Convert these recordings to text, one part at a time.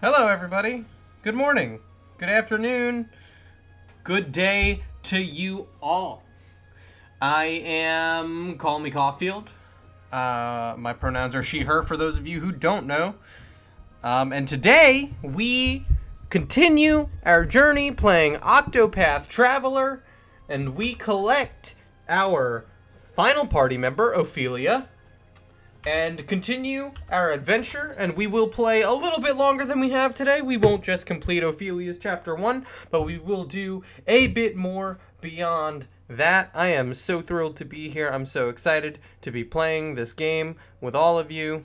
Hello, everybody. Good morning. Good afternoon. Good day to you all. I am Call Me Caulfield. My pronouns are she, her, for those of you who don't know. And today, we continue our journey playing Octopath Traveler, and we collect our final party member, Ophelia, and continue our adventure, and we will play a little bit longer than we have today. We won't just complete Ophelia's Chapter 1, but we will do a bit more beyond that. I am so thrilled to be here. I'm so excited to be playing this game with all of you,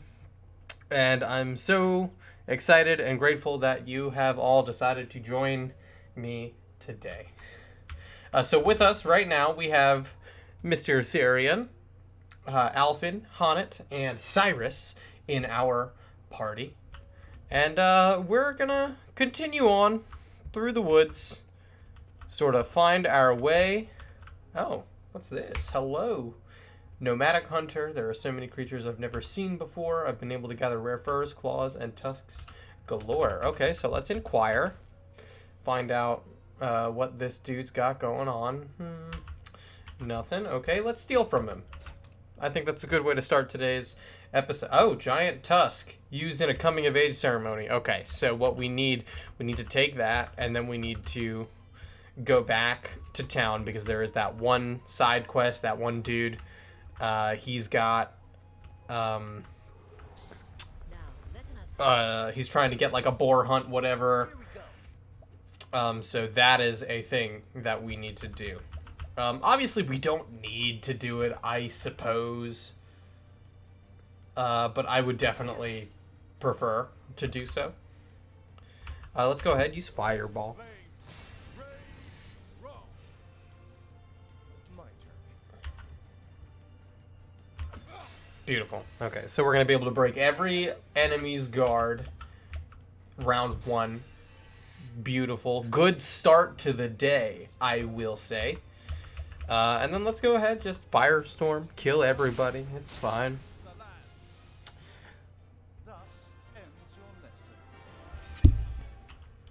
and I'm so excited and grateful that you have all decided to join me today. So with us right now, we have Mr. Therian, Alphin, Honnet, and Cyrus in our party. And we're gonna continue on through the woods, sort of find our way. Oh, what's this? Hello. Nomadic hunter. There are so many creatures I've never seen before. I've been able to gather rare furs, claws, and tusks galore. Okay, so let's inquire. Find out what this dude's got going on. Nothing. Okay, let's steal from him. I think that's a good way to start today's episode. Oh, giant tusk used in a coming of age ceremony. Okay, so what we need to take that, and then we need to go back to town because there is that one side quest, that one dude. He's got he's trying to get like a boar hunt, whatever. So that is a thing that we need to do. Obviously, we don't need to do it, I suppose. But I would definitely prefer to do so. Let's go ahead, use Fireball. Beautiful. Okay, so we're going to be able to break every enemy's guard. Round 1. Beautiful. Good start to the day, I will say. And then let's go ahead, just firestorm, kill everybody. It's fine.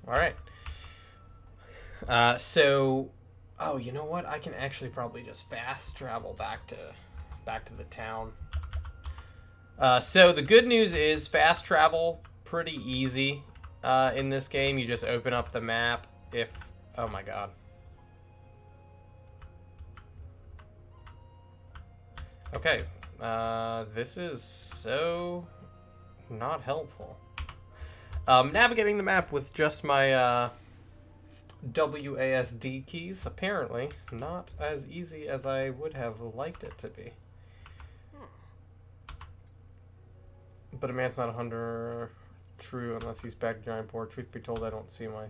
Alright. Oh, you know what? I can actually probably just fast travel back to the town. So the good news is fast travel, pretty easy in this game. You just open up the map if... Oh my god. Okay, this is so not helpful. Navigating the map with just my WASD keys, apparently not as easy as I would have liked it to be. But a man's not a hunter true unless he's back to giant boar. Truth be told, I don't see my...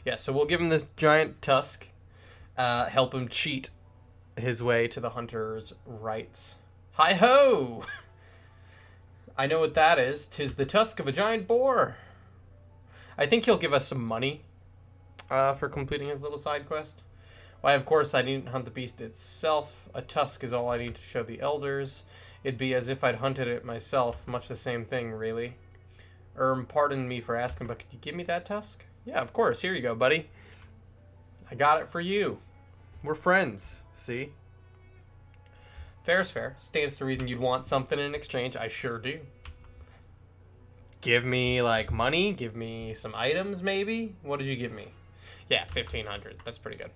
Yeah, so we'll give him this giant tusk, help him cheat his way to the hunter's rights. Hi-ho! I know what that is. 'Tis the tusk of a giant boar. I think he'll give us some money for completing his little side quest. Why, of course, I needn't hunt the beast itself. A tusk is all I need to show the elders. It'd be as if I'd hunted it myself. Much the same thing, really. Pardon me for asking, but could you give me that tusk? Yeah, of course. Here you go, buddy. I got it for you. We're friends, see? Fair's fair. Stands to reason you'd want something in exchange. I sure do. Give me, like, money? Give me some items, maybe? What did you give me? Yeah, 1,500. That's pretty good.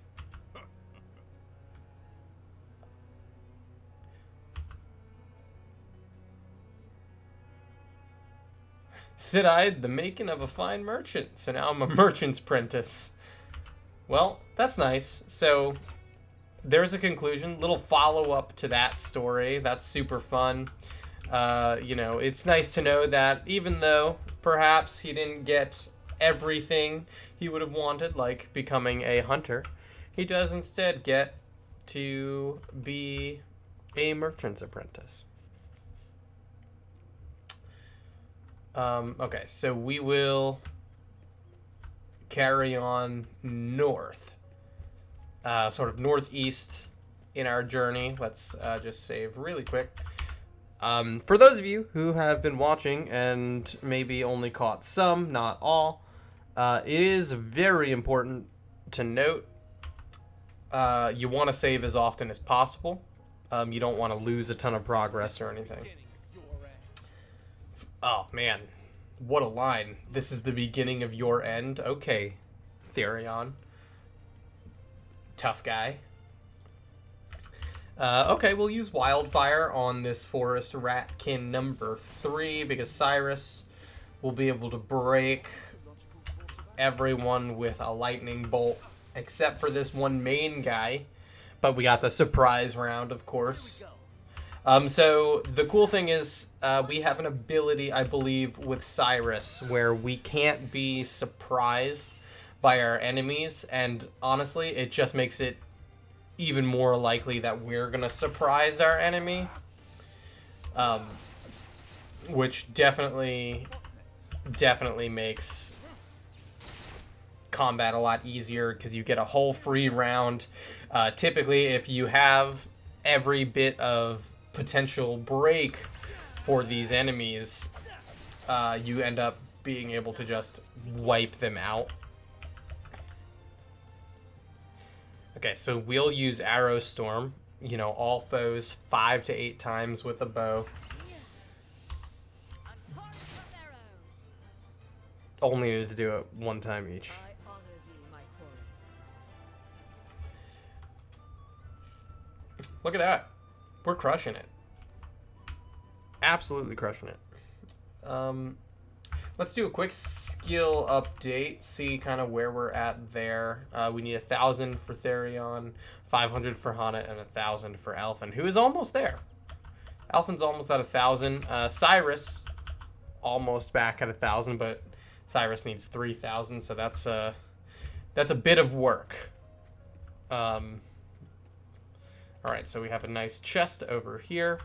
Said the making of a fine merchant. So now I'm a merchant's apprentice. Well, that's nice. So there's a conclusion, little follow-up to that story. That's super fun. You know, it's nice to know that even though perhaps he didn't get everything he would have wanted, like becoming a hunter, he does instead get to be a merchant's apprentice. Okay, so we will carry on north, sort of northeast in our journey. Let's just save really quick. For those of you who have been watching and maybe only caught some, not all, it is very important to note you want to save as often as possible. You don't want to lose a ton of progress or anything. Oh, man. What a line. This is the beginning of your end. Okay, Therion. Tough guy. Okay, we'll use Wildfire on this Forest Ratkin number 3 because Cyrus will be able to break everyone with a lightning bolt except for this one main guy. But we got the surprise round, of course. So the cool thing is we have an ability, I believe, with Cyrus where we can't be surprised by our enemies, and honestly, it just makes it even more likely that we're gonna surprise our enemy, which definitely makes combat a lot easier because you get a whole free round. Typically, if you have every bit of potential break for these enemies, you end up being able to just wipe them out. Okay, so we'll use Arrow Storm, you know, all foes 5 to 8 times with a bow. Only need to do it 1 time each. Look at that. We're crushing it. Absolutely crushing it. Let's do a quick skill update, see kind of where we're at there. We need 1,000 for Therion, 500 for Hana, and 1,000 for Alphen, who is almost there. Alphen's almost at 1,000. Cyrus, almost back at 1,000, but Cyrus needs 3,000, so that's a bit of work. Alright, so we have a nice chest over here.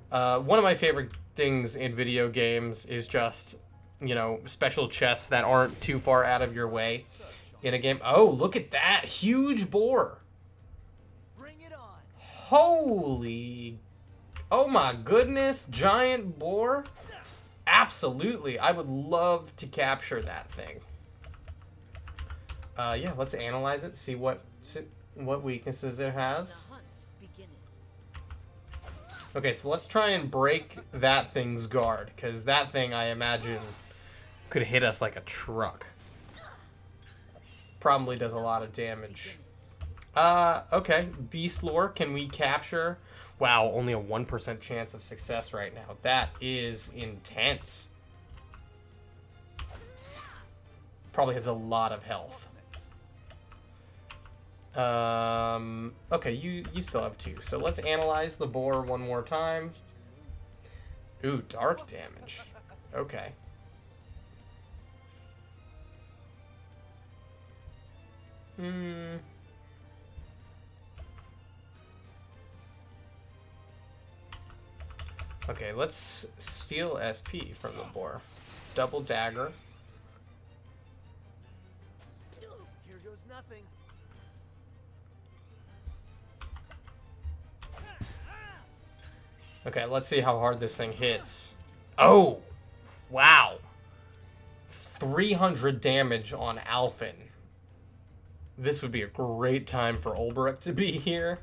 One of my favorite things in video games is just, you know, special chests that aren't too far out of your way in a game. Oh, look at that huge boar. Bring it on. Holy, oh my goodness, giant boar. Absolutely, I would love to capture that thing. Yeah, let's analyze it, see what weaknesses it has. Okay, so let's try and break that thing's guard, because that thing, I imagine, could hit us like a truck. Probably does a lot of damage. Okay, Beast Lore, can we capture? Wow, only a 1% chance of success right now. That is intense. Probably has a lot of health. Okay, you still have 2. So let's analyze the boar one more time. Ooh, dark damage. Okay. Okay, let's steal SP from the boar. Double dagger. Here goes nothing. Okay, let's see how hard this thing hits. Oh! Wow! 300 damage on Alphen. This would be a great time for Ulbrich to be here.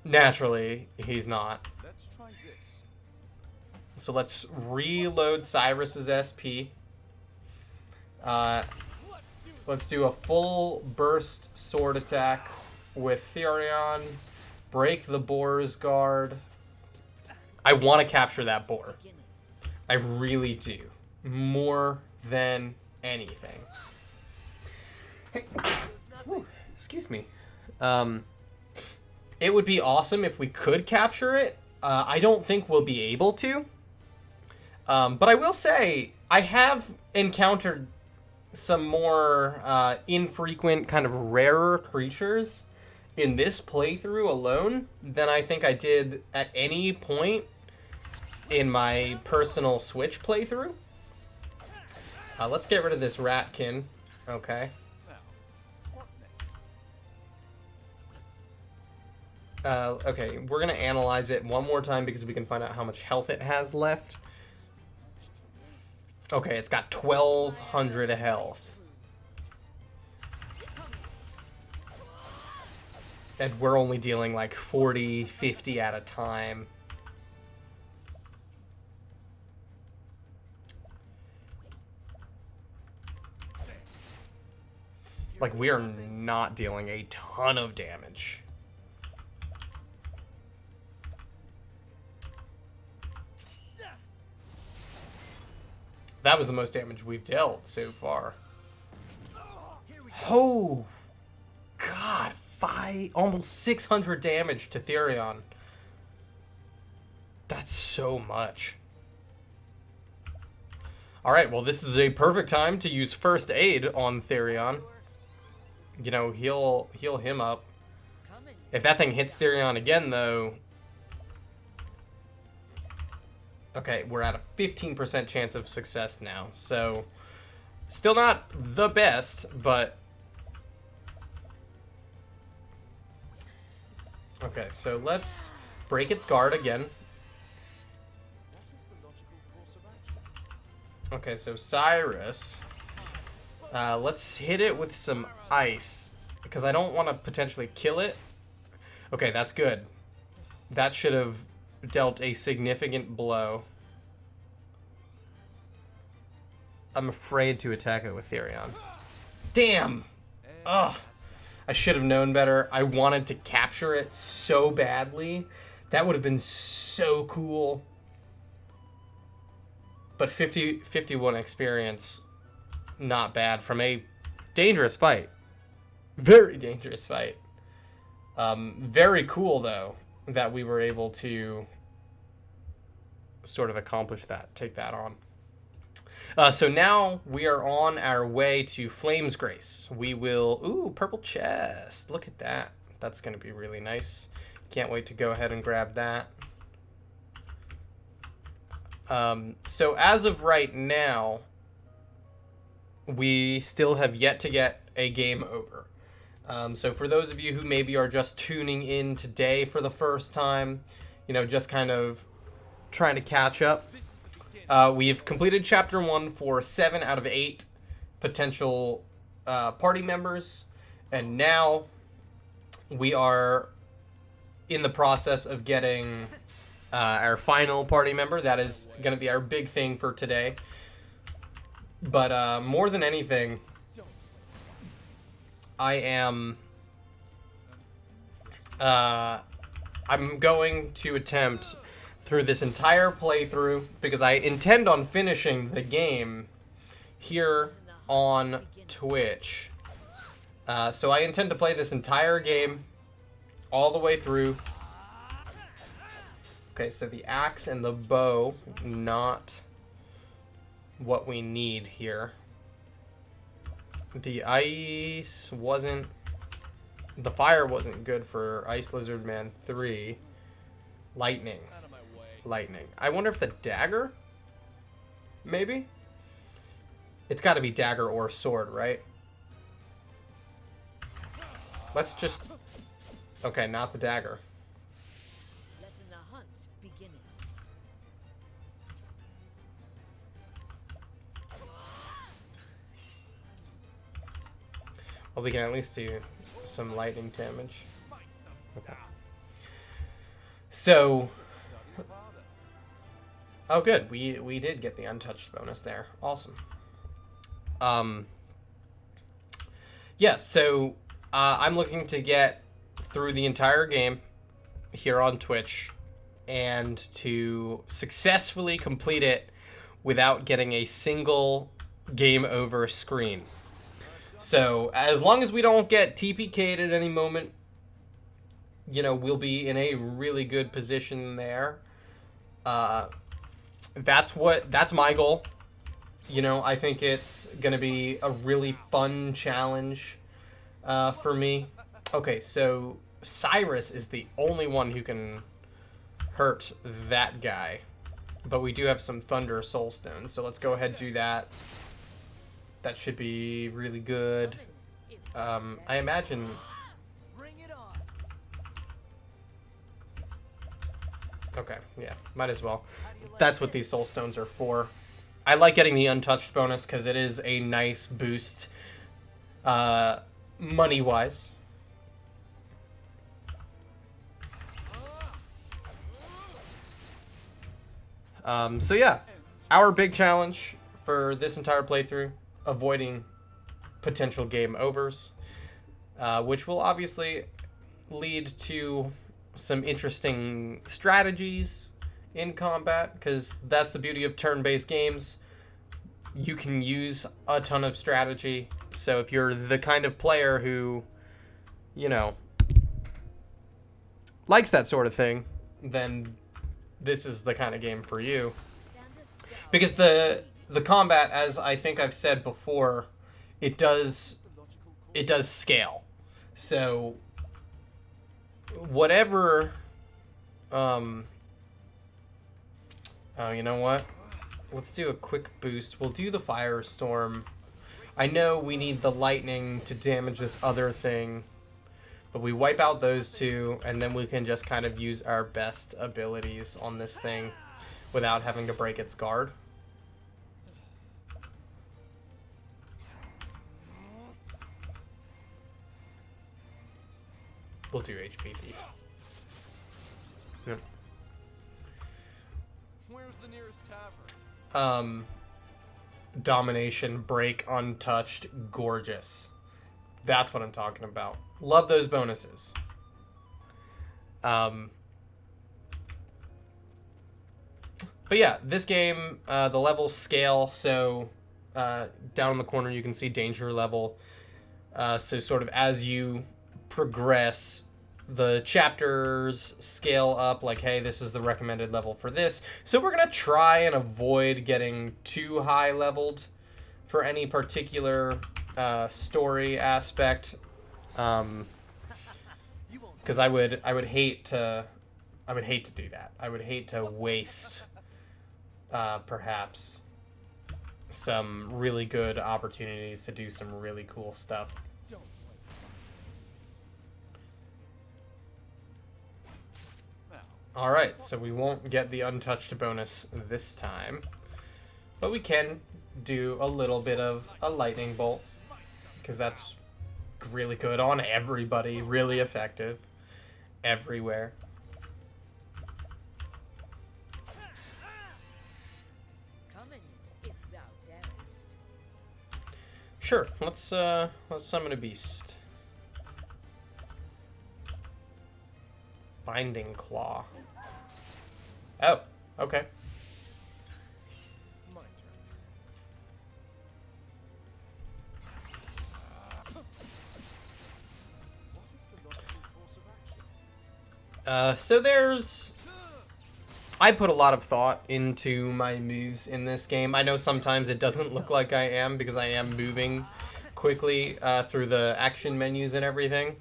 Naturally, he's not. Let's try this. So let's reload Cyrus's SP. Let's do a full burst sword attack with Therion. Break the boar's guard. I want to capture that boar. I really do. More than anything. Whew, excuse me. It would be awesome if we could capture it. I don't think we'll be able to. But I will say, I have encountered some more infrequent, kind of rarer creatures in this playthrough alone than I think I did at any point in my personal Switch playthrough. Let's get rid of this Ratkin. Okay. Okay, we're gonna analyze it one more time because we can find out how much health it has left. Okay, it's got 1,200 health. And we're only dealing like 40, 50 at a time. Like, we are not dealing a ton of damage. That was the most damage we've dealt so far. Oh, God, almost 600 damage to Therion. That's so much. All right, well, this is a perfect time to use first aid on Therion. You know, heal him up. If that thing hits Therion again, though... Okay, we're at a 15% chance of success now, so... Still not the best, but... Okay, so let's break its guard again. Okay, so Cyrus... let's hit it with some ice, because I don't want to potentially kill it. Okay, that's good. That should have dealt a significant blow. I'm afraid to attack it with Therion. Damn! Ugh! I should have known better. I wanted to capture it so badly. That would have been so cool. But 51 experience, not bad from a dangerous fight. Very dangerous fight. Very cool, though, that we were able to sort of accomplish that, take that on. So now we are on our way to Flame's Grace. We will... Ooh, purple chest. Look at that. That's going to be really nice. Can't wait to go ahead and grab that. So as of right now, we still have yet to get a game over. So for those of you who maybe are just tuning in today for the first time, you know, just kind of trying to catch up, we've completed Chapter 1 for 7 out of 8 potential party members, and now we are in the process of getting our final party member. That is going to be our big thing for today. But more than anything, I am... I'm going to attempt through this entire playthrough, because I intend on finishing the game here on Twitch. So I intend to play this entire game all the way through. Okay, so the axe and the bow, not what we need here. The ice wasn't... The fire wasn't good for Ice Lizard Man 3. Lightning. Lightning. I wonder if the dagger? Maybe? It's got to be dagger or sword, right? Let's just... Okay, not the dagger. Letting the hunt begin. Well, we can at least do some lightning damage. Okay. So... Oh, good. We did get the untouched bonus there. Awesome. Yeah, so I'm looking to get through the entire game here on Twitch and to successfully complete it without getting a single game over screen. So as long as we don't get TPK'd at any moment, you know, we'll be in a really good position there. That's my goal. You know, I think it's gonna be a really fun challenge for me. Okay, so Cyrus is the only one who can hurt that guy, but we do have some Thunder Soul Stones, so let's go ahead and do that. That should be really good. I imagine... Bring it on. Okay, yeah, might as well. That's what these soul stones are for. I like getting the untouched bonus because it is a nice boost, money-wise. So yeah, our big challenge for this entire playthrough, avoiding potential game overs, which will obviously lead to some interesting strategies in combat, because that's the beauty of turn-based games. You can use a ton of strategy. So if you're the kind of player who, you know, likes that sort of thing, then this is the kind of game for you. Because the combat, as I think I've said before, it does scale. So whatever oh, you know what? Let's do a quick boost. We'll do the Firestorm. I know we need the lightning to damage this other thing, but we wipe out those two, and then we can just kind of use our best abilities on this thing without having to break its guard. We'll do HP Thief. Yep. Where's the nearest tavern? Domination, break, untouched, gorgeous. That's what I'm talking about. Love those bonuses. But yeah, this game, the levels scale. So down in the corner you can see danger level. So sort of as you progress, the chapters scale up, like, hey, this is the recommended level for this. So we're going to try and avoid getting too high leveled for any particular story aspect. Because I would hate to do that. I would hate to waste perhaps some really good opportunities to do some really cool stuff. Alright, so we won't get the untouched bonus this time, but we can do a little bit of a lightning bolt, because that's really good on everybody, really effective everywhere. Come in, if thou darest. Sure, let's summon a beast. Binding Claw. Oh, okay. My turn. What is the logical course of action? So there's... I put a lot of thought into my moves in this game. I know sometimes it doesn't look like I am, because I am moving quickly through the action menus and everything.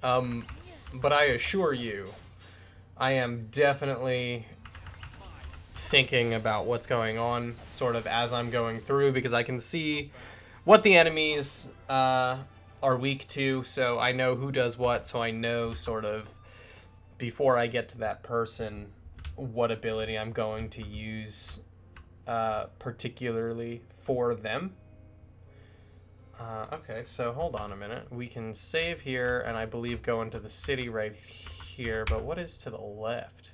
But I assure you, I am definitely thinking about what's going on sort of as I'm going through, because I can see what the enemies are weak to, so I know who does what, so I know sort of before I get to that person what ability I'm going to use particularly for them. Okay, so hold on a minute. We can save here, and I believe go into the city right here, but what is to the left?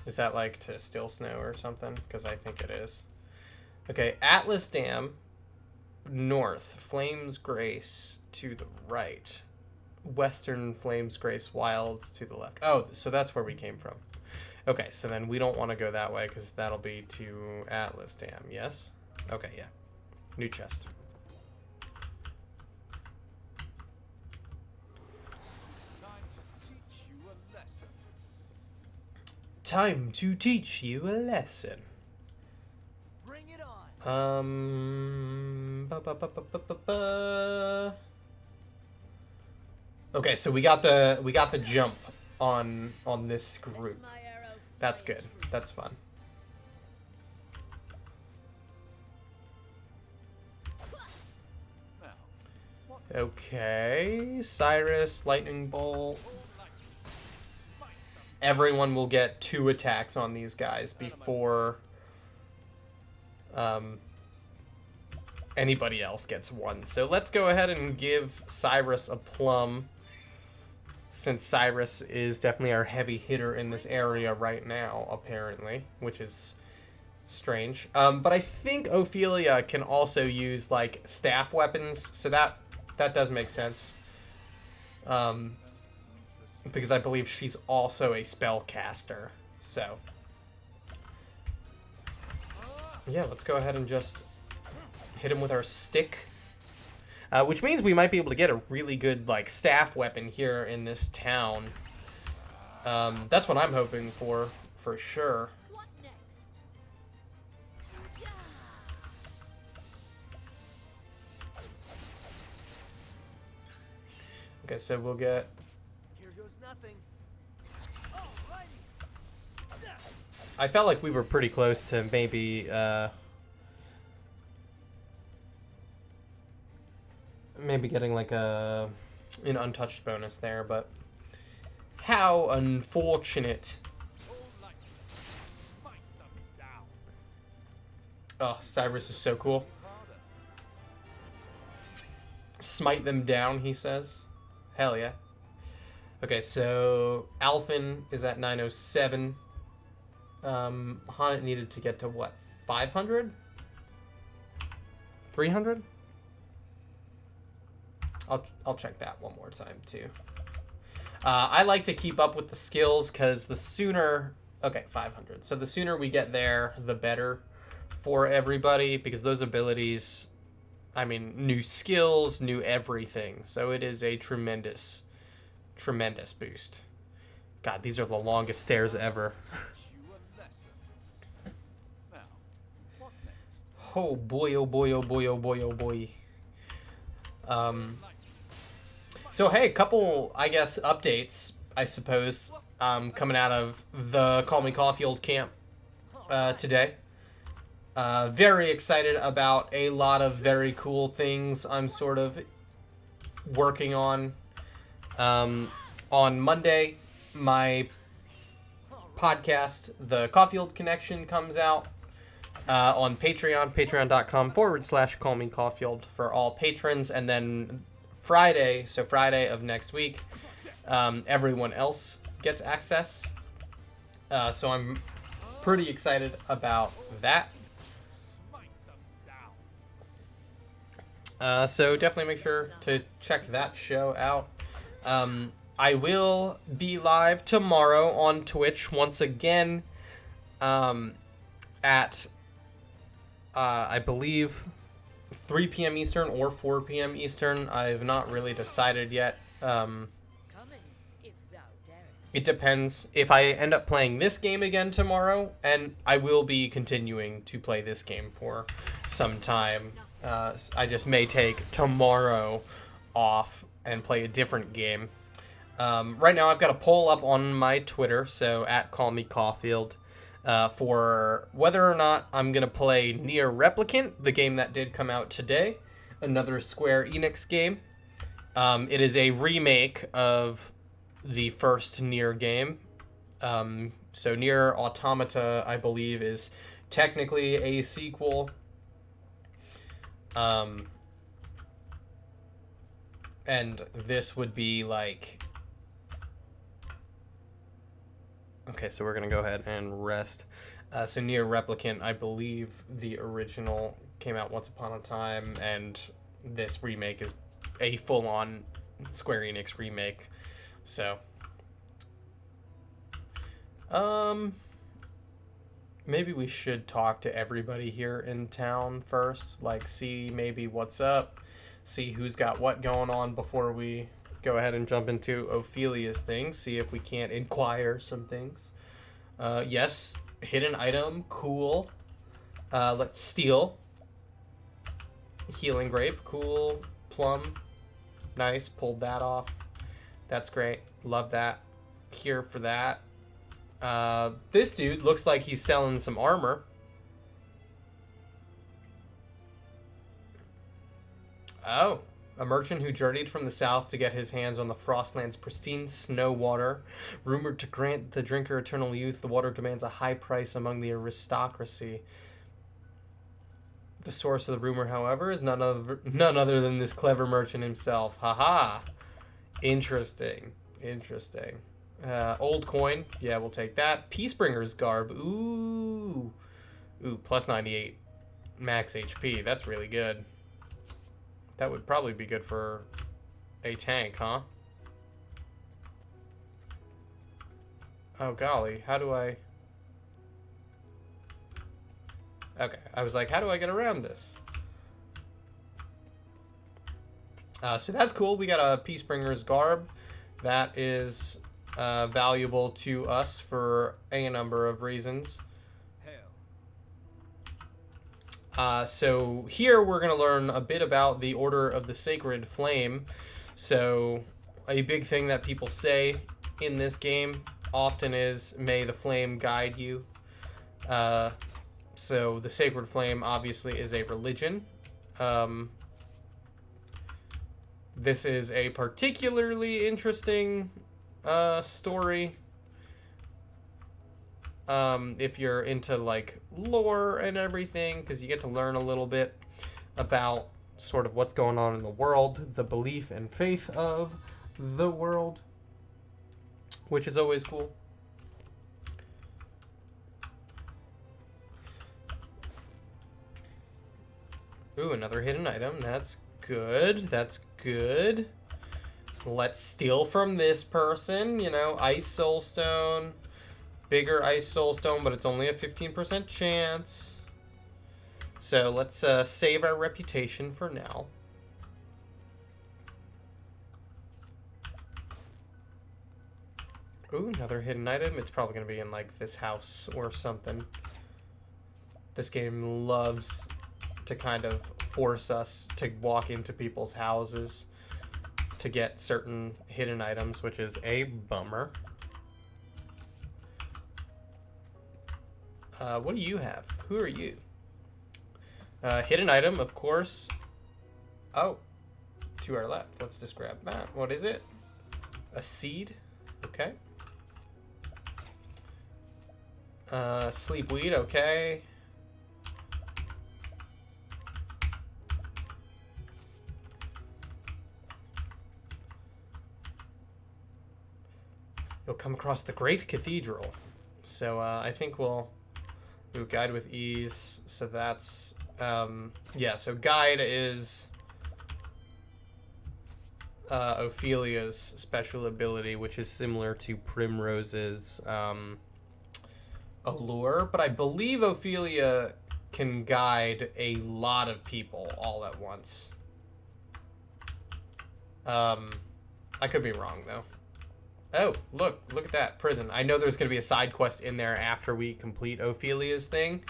Is that like to Still Snow or something? Because I think it is. Okay, Atlas Dam, north. Flames Grace to the right. Western Flames Grace Wilds to the left. Oh, so that's where we came from. Okay, so then we don't want to go that way, because that'll be to Atlas Dam, yes? Okay, yeah. New chest. Time to teach you a lesson. Time to teach you a lesson. Bring it on. Okay, so we got the jump on this group. My arrow That's fly good. true. That's fun. Now, what Okay, Cyrus, lightning bolt. everyone will get 2 attacks on these guys before anybody else gets 1. So let's go ahead and give Cyrus a plum, since Cyrus is definitely our heavy hitter in this area right now, apparently, which is strange. But I think Ophelia can also use, like, staff weapons, so that does make sense. Because I believe she's also a spellcaster, so. Yeah, let's go ahead and just hit him with our stick. Which means we might be able to get a really good, like, staff weapon here in this town. That's what I'm hoping for sure. What next? Okay, so we'll get... Here goes nothing. I felt like we were pretty close to maybe, maybe getting like an untouched bonus there, but how unfortunate. Oh, Cyrus is so cool. Smite them down, he says. Hell yeah. Okay, so Alphen is at 907. Haunted needed to get to what? 500? 300? I'll check that one more time too. I like to keep up with the skills because the sooner... Okay, 500. So the sooner we get there, the better for everybody, because those abilities... I mean, new skills, new everything. So it is a tremendous, tremendous boost. God, these are the longest stairs ever. Oh boy, oh boy, oh boy, oh boy, oh boy. So hey, couple, I guess, updates, I suppose, coming out of the Call Me Caulfield camp today. Very excited about a lot of very cool things I'm sort of working on. On Monday, my podcast, The Caulfield Connection, comes out on Patreon, patreon.com/callmecaulfield for all patrons. And then Friday, so Friday of next week, everyone else gets access. So I'm pretty excited about that. So definitely make sure to check that show out. I will be live tomorrow on Twitch once again at, I believe, 3 p.m. Eastern or 4 p.m. Eastern. I've not really decided yet. Come in, if thou darest. It depends. If I end up playing this game again tomorrow, and I will be continuing to play this game for some time. I just may take tomorrow off and play a different game. Right now I've got a poll up on my Twitter, so at Call Me Caulfield, for whether or not I'm going to play Nier Replicant, the game that did come out today, another Square Enix game. It is a remake of the first Nier game. So Nier Automata, I believe, is technically a sequel. And this would be like... Okay, so we're going to go ahead and rest. So Nier Replicant, I believe the original came out once upon a time, and this remake is a full-on Square Enix remake. So, maybe we should talk to everybody here in town first, like see maybe what's up, see who's got what going on before we go ahead and jump into Ophelia's thing, see if we can't inquire some things. Yes, hidden item, cool. Let's steal. Healing grape, cool. Plum, nice, pulled that off. That's great, love that. Here for that. This dude looks like he's selling some armor. Oh, A merchant who journeyed from the south to get his hands on the Frostland's pristine snow water. Rumored to grant the drinker eternal youth, the water demands a high price among the aristocracy. The source of the rumor, however, is none other than this clever merchant himself. Haha. Interesting. Interesting. Old coin. Yeah, we'll take that. Peacebringers Garb. Ooh. Ooh, plus 98 max HP. That's really good. That would probably be good for a tank, huh? Oh, golly. How do I... Okay, I was like, how do I get around this? So that's cool. We got a Peacebringers Garb. That is valuable to us for a number of reasons. So here we're going to learn a bit about the Order of the Sacred Flame. So a big thing that people say in this game often is, may the flame guide you. So the Sacred Flame obviously is a religion. This is a particularly interesting story. If you're into like lore and everything, because you get to learn a little bit about sort of what's going on in the world, the belief and faith of the world, which is always cool. Ooh, another hidden item. That's good. That's good. Let's steal from this person. You know, Ice Soulstone. Bigger Ice Soulstone, but it's only a 15% chance. So let's save our reputation for now. Ooh, another hidden item. It's probably going to be in like this house or something. This game loves to kind of force us to walk into people's houses to get certain hidden items, which is a bummer. What do you have? Who are you? Hidden item, of course. Oh, to our left. Let's just grab that. What is it? A seed. Okay. Sleepweed. Okay. You'll come across the Great Cathedral. So I think we'll guide with ease. So that's yeah. So guide is Ophelia's special ability, which is similar to Primrose's allure. But I believe Ophelia can guide a lot of people all at once. I could be wrong though. Oh, look at that prison. I know there's going to be a side quest in there after we complete Ophelia's thing.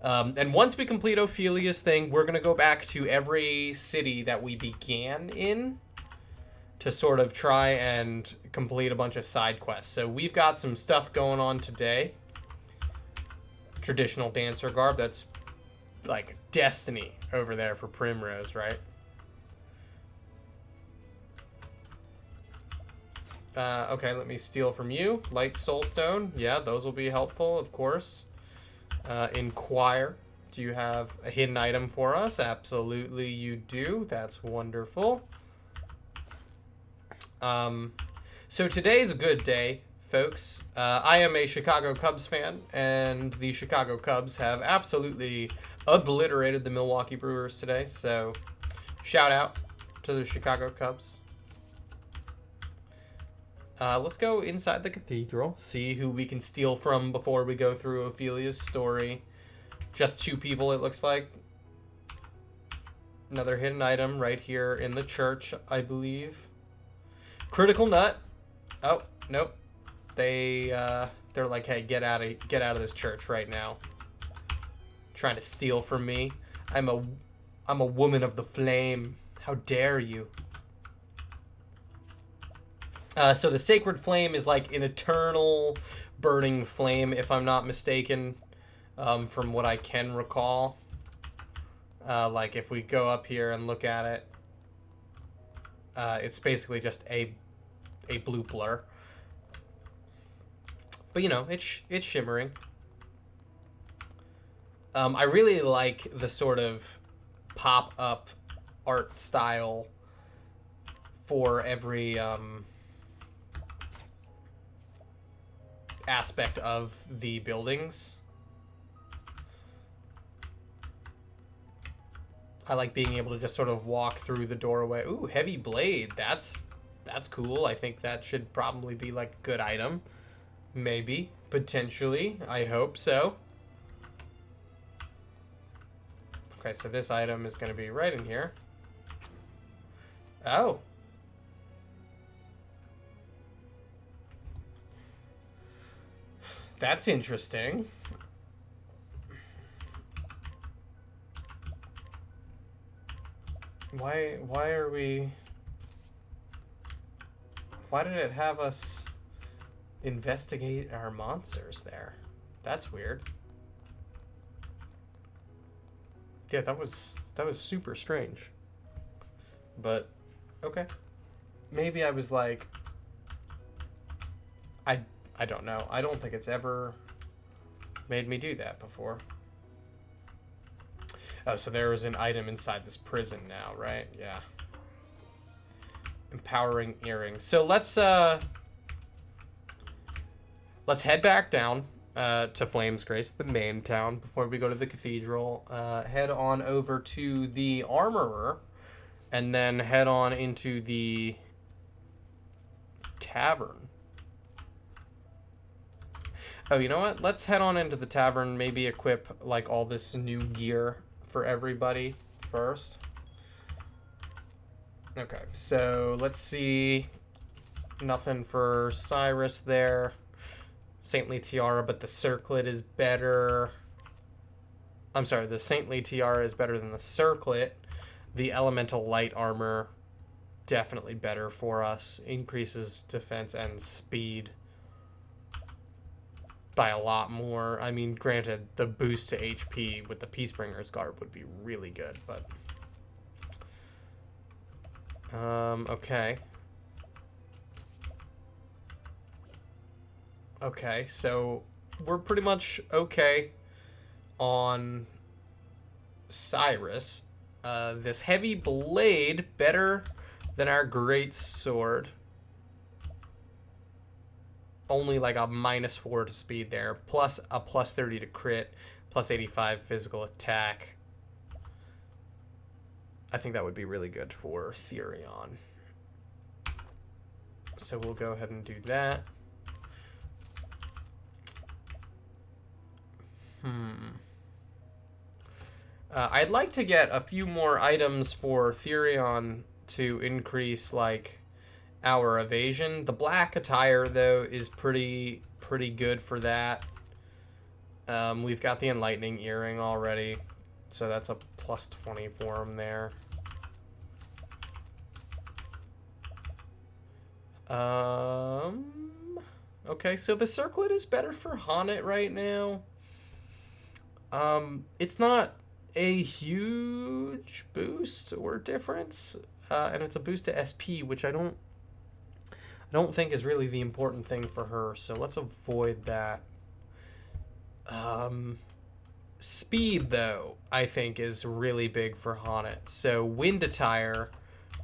And once we complete Ophelia's thing, we're going to go back to every city that we began in to sort of try and complete a bunch of side quests. So we've got some stuff going on today. Traditional dancer garb. That's like destiny over there for Primrose, right? Okay, let me steal from you. Light Soulstone. Yeah, those will be helpful, of course. Inquire. Do you have a hidden item for us? Absolutely you do. That's wonderful. So today's a good day, folks. I am a Chicago Cubs fan, and the Chicago Cubs have absolutely obliterated the Milwaukee Brewers today. So, shout out to the Chicago Cubs. Let's go inside the cathedral, see who we can steal from before we go through Ophelia's story. Just 2 people, it looks like. Another hidden item right here in the church, I believe. Critical nut. Oh, nope. They're like, hey, get out of this church right now. Trying to steal from me. I'm a woman of the flame. How dare you? So the Sacred Flame is like an eternal burning flame, if I'm not mistaken, from what I can recall. Like if we go up here and look at it, It's basically just a blue blur. But, you know, it's shimmering. I really like the sort of pop-up art style for every aspect of the buildings. I like being able to just sort of walk through the doorway. Ooh, heavy blade. That's cool. I think that should probably be like a good item. Maybe. Potentially. I hope so. Okay, so this item is going to be right in here. Oh. That's interesting. Why are we... Why did it have us investigate our monsters there? That's weird. Yeah, that was super strange. But okay. Maybe I was like, I don't know. I don't think it's ever made me do that before. Oh, so there is an item inside this prison now, right? Yeah. Empowering earring. So let's head back down to Flames Grace, the main town, before we go to the cathedral. Head on over to the armorer, and then head on into the tavern. Oh, you know what? Let's head on into the tavern, maybe equip like all this new gear for everybody first. Okay, so let's see. Nothing for Cyrus there. Saintly Tiara, but the circlet is better. I'm sorry, the Saintly Tiara is better than the circlet. The Elemental Light Armor, definitely better for us. Increases defense and speed by a lot more. I mean, granted, the boost to HP with the Peacebringers Garb would be really good, but... okay. Okay, so we're pretty much okay on Cyrus. This heavy blade, better than our great sword. Only like a -4 to speed there, plus a +30 to crit, plus 85 physical attack. I think that would be really good for Therion. So we'll go ahead and do that. I'd like to get a few more items for Therion to increase, like, our evasion. The black attire, though, is pretty good for that. We've got the Enlightening Earring already, so that's a +20 for him there. Okay, so the circlet is better for Honnet right now. It's not a huge boost or difference, and it's a boost to SP, which I don't think is really the important thing for her, so let's avoid that. Speed, though, I think is really big for Honnet, so Wind Attire,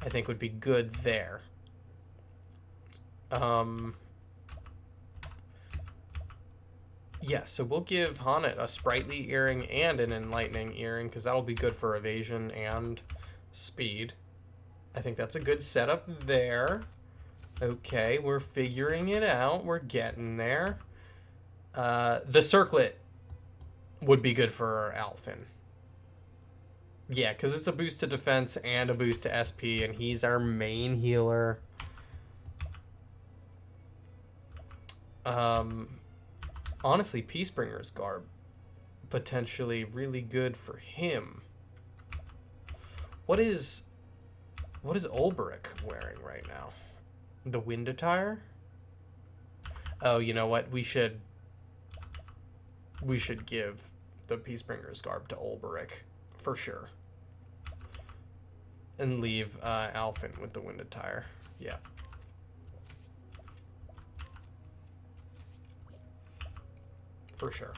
I think, would be good there. Yeah, so we'll give Honnet a Sprightly Earring and an Enlightening Earring, because that'll be good for evasion and speed. I think that's a good setup there. Okay, we're figuring it out. We're getting there. The circlet would be good for Alphen. Yeah, because it's a boost to defense and a boost to SP, and he's our main healer. Honestly, Peacebringers Garb, potentially really good for him. What is Ulberic wearing right now? The Wind Attire? Oh, you know what? We should give the Peacebringers Garb to Ulberic, for sure. And leave Alphen with the winded tire. Yeah. For sure.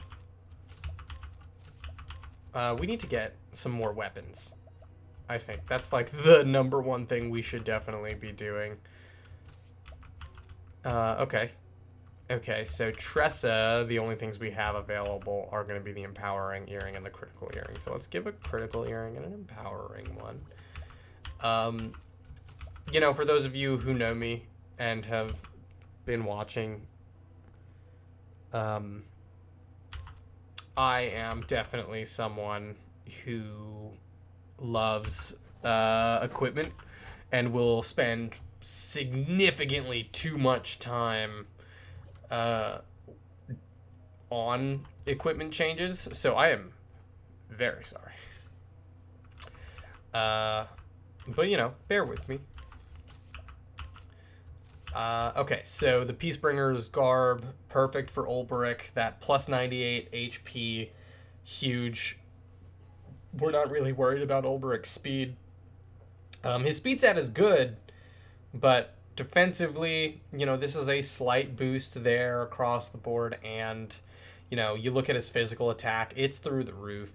We need to get some more weapons. I think that's like the number one thing we should definitely be doing. Okay. Okay, so Tressa, the only things we have available are going to be the empowering earring and the critical earring. So let's give a critical earring and an empowering one. You know, for those of you who know me and have been watching, I am definitely someone who loves equipment and will spend significantly too much time on equipment changes, so I am very sorry. But you know, bear with me. Okay, so the Peacebringers Garb, perfect for Ulbrich. That plus 98 HP, huge. We're not really worried about Ulbrich's speed. His speed stat is good, but defensively, you know, this is a slight boost there across the board, and, you know, you look at his physical attack, it's through the roof.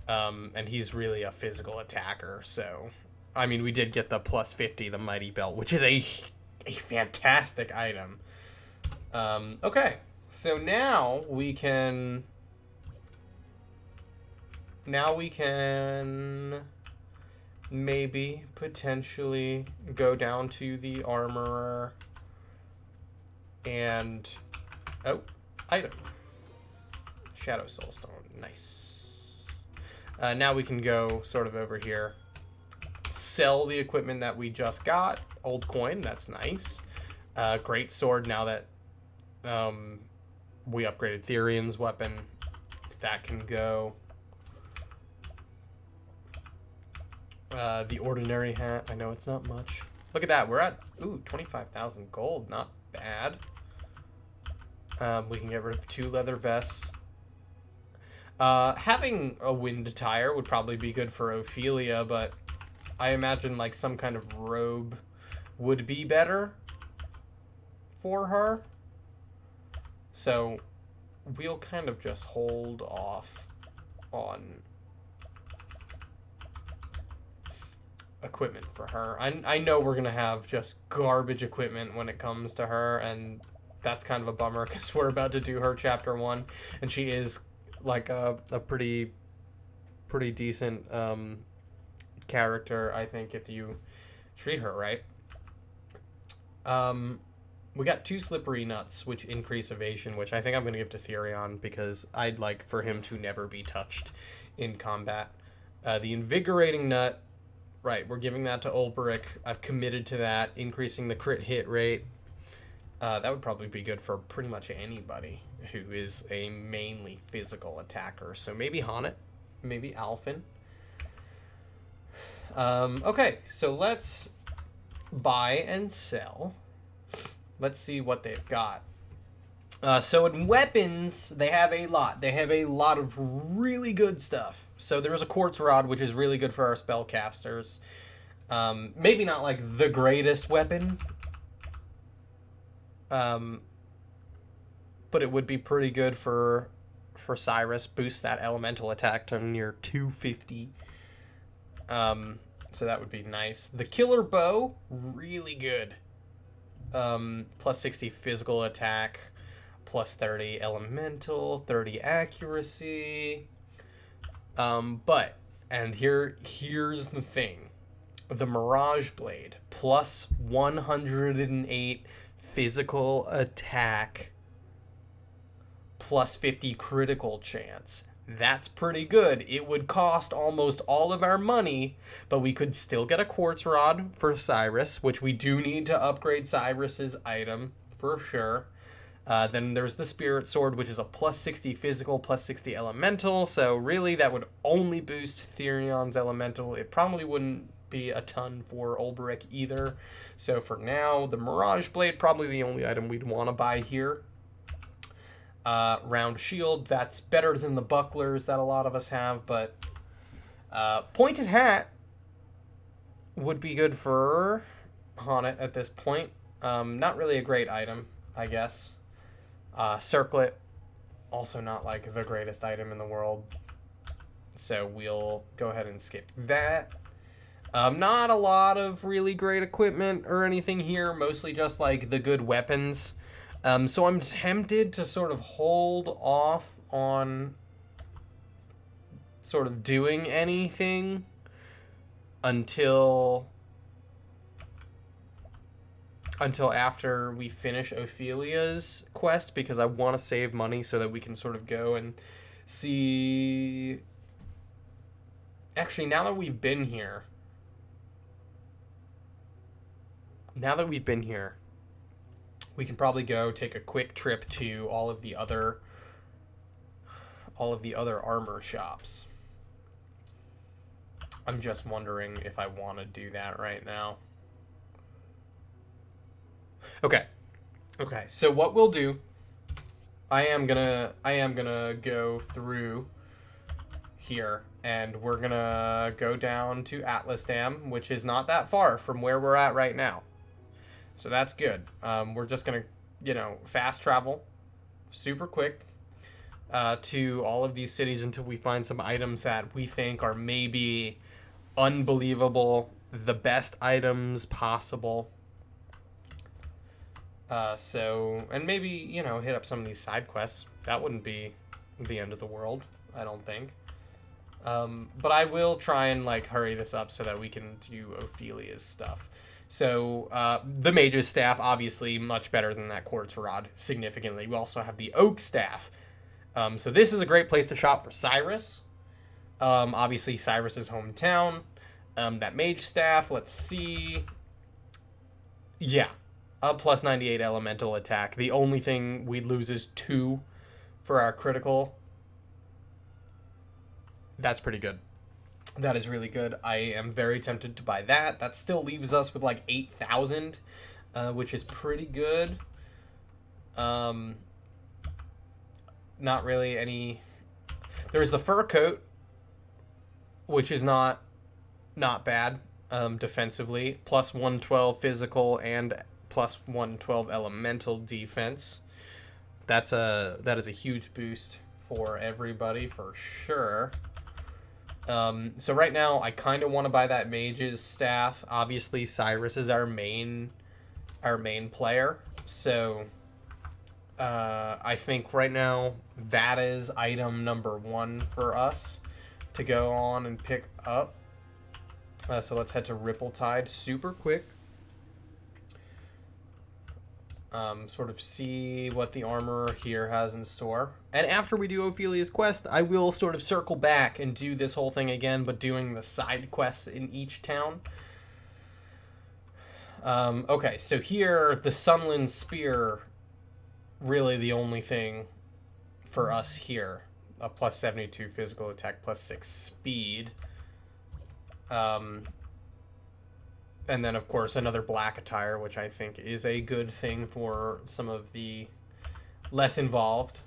And he's really a physical attacker, so, I mean, we did get the plus 50, the Mighty Belt, which is a fantastic item. Okay, so now we can maybe potentially go down to the armorer and item Shadow Soulstone. Nice. Now we can go sort of over here, sell the equipment that we just got. Old coin, that's nice. Great sword, now that we upgraded Therion's weapon, that can go. The ordinary hat, I know it's not much. Look at that, we're at 25,000 gold, not bad. We can get rid of 2 leather vests. Having a wind tire would probably be good for Ophelia, but I imagine like some kind of robe would be better for her. So we'll kind of just hold off on equipment for her. I know we're gonna have just garbage equipment when it comes to her, and that's kind of a bummer because we're about to do her chapter 1, and she is like a pretty decent character, I think, if you treat her right. We got 2 slippery nuts, which increase evasion, which I think I'm going to give to Therion because I'd like for him to never be touched in combat. The invigorating nut, right, we're giving that to Ulbrich. I've committed to that, increasing the crit hit rate. That would probably be good for pretty much anybody who is a mainly physical attacker. So maybe Honnet, maybe Alphen. Okay, so let's buy and sell. Let's see what they've got. So in weapons, they have a lot. They have a lot of really good stuff. So there's a Quartz Rod, which is really good for our spellcasters. Maybe not like the greatest weapon. But it would be pretty good for Cyrus. Boost that elemental attack to near 250. So that would be nice. The Killer Bow, really good. Plus 60 physical attack, plus 30 elemental, 30 accuracy. But, and here's the thing. The Mirage Blade, plus 108 physical attack, plus 50 critical chance. That's pretty good. It would cost almost all of our money, but we could still get a Quartz Rod for Cyrus, which we do need to upgrade Cyrus's item for sure. Then there's the Spirit Sword, which is a plus 60 physical, plus 60 elemental. So really that would only boost Therion's elemental. It probably wouldn't be a ton for Ulbrich either. So for now, the Mirage Blade, probably the only item we'd want to buy here. Round shield, that's better than the bucklers that a lot of us have, but pointed hat, would be good for Honnet at this point. Not really a great item, I guess. Circlet, also not like the greatest item in the world. So we'll go ahead and skip that. Not a lot of really great equipment or anything here, mostly just like the good weapons. So I'm tempted to sort of hold off on sort of doing anything until after we finish Ophelia's quest, because I want to save money so that we can sort of go and see. Actually, now that we've been here, we can probably go take a quick trip to all of the other armor shops. I'm just wondering if I want to do that right now. Okay, so what we'll do, I am gonna go through here, and we're gonna go down to Atlasdam, which is not that far from where we're at right now. So that's good. We're just gonna, fast travel super quick to all of these cities until we find some items that we think are maybe unbelievable, the best items possible. And maybe, hit up some of these side quests. That wouldn't be the end of the world, I don't think. But I will try and, hurry this up so that we can do Ophelia's stuff. So, the Mage's Staff, obviously, much better than that Quartz Rod, significantly. We also have the Oak Staff. So this is a great place to shop for Cyrus. Obviously, Cyrus's hometown. That Mage Staff, let's see. Yeah. Plus 98 elemental attack. The only thing we'd lose is 2 for our critical. That's pretty good. That is really good. I am very tempted to buy that. That still leaves us with 8,000, which is pretty good. Not really any. There's the fur coat, which is not bad defensively. Plus 112 physical and plus 112 elemental defense. That is a huge boost for everybody for sure. So right now I kind of want to buy that Mage's Staff. Obviously Cyrus is our main player, so I think right now that is item number 1 for us to go on and pick up. So let's head to Rippletide super quick. Sort of see what the armorer here has in store. And after we do Ophelia's quest, I will sort of circle back and do this whole thing again, but doing the side quests in each town. Okay, so here, the Sunlin Spear, really the only thing for us here. A plus 72 physical attack, plus 6 speed. And then, of course, another black attire, which I think is a good thing for some of the less involved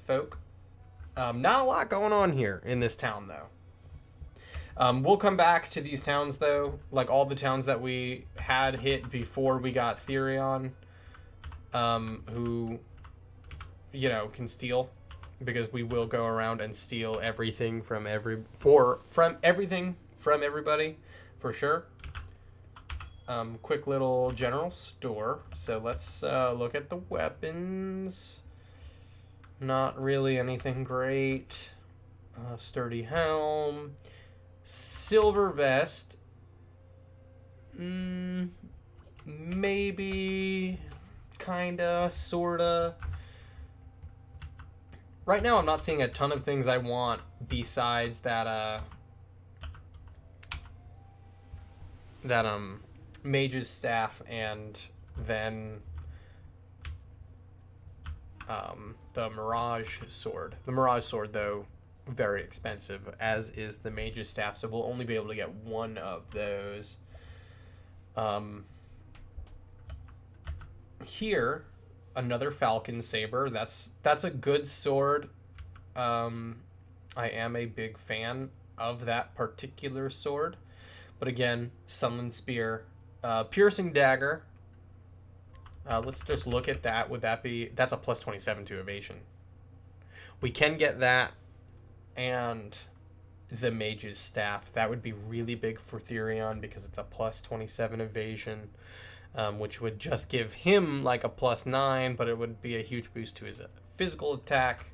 folk. Not a lot going on here in this town, though. We'll come back to these towns, though, like all the towns that we had hit before we got Therion, who, can steal, because we will go around and steal everything from everybody, for sure. Quick little general store. So let's look at the weapons. Not really anything great. Sturdy helm. Silver vest. Maybe. Kinda. Sorta. Right now I'm not seeing a ton of things I want besides that Mage's Staff, and then the Mirage Sword. The Mirage Sword, though, very expensive, as is the Mage's Staff, so we'll only be able to get one of those. Here, another Falcon Saber. That's a good sword. I am a big fan of that particular sword. But again, Sunlin Spear. Piercing Dagger. Let's just look at that. Would that be... That's a plus 27 to evasion. We can get that and the Mage's Staff. That would be really big for Therion because it's a plus 27 evasion, which would just give him like a plus 9, but it would be a huge boost to his physical attack.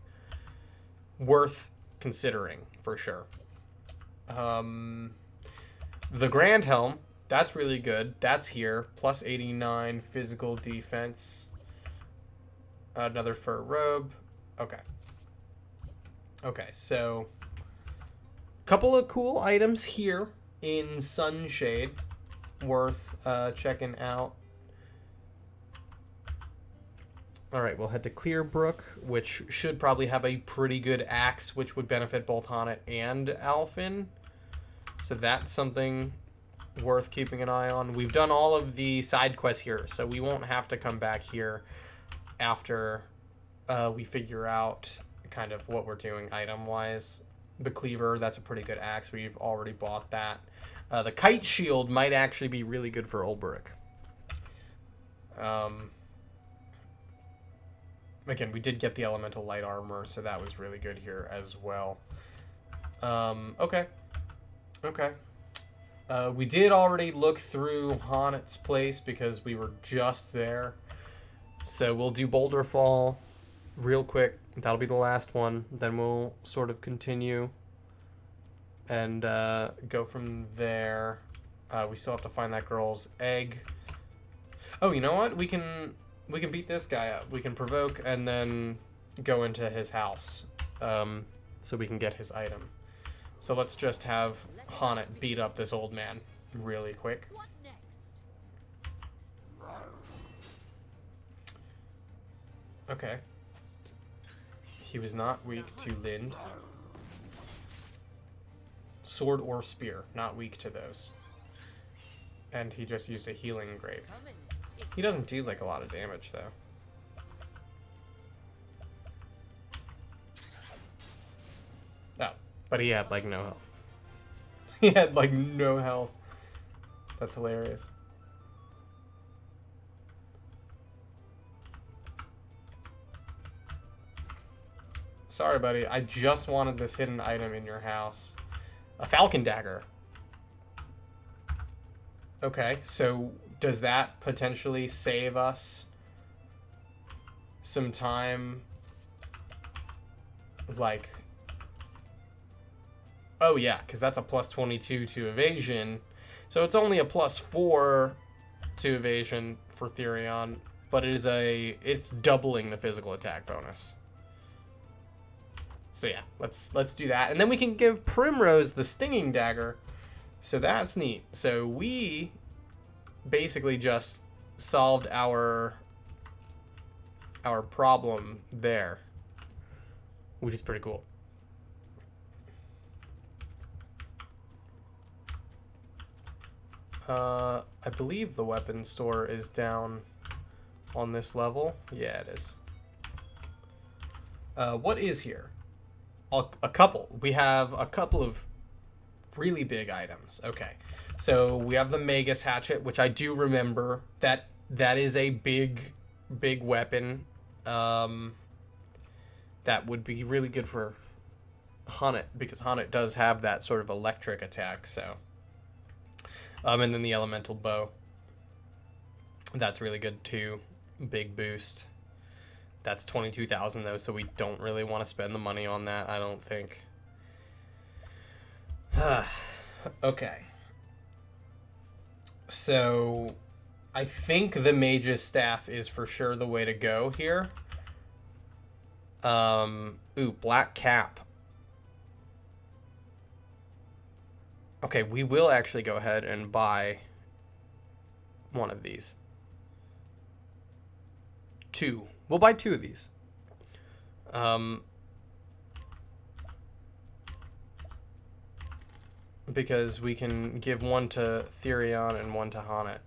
Worth considering, for sure. The Grand Helm. That's really good. That's here. Plus 89 physical defense. Another fur robe. Okay. Okay, so... couple of cool items here in Sunshade. Worth checking out. Alright, we'll head to Clearbrook, which should probably have a pretty good axe, which would benefit both Honnet and Alfin. So that's something worth keeping an eye on. We've done all of the side quests here, so we won't have to come back here after we figure out kind of what we're doing item-wise. The Cleaver, that's a pretty good axe. We've already bought that. The Kite Shield might actually be really good for Ulbrich. Again, we did get the Elemental Light Armor, so that was really good here as well. Okay. Okay. We did already look through Honnet's place because we were just there. So we'll do Boulder Fall real quick. That'll be the last one. Then we'll sort of continue and go from there. We still have to find that girl's egg. Oh, you know what? We can beat this guy up. We can provoke and then go into his house so we can get his item. So let's just have Honnet beat up this old man really quick. What next? Okay. He was not weak to Lind. Sword or spear, not weak to those. And he just used a healing grave. Coming. He doesn't do like a lot of damage though. Oh, but he had like no health. He had like no health. That's hilarious. Sorry, buddy. I just wanted this hidden item in your house. A Falcon Dagger. Okay, so does that potentially save us some time? Like... Oh, yeah, because that's a plus 22 to evasion. So it's only a plus 4 to evasion for Therion, but it's doubling the physical attack bonus. So yeah, let's do that. And then we can give Primrose the Stinging Dagger. So that's neat. So we basically just solved our problem there, which is pretty cool. I believe the weapon store is down on this level. Yeah, it is. What is here? A couple. We have a couple of really big items. Okay. So we have the Magus Hatchet, which I do remember. That is a big weapon. That would be really good for Honnet, because Honnet does have that sort of electric attack, so... and then the Elemental Bow. That's really good too. Big boost. That's 22,000 though, so we don't really want to spend the money on that, I don't think. Okay. So, I think the Mage's Staff is for sure the way to go here. Ooh, Black Cap. Okay, we will actually go ahead and buy one of these. Two. We'll buy two of these. Because we can give one to Therion and one to Honnet.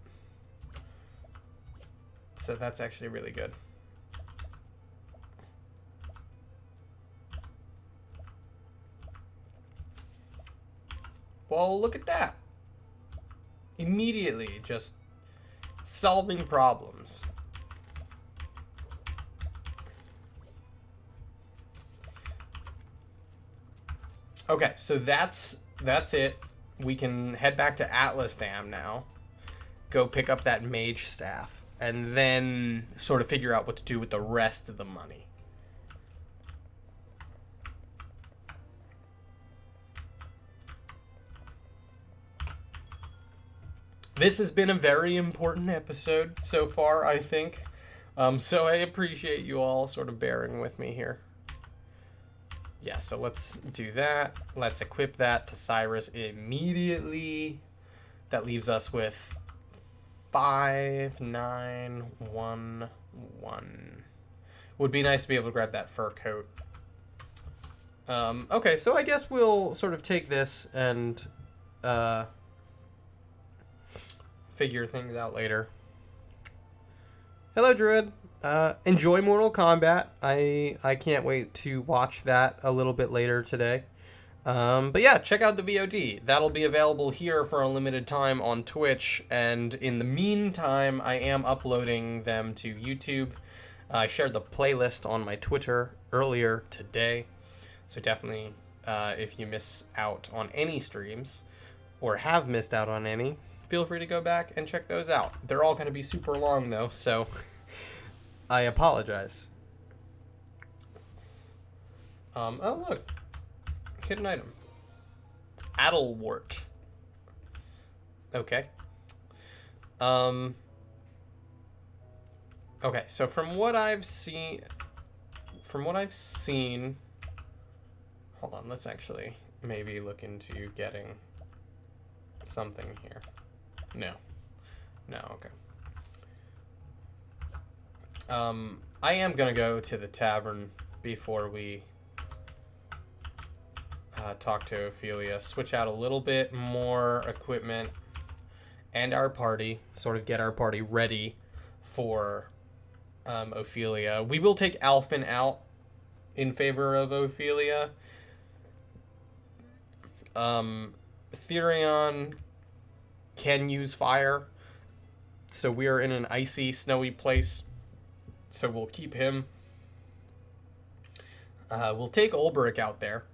So that's actually really good. Well, look at that. Immediately, just solving problems. Okay, so that's it. We can head back to Atlasdam now. Go pick up that Mage Staff. And then sort of figure out what to do with the rest of the money. This has been a very important episode so far, I think. So I appreciate you all sort of bearing with me here. Yeah, so let's do that. Let's equip that to Cyrus immediately. That leaves us with 5911. Would be nice to be able to grab that fur coat. Okay, so I guess we'll sort of take this and figure things out later. Hello, Druid. Enjoy Mortal Kombat. I can't wait to watch that a little bit later today. But yeah, check out the VOD. That'll be available here for a limited time on Twitch, and in the meantime, I am uploading them to YouTube. I shared the playlist on my Twitter earlier today, so definitely, if you miss out on any streams, or have missed out on any, feel free to go back and check those out. They're all going to be super long, though, so I apologize. Oh, look. Hidden item. Attlewort. Okay. Okay, so from what I've seen, hold on, let's actually maybe look into getting something here. No, okay. I am gonna go to the tavern before we talk to Ophelia, switch out a little bit more equipment and our party, sort of get our party ready for Ophelia. We will take Alphen out in favor of Ophelia. Therion can use fire, so we're in an icy, snowy place, so we'll keep him. We'll take Ulbrich out there.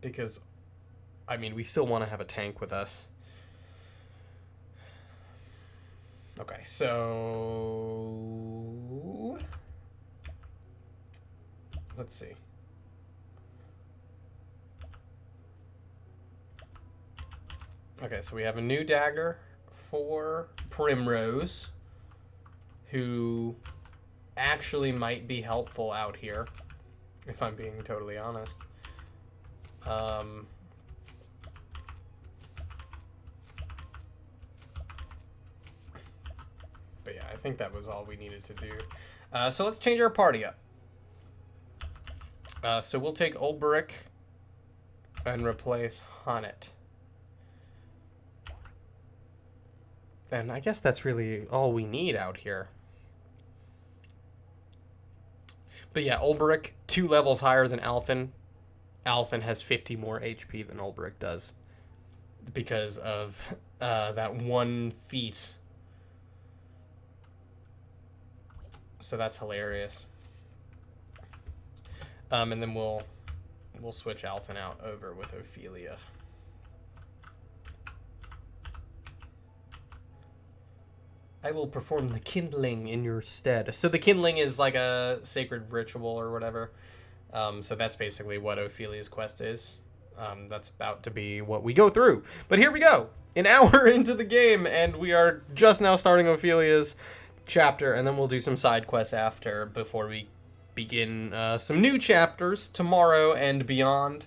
Because, I mean, we still want to have a tank with us. Okay, so let's see. Okay, so we have a new dagger for Primrose, who actually might be helpful out here, if I'm being totally honest. But yeah, I think that was all we needed to do. So let's change our party up. So we'll take Ulbrich and replace Honnet. And I guess that's really all we need out here. But yeah, Ulbrich, 2 levels higher than Alphen. Alphen has 50 more HP than Ulbrich does, because of that 1 feat. So that's hilarious. And then we'll switch Alphen out over with Ophelia. I will perform the kindling in your stead. So the kindling is like a sacred ritual or whatever. So that's basically what Ophelia's quest is. That's about to be what we go through. But here we go. An hour into the game, and we are just now starting Ophelia's chapter, and then we'll do some side quests after before we begin some new chapters tomorrow and beyond.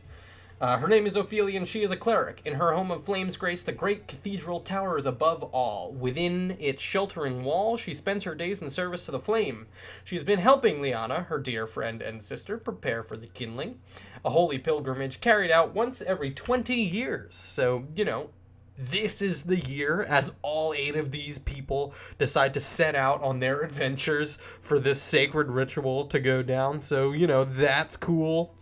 Her name is Ophelia, and she is a cleric. In her home of Flames Grace, the great cathedral towers above all. Within its sheltering wall, she spends her days in service to the flame. She's been helping Liana, her dear friend and sister, prepare for the kindling, a holy pilgrimage carried out once every 20 years. So, you know, this is the year as all 8 of these people decide to set out on their adventures for this sacred ritual to go down. So, you know, that's cool.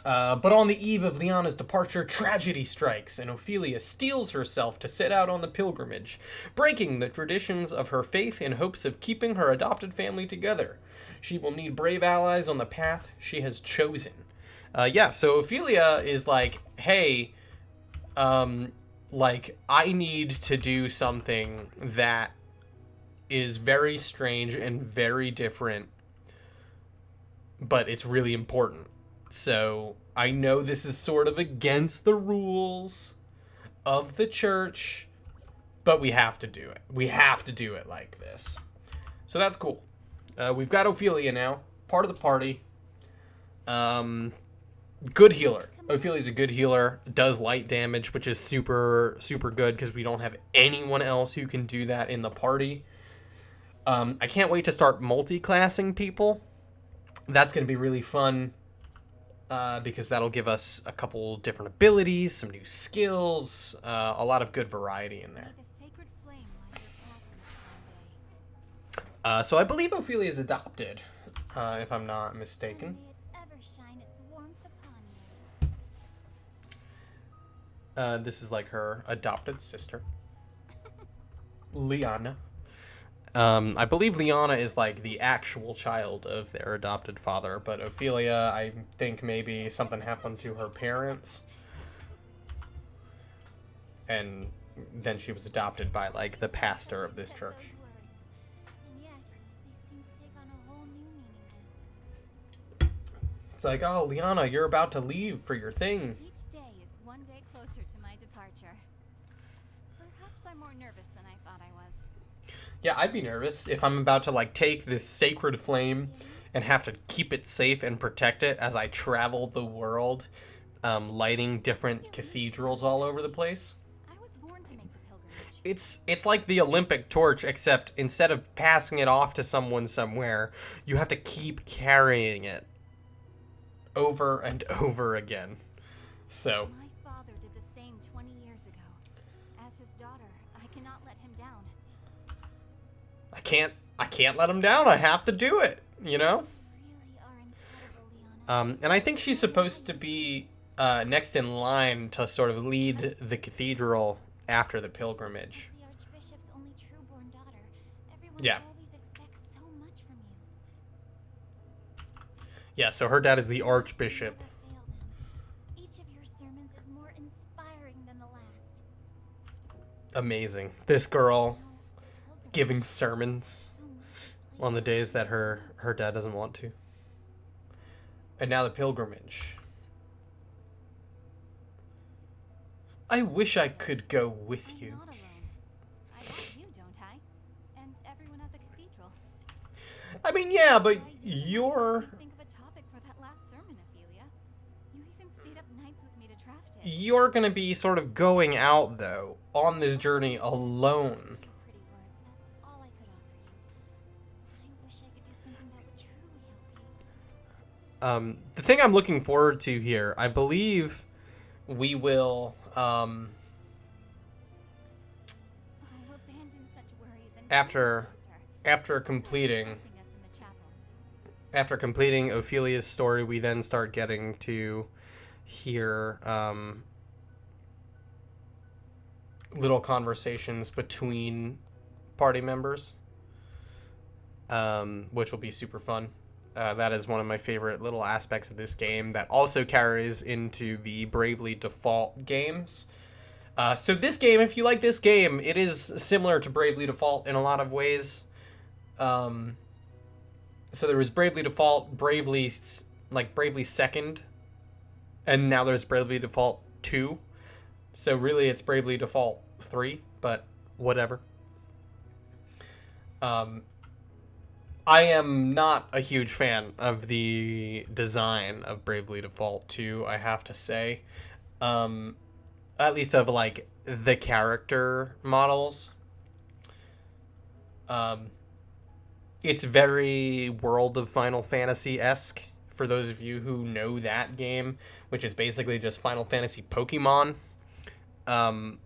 But on the eve of Liana's departure, tragedy strikes, and Ophelia steels herself to set out on the pilgrimage, breaking the traditions of her faith in hopes of keeping her adopted family together. She will need brave allies on the path she has chosen. So Ophelia is like, hey, I need to do something that is very strange and very different, but it's really important. So I know this is sort of against the rules of the church, but we have to do it. We have to do it like this. So that's cool. We've got Ophelia now, part of the party. Good healer. Ophelia's a good healer, does light damage, which is super, super good because we don't have anyone else who can do that in the party. I can't wait to start multi-classing people. That's going to be really fun because that'll give us a couple different abilities, some new skills, a lot of good variety in there. So I believe Ophelia is adopted, if I'm not mistaken. This is like her adopted sister, Liana. I believe Liana is like the actual child of their adopted father, but Ophelia, I think maybe something happened to her parents, and then she was adopted by like the pastor of this church. It's like, oh, Liana, you're about to leave for your thing. Each day is one day closer to my departure. Perhaps I'm more nervous than I thought I was. Yeah, I'd be nervous if I'm about to like take this sacred flame and have to keep it safe and protect it as I travel the world, lighting different cathedrals all over the place. I was born to make the pilgrimage. It's like the Olympic torch, except instead of passing it off to someone somewhere, you have to keep carrying it over and over again. So My father did the same 20 years ago. As his daughter, I cannot let him down. I can't let him down. I have to do it, you know? You really are incredible, Liana. And I think she's supposed to be next in line to sort of lead the cathedral after the pilgrimage. The Archbishop's only true-born daughter. Everyone Yeah. always expects so much from you. Yeah, so her dad is the Archbishop. Never fail them. Each of your sermons is more inspiring than the last. Amazing. This girl Pilgrimage, giving sermons so much on the days that her dad doesn't want to. And now the pilgrimage. I wish I could go with I'm you. not alone. I want you, don't I? And everyone at the cathedral. I mean, yeah, but Why, you're Think of a topic for that last sermon, Ophelia. You even stayed up nights with me to draft it. you're gonna be sort of going out though on this journey alone. Pretty words, that's all I could offer you. I wish I could do something that would truly help you. The thing I'm looking forward to here, I believe we will Oh, abandon such worries and After- sister. after completing Expecting us in the chapel. after completing Ophelia's story, we then start getting to hear little conversations between party members, which will be super fun. That is one of my favorite little aspects of this game that also carries into the Bravely Default games. So this game, if you like this game, it is similar to Bravely Default in a lot of ways. So there was Bravely Default, Bravely Second, and now there's Bravely Default 2. So really it's Bravely Default 3, but whatever. I am not a huge fan of the design of Bravely Default 2, I have to say. At least of, like, the character models. It's very World of Final Fantasy-esque, for those of you who know that game, which is basically just Final Fantasy Pokemon. I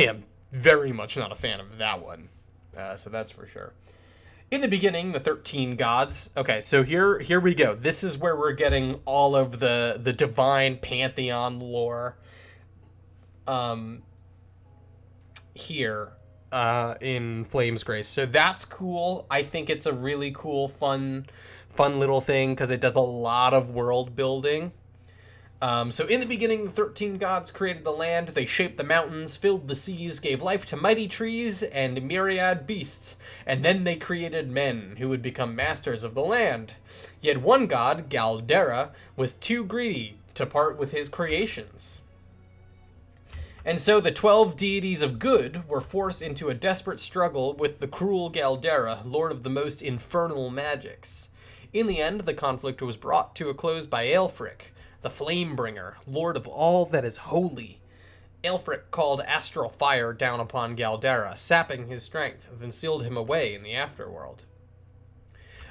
am very much not a fan of that one, so that's for sure. In the beginning, the 13 gods. Okay, so here we go. This is where we're getting all of the divine pantheon lore. Here, in Flame's Grace. So that's cool. I think it's a really cool, fun little thing because it does a lot of world building. So in the beginning, the 13 gods created the land. They shaped the mountains, filled the seas, gave life to mighty trees and myriad beasts. And then they created men, who would become masters of the land. Yet one god, Galdera, was too greedy to part with his creations. And so the 12 deities of good were forced into a desperate struggle with the cruel Galdera, lord of the most infernal magics. In the end, the conflict was brought to a close by Aelfric, the Flamebringer, lord of all that is holy. Aelfric called astral fire down upon Galdera, sapping his strength, then sealed him away in the afterworld.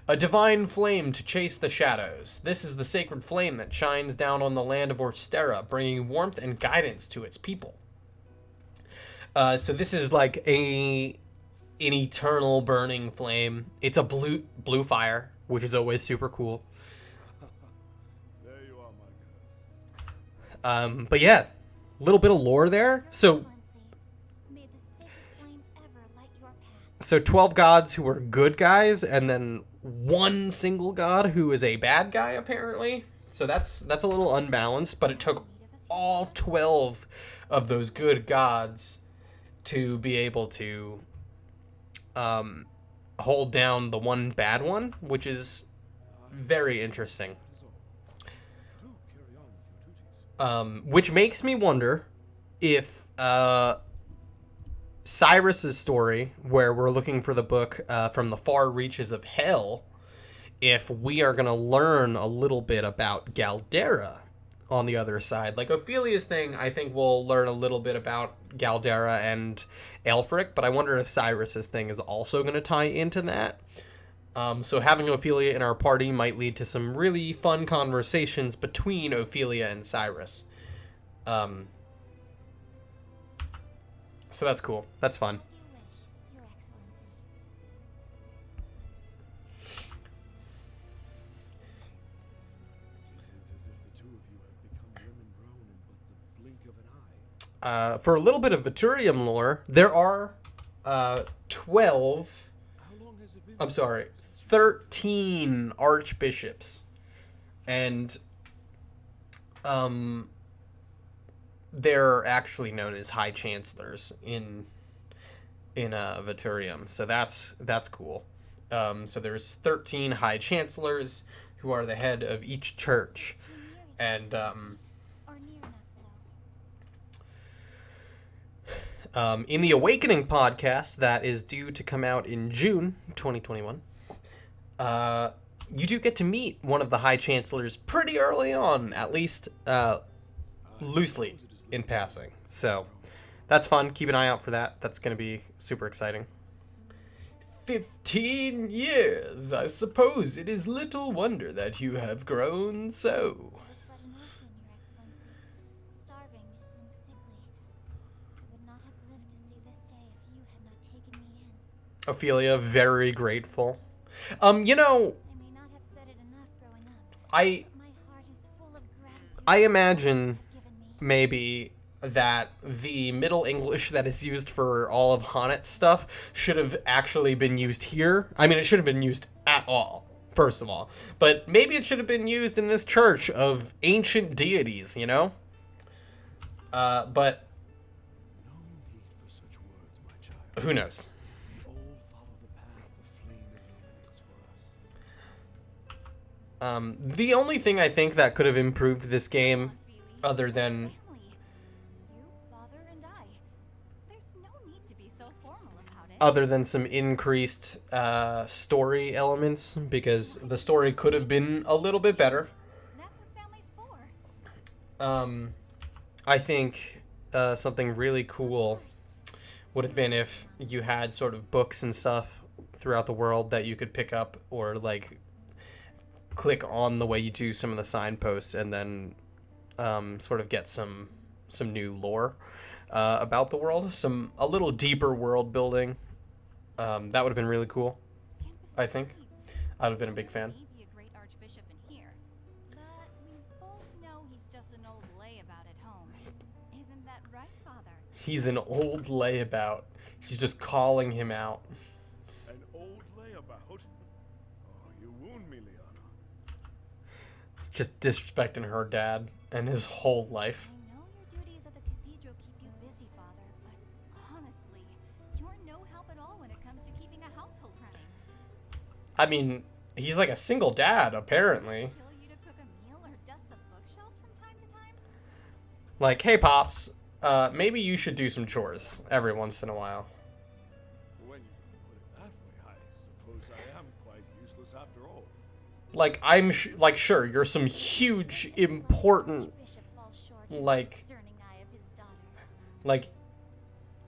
A divine flame to chase the shadows. This is the sacred flame that shines down on the land of Orstera, bringing warmth and guidance to its people. So this is like an eternal burning flame. It's a blue fire, which is always super cool. There you are, my girls. But yeah, a little bit of lore there. So May the sacred flame ever light your path. so 12 gods who are good guys, and then one single god who is a bad guy, apparently. So that's a little unbalanced, but it took all 12 of those good gods to be able to hold down the one bad one, which is very interesting. Do carry on with your duties. Which makes me wonder if Cyrus's story, where we're looking for the book from the far reaches of hell, if we are going to learn a little bit about Galdera on the other side. Like Ophelia's thing, I think we'll learn a little bit about Galdera and Aelfric, but I wonder if Cyrus's thing is also going to tie into that. So having Ophelia in our party might lead to some really fun conversations between Ophelia and Cyrus. So that's cool. That's fun. As you wish, Your Excellency. It is as if the two of you have become women grown in but the blink of an eye. For a little bit of Viturium lore, there are 12... How long has it been? I'm sorry, 13 archbishops. And they're actually known as high chancellors in Viturium. So that's cool. So there's 13 high chancellors who are the head of each church. 2 years, And or near enough so. in the Awakening podcast that is due to come out in June 2021, you do get to meet one of the high chancellors pretty early on, at least loosely in passing. So that's fun. Keep an eye out for that. That's going to be super exciting. 15 years. I suppose it is little wonder that you have grown so. I was but an orphan, Your Excellency, starving and sickly. I would not have lived to see this day if you had not taken me in. Ophelia, very grateful. You know, I may not have said it enough growing up, I but my heart is full of gratitude imagine given me. maybe that the Middle English that is used for all of Honnet's stuff should have actually been used here. I mean, it should have been used at all, first of all. But maybe it should have been used in this church of ancient deities, you know? But No need for such words, my child. who knows? We all follow the path the flame illuminates for us. The only thing I think that could have improved this game, other than... Family. You, father, and I. There's no need to be so formal about it. other than some increased story elements, because the story could have been a little bit better. That's what family's for. I think something really cool would have been if you had sort of books and stuff throughout the world that you could pick up, or like click on the way you do some of the signposts, and then sort of get some new lore about the world, a little deeper world building. That would have been really cool. Can't I think. I'd have been a big fan. Maybe a great archbishop in here. But we both know he's just an old layabout at home. Isn't that right, Father? He's an old layabout. She's just calling him out. An old layabout? Oh, you wound me, Liana. Just disrespecting her dad and his whole life. I know your duties at the cathedral keep you busy, Father, but honestly, you're no help at all when it comes to keeping a household running. I mean, he's like a single dad, apparently. Kill you to cook a meal or dust the bookshelves from time to time? Like, hey, Pops, maybe you should do some chores every once in a while. When you put it that way, I suppose I am quite useless after all. Like, sure, you're some huge, important, like,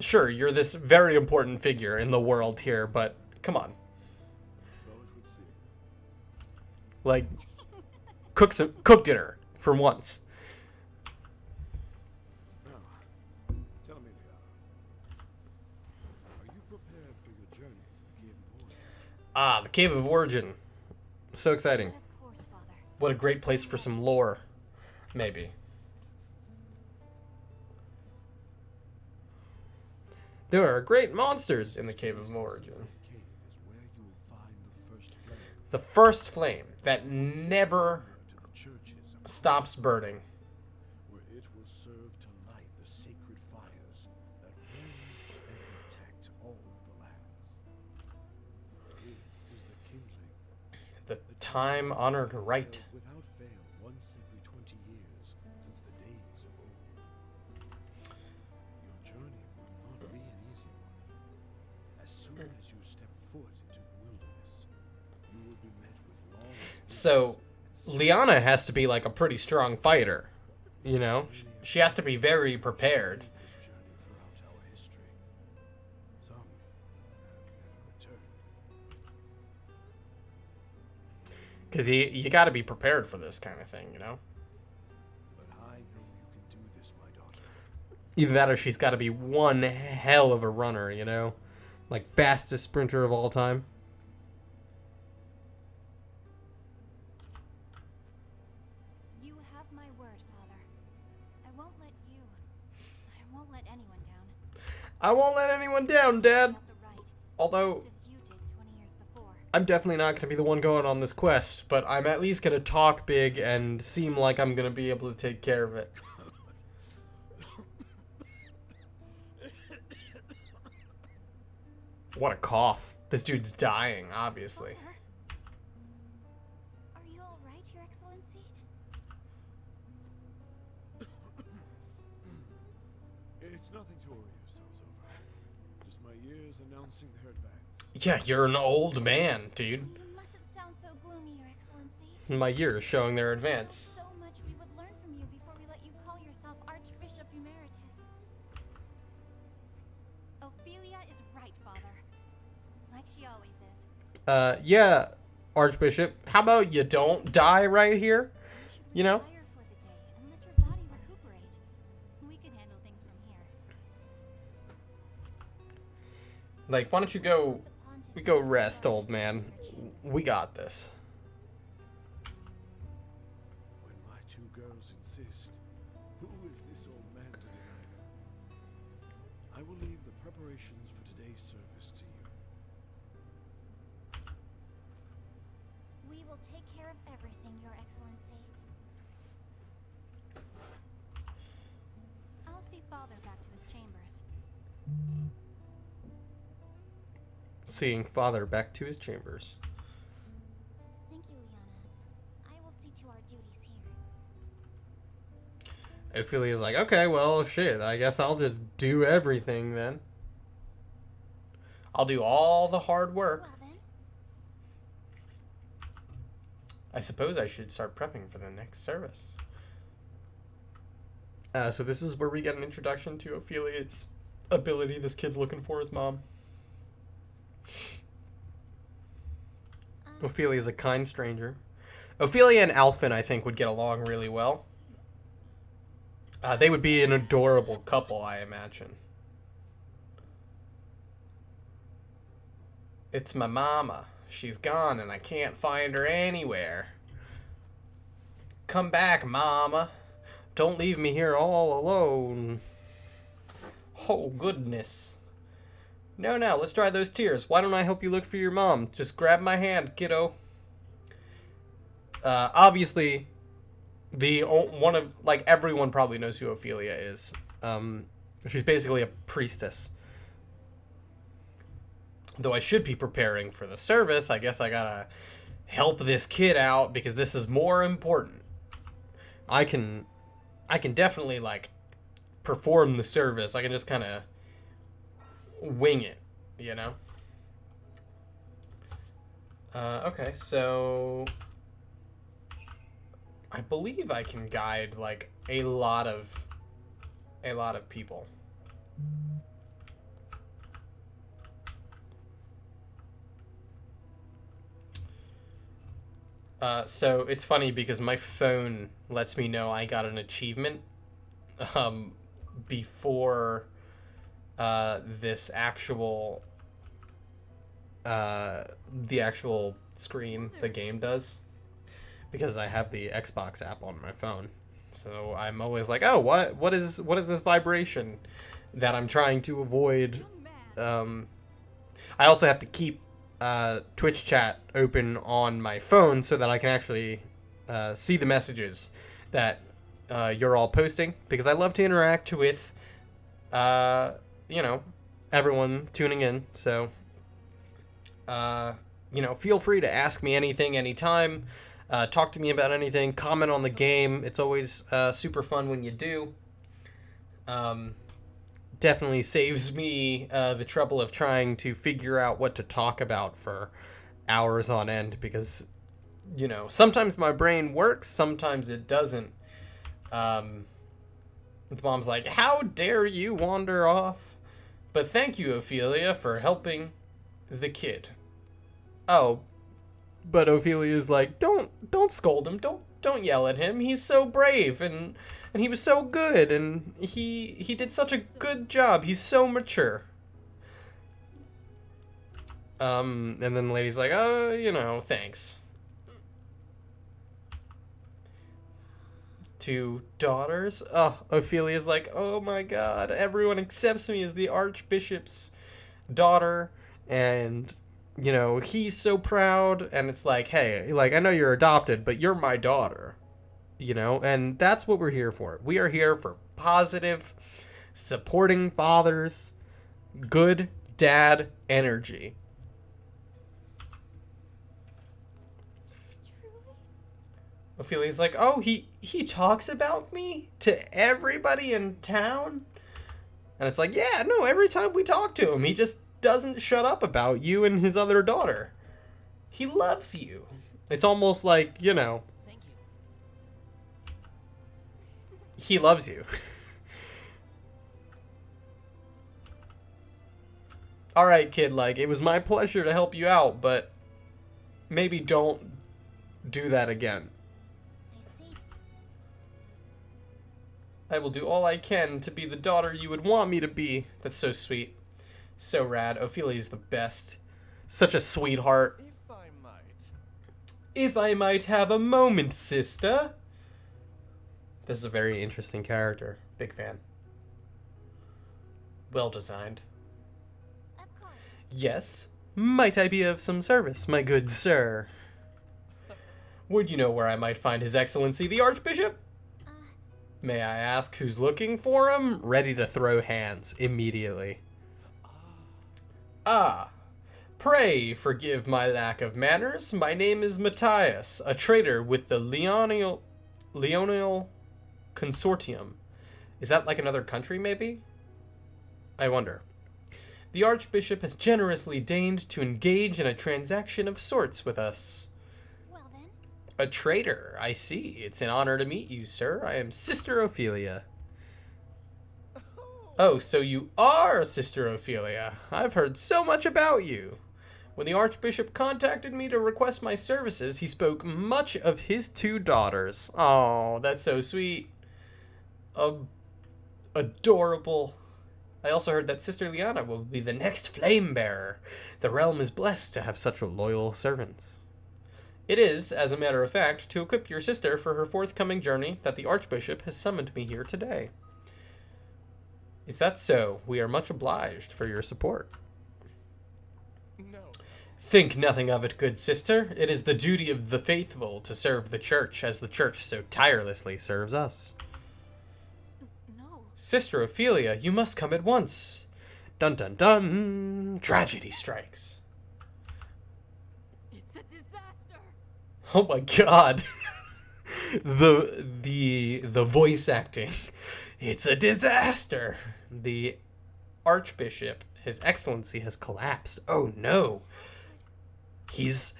sure, you're this very important figure in the world here, but come on. So it would seem. Like, cook dinner for once. Now, tell me, Liana. Are you prepared for your journey to the Cave of Origin? Ah, the Cave of Origin. So exciting. Of course, Father. What a great place for some lore. Maybe. There are great monsters in the Cave of Origin. The cave is where you will find the first flame. The first flame that never To the churches of stops burning. where it will serve to light the sacred fires that reign and protect all the lands. This is the kindling, The time-honored right. held without fail once every 20 years since the days of old. Your journey will not be an easy one. As soon as you step foot into the wilderness, you will be met with long So, Liana has to be like a pretty strong fighter. You know? She has to be very prepared. this journey throughout our history. Some have never returned. Because you got to be prepared for this kind of thing, you know? But I know you can do this, my daughter. Either that or she's got to be one hell of a runner, you know? Like, fastest sprinter of all time. You have my word, Father. I won't let anyone down. I won't let anyone down, Dad. Got the right, Although, just as you did 20 years before. I'm definitely not going to be the one going on this quest, but I'm at least going to talk big and seem like I'm going to be able to take care of it. What a cough. This dude's dying, obviously. Father? Are you all right, Your Excellency? It's nothing to worry yourselves over. Just my years announcing their advance. Yeah, you're an old man, dude. You mustn't sound so gloomy, Your Excellency. My years showing their advance. So much we would learn from you before we let you call yourself Archbishop Emeritus. Ophelia is right, Father. Like she always is. Yeah, Archbishop. How about you don't die right here? You know? Retire for the day and let your body recuperate. We can handle things from here. Like, why don't you go... We go rest, old man. We got this. When my two girls insist, who is this old man to deny them? I will leave the preparations for today's service to you. We will take care of everything, Your Excellency. I'll see Father back to his chambers. Seeing father back to his chambers. Thank you, Liana. I will see to our duties here. Ophelia's like, okay, well, shit, I guess I'll just do everything then. I'll do all the hard work. Well then, I suppose I should start prepping for the next service. So this is where we get an introduction to Ophelia's ability this kid's looking for his mom. Ophelia's a kind stranger. Ophelia and Alphen, I think, would get along really well. They would be an adorable couple, I imagine. It's my mama. She's gone and I can't find her anywhere. Come back, Mama. Don't leave me here all alone. Oh, goodness. No, let's dry those tears. Why don't I help you look for your mom? Just grab my hand, kiddo. Obviously, everyone probably knows who Ophelia is. She's basically a priestess. Though I should be preparing for the service, I guess I gotta help this kid out because this is more important. I can definitely, like, perform the service. I can just kind of wing it, you know? Okay, so I believe I can guide, like, a lot of people. So it's funny because my phone lets me know I got an achievement before this actual the actual screen the game does, because I have the Xbox app on my phone. So I'm always like, oh, what is this vibration that I'm trying to avoid? I also have to keep Twitch chat open on my phone so that I can actually see the messages that you're all posting, because I love to interact with everyone tuning in. So feel free to ask me anything anytime, talk to me about anything, comment on the game. It's always super fun when you do. Definitely saves me the trouble of trying to figure out what to talk about for hours on end, because, sometimes my brain works, sometimes it doesn't. The mom's like, how dare you wander off? But thank you, Ophelia, for helping the kid. Oh, but Ophelia's like, don't scold him, don't yell at him. He's so brave, and he was so good, and he did such a good job. He's so mature. And then the lady's like, thanks. 2 daughters? Oh, Ophelia's like, oh my god, everyone accepts me as the Archbishop's daughter, and, he's so proud, and it's like, hey, like, I know you're adopted, but you're my daughter. And that's what we're here for. We are here for positive, supporting fathers, good dad energy. Ophelia's like, oh, he talks about me to everybody in town? And it's like, yeah, no, every time we talk to him, he just doesn't shut up about you and his other daughter. He loves you. It's almost like, he loves you. Alright, kid, like, it was my pleasure to help you out, but maybe don't do that again. I see. I will do all I can to be the daughter you would want me to be. That's so sweet. So rad. Ophelia's the best. Such a sweetheart. If I might have a moment, sister. This is a very interesting character. Big fan. Well designed. Of course. Yes. Might I be of some service, my good sir? Would you know where I might find His Excellency the Archbishop? May I ask who's looking for him? Ready to throw hands immediately. Ah. Pray forgive my lack of manners. My name is Matthias, a trader with the Leonil Consortium. Is that like another country, maybe? I wonder. The Archbishop has generously deigned to engage in a transaction of sorts with us. Well then. A trader, I see. It's an honor to meet you, sir. I am Sister Ophelia. Oh, so you are Sister Ophelia. I've heard so much about you. When the Archbishop contacted me to request my services, he spoke much of his 2 daughters. Oh, that's so sweet. Adorable. I also heard that Sister Liana will be the next flame bearer. The realm is blessed to have such loyal servants. It is, as a matter of fact, to equip your sister for her forthcoming journey that the Archbishop has summoned me here today. Is that so? We are much obliged for your support. No. Think nothing of it, good sister. It is the duty of the faithful to serve the Church, as the Church so tirelessly serves us. No. Sister Ophelia, you must come at once. Dun dun dun! Tragedy strikes. It's a disaster. Oh my god. the voice acting. It's a disaster. The Archbishop, His Excellency, has collapsed. Oh no. He's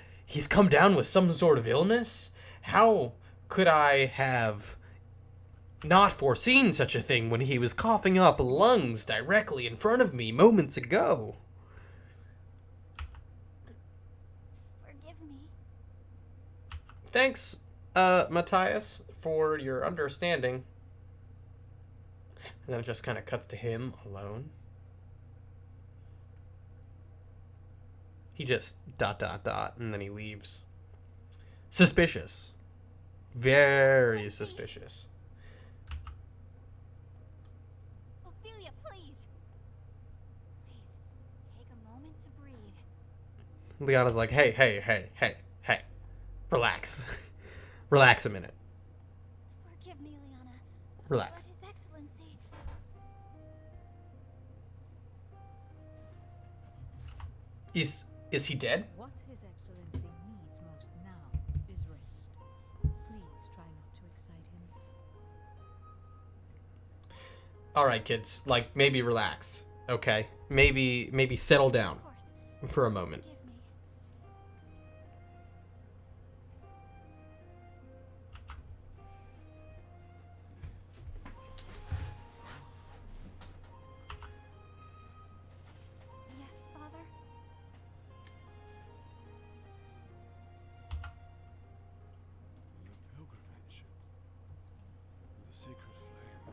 come down with some sort of illness? How could I have not foreseen such a thing when he was coughing up lungs directly in front of me moments ago? Forgive me. Thanks, Matthias, for your understanding. And then it just kind of cuts to him alone. He just ... and then he leaves. Suspicious. Very suspicious. Ophelia, please. Please, take a moment to breathe. Liana's like, hey. Relax. Relax a minute. Forgive me, Liana. Relax. But His Excellency. Is he dead? What His Excellency needs most now is rest. Please try not to excite him. Alright, kids. Like, maybe relax. Okay? Maybe settle down Of course. for a moment. Forgive me. Yes, Father? The pilgrimage. The sacred flame.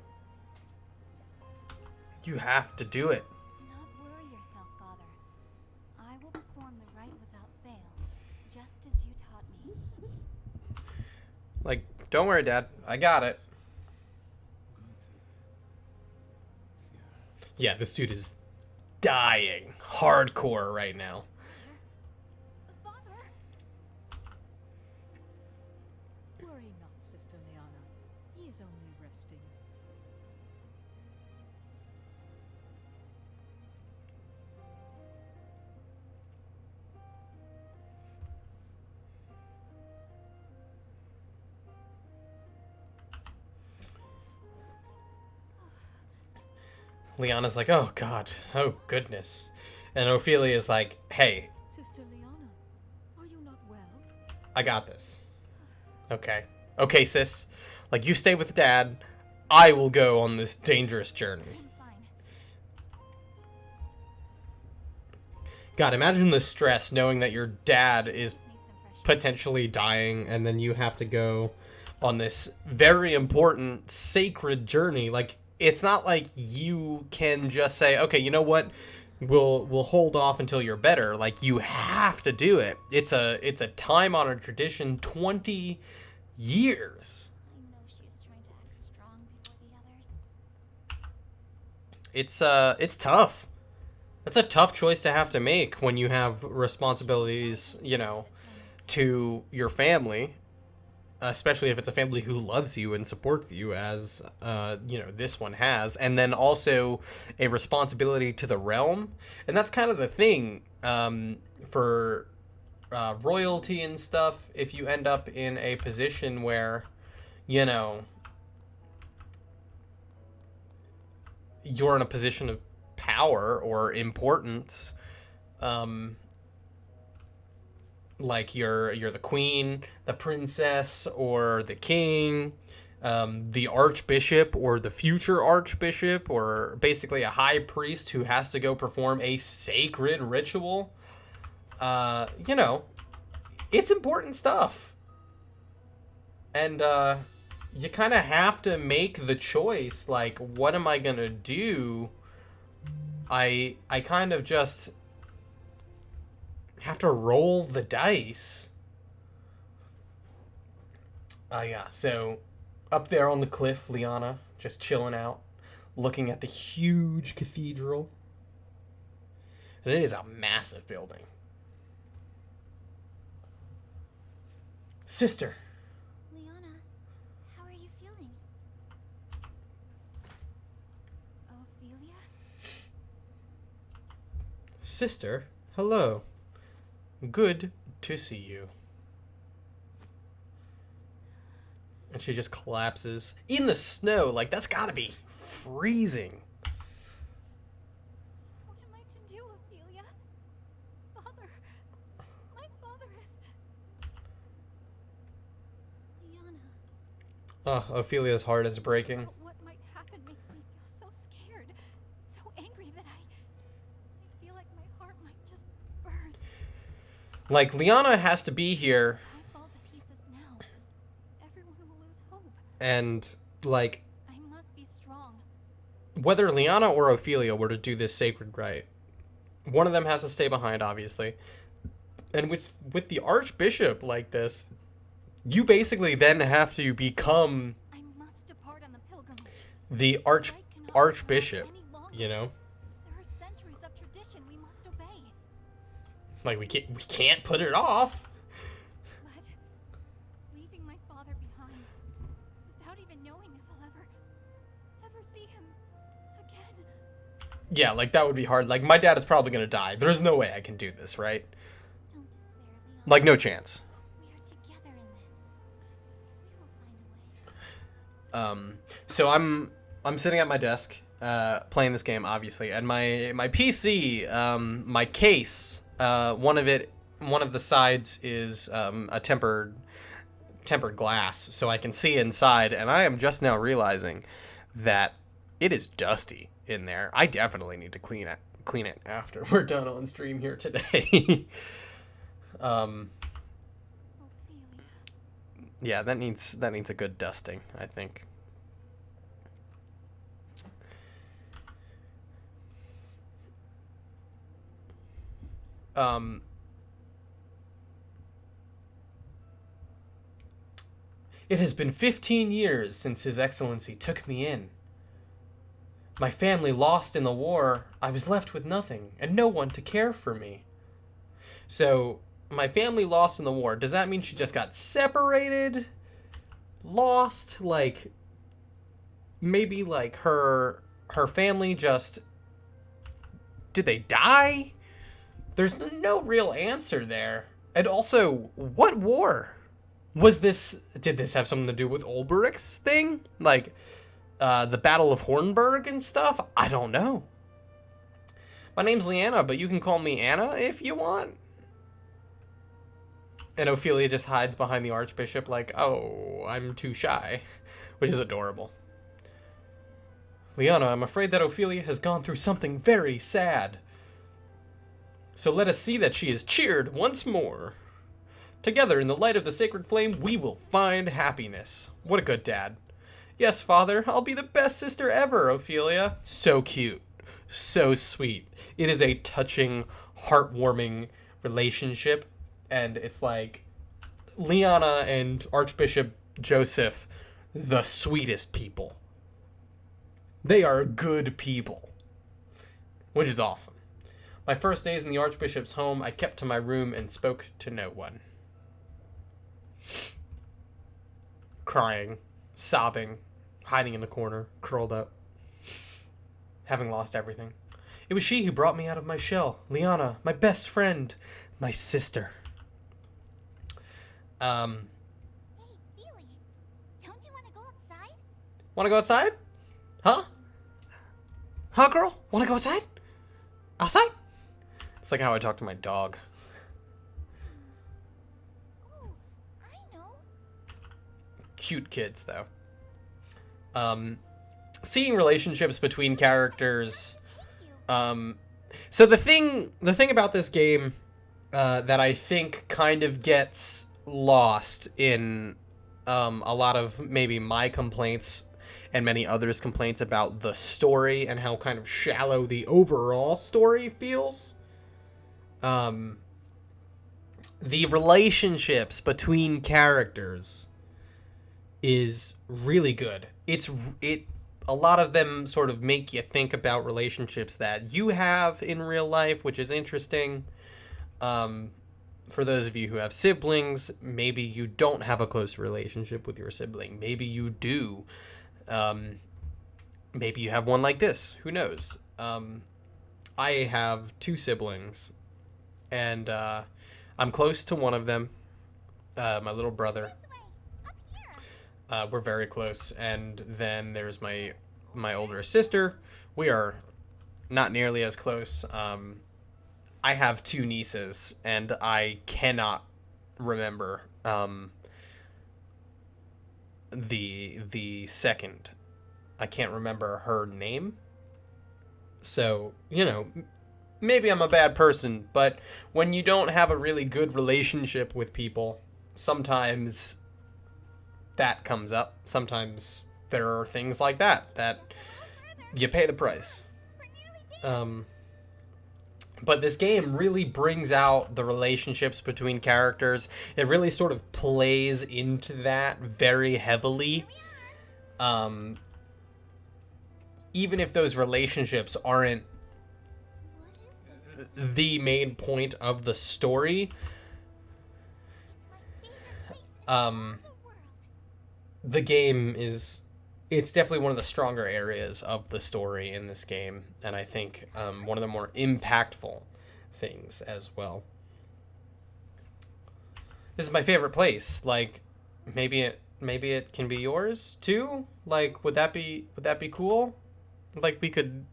You have to do it. Do not worry yourself, Father. I will perform the rite without fail, just as you taught me. Like, don't worry, Dad. I got it. Yeah, this dude is dying hardcore right now. Father? Worry not, Sister Liana. He is only resting. Liana's like, oh god, oh goodness. And Ophelia's like, hey, Sister Liana, are you not well? I got this. Okay. Okay, sis. Like, you stay with Dad. I will go on this dangerous journey. I'm fine. God, imagine the stress knowing that your dad is Just need some fresh air. potentially dying and then you have to go on this very important sacred journey. Like, it's not like you can just say, okay, you know what, we'll hold off until you're better. Like, you have to do it. It's a time-honored tradition. 20 years. I know she is trying to act strong before the others. It's tough. That's a tough choice to have to make when you have responsibilities, you know, to your family, especially if it's a family who loves you and supports you, as you know, this one has, and then also a responsibility to the realm. And that's kind of the thing for royalty and stuff. If you end up in a position where, you know, you're in a position of power or importance, like you're the queen, the princess, or the king, the archbishop or the future archbishop, or basically a high priest who has to go perform a sacred ritual. You know, it's important stuff. And you kind of have to make the choice, like, what am I gonna do I kind of just have to roll the dice. Yeah, so up there on the cliff, Liana, just chilling out, looking at the huge cathedral. And it is a massive building. Sister. Liana, how are you feeling? Ophelia? Sister, hello. Good to see you. And she just collapses in the snow. Like, that's gotta be freezing. What am I to do, Ophelia? Father. My father is... Liana. Ophelia's heart is breaking. What might happen makes me feel so scared, so angry that I feel like my heart might just burst. Like, Liana has to be here. I fall to pieces now. Everyone will lose hope. And, like, I must be strong. whether Liana or Ophelia were to do this sacred rite, one of them has to stay behind, obviously. And with the Archbishop like this, you basically then have to become I must depart on the pilgrimage. the Light cannot Archbishop, last any longer. you know? There are centuries of tradition we must obey. Like, we can't put it off. But leaving my father behind, without even knowing if I'll ever see him again. Yeah, like, that would be hard. Like, my dad is probably gonna die. There's no way I can do this, right? Don't despair, Liana. Like, no chance. We are together in this. We will find a way. So I'm sitting at my desk, playing this game, obviously, and my PC, my case, one of the sides is a tempered glass, so I can see inside, and I am just now realizing that it is dusty in there. I definitely need to clean it after we're done on stream here today. Ophelia. Yeah, that needs a good dusting, I think. It has been 15 years since His Excellency took me in. My family lost in the war, I was left with nothing, and no one to care for me. So, my family lost in the war. Does that mean she just got separated? Lost? Like, maybe, like, her family just... Did they die? There's no real answer there. And also, what war? Was this... Did this have something to do with Ulbricht's thing? Like, the Battle of Hornburg and stuff? I don't know. My name's Liana, but you can call me Anna if you want. And Ophelia just hides behind the Archbishop like, oh, I'm too shy. Which is adorable. Liana, I'm afraid that Ophelia has gone through something very sad. So let us see that she is cheered once more. Together, in the light of the sacred flame, we will find happiness. What a good dad. Yes, father, I'll be the best sister ever, Ophelia. So cute. So sweet. It is a touching, heartwarming relationship. And it's like Liana and Archbishop Joseph, the sweetest people. They are good people. Which is awesome. My first days in the Archbishop's home, I kept to my room and spoke to no one. Crying, sobbing, hiding in the corner, curled up, having lost everything. It was she who brought me out of my shell. Liana, my best friend, my sister. Hey, Billy. Don't you want to go outside? Wanna go outside? Huh? Huh, girl? Wanna go outside? Outside? It's like how I talk to my dog. Oh, I know. Cute kids, though. Seeing relationships between characters. So the thing about this game that I think kind of gets lost in a lot of maybe my complaints and many others' complaints about the story and how kind of shallow the overall story feels. The relationships between characters is really good. A lot of them sort of make you think about relationships that you have in real life, which is interesting. For those of you who have siblings, maybe you don't have a close relationship with your sibling. Maybe you do. Maybe you have one like this. Who knows? I have 2 siblings, and I'm close to one of them, my little brother. We're very close. And then there's my older sister. We are not nearly as close. I have 2 nieces, and I cannot remember the second. I can't remember her name. So, maybe I'm a bad person, but when you don't have a really good relationship with people, sometimes that comes up. Sometimes there are things like that you pay the price. But this game really brings out the relationships between characters. It really sort of plays into that very heavily. Even if those relationships aren't the main point of the story, the game it's definitely one of the stronger areas of the story in this game, and I think one of the more impactful things as well. This is my favorite place. Like, maybe it can be yours too. Like, would that be cool? Like, we could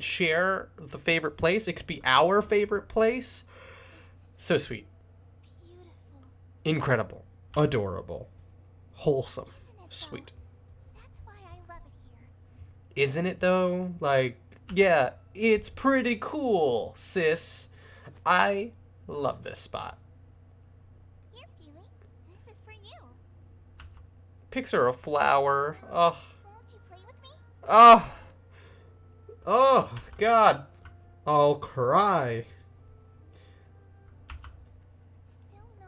share the favorite place. It could be our favorite place. So sweet. Beautiful. Incredible. Adorable. Wholesome. Sweet. That's why I love it here. Isn't it though? Like, yeah, it's pretty cool, sis. I love this spot. Here, Feely. This is for you. Picks her a flower. Oh. Won't you play with me? Oh. Oh, God. I'll cry. Still no?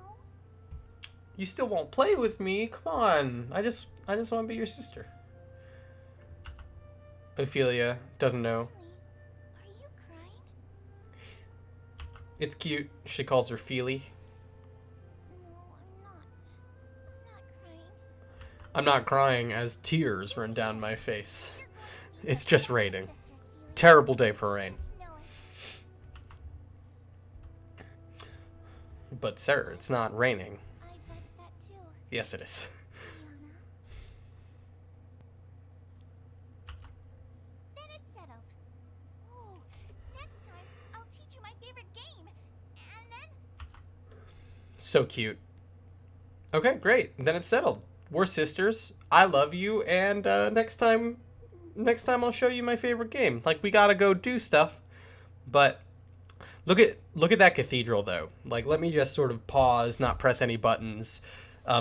You still won't play with me? Come on. I just want to be your sister. Ophelia doesn't know. Feely, are you crying? It's cute. She calls her Feely. No, I'm not. I'm not crying. I'm not crying as tears run down my face. It's just raining. Sisters, Feely. Terrible day for rain. Just know it. But sir, it's not raining. I bet that too, Yes, it is. Liana. Then it's settled. Oh, next time I'll teach you my favorite game. And then So cute. Okay, great. Then it's settled. We're sisters. I love you, and next time I'll show you my favorite game. Like, we gotta go do stuff, but look at that cathedral though. Like, let me just sort of pause, not press any buttons.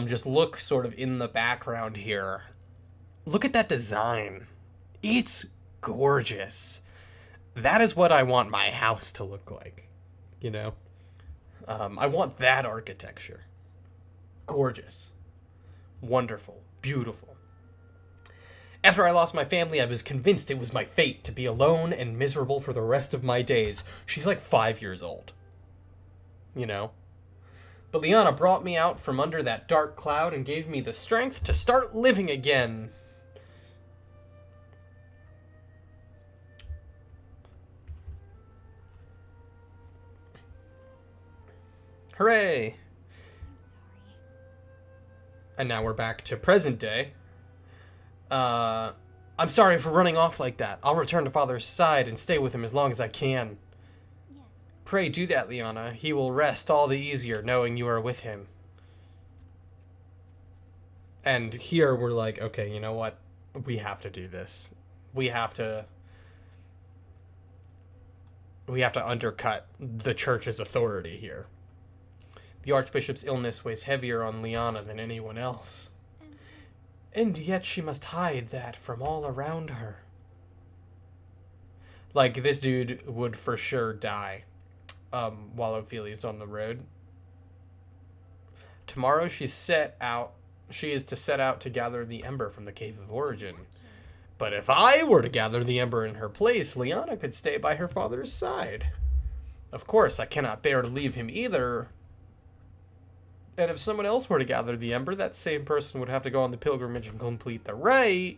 Just look sort of in the background here. Look at that design. It's gorgeous. That is what I want my house to look like. I want that architecture. Gorgeous. Wonderful. Beautiful. After I lost my family, I was convinced it was my fate to be alone and miserable for the rest of my days. She's like 5 years old. But Liana brought me out from under that dark cloud and gave me the strength to start living again. Hooray! I'm sorry. And now we're back to present day. I'm sorry for running off like that. I'll return to Father's side and stay with him as long as I can. yes. Pray do that, Liana. He will rest all the easier knowing you are with him. And here we're like, okay, you know what? We have to do this. We have to undercut the church's authority here. The Archbishop's illness weighs heavier on Liana than anyone else. And yet she must hide that from all around her. Like, this dude would for sure die while Ophelia's on the road. Tomorrow she is to set out to gather the ember from the Cave of Origin. But if I were to gather the ember in her place, Liana could stay by her father's side. Of course, I cannot bear to leave him either. And if someone else were to gather the ember, that same person would have to go on the pilgrimage and complete the rite.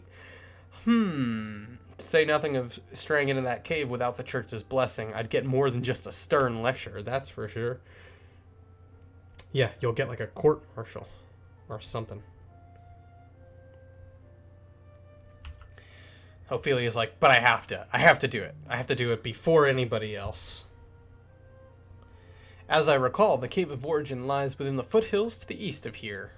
To say nothing of straying into that cave without the church's blessing, I'd get more than just a stern lecture, that's for sure. Yeah, you'll get like a court-martial or something. Ophelia's like, but I have to do it. I have to do it before anybody else. As I recall, the Cave of Origin lies within the foothills to the east of here.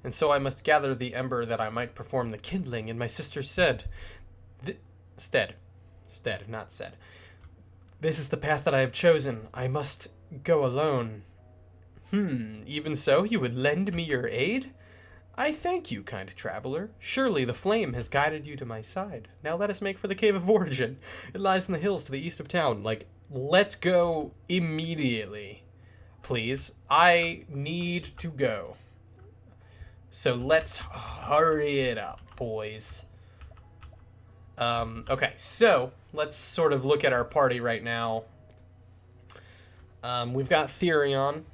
And so I must gather the ember that I might perform the kindling, and my sister said... not said. This is the path that I have chosen. I must go alone. Even so, you would lend me your aid? I thank you, kind traveler. Surely the flame has guided you to my side. Now let us make for the Cave of Origin. It lies in the hills to the east of town. Like, let's go immediately. Please. I need to go. So let's hurry it up, boys. Okay, so let's sort of look at our party right now. We've got Therion.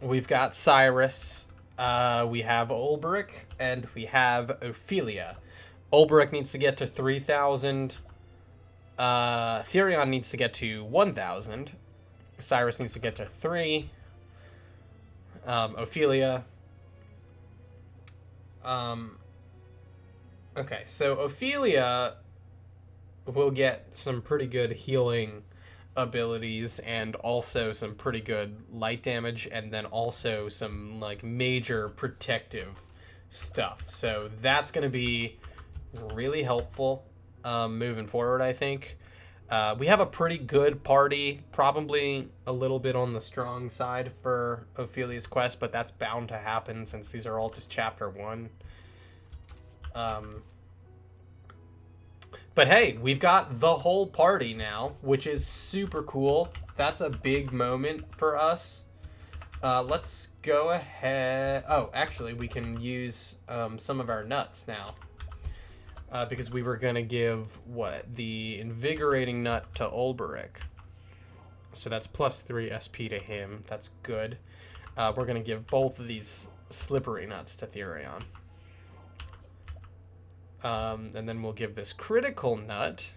We've got Cyrus. We have Ulbrich, and we have Ophelia. Ulbrich needs to get to 3,000. Therion needs to get to 1,000. Cyrus needs to get to 3. Ophelia. Okay, so Ophelia will get some pretty good healing abilities and also some pretty good light damage, and then also some like major protective stuff. So that's going to be really helpful moving forward, I think. We have a pretty good party, probably a little bit on the strong side for Ophelia's quest, but that's bound to happen since these are all just chapter 1. But hey, we've got the whole party now, which is super cool. That's a big moment for us. Let's go ahead. Oh, actually, we can use some of our nuts now. Because we were going to give, the Invigorating Nut to Ulbrich. So that's plus 3 SP to him. That's good. We're going to give both of these Slippery Nuts to Therion. And then we'll give this Critical Nut.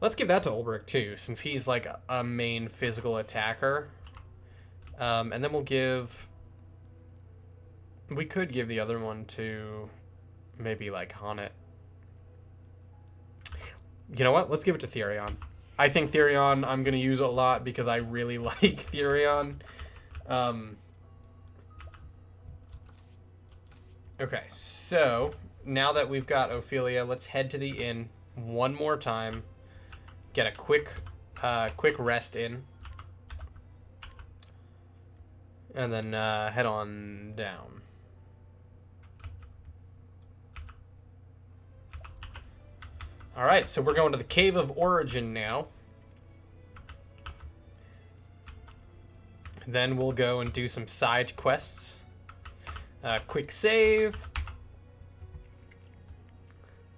Let's give that to Ulbrich too, since he's like a main physical attacker. And then we'll give... We could give the other one to maybe like Honnet. You know what? Let's give it to Therion. I think Therion I'm going to use a lot because I really like Therion. Okay, so now that we've got Ophelia, let's head to the inn one more time. Get a quick rest in. And then head on down. Alright, so we're going to the Cave of Origin now. Then we'll go and do some side quests. Quick save.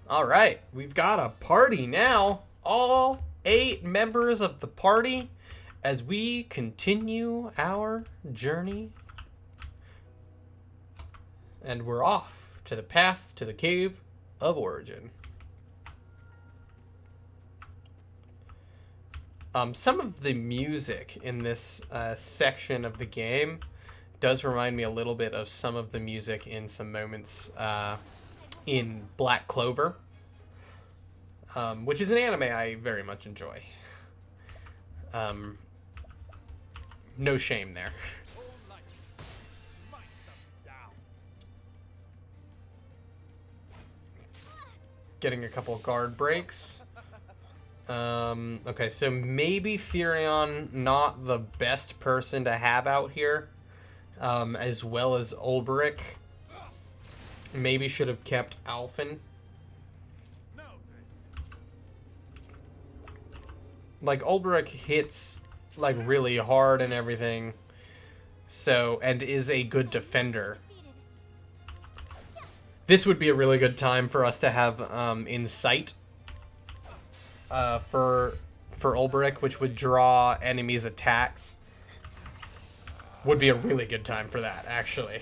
Alright, we've got a party now. All 8 members of the party as we continue our journey. And we're off to the path to the Cave of Origin. Some of the music in this section of the game does remind me a little bit of some of the music in some moments in Black Clover, which is an anime I very much enjoy. No shame there. Getting a couple guard breaks. Okay, so maybe Furion not the best person to have out here, as well as Ulbrich. Maybe should have kept Alphen. Like, Ulbrich hits, like, really hard and everything, so, and is a good defender. This would be a really good time for us to have, Insight. For Ulbrich, which would draw enemies' attacks. Would be a really good time for that, actually.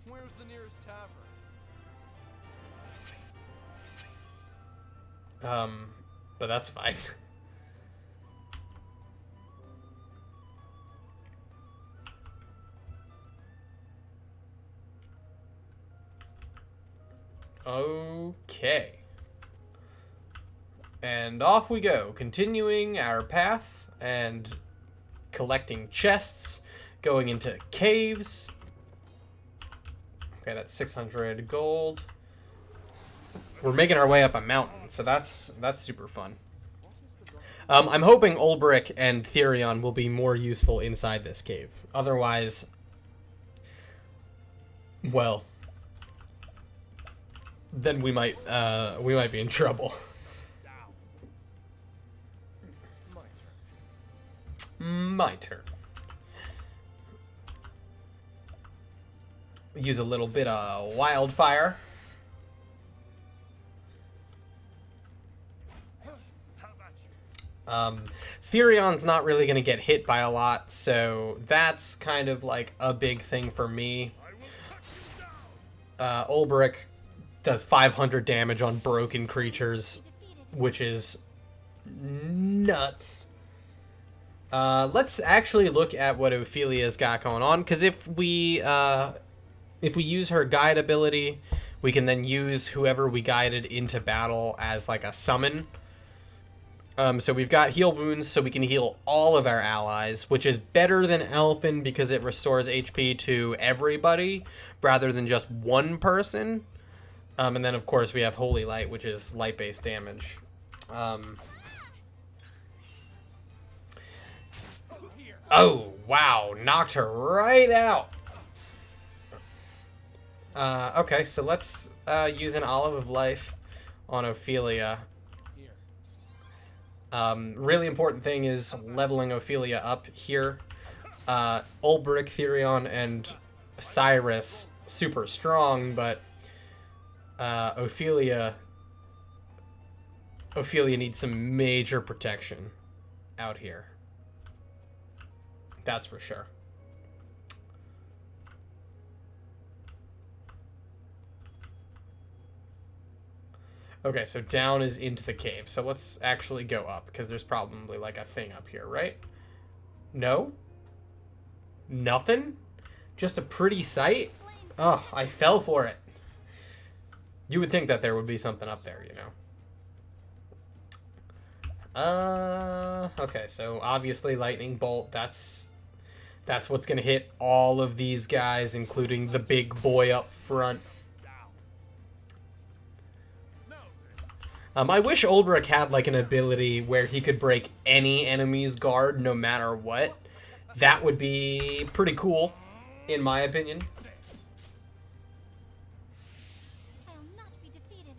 Where's the nearest tavern? But that's fine. Okay. And off we go, continuing our path and collecting chests, going into caves. Okay, that's 600 gold. We're making our way up a mountain, so that's super fun. I'm hoping Ulbrich and Therion will be more useful inside this cave. Otherwise, well, then we might be in trouble. My turn. Use a little bit of wildfire. Therion's not really going to get hit by a lot, so that's kind of like a big thing for me. Ulbrich does 500 damage on broken creatures, which is nuts. Let's actually look at what Ophelia's got going on, because if we use her guide ability, we can then use whoever we guided into battle as like a summon. So we've got heal wounds, so we can heal all of our allies, which is better than Elfin because it restores HP to everybody rather than just one person. And then of course we have Holy Light, which is light-based damage. Oh, wow. Knocked her right out. Okay, so let's use an Olive of Life on Ophelia. Really important thing is leveling Ophelia up here. Ulbrich, Therion, and Cyrus, super strong, but Ophelia needs some major protection out here. That's for sure. Okay, so down is into the cave. So let's actually go up, because there's probably like a thing up here, right? No? Nothing? Just a pretty sight? Oh, I fell for it. You would think that there would be something up there, you know. Okay, so obviously Lightning Bolt, that's what's going to hit all of these guys, including the big boy up front. I wish Ulbrich had like an ability where he could break any enemy's guard no matter what. That would be pretty cool, in my opinion. I will not be defeated.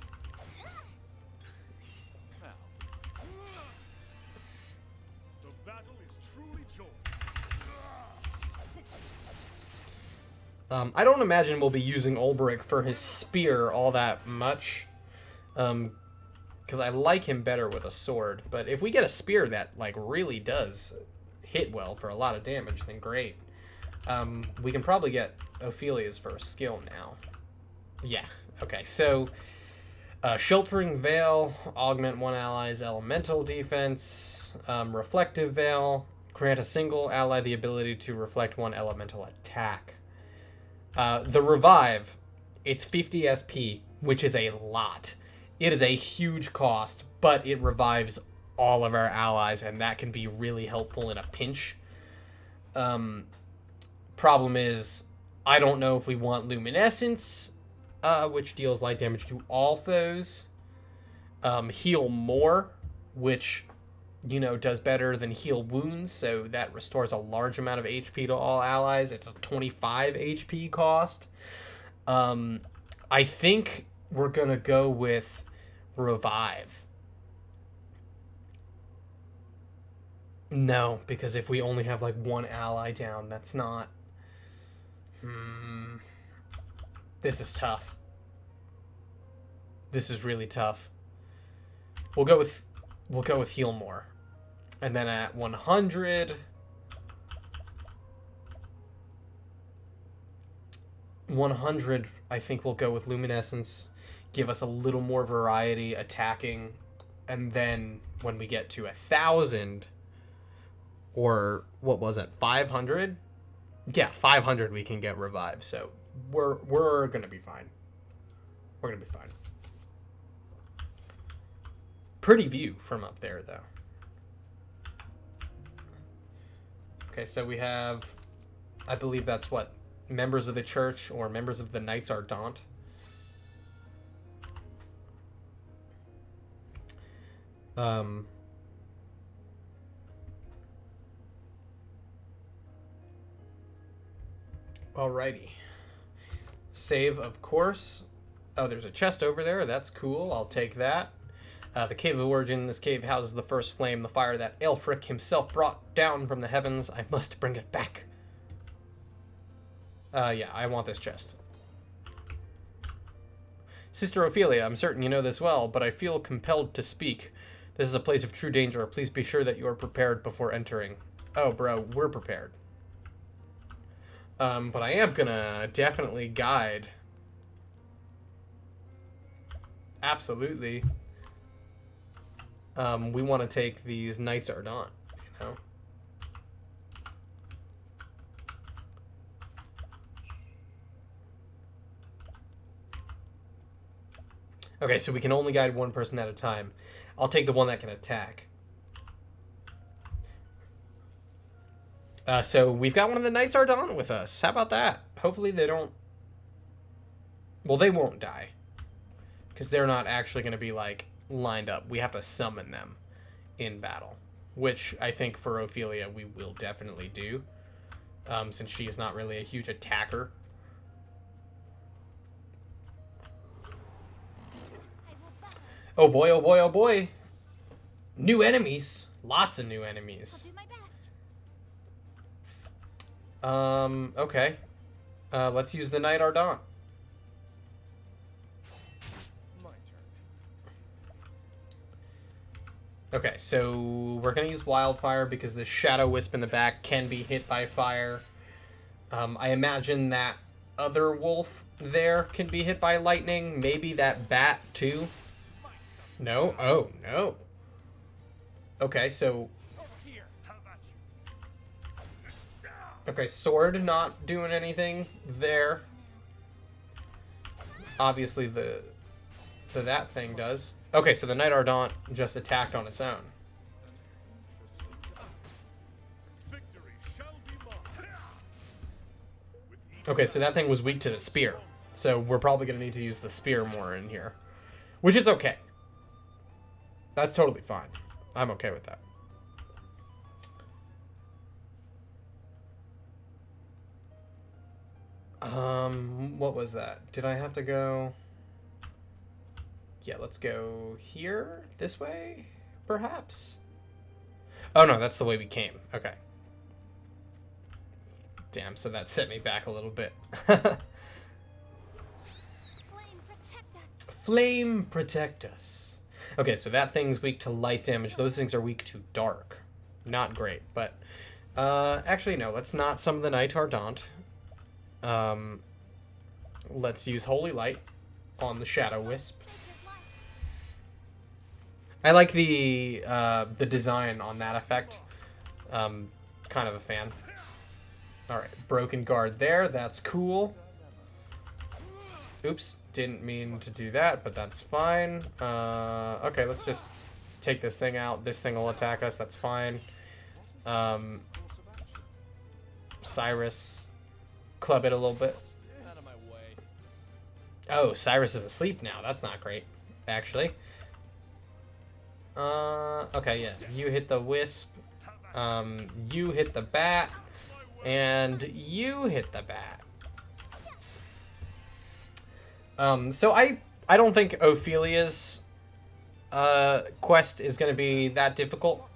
The battle is truly joined. I don't imagine we'll be using Ulbrich for his spear all that much. Because I like him better with a sword. But if we get a spear that, like, really does hit well for a lot of damage, then great. We can probably get Ophelia's first skill now. Yeah, okay, so... Sheltering Veil, augment one ally's elemental defense. Reflective Veil, grant a single ally the ability to reflect one elemental attack. The Revive, it's 50 SP, which is a lot. It is a huge cost, but it revives all of our allies, and that can be really helpful in a pinch. Problem is, I don't know if we want Luminescence, which deals light damage to all foes. Heal more, which, you know, does better than heal wounds, so that restores a large amount of HP to all allies. It's a 25 HP cost. I think we're gonna go with revive. No, because if we only have like one ally down, that's not... This is tough. This is really tough. We'll go with heal more. And then at 100... 100, I think we'll go with Luminescence. Give us a little more variety attacking. And then when we get to 1,000... Or what was it? 500? Yeah, 500 we can get revived. So we're gonna be fine. We're gonna be fine. Pretty view from up there, though. Okay, so we have, I believe that's what, members of the church or members of the Knights Ardent. Alrighty. Save, of course. Oh, there's a chest over there. That's cool. I'll take that. The Cave of Origin. This cave houses the first flame, the fire that Aelfric himself brought down from the heavens. I must bring it back. Yeah, I want this chest. Sister Ophelia, I'm certain you know this well, but I feel compelled to speak. This is a place of true danger. Please be sure that you are prepared before entering. Oh, bro, we're prepared. But I am gonna definitely guide. Absolutely. We want to take these Knights Ardent, you know? Okay, so we can only guide one person at a time. I'll take the one that can attack. So we've got one of the Knights Ardent with us. How about that? Hopefully they don't... Well, they won't die. Because they're not actually going to be, like, lined up. We have to summon them in battle. Which I think for Ophelia we will definitely do. Since she's not really a huge attacker. Oh boy, oh boy, oh boy. New enemies. Lots of new enemies. I'll do my best. Okay. Let's use the Knight Ardent. My turn. Okay, so we're gonna use Wildfire because the Shadow Wisp in the back can be hit by fire. I imagine that other wolf there can be hit by lightning. Maybe that bat too. No? Oh, no. Okay, so... Okay, sword not doing anything there. Obviously that thing does. Okay, so the Knight Ardent just attacked on its own. Okay, so that thing was weak to the spear. So we're probably going to need to use the spear more in here. Which is okay. That's totally fine. I'm okay with that. What was that? Did I have to go? Yeah, let's go here? This way? Perhaps? Oh no, that's the way we came. Okay. Damn, so that set me back a little bit. Flame, protect us. Flame, protect us. Okay, so that thing's weak to light damage. Those things are weak to dark. Not great, but... actually, no, let's not summon the Knight Ardent. Let's use Holy Light on the Shadow Wisp. I like the design on that effect. Kind of a fan. Alright, Broken Guard there. That's cool. Oops, didn't mean to do that, but that's fine. Okay, let's just take this thing out. This thing will attack us. That's fine. Cyrus, club it a little bit. Out of my way. Oh, Cyrus is asleep now. That's not great, actually. Okay, yeah. You hit the wisp. You hit the bat. And you hit the bat. So I don't think Ophelia's quest is going to be that difficult.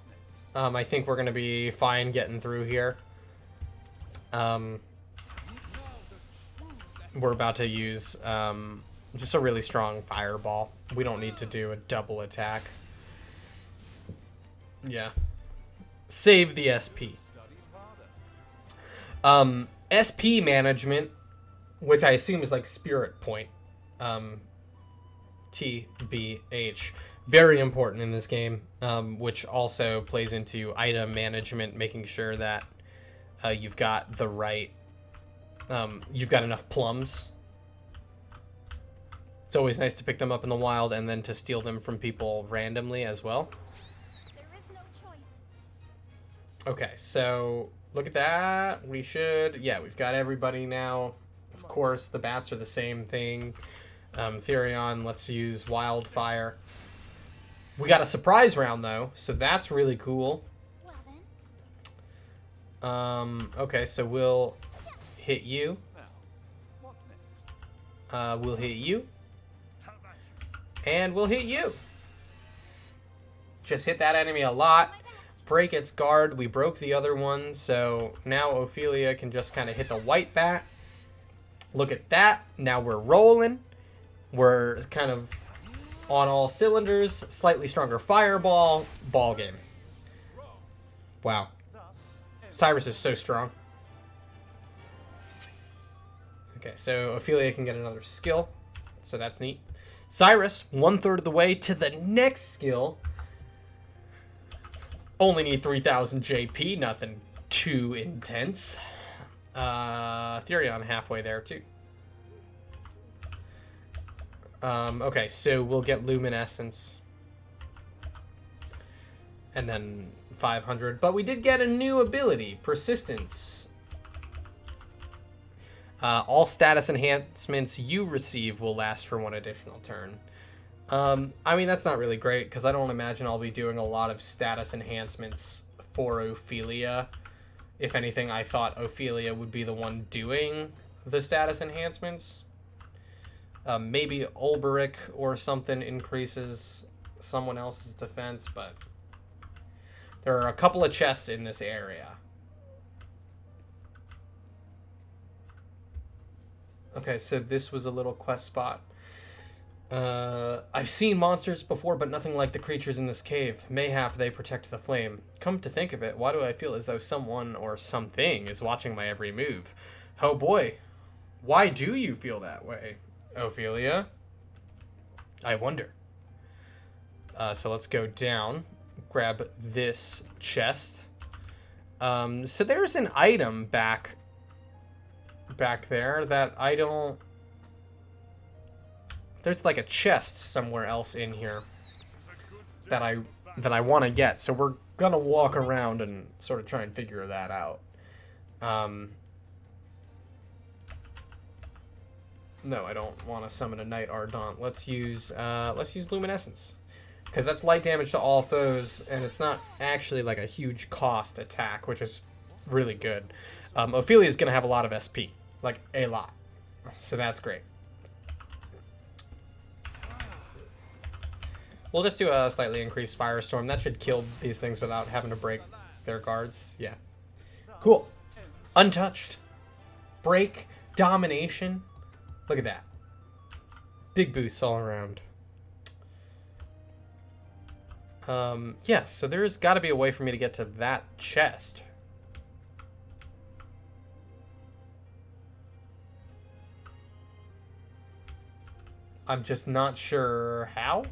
I think we're going to be fine getting through here. We're about to use just a really strong fireball. We don't need to do a double attack. Yeah. Save the SP. SP management, which I assume is like spirit point. TBH. Very important in this game, which also plays into item management, making sure that you've got the right, you've got enough plums. It's always nice to pick them up in the wild and then to steal them from people randomly as well. There is no choice. Okay, so look at that. We should, yeah, we've got everybody now. Of course, the bats are the same thing. Therion, let's use Wildfire. We got a surprise round, though, so that's really cool. Well then. Okay, so we'll hit you. Now, what next? We'll hit you. And we'll hit you. Just hit that enemy a lot. Break its guard. We broke the other one, so now Ophelia can just kind of hit the white bat. Look at that. Now we're rolling. We're kind of on all cylinders. Slightly stronger fireball. Ball game. Wow. Cyrus is so strong. Okay, so Ophelia can get another skill. So that's neat. Cyrus, 1/3 of the way to the next skill. Only need 3,000 JP. Nothing too intense. Therion halfway there, too. Okay, so we'll get Luminescence. And then 500. But we did get a new ability, Persistence. All status enhancements you receive will last for 1 additional turn. I mean, that's not really great, because I don't imagine I'll be doing a lot of status enhancements for Ophelia. If anything, I thought Ophelia would be the one doing the status enhancements. Maybe Ulberic or something increases someone else's defense, but there are a couple of chests in this area. Okay, so this was a little quest spot. I've seen monsters before, but nothing like the creatures in this cave. Mayhap they protect the flame. Come to think of it, why do I feel as though someone or something is watching my every move? Oh boy, why do you feel that way, Ophelia? I wonder. So let's go down, grab this chest. So there's an item back there that I don't... There's like a chest somewhere else in here that I want to get. So we're gonna walk around and sort of try and figure that out. No, I don't want to summon a Knight Ardent. Let's use Luminescence, because that's light damage to all foes, and it's not actually like a huge cost attack, which is really good. Ophelia is gonna have a lot of SP, like a lot, so that's great. We'll just do a slightly increased Firestorm. That should kill these things without having to break their guards. Yeah. Cool. Untouched. Break. Domination. Look at that. Big boosts all around. Yeah, so there's got to be a way for me to get to that chest. I'm just not sure how.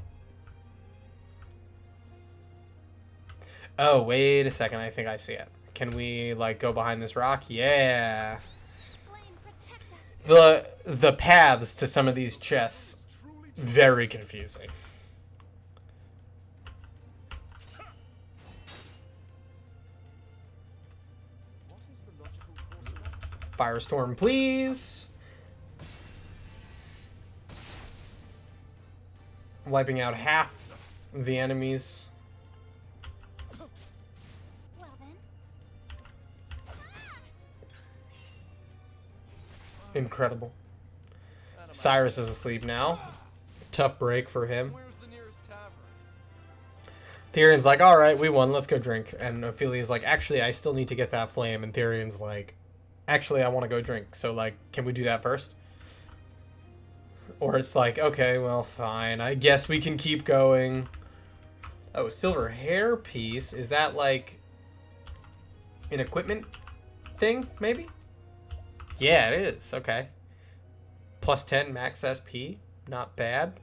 Oh, wait a second. I think I see it. Can we, like, go behind this rock? Yeah. The paths to some of these chests, very confusing. Firestorm, please. Wiping out half the enemies. Incredible. Cyrus is asleep now. Tough break for him. Where's the nearest tavern? Tyrion's like, alright, we won, let's go drink. And Ophelia's like, actually, I still need to get that flame. And Tyrion's like, actually, I want to go drink. So, like, can we do that first? Or it's like, okay, well, fine. I guess we can keep going. Oh, silver hairpiece. Is that, like, an equipment thing, maybe? Yeah, it is. Okay. Plus 10 max SP. Not bad.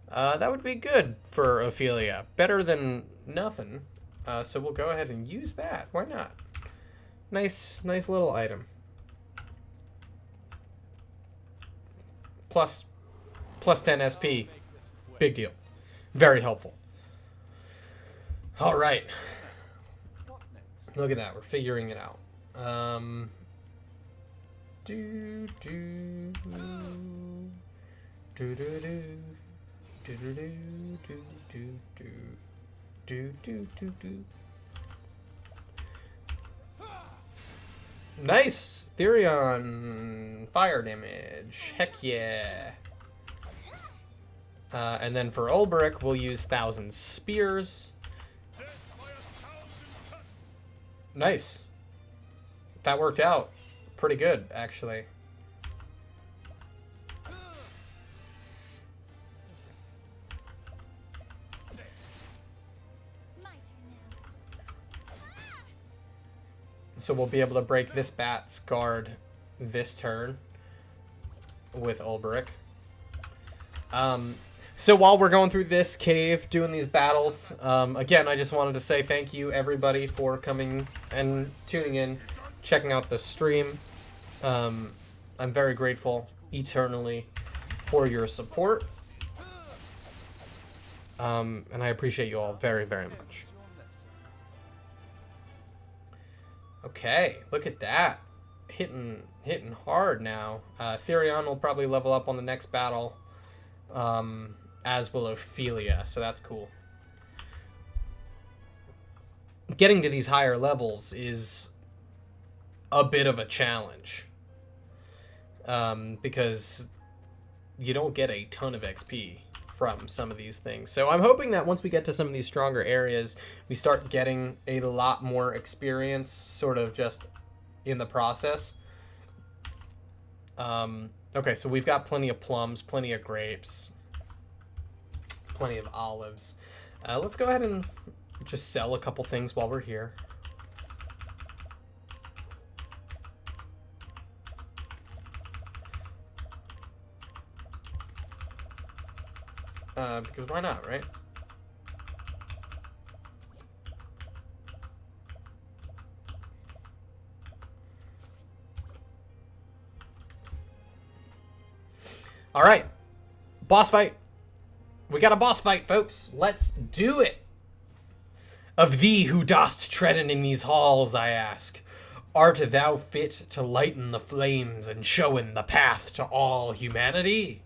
That would be good for Ophelia. Better than nothing. So we'll go ahead and use that. Why not? Nice little item. Plus 10 SP. Big deal. Very helpful. All right. Look at that. We're figuring it out. Do do do do do do do do do do do do do. Nice! Therion fire damage. Heck yeah. And then for Ulbrich, we'll use 1,000 spears. Nice. That worked out pretty good, actually. So we'll be able to break this bat's guard this turn with Ulbrich. So while we're going through this cave, doing these battles, again, I just wanted to say thank you, everybody, for coming and tuning in, checking out the stream. I'm very grateful eternally for your support. And I appreciate you all very, very much. Okay, look at that. Hitting hard now. Therion will probably level up on the next battle. As will Ophelia, so that's cool. Getting to these higher levels is a bit of a challenge. Because you don't get a ton of XP from some of these things. So I'm hoping that once we get to some of these stronger areas, we start getting a lot more experience sort of just in the process. Okay, so we've got plenty of plums, plenty of grapes, plenty of olives. Let's go ahead and just sell a couple things while we're here. Because why not, right? All right, boss fight. We got a boss fight, folks. Let's do it. Of thee who dost tread in these halls, I ask, art thou fit to lighten the flames and showen the path to all humanity?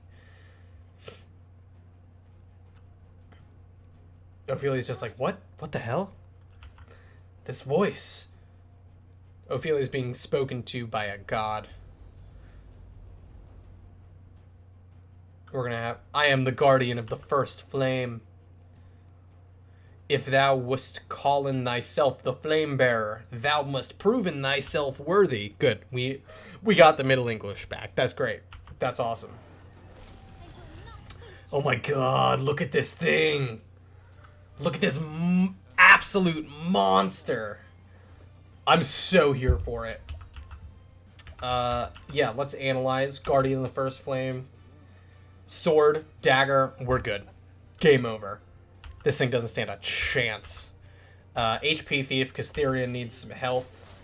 Ophelia's just like, what? What the hell? This voice. Ophelia's being spoken to by a god. We're gonna have, I am the guardian of the first flame. If thou wouldst call in thyself the flame bearer, thou must prove in thyself worthy. Good. We got the Middle English back. That's great. That's awesome. Oh my god, look at this thing. Look at this absolute monster. I'm so here for it. Yeah, let's analyze. Guardian of the First Flame. Sword, dagger, we're good. Game over. This thing doesn't stand a chance. HP thief, because Therion needs some health.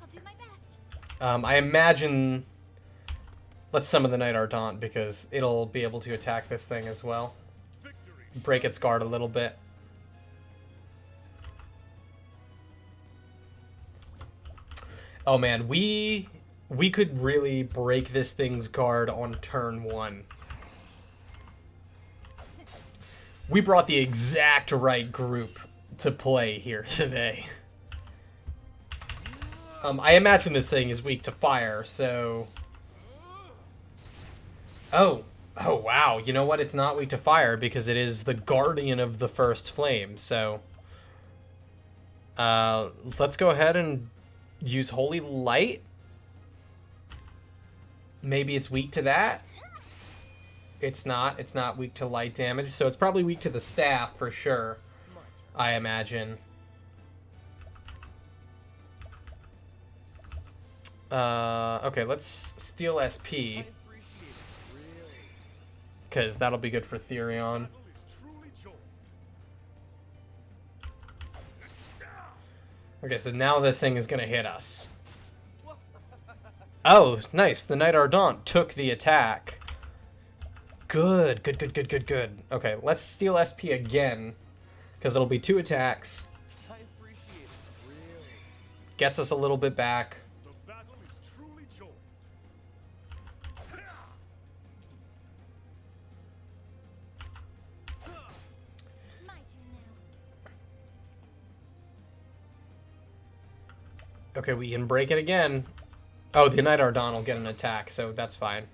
I'll do my best. I imagine... Let's summon the Night Ardent, because it'll be able to attack this thing as well. Break its guard a little bit. Oh man, we could really break this thing's guard on turn 1. We brought the exact right group to play here today. I imagine this thing is weak to fire, so... Oh, wow. You know what? It's not weak to fire because it is the guardian of the first flame, so... let's go ahead and use Holy Light. Maybe it's weak to that. It's not. It's not weak to light damage, so it's probably weak to the staff for sure, I imagine. Okay, let's steal SP. Because that'll be good for Therion. Okay, so now this thing is going to hit us. Oh, nice. The Knight Ardent took the attack. Good. Okay, let's steal SP again. Because it'll be 2 attacks. Gets us a little bit back. Okay, we can break it again. Oh, the Knight Ardent will get an attack, so that's fine.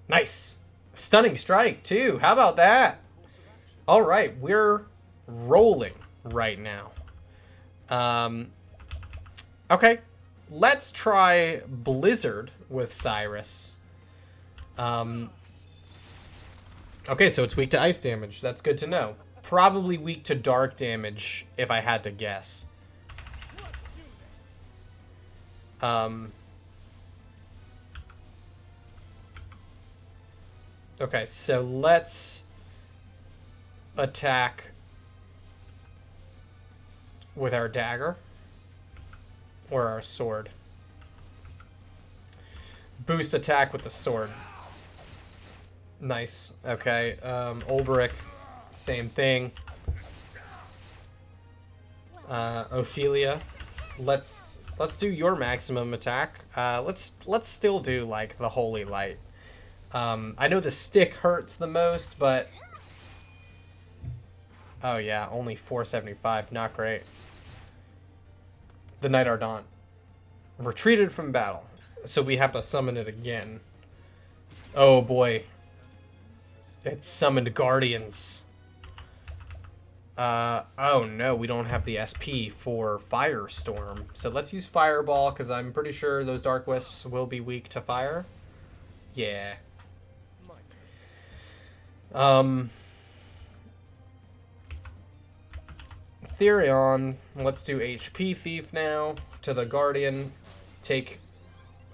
Nice! Stunning strike, too. How about that? Alright, we're rolling right now. Okay, let's try Blizzard with Cyrus. Okay, so it's weak to ice damage. That's good to know. Probably weak to dark damage, if I had to guess. Okay, so let's attack with our dagger or our sword. Boost attack with the sword. Nice. Okay, Ulbrich, same thing. Ophelia, let's do your maximum attack. Let's still do like the Holy Light. I know the stick hurts the most, but oh yeah, only 475. Not great. The Knight Ardent retreated from battle, so we have to summon it again. Oh boy, it summoned guardians. Oh no, we don't have the SP for Firestorm. So let's use Fireball, because I'm pretty sure those Dark Wisps will be weak to fire. Yeah. Therion, let's do HP Thief now to the Guardian. Take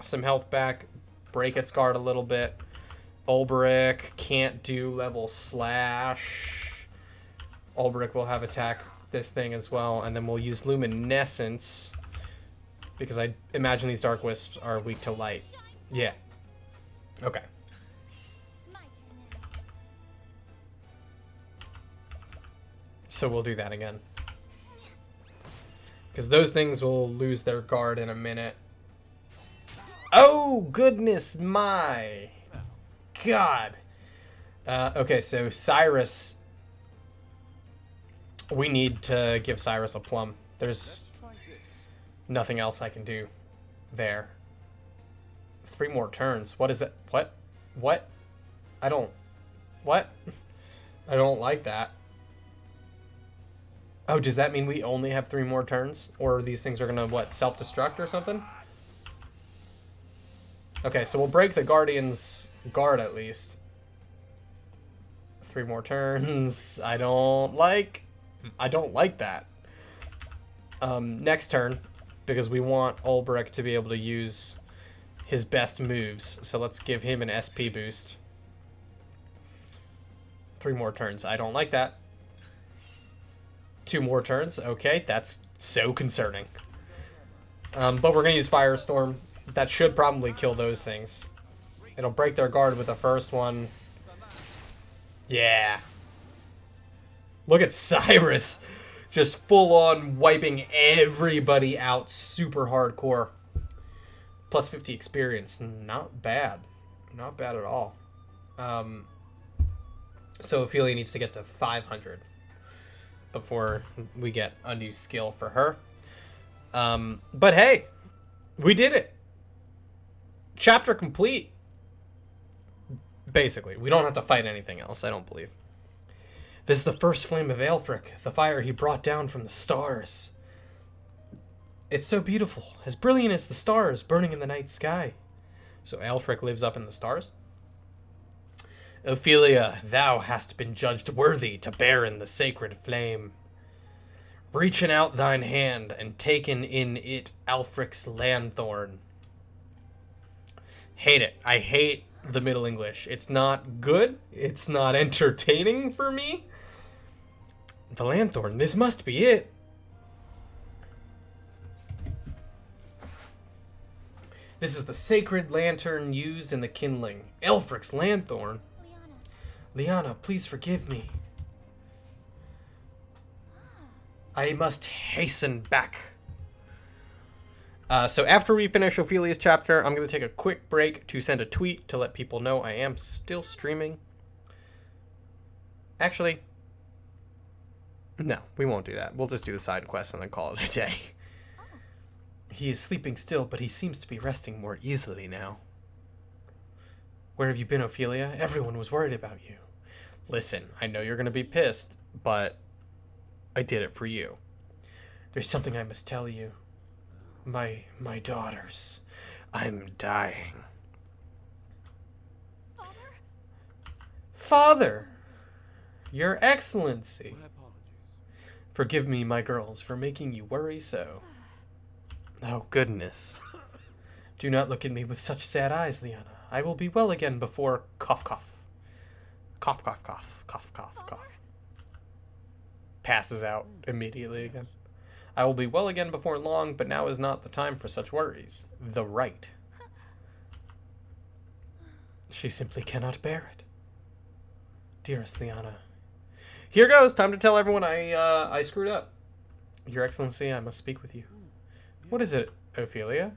some health back, break its guard a little bit. Ulbrich can't do level slash. Ulbrich will have attack this thing as well, and then we'll use Luminescence because I imagine these Dark Wisps are weak to light. Yeah. Okay. So we'll do that again. Because those things will lose their guard in a minute. Oh, goodness my God. Okay, so Cyrus. We need to give Cyrus a plum. There's nothing else I can do there. 3 more turns. What is it? What? What? I don't... What? I don't like that. Oh, does that mean we only have 3 more turns? Or these things are gonna, what, self-destruct or something? Okay, so we'll break the Guardian's guard at least. 3 more turns. I don't like that. Next turn, because we want Ulbrich to be able to use his best moves. So let's give him an SP boost. 3 more turns. I don't like that. 2 more turns. Okay, that's so concerning. But we're going to use Firestorm. That should probably kill those things. It'll break their guard with the first one. Yeah. Look at Cyrus. Just full on wiping everybody out super hardcore. Plus 50 experience. Not bad. Not bad at all. So Ophelia needs to get to 500 before we get a new skill for her. But hey, we did it. Chapter complete. Basically, we don't have to fight anything else, I don't believe. This is the first flame of Aelfric, the fire he brought down from the stars. It's so beautiful, as brilliant as the stars burning in the night sky. So Aelfric lives up in the stars? Ophelia, thou hast been judged worthy to bear in the sacred flame. Reaching out thine hand and taken in it Aelfric's lanthorn. Hate it. I hate the Middle English. It's not good. It's not entertaining for me. The lanthorn, this must be it. This is the sacred lantern used in the kindling. Aelfric's lanthorn. Liana, please forgive me. I must hasten back. So after we finish Ophelia's chapter, I'm going to take a quick break to send a tweet to let people know I am still streaming. Actually, no, we won't do that. We'll just do the side quest and then call it a day. He is sleeping still, but he seems to be resting more easily now. Where have you been, Ophelia? Everyone was worried about you. Listen, I know you're going to be pissed, but I did it for you. There's something I must tell you. My daughters. I'm dying. Father! Your Excellency! My apologies. Forgive me, my girls, for making you worry so. Oh, goodness. Do not look at me with such sad eyes, Liana. I will be well again before cough, cough. Cough, cough, cough. Cough, cough, cough. Passes out immediately again. I will be well again before long, but now is not the time for such worries. The right. She simply cannot bear it. Dearest Liana. Here goes. Time to tell everyone I screwed up. Your Excellency, I must speak with you. What is it, Ophelia?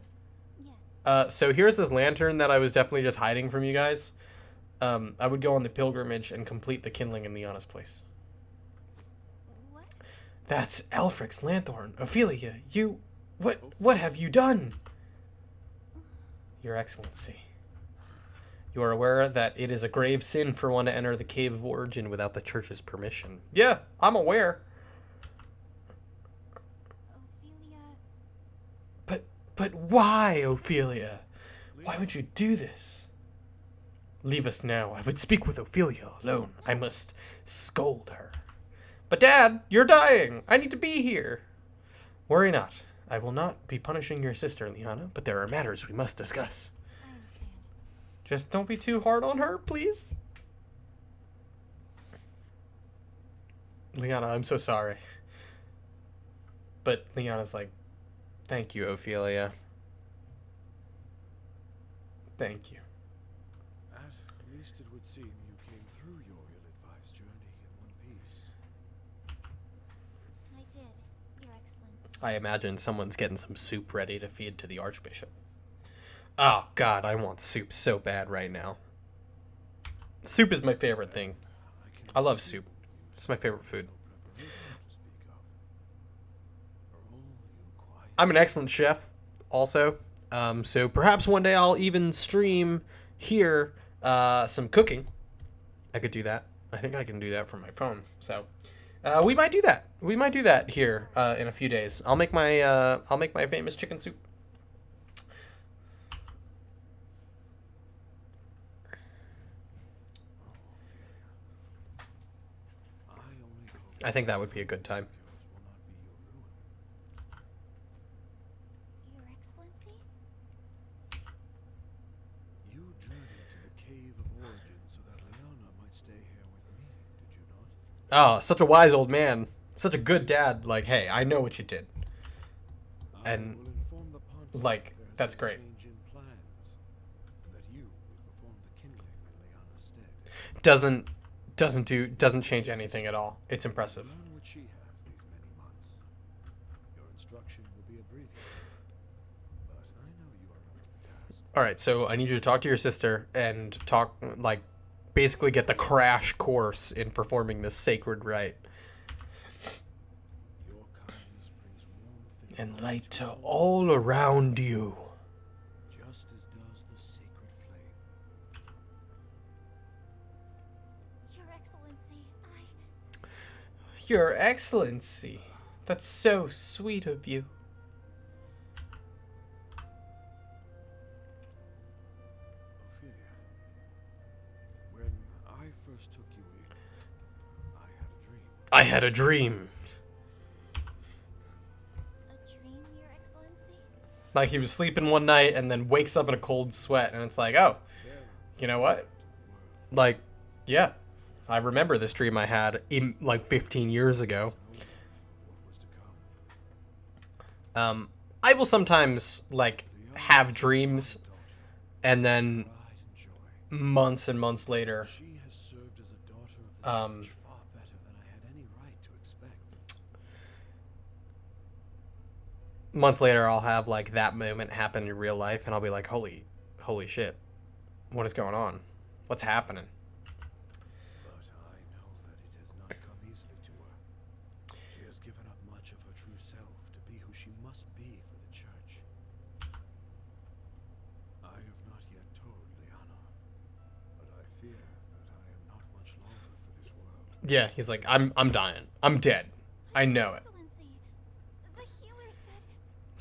Yes. So here's this lantern that I was definitely just hiding from you guys. I would go on the pilgrimage and complete the kindling in Liana's place. What? That's Aelfric's lanthorn. Ophelia, you... What have you done? Your Excellency. You are aware that it is a grave sin for one to enter the Cave of Origin without the Church's permission. Yeah, I'm aware. Ophelia. But why, Ophelia? Why would you do this? Leave us now. I would speak with Ophelia alone. I must scold her. But Dad, you're dying. I need to be here. Worry not. I will not be punishing your sister, Liana, but there are matters we must discuss. I understand. Just don't be too hard on her, please. Liana, I'm so sorry. But Liana's like, thank you, Ophelia. Thank you. At least it would seem you came through your ill-advised journey in one piece. I did, Your Excellency. I imagine someone's getting some soup ready to feed to the Archbishop. Oh, God, I want soup so bad right now. Soup is my favorite thing. I love soup. It's my favorite food. I'm an excellent chef, also. So perhaps one day I'll even stream here some cooking. I could do that. I think I can do that from my phone. So we might do that. We might do that here in a few days. I'll make my famous chicken soup. I think that would be a good time. Your Excellency? You journeyed to the Cave of Origin so that Liana might stay here with me, did you not? Oh, such a wise old man. Such a good dad. Like, hey, I know what you did. And, I will inform the Pontiff like, if there has that's been a great. change in plans, and that you will perform the kindling in Liana's stead. Doesn't change anything at all. It's impressive. Learn what she has these many months. Your instruction will be a brief, but I know you are up to the task. All right, so I need you to talk to your sister and talk, like, basically get the crash course in performing this sacred rite. Your kindness brings warmth and and light to all around you. just as does the sacred flame. Your Excellency, Your Excellency. That's so sweet of you. Ophelia, when I first took you in, I had a dream. a dream, Your Excellency? Like he was sleeping one night and then wakes up in a cold sweat, and it's like, oh, you know what? Like, yeah, I remember this dream I had like 15 years ago. What was to come? I will sometimes like have dreams, and then Pride and joy. months and months later, She has served as a daughter of the Um, church far better than I had any right to expect. I'll have like that moment happen in real life, and I'll be like, holy shit, what is going on? What's happening? But I know that it has not come easily to her. She has given up much of her true self to be who she must be for the church. I have not yet told Liana, but I fear that I am not much longer for this world. Yeah, he's like, I'm dying. I'm dead. I know it. Excellency, the healer said...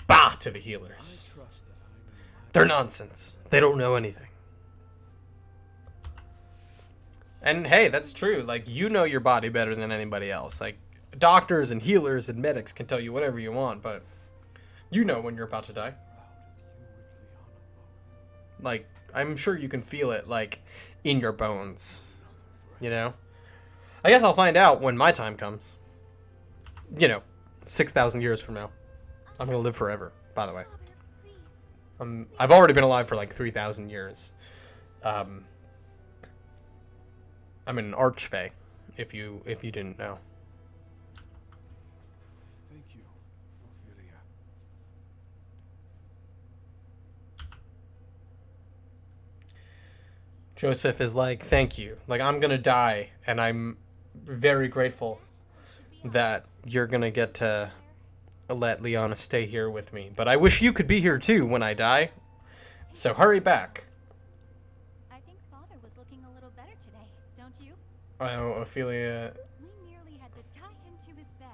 Bah to the I healers. trust that I know my They're nonsense. They don't know anything. And hey, that's true. Like, you know your body better than anybody else. Like, doctors and healers and medics can tell you whatever you want, but you know when you're about to die. proud of you and Liana both. Like, I'm sure you can feel it, like, in your bones. You know? I guess I'll find out when my time comes. You know, 6,000 years from now. I'm gonna live forever, by the way. Father, please. I've already been alive for like 3,000 years. I'm an archfey, if you didn't know. Thank you, Ophelia. Joseph is like, thank you. Like, I'm gonna die, and I'm very grateful Should be that you're gonna get to let Liana stay here with me. But I wish you could be here too when I die. So hurry back. I think Father was looking a little better today, don't you? Oh, Ophelia. We nearly had to tie him to his bed.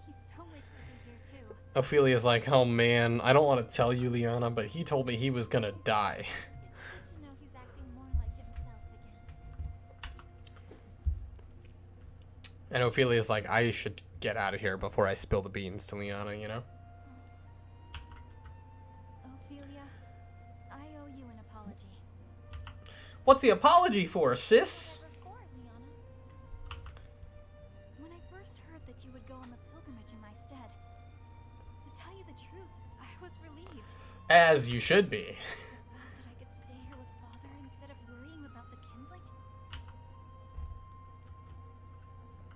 He so wished to be here too. Ophelia's like, oh man, I don't want to tell you, Liana, but he told me he was gonna die. It's good to know he's acting more like himself again. And Ophelia's like, I should get out of here before I spill the beans to Liana, you know? Ophelia, I owe you an apology. What's the apology for, sis? Never for, Liana. When I first heard that you would go on the pilgrimage in my stead, to tell you the truth, I was relieved. As you should be. The thought that I could stay here with Father instead of worrying about the kindling.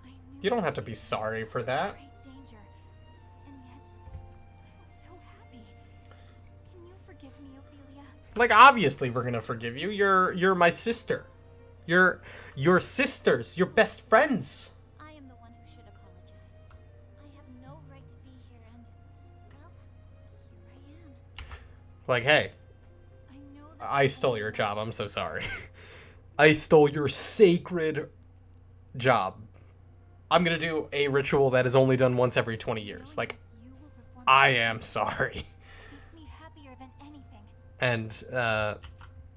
I knew You don't have to that be we were sorry in for that. great danger, and yet I was so happy. Can you forgive me, Ophelia? Like, obviously we're gonna forgive you. You're my sister. You're sisters. You're best friends. I am the one who should apologize. I have no right to be here, and, well, here I am. Like, hey, I know that I you stole won't your know job. I'm this. so sorry. I stole your sacred job. I'm gonna do a ritual that is only done once every 20 years. Like, You will perform I it. am sorry. Makes me happier than anything. And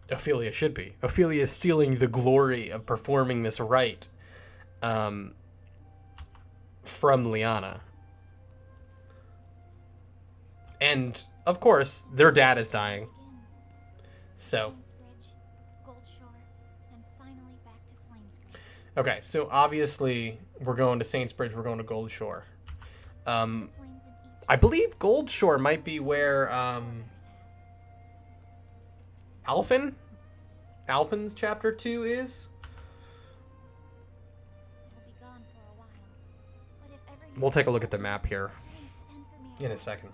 Ophelia should be. Ophelia is stealing the glory of performing this rite from Liana. And of course, their dad is dying. So, Saintsbridge, Goldshore, and finally back to Flamescreen. okay, so obviously we're going to Saintsbridge, we're going to Goldshore. Flames in each I believe Goldshore might be where others have. Alphen's chapter 2 is. He'll be gone for a while. But if ever you We'll take a look at the map here please send for me at in a once. second.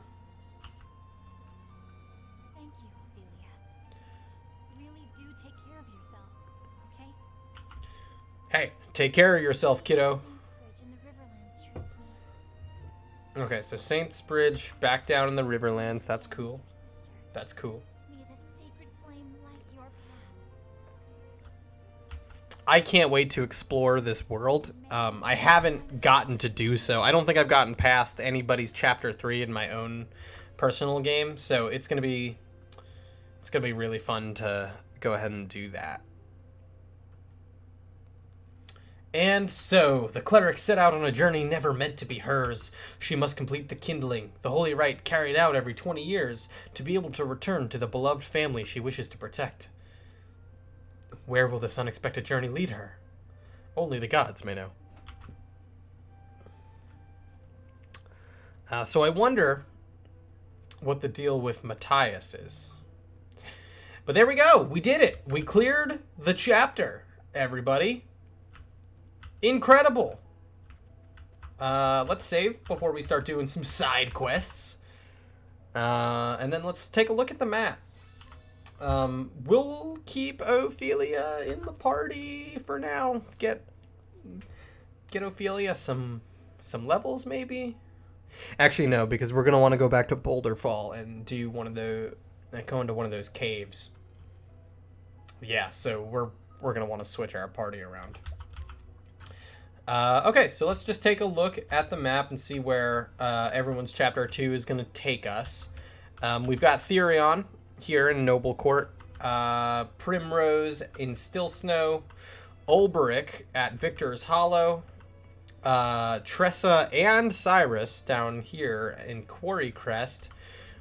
Thank you, Ophelia. Really do take care of yourself, okay? Hey, take care of yourself, kiddo. Saintsbridge in the Riverlands treats me. Okay, so Saints Bridge back down in the Riverlands. That's cool. Sister, That's cool. may the sacred flame light your path. I can't wait to explore this world. I haven't gotten to do so. I don't think I've gotten past anybody's chapter 3 in my own personal game, so it's gonna be really fun to go ahead and do that. And so, the cleric set out on a journey never meant to be hers. She must complete the kindling, the holy rite carried out every 20 years, to be able to return to the beloved family she wishes to protect. Where will this unexpected journey lead her? Only the gods may know. So I wonder what the deal with Matthias is. But there we go. We did it. We cleared the chapter, everybody. Incredible. Let's save before we start doing some side quests. And then let's take a look at the map. We'll keep Ophelia in the party for now. Get Ophelia some levels, maybe. Actually, no, because we're gonna want to go back to Boulder Fall and do go into one of those caves. Yeah, so we're gonna want to switch our party around. Okay, so let's just take a look at the map and see where everyone's chapter 2 is gonna take us. We've got Therion here in Noble Court, Primrose in Still Snow, Ulberic at Victor's Hollow, Tressa and Cyrus down here in Quarry Crest,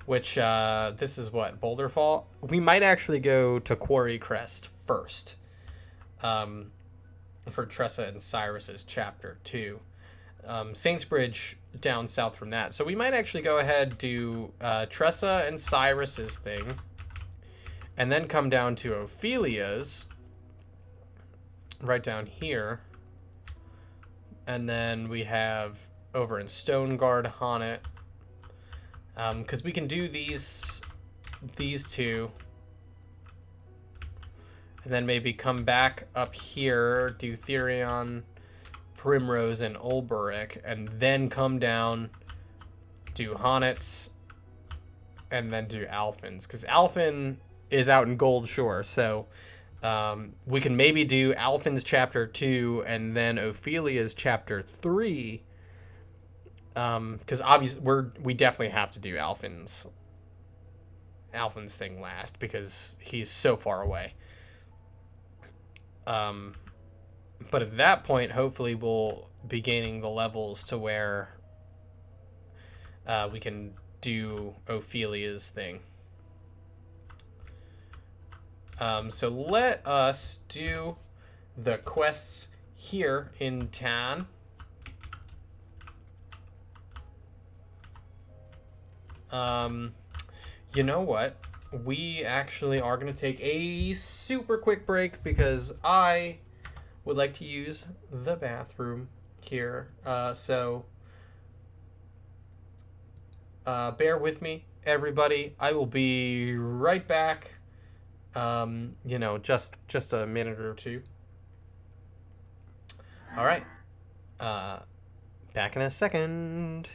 which this is what, Boulder Fall? We might actually go to Quarry Crest first for Tressa and Cyrus's chapter 2. Saints Bridge down south from that. So we might actually go ahead do Tressa and Cyrus's thing, and then come down to Ophelia's right down here. And then we have over in Stoneguard Honnet, because we can do these two, and then maybe come back up here, do Therion, Primrose, and Ulberic, and then come down, do Honnet's, and then do Alphen's, because Alphen is out in Gold Shore, so we can maybe do Alphen's chapter 2 and then Ophelia's chapter 3, because obviously we definitely have to do Alphen's thing last because he's so far away. But at that point, hopefully we'll be gaining the levels to where we can do Ophelia's thing. So let us do the quests here in town. You know what? We actually are going to take a super quick break because I would like to use the bathroom here. So bear with me, everybody. I will be right back. Just a minute or two. All right. Back in a second.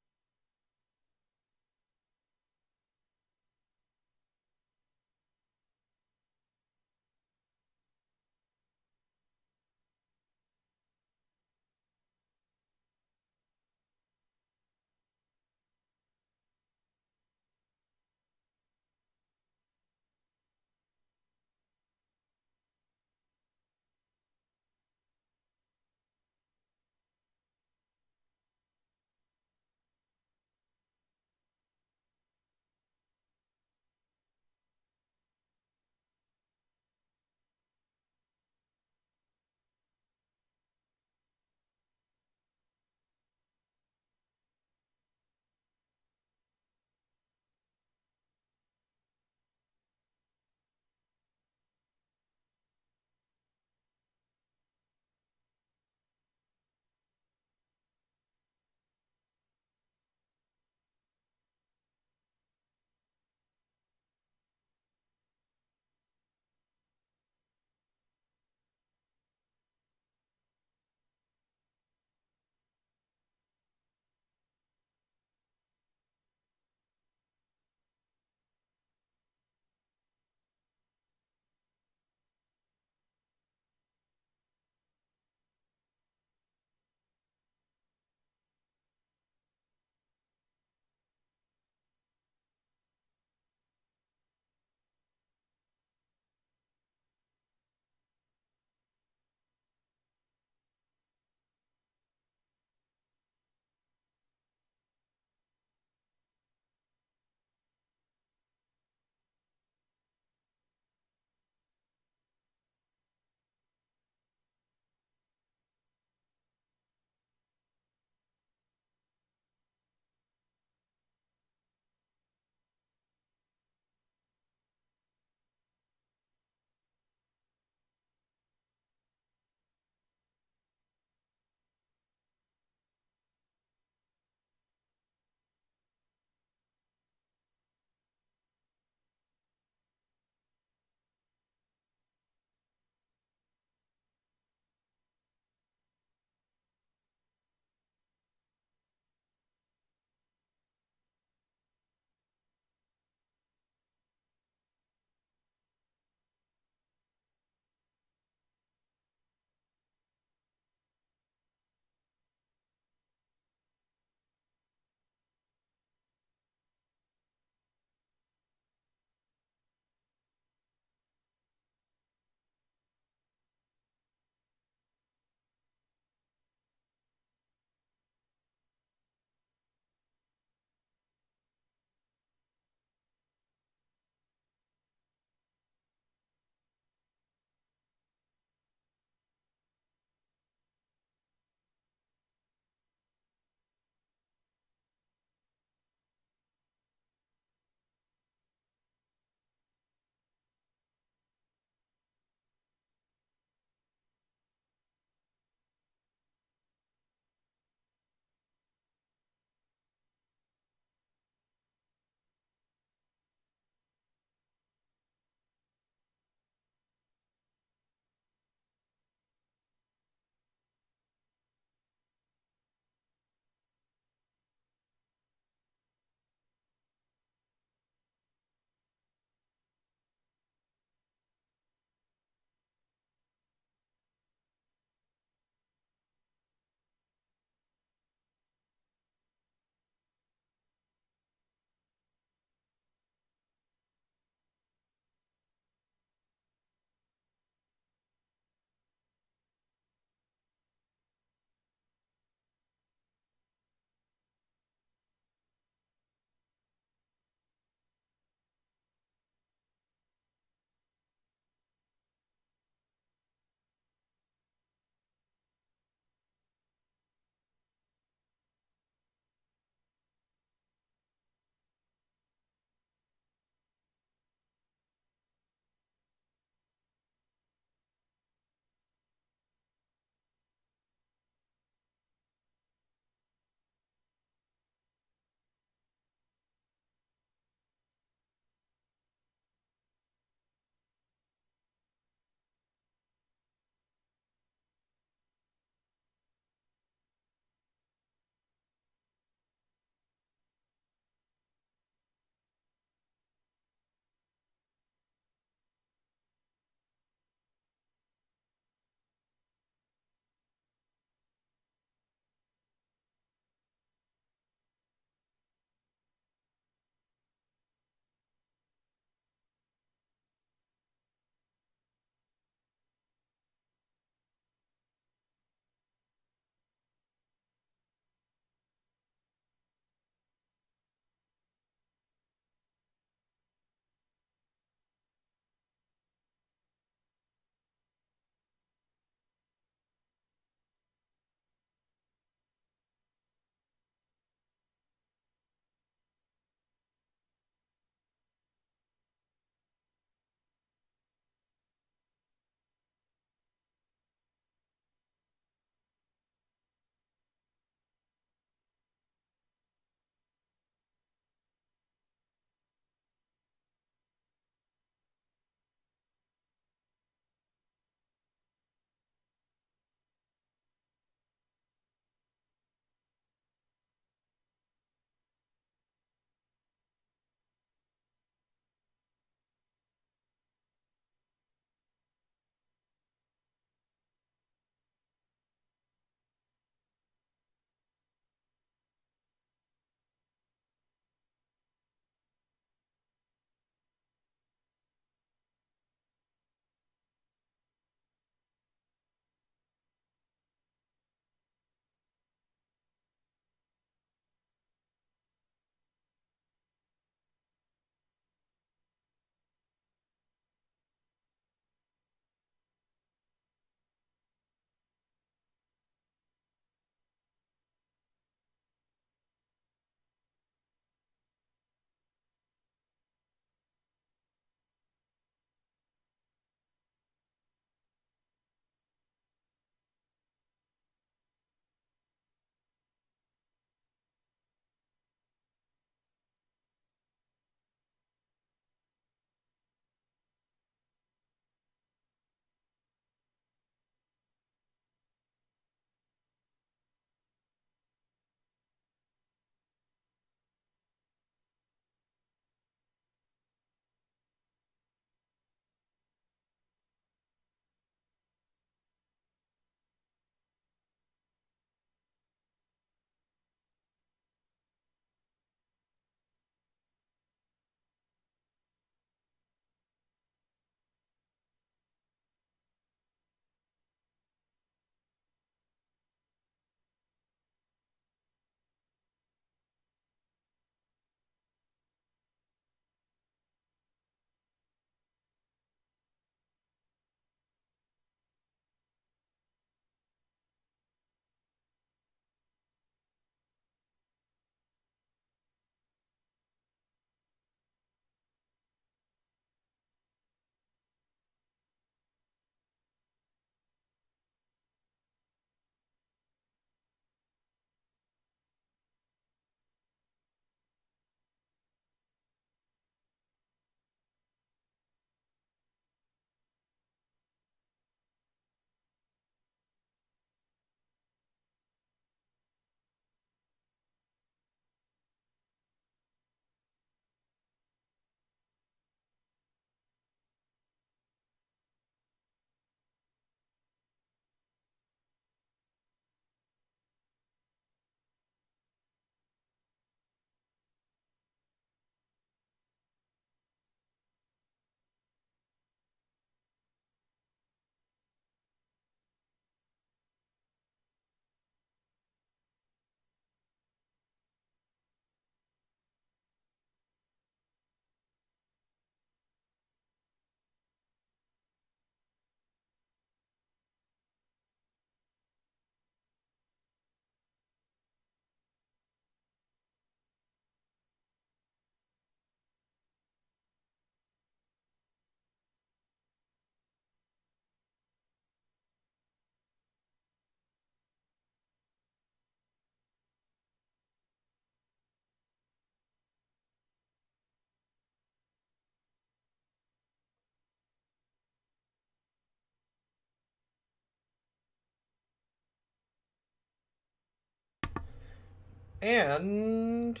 And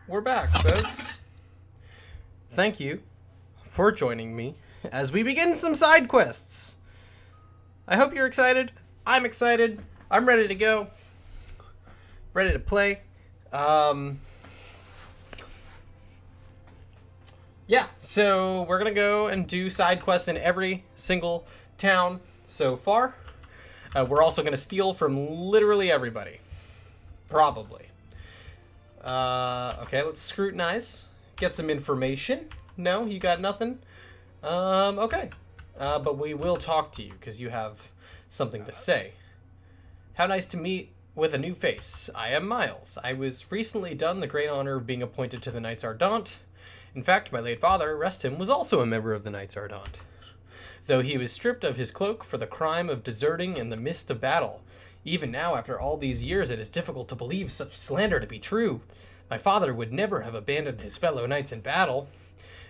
we're back, folks. Thank you for joining me as we begin some side quests. I hope you're excited. I'm excited. I'm ready to go. Ready to play. Yeah, so we're going to go and do side quests in every single town so far. We're also going to steal from literally everybody. Probably. Okay, let's scrutinize. Get some information. No, you got nothing? Okay. But we will talk to you because you have something to say. How nice to meet with a new face. I am Miles. I was recently done the great honor of being appointed to the Knights Ardent. In fact, my late father, rest him, was also a member of the Knights Ardent. Though he was stripped of his cloak for the crime of deserting in the midst of battle. Even now, after all these years, it is difficult to believe such slander to be true. My father would never have abandoned his fellow knights in battle.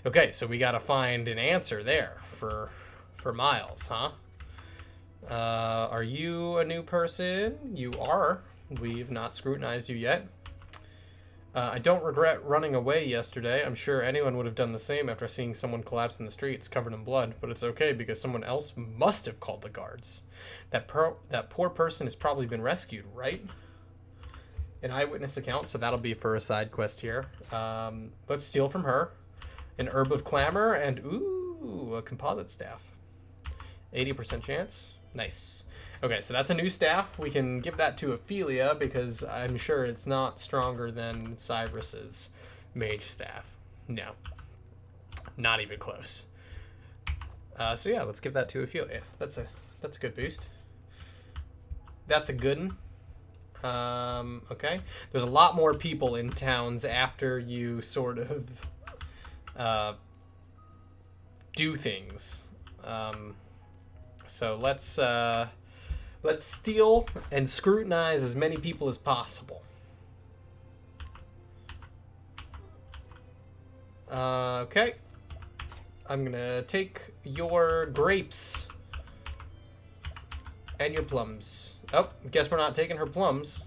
Okay, so we gotta find an answer there for Miles, huh? Are you a new person? You are. We've not scrutinized you yet. I don't regret running away yesterday. I'm sure anyone would have done the same after seeing someone collapse in the streets covered in blood, but it's okay because someone else must have called the guards. That poor person has probably been rescued, right? An eyewitness account, so that'll be for a side quest here. Let's steal from her. An Herb of Clamor and, ooh, a Composite Staff. 80% chance. Nice. Okay, so that's a new staff. We can give that to Ophelia because I'm sure it's not stronger than Cyrus's Mage Staff. No. Not even close. So yeah, let's give that to Ophelia. That's a good boost. That's a good one. Okay. There's a lot more people in towns after you sort of do things. So let's steal and scrutinize as many people as possible. Okay. I'm gonna take your grapes and your plums. Oh, guess we're not taking her plums.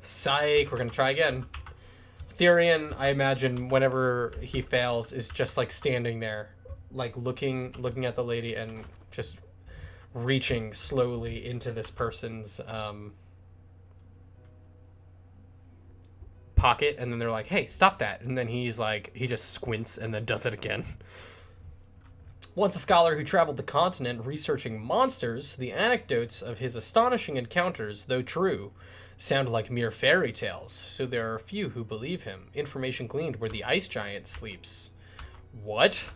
Psych, we're gonna try again. Therian, I imagine, whenever he fails, is just like standing there, like looking at the lady and just reaching slowly into this person's pocket, and then they're like, hey, stop that, and then he just squints and then does it again. Once a scholar who traveled the continent researching monsters, the anecdotes of his astonishing encounters, though true, sound like mere fairy tales, so there are few who believe him. Information gleaned where the ice giant sleeps. What?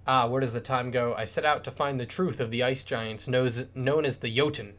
Where does the time go? I set out to find the truth of the ice giants known as the Jotun,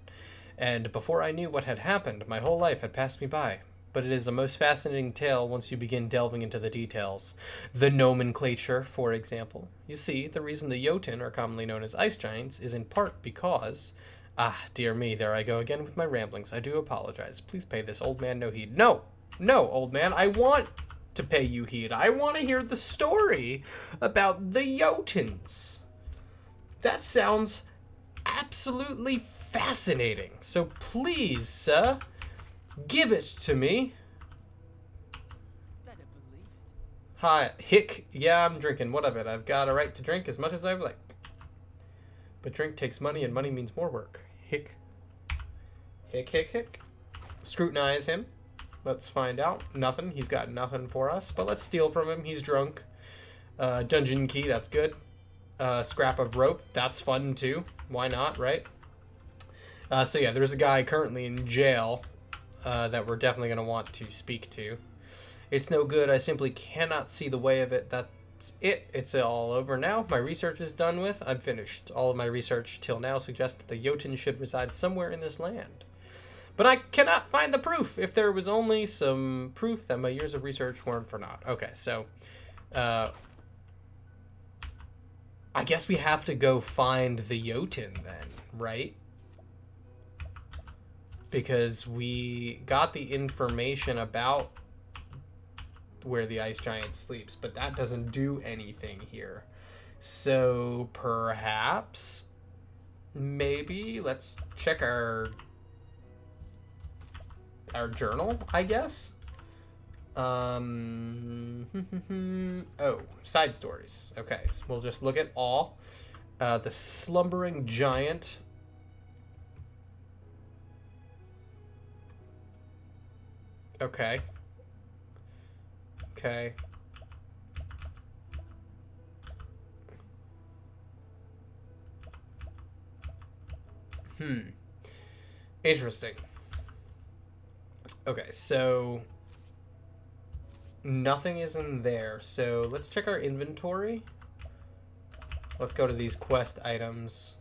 and before I knew what had happened, my whole life had passed me by. But it is a most fascinating tale once you begin delving into the details. The nomenclature, for example. You see, the reason the Jotun are commonly known as ice giants is in part because... Ah, dear me, there I go again with my ramblings. I do apologize. Please pay this old man no heed. No, old man, I want to pay you heed. I want to hear the story about the Jotuns. That sounds absolutely fascinating. So please, sir, give it to me. Better believe it. Hi, hick. Yeah, I'm drinking. What of it? I've got a right to drink as much as I like. But drink takes money, and money means more work. Hick. Hick, hick, hick. Scrutinize him. Let's find out. Nothing. He's got nothing for us. But let's steal from him. He's drunk. Dungeon key. That's good. Scrap of rope. That's fun, too. Why not, right? So, yeah, there's a guy currently in jail that we're definitely going to want to speak to. It's no good. I simply cannot see the way of it. That's it. It's all over now. My research is done with. I'm finished. All of my research till now suggests that the Jotun should reside somewhere in this land. But I cannot find the proof. If there was only some proof that my years of research weren't for naught. Okay, so I guess we have to go find the Jotun then, right? Because we got the information about where the ice giant sleeps, but that doesn't do anything here. So perhaps, maybe, let's check our our journal, I guess. Oh, side stories. Okay, so we'll just look at all. The Slumbering Giant. Okay. Okay. Interesting. Okay, so nothing is in there. So let's check our inventory. Let's go to these quest items.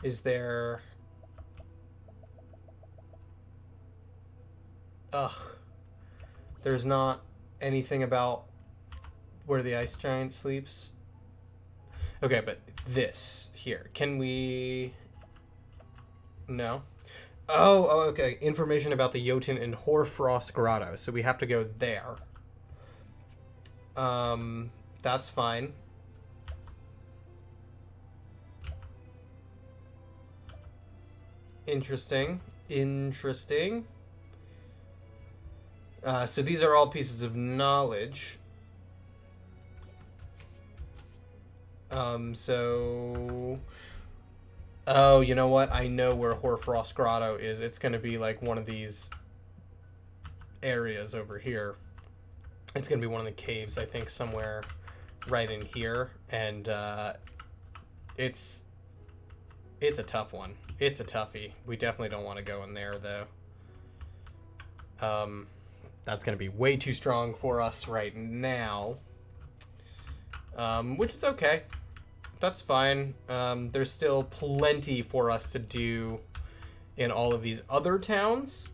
Is there... Ugh. There's not anything about where the ice giant sleeps. Okay, but this here. Can we... No. Oh, okay. Information about the Jotun in Hor Frost Grotto. So we have to go there. That's fine. Interesting. Interesting. So these are all pieces of knowledge. So... Oh, you know what? I know where Hor Frost Grotto is. It's going to be like one of these areas over here. It's going to be one of the caves, I think, somewhere right in here. And it's a tough one. It's a toughie. We definitely don't want to go in there, though. That's going to be way too strong for us right now. Which is okay. That's fine. There's still plenty for us to do in all of these other towns.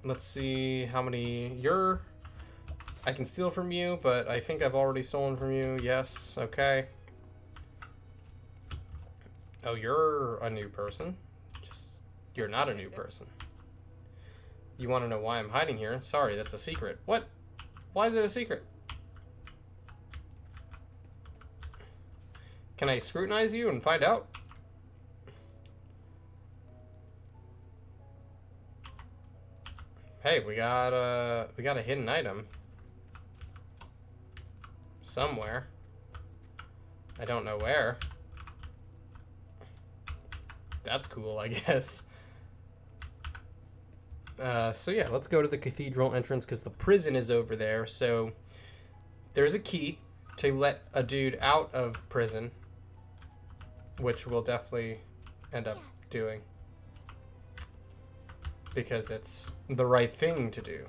Let's see how many I can steal from you, but I think I've already stolen from you. Yes, okay. Oh, you're a new person. You're not a new person. You want to know why I'm hiding here? Sorry, that's a secret. What? Why is it a secret? Can I scrutinize you and find out? Hey, we got a hidden item somewhere. I don't know where. That's cool, I guess. So yeah, let's go to the Cathedral Entrance because the prison is over there. So there's a key to let a dude out of prison, which we'll definitely end up doing because it's the right thing to do.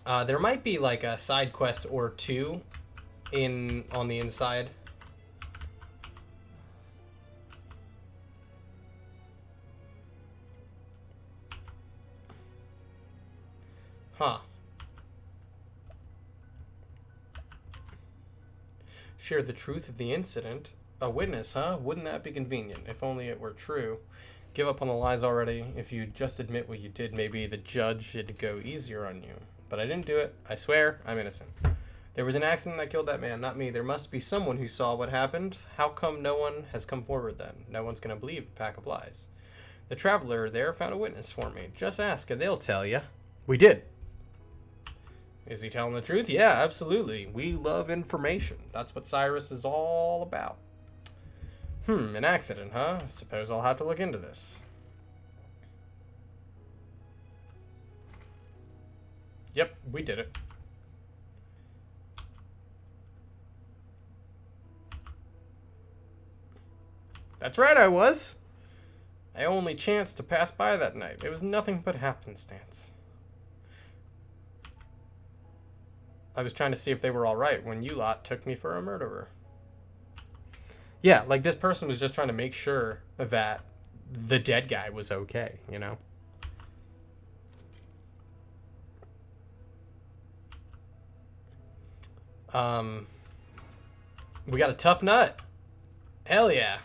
There might be like a side quest or two on the inside. Huh. Share the truth of the incident. A witness, huh? Wouldn't that be convenient? If only it were true. Give up on the lies already. If you just admit what you did, maybe the judge should go easier on you. But I didn't do it. I swear, I'm innocent. There was an accident that killed that man, not me. There must be someone who saw what happened. How come no one has come forward then? No one's gonna believe a pack of lies. The traveler there found a witness for me. Just ask and they'll tell you. We did. Is he telling the truth? Yeah, absolutely. We love information. That's what Cyrus is all about. An accident, huh? I suppose I'll have to look into this. Yep, we did it. That's right, I was. I only chanced to pass by that night. It was nothing but happenstance. I was trying to see if they were all right when you lot took me for a murderer. Yeah, like this person was just trying to make sure that the dead guy was okay, you know? We got a tough nut. Hell yeah.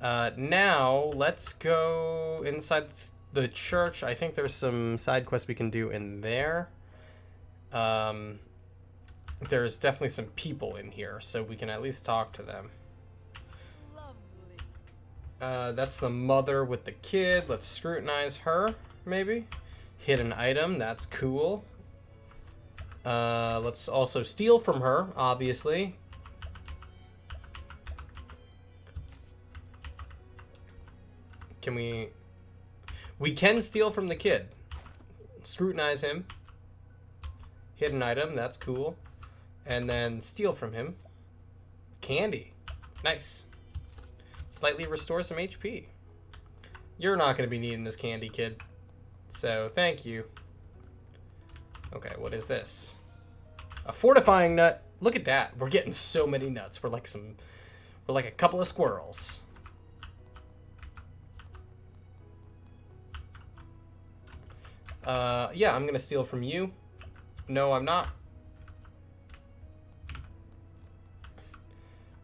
Now, let's go inside the church. I think there's some side quests we can do in there. There's definitely some people in here, so we can at least talk to them. That's the mother with the kid. Let's scrutinize her, maybe. Hidden item, that's cool. Let's also steal from her, obviously. Can we... We can steal from the kid. Scrutinize him. Hidden item, that's cool. And then steal from him. Candy. Nice. Slightly restore some HP. You're not going to be needing this candy, kid. So, thank you. Okay, what is this? A fortifying nut. Look at that. We're getting so many nuts. We're like a couple of squirrels. Yeah, I'm gonna steal from you. No, I'm not.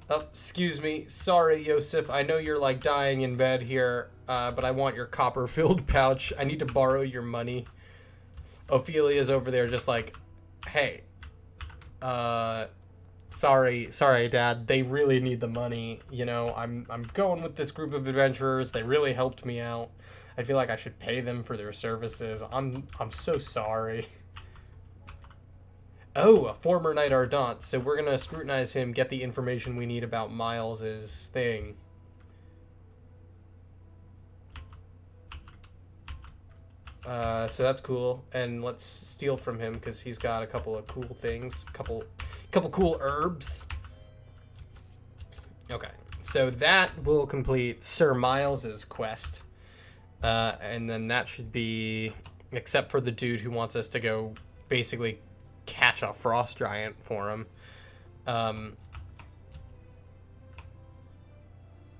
Oh, excuse me. Sorry, Yosef. I know you're like dying in bed here, but I want your copper-filled pouch. I need to borrow your money. Ophelia's over there just like, hey, sorry, Dad. They really need the money. You know, I'm going with this group of adventurers. They really helped me out. I feel like I should pay them for their services. I'm so sorry. Oh, a former Knight Ardent. So we're gonna scrutinize him, get the information we need about Miles's thing. So that's cool, and let's steal from him because he's got a couple of cool things, couple cool herbs. Okay, so that will complete Sir Miles's quest, and then that should be, except for the dude who wants us to go basically catch a frost giant for him.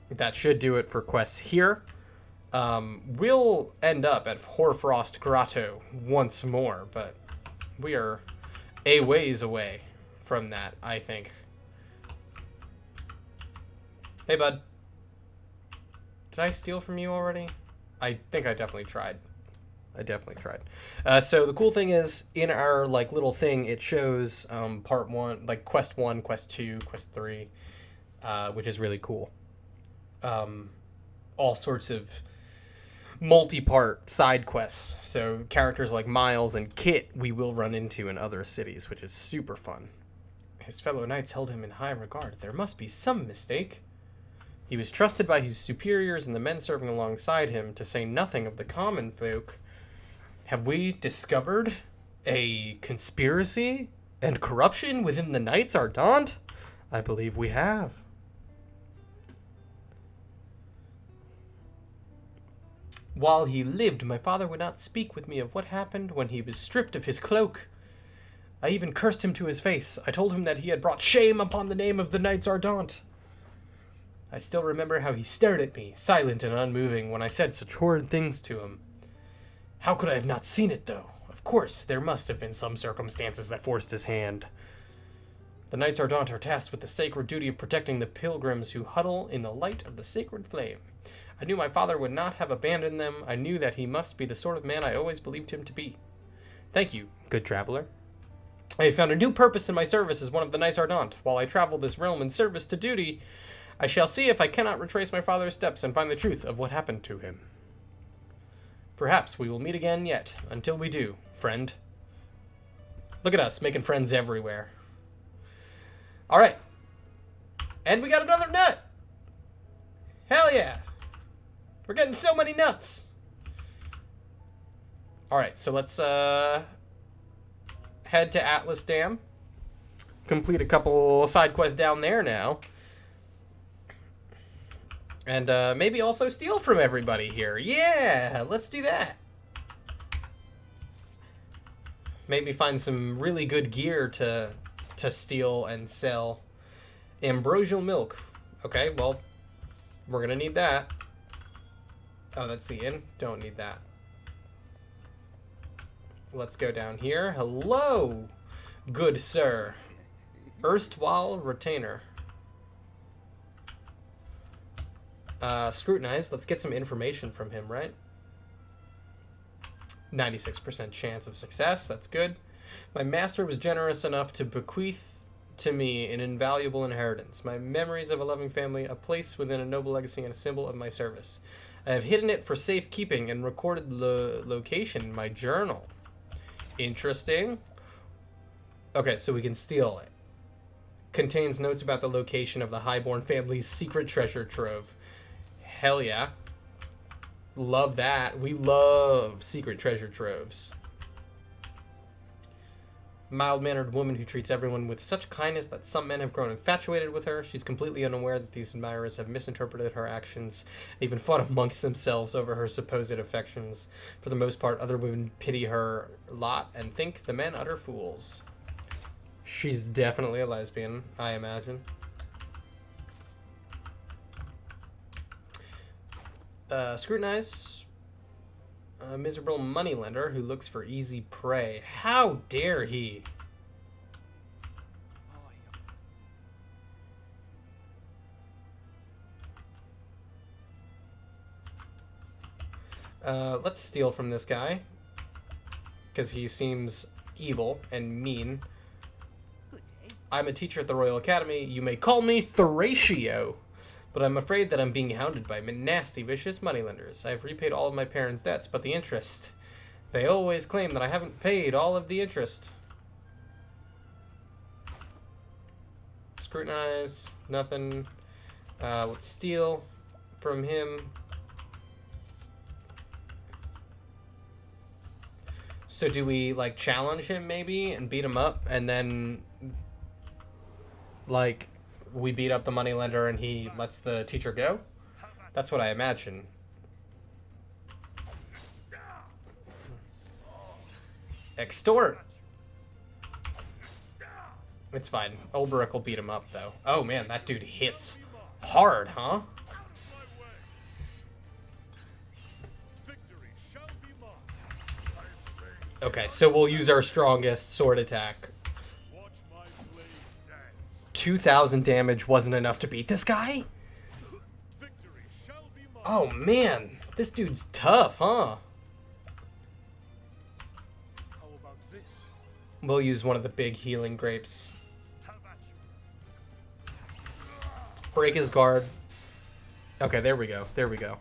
That should do it for quests here. We'll end up at Hor Frost Grotto once more, but we are a ways away from that, I think. Hey, bud. Did I steal from you already? I think I definitely tried. So the cool thing is, in our like little thing, it shows part 1, like quest 1, quest 2, quest 3, which is really cool. All sorts of multi-part side quests. So characters like Miles and Kit we will run into in other cities, which is super fun. His fellow knights held him in high regard. There must be some mistake. He was trusted by his superiors and the men serving alongside him, to say nothing of the common folk. Have we discovered a conspiracy and corruption within the Knights Ardent? I believe we have. While he lived, my father would not speak with me of what happened when he was stripped of his cloak. I even cursed him to his face. I told him that he had brought shame upon the name of the Knights Ardent. I still remember how he stared at me, silent and unmoving, when I said such horrid things to him. How could I have not seen it, though? Of course, there must have been some circumstances that forced his hand. The Knights Ardent are tasked with the sacred duty of protecting the pilgrims who huddle in the light of the sacred flame. I knew my father would not have abandoned them. I knew that he must be the sort of man I always believed him to be. Thank you, good traveler. I have found a new purpose in my service as one of the Knights Ardent. While I travel this realm in service to duty, I shall see if I cannot retrace my father's steps and find the truth of what happened to him. Perhaps we will meet again yet. Until we do, friend. Look at us, making friends everywhere. Alright. And we got another nut! Hell yeah! We're getting so many nuts! Alright, so let's head to Atlas Dam. Complete a couple side quests down there now. And maybe also steal from everybody here. Yeah, let's do that. Maybe find some really good gear to steal and sell. Ambrosial milk. Okay, well, we're gonna need that. Oh, that's the inn. Don't need that. Let's go down here. Hello, good sir. Erstwhile retainer. Scrutinize. Let's get some information from him, right? 96% chance of success. That's good. My master was generous enough to bequeath to me an invaluable inheritance, my memories of a loving family, a place within a noble legacy, and a symbol of my service. I have hidden it for safekeeping and recorded the location in my journal. Interesting. Okay, so we can steal it. Contains notes about the location of the Highborn family's secret treasure trove. Hell yeah. Love that. We love secret treasure troves. Mild-mannered woman who treats everyone with such kindness that some men have grown infatuated with her. She's completely unaware that these admirers have misinterpreted her actions, even fought amongst themselves over her supposed affections. For the most part, other women pity her lot and think the men utter fools. She's definitely a lesbian, I imagine. Scrutinize. A miserable moneylender who looks for easy prey. How dare he? Let's steal from this guy. Because he seems evil and mean. I'm a teacher at the Royal Academy. You may call me Thratio. But I'm afraid that I'm being hounded by nasty, vicious moneylenders. I have repaid all of my parents' debts, but the interest. They always claim that I haven't paid all of the interest. Scrutinize. Nothing. Let's steal from him. So do we, like, challenge him, maybe, and beat him up, and then, like, we beat up the moneylender and he lets the teacher go? That's what I imagine. Extort. It's fine. Ulbrich will beat him up, though. Oh, man, that dude hits hard, huh? Okay, so we'll use our strongest sword attack. 2,000 damage wasn't enough to beat this guy? Oh, man. This dude's tough, huh? We'll use one of the big healing grapes. Break his guard. Okay, there we go. There we go.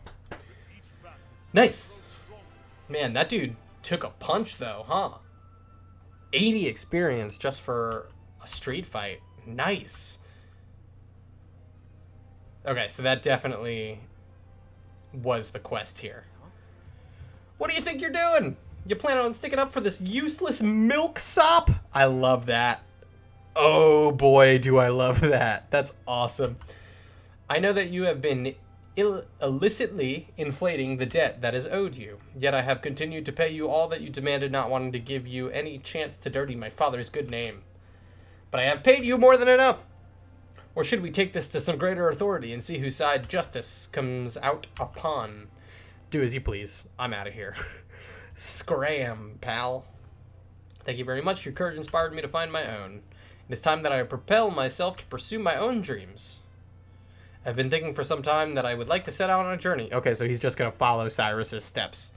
Nice. Man, that dude took a punch, though, huh? 80 experience just for a street fight. Nice. Okay, so that definitely was the quest here. What do you think you're doing? You plan on sticking up for this useless milksop? I love that. Oh boy, do I love that. That's awesome. I know that you have been illicitly inflating the debt that is owed you, yet I have continued to pay you all that you demanded, not wanting to give you any chance to dirty my father's good name. But I have paid you more than enough. Or should we take this to some greater authority and see whose side justice comes out upon? Do as you please. I'm out of here. Scram, pal. Thank you very much. Your courage inspired me to find my own. It is time that I propel myself to pursue my own dreams. I've been thinking for some time that I would like to set out on a journey. Okay, so he's just going to follow Cyrus's steps.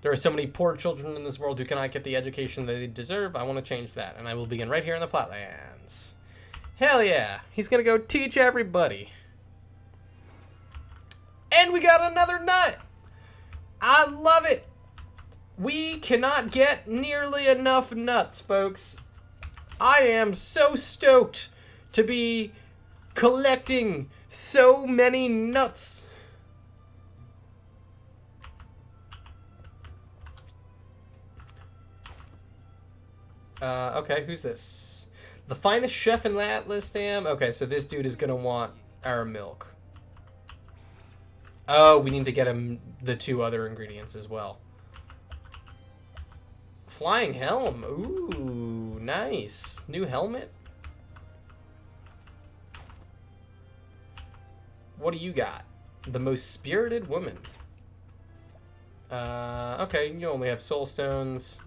There are so many poor children in this world who cannot get the education they deserve. I want to change that, and I will begin right here in the Flatlands. Hell yeah! He's going to go teach everybody. And we got another nut! I love it! We cannot get nearly enough nuts, folks. I am so stoked to be collecting so many nuts. Okay, who's this? The finest chef in Atlastam? Okay, so this dude is gonna want our milk. Oh, we need to get him the 2 other ingredients as well. Flying Helm. Ooh, nice. New helmet. What do you got? The most spirited woman. Okay, you only have soul stones.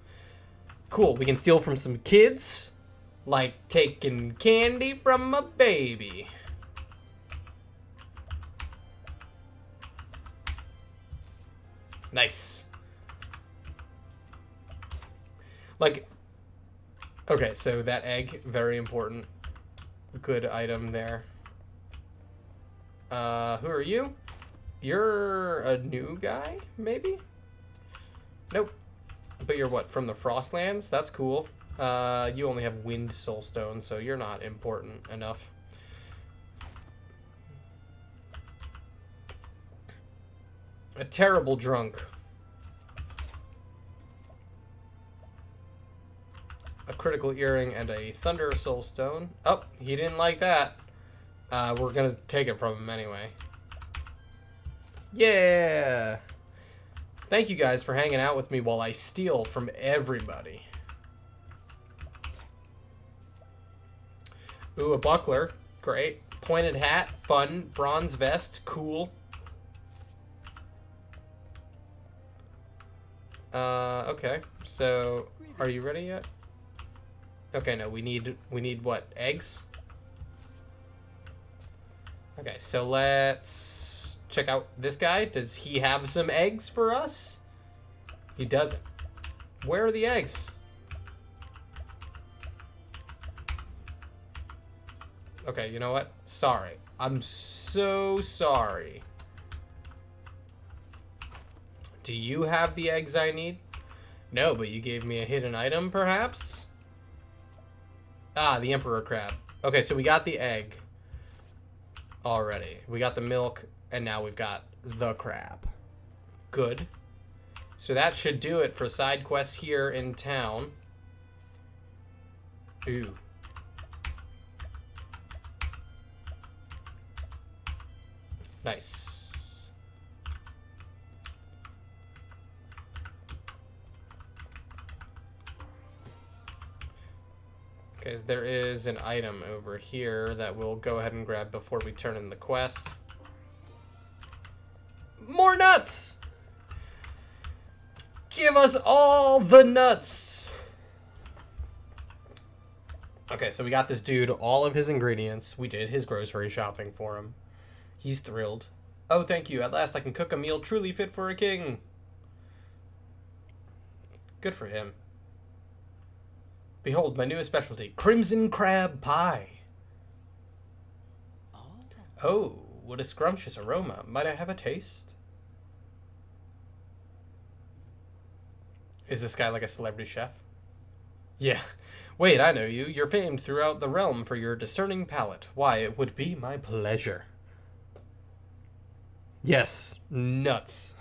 Cool, we can steal from some kids, like taking candy from a baby. Nice. Like, okay, so that egg, very important. good item there. Who are you? You're a new guy, maybe? Nope. But you're what, from the Frostlands? That's cool. You only have Wind Soulstone, so you're not important enough. A terrible drunk. A critical earring and a Thunder Soulstone. Oh, he didn't like that. We're gonna take it from him anyway. Yeah! Thank you guys for hanging out with me while I steal from everybody. Ooh, a buckler. Great. Pointed hat. Fun. Bronze vest. Cool. Okay. So, are you ready yet? Okay, no, we need what? Eggs? Okay, so let's check out this guy. Does he have some eggs for us? He doesn't. Where are the eggs? Okay, you know what? Sorry. I'm so sorry. Do you have the eggs I need? No, but you gave me a hidden item, perhaps? Ah, the Emperor Crab. Okay, so we got the egg already. We got the milk, and now we've got the crab. Good. So that should do it for side quests here in town. Ooh. Nice. Okay, there is an item over here that we'll go ahead and grab before we turn in the quest. More nuts! Give us all the nuts! Okay, so we got this dude all of his ingredients. We did his grocery shopping for him. He's thrilled. Oh, thank you. At last I can cook a meal truly fit for a king. Good for him. Behold, my newest specialty, Crimson Crab Pie. Oh, what a scrumptious aroma. Might I have a taste? Is this guy like a celebrity chef? Yeah. Wait, I know you. You're famed throughout the realm for your discerning palate. Why, it would be my pleasure. Yes, nuts.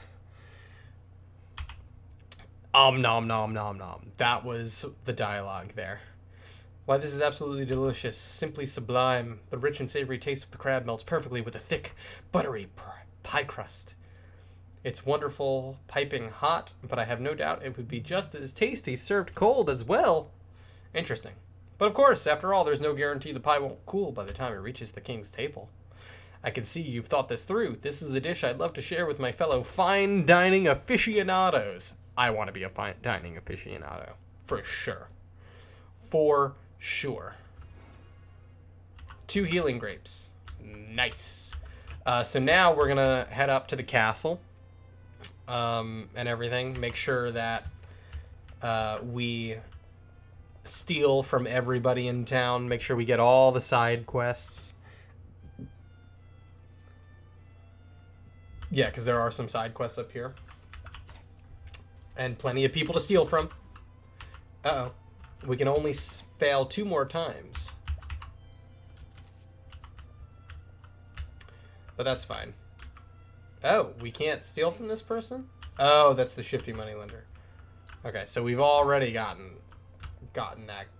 Nom nom nom nom. That was the dialogue there. Why, this is absolutely delicious, simply sublime. The rich and savory taste of the crab melts perfectly with a thick, buttery pie crust. It's wonderful, piping hot, but I have no doubt it would be just as tasty served cold as well. Interesting. But of course, after all, there's no guarantee the pie won't cool by the time it reaches the king's table. I can see you've thought this through. This is a dish I'd love to share with my fellow fine dining aficionados. I want to be a fine dining aficionado. For sure. For sure. 2 healing grapes. Nice. So now we're going to head up to the castle and everything. Make sure that we steal from everybody in town. Make sure we get all the side quests. Yeah, because there are some side quests up here. And plenty of people to steal from. Uh-oh. We can only fail 2 more times. But that's fine. Oh, we can't steal from this person? Oh, that's the shifty moneylender. Okay, so we've already gotten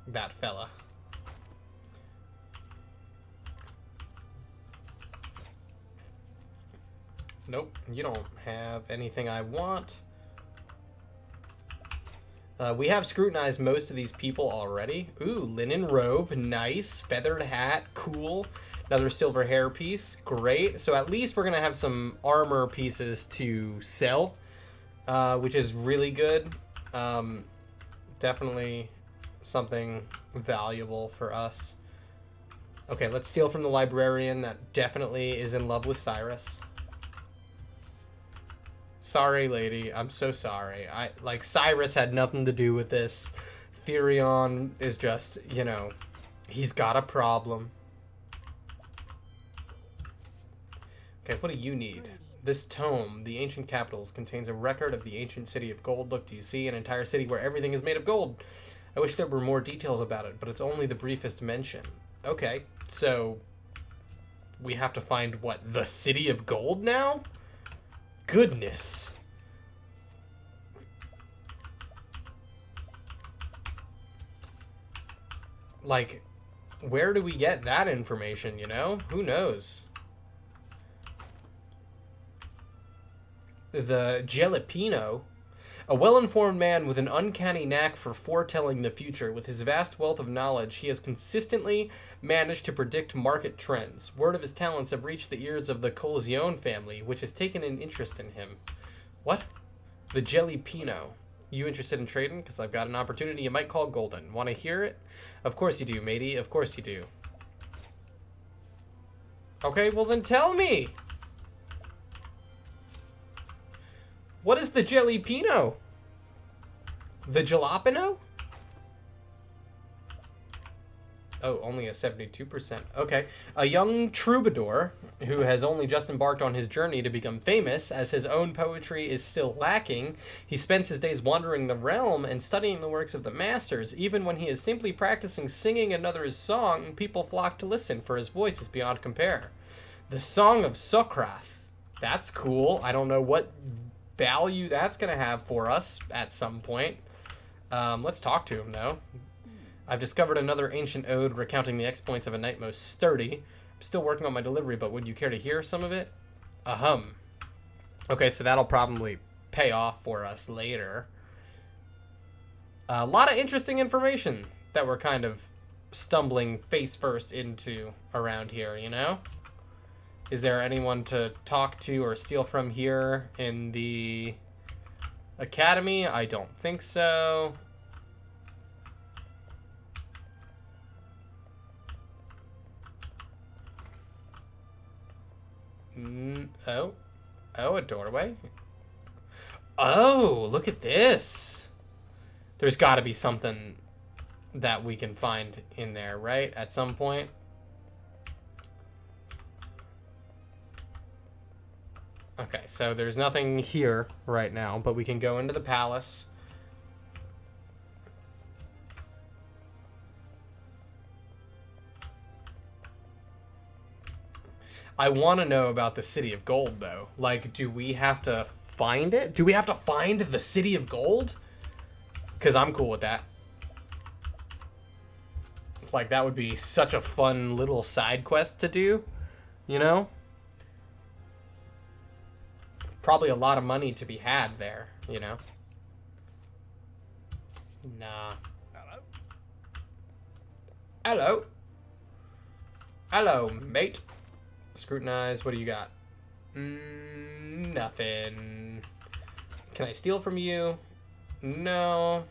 that fella. Nope, you don't have anything I want. We have scrutinized most of these people already. Ooh, linen robe, nice. Feathered hat, cool. Another silver hairpiece, great. So at least we're going to have some armor pieces to sell, which is really good. Definitely something valuable for us. Okay, let's steal from the librarian that definitely is in love with Cyrus. Sorry, lady. I'm so sorry. Cyrus had nothing to do with this. Therion is just, he's got a problem. Okay, what do you need? This tome, The Ancient Capitals, contains a record of the ancient city of gold. Look, do you see an entire city where everything is made of gold? I wish there were more details about it, but it's only the briefest mention. Okay, so we have to find, what, the city of gold now? Goodness. Like, where do we get that information, you know? Who knows? The Jalapeno, a well-informed man with an uncanny knack for foretelling the future. With his vast wealth of knowledge, he has consistently managed to predict market trends. Word of his talents have reached the ears of the Colzione family, which has taken an interest in him. What? The Jalapeno. You interested in trading? Because I've got an opportunity you might call golden. Want to hear it? Of course you do, matey. Of course you do. Okay, well then tell me. What is the Jalapeno? The Jalapeno? Oh, only a 72%. Okay. A young troubadour who has only just embarked on his journey to become famous, as his own poetry is still lacking. He spends his days wandering the realm and studying the works of the masters. Even when he is simply practicing singing another's song, people flock to listen, for his voice is beyond compare. The Song of Socrath. That's cool. I don't know what value that's going to have for us at some point. Let's talk to him, though. I've discovered another ancient ode recounting the exploits of a knight most sturdy. I'm still working on my delivery, but would you care to hear some of it? Ahem. Okay, so that'll probably pay off for us later. A lot of interesting information that we're kind of stumbling face first into around here, you know? Is there anyone to talk to or steal from here in the academy? I don't think so. Oh, a doorway. Oh, look at this. There's got to be something that we can find in there, right? At some point. Okay, so there's nothing here right now, but we can go into the palace. I want to know about the City of Gold, though. Like, do we have to find it? Do we have to find the City of Gold? Because I'm cool with that. Like, that would be such a fun little side quest to do, you know? Probably a lot of money to be had there, you know? Nah. Hello? Hello. Hello, mate. Scrutinize. What do you got? Nothing. Can I steal from you? No.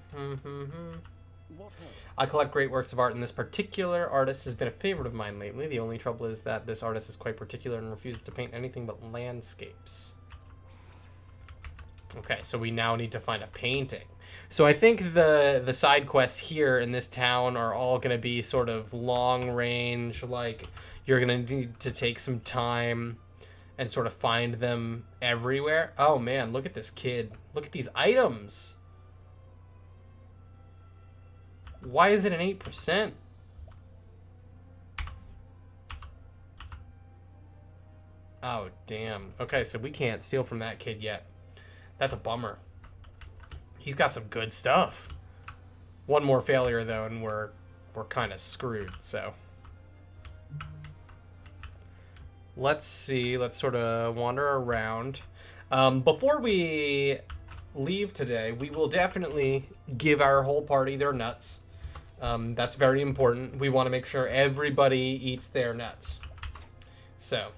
What I collect great works of art, and this particular artist has been a favorite of mine lately. The only trouble is that this artist is quite particular and refuses to paint anything but landscapes. Okay, so we now need to find a painting. So I think the side quests here in this town are all going to be sort of long range, like you're going to need to take some time and sort of find them everywhere. Oh man, look at this kid. Look at these items. Why is it an 8%? Oh, damn. Okay, so we can't steal from that kid yet. That's a bummer. He's got some good stuff. One more failure, though, and we're kind of screwed, so. Let's see. Let's sort of wander around. Before we leave today, we will definitely give our whole party their nuts. That's very important. We want to make sure everybody eats their nuts. So.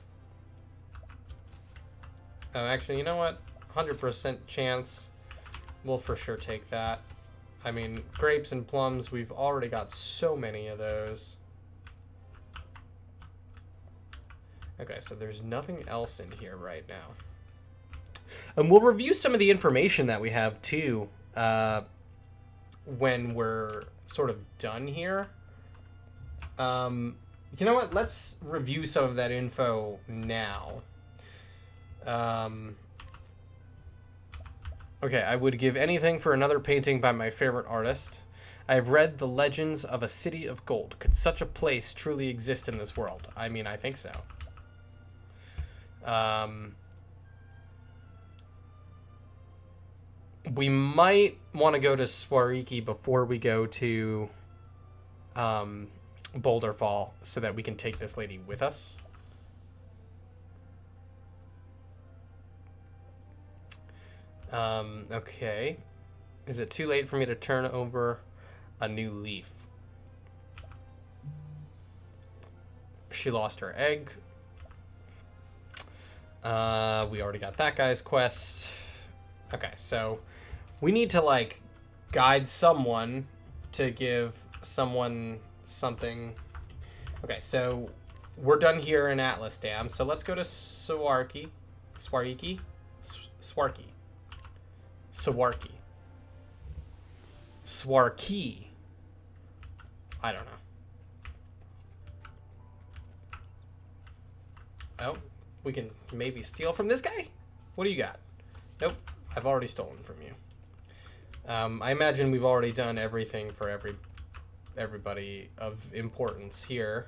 Oh, actually, you know what? 100% chance. We'll for sure take that. I mean, grapes and plums, we've already got so many of those. Okay, so there's nothing else in here right now. And we'll review some of the information that we have, too, when we're sort of done here. You know what? Let's review some of that info now. Okay, I would give anything for another painting by my favorite artist. I have read the legends of a city of gold. Could such a place truly exist in this world? I mean, I think so. We might want to go to Swariki before we go to Boulder Fall so that we can take this lady with us. Okay. Is it too late for me to turn over a new leaf? She lost her egg. We already got that guy's quest. Okay, so we need to, like, guide someone to give someone something. Okay, so we're done here in Atlas Dam, so let's go to Swariki. Swariki? Swarki. Swarki. Swarki. I don't know. Oh, we can maybe steal from this guy? What do you got? Nope, I've already stolen from you. I imagine we've already done everything for everybody of importance here.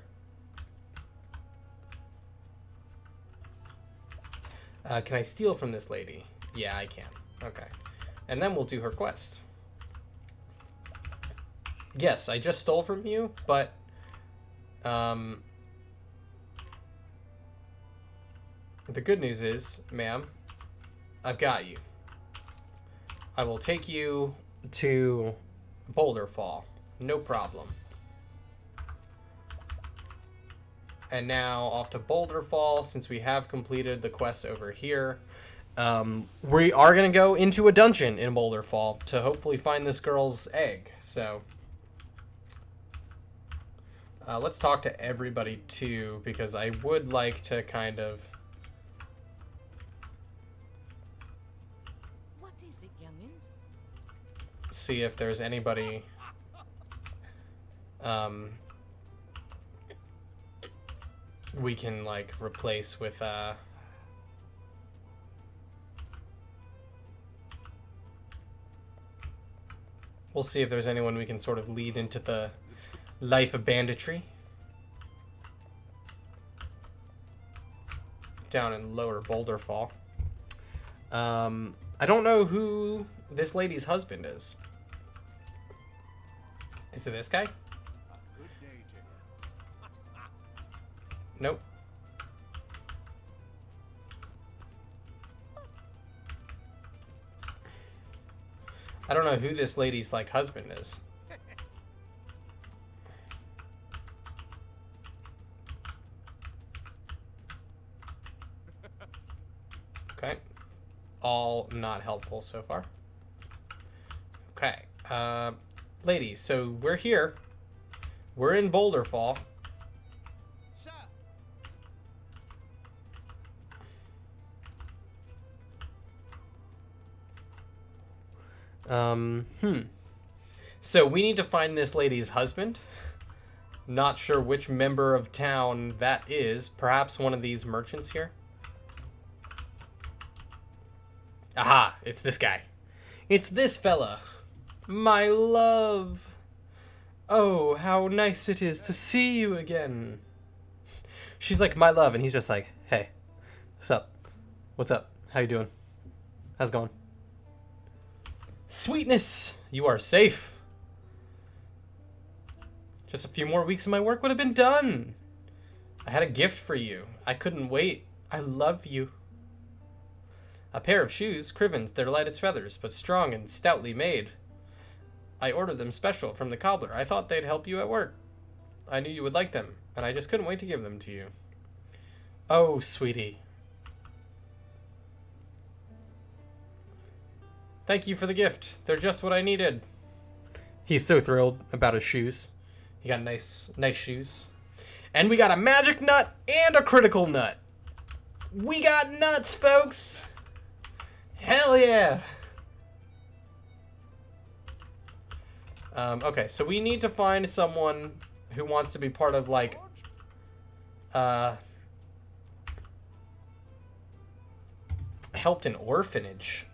Can I steal from this lady? Yeah, I can. Okay. And then we'll do her quest. Yes, I just stole from you, but the good news is, ma'am, I've got you. I will take you to Boulder Fall. No problem. And now off to Boulder Fall, since we have completed the quest over here. We are going to go into a dungeon in Boulder Fall to hopefully find this girl's egg. So let's talk to everybody too, because I would like to kind of... What is it, youngin? See if there's anybody we can, like, replace with we'll see if there's anyone we can sort of lead into the life of banditry down in Lower Boulder Fall. I don't know who this lady's husband is. Is it this guy? Good day to you. Nope. I don't know who this lady's, like, husband is. Okay. All not helpful so far. Okay. Ladies, so we're here. We're in Boulder Fall. Sir, So we need to find this lady's husband. Not sure which member of town that is. Perhaps one of these merchants here. Aha, it's this guy. It's this fella. My love. Oh, how nice it is to see you again. She's like, my love, and he's just like, hey, what's up? What's up? How you doing? How's it going? Sweetness, you are safe. Just a few more weeks and my work would have been done. I had a gift for you. I couldn't wait. I love you. A pair of shoes, Crivens, they're light as feathers, but strong and stoutly made. I ordered them special from the cobbler. I thought they'd help you at work. I knew you would like them, and I just couldn't wait to give them to you. Oh, sweetie. Thank you for the gift. They're just what I needed. He's so thrilled about his shoes. He got nice shoes. And we got a magic nut and a critical nut. We got nuts, folks. Hell yeah. Okay, so we need to find someone who wants to be part of, like, helped an orphanage.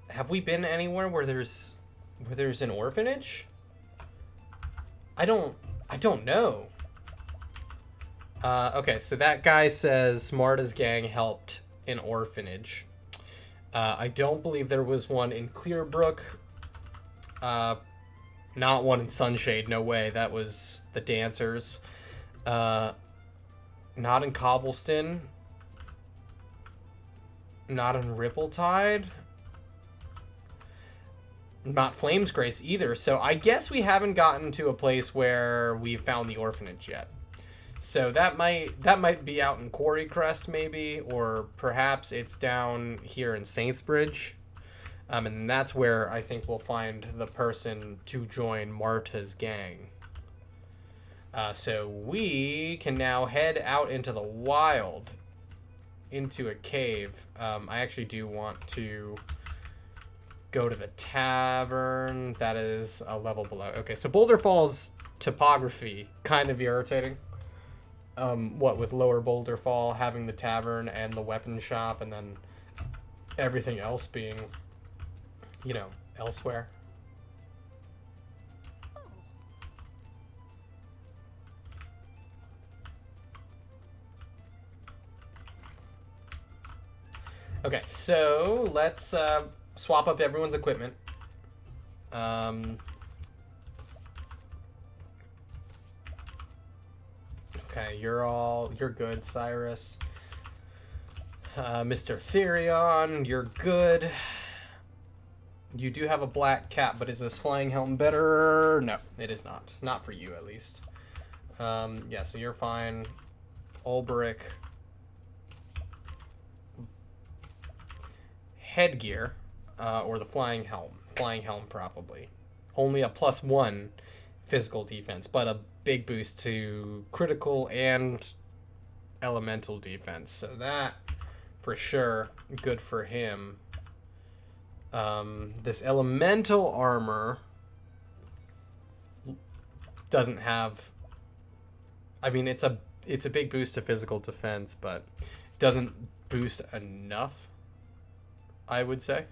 Have we been anywhere where there's an orphanage? I don't know. Okay, so that guy says Marta's gang helped an orphanage. I don't believe there was one in Clearbrook. Not one in Sunshade, no way. That was the dancers. Not in Cobbleston. Not in Rippletide. Not Flames Grace either. So I guess we haven't gotten to a place where we've found the orphanage yet. So that might be out in Quarry Crest maybe, or perhaps it's down here in Saintsbridge. And that's where I think we'll find the person to join Marta's gang. So we can now head out into the wild, into a cave. I actually do want to go to the tavern. That is a level below. Okay, so Boulder Falls topography, kind of irritating. What with Lower Boulder Fall having the tavern and the weapon shop, and then everything else being, you know, elsewhere. Okay, so let's swap up everyone's equipment. Okay, you're good, Cyrus. Mr. Therion, you're good. You do have a black cap, but is this flying helm better? No, it is not. Not for you, at least. Yeah, so you're fine. Ulbrich. Headgear, or the flying helm. Flying helm, probably. Only a +1 physical defense, but a big boost to critical and elemental defense. So that, for sure, good for him. This elemental armor doesn't have... I mean, it's a big boost to physical defense, but doesn't boost enough, I would say.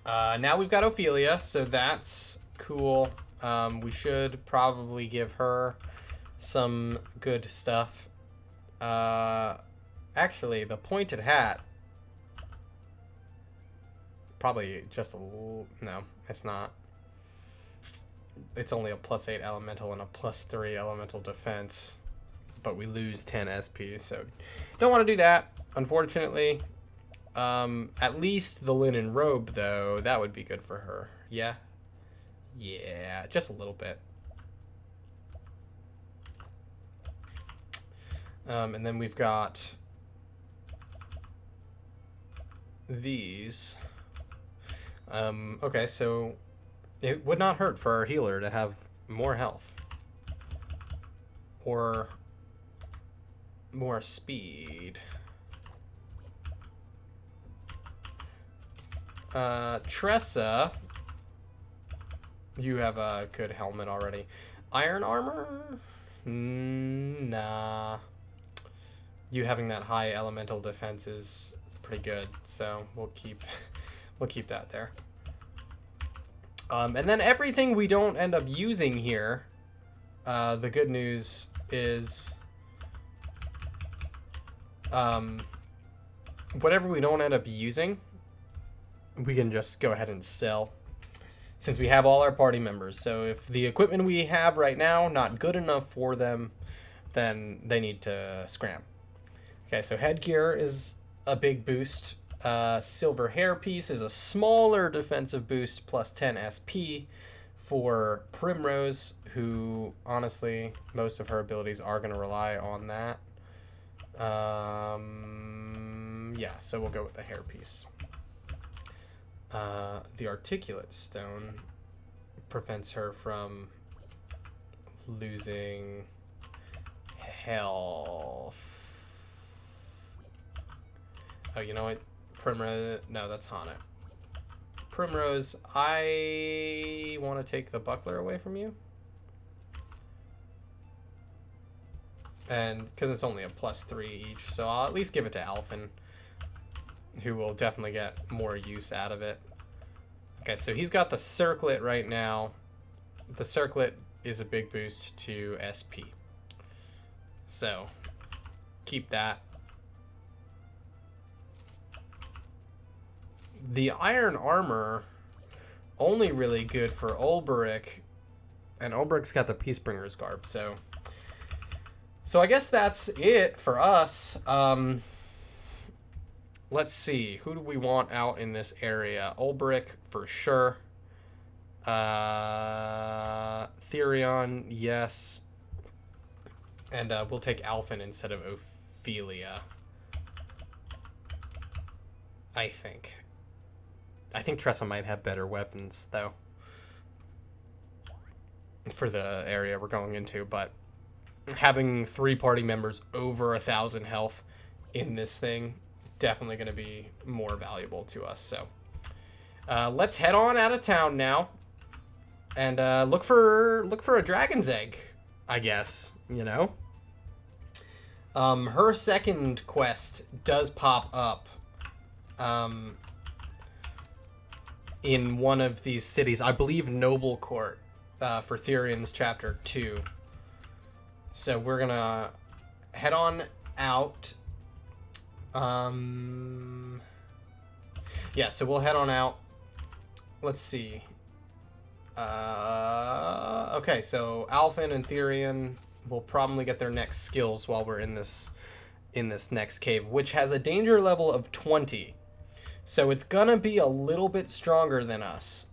Now we've got Ophelia, so that's cool. We should probably give her some good stuff. Actually, the pointed hat, probably just a little... No, it's not. It's only a +8 elemental and a +3 elemental defense, but we lose 10 SP, so don't want to do that, unfortunately. At least the linen robe, though, that would be good for her. Yeah? Yeah, just a little bit. And then we've got these. Okay, so it would not hurt for our healer to have more health. Or more speed. Tressa, you have a good helmet already. Iron armor? Nah. You having that high elemental defense is pretty good, so we'll keep that there. And then everything we don't end up using here, the good news is whatever we don't end up using, we can just go ahead and sell, since we have all our party members. So if the equipment we have right now not good enough for them, then they need to scram. Okay, so headgear is a big boost. Silver hairpiece is a smaller defensive boost, +10 SP for Primrose, who honestly most of her abilities are going to rely on that. Yeah, so we'll go with the hairpiece. The articulate stone prevents her from losing health. Oh, you know what? Primrose... No, that's Hana. Primrose, I want to take the buckler away from you. And because it's only a +3 each, so I'll at least give it to Alphen, who will definitely get more use out of it. Okay, so he's got the circlet right now. The circlet is a big boost to SP. So, keep that. The iron armor, only really good for Ulbrich, and Ulbrich's got the Peacebringers Garb, so I guess that's it for us. Let's see, who do we want out in this area? Ulbrich, for sure. Therion, yes. And we'll take Alphen instead of Ophelia. I think Tressa might have better weapons, though, for the area we're going into, but having 3 party members over 1,000 health in this thing, definitely going to be more valuable to us. So let's head on out of town now and look for a dragon's egg, I guess, you know. Her second quest does pop up in one of these cities, I believe Noble Court, for Therion's chapter 2. So we're gonna head on out. Yeah, so we'll head on out. Let's see. Okay, so Alphen and Therion will probably get their next skills while we're in this next cave, which has a danger level of 20. So it's gonna be a little bit stronger than us.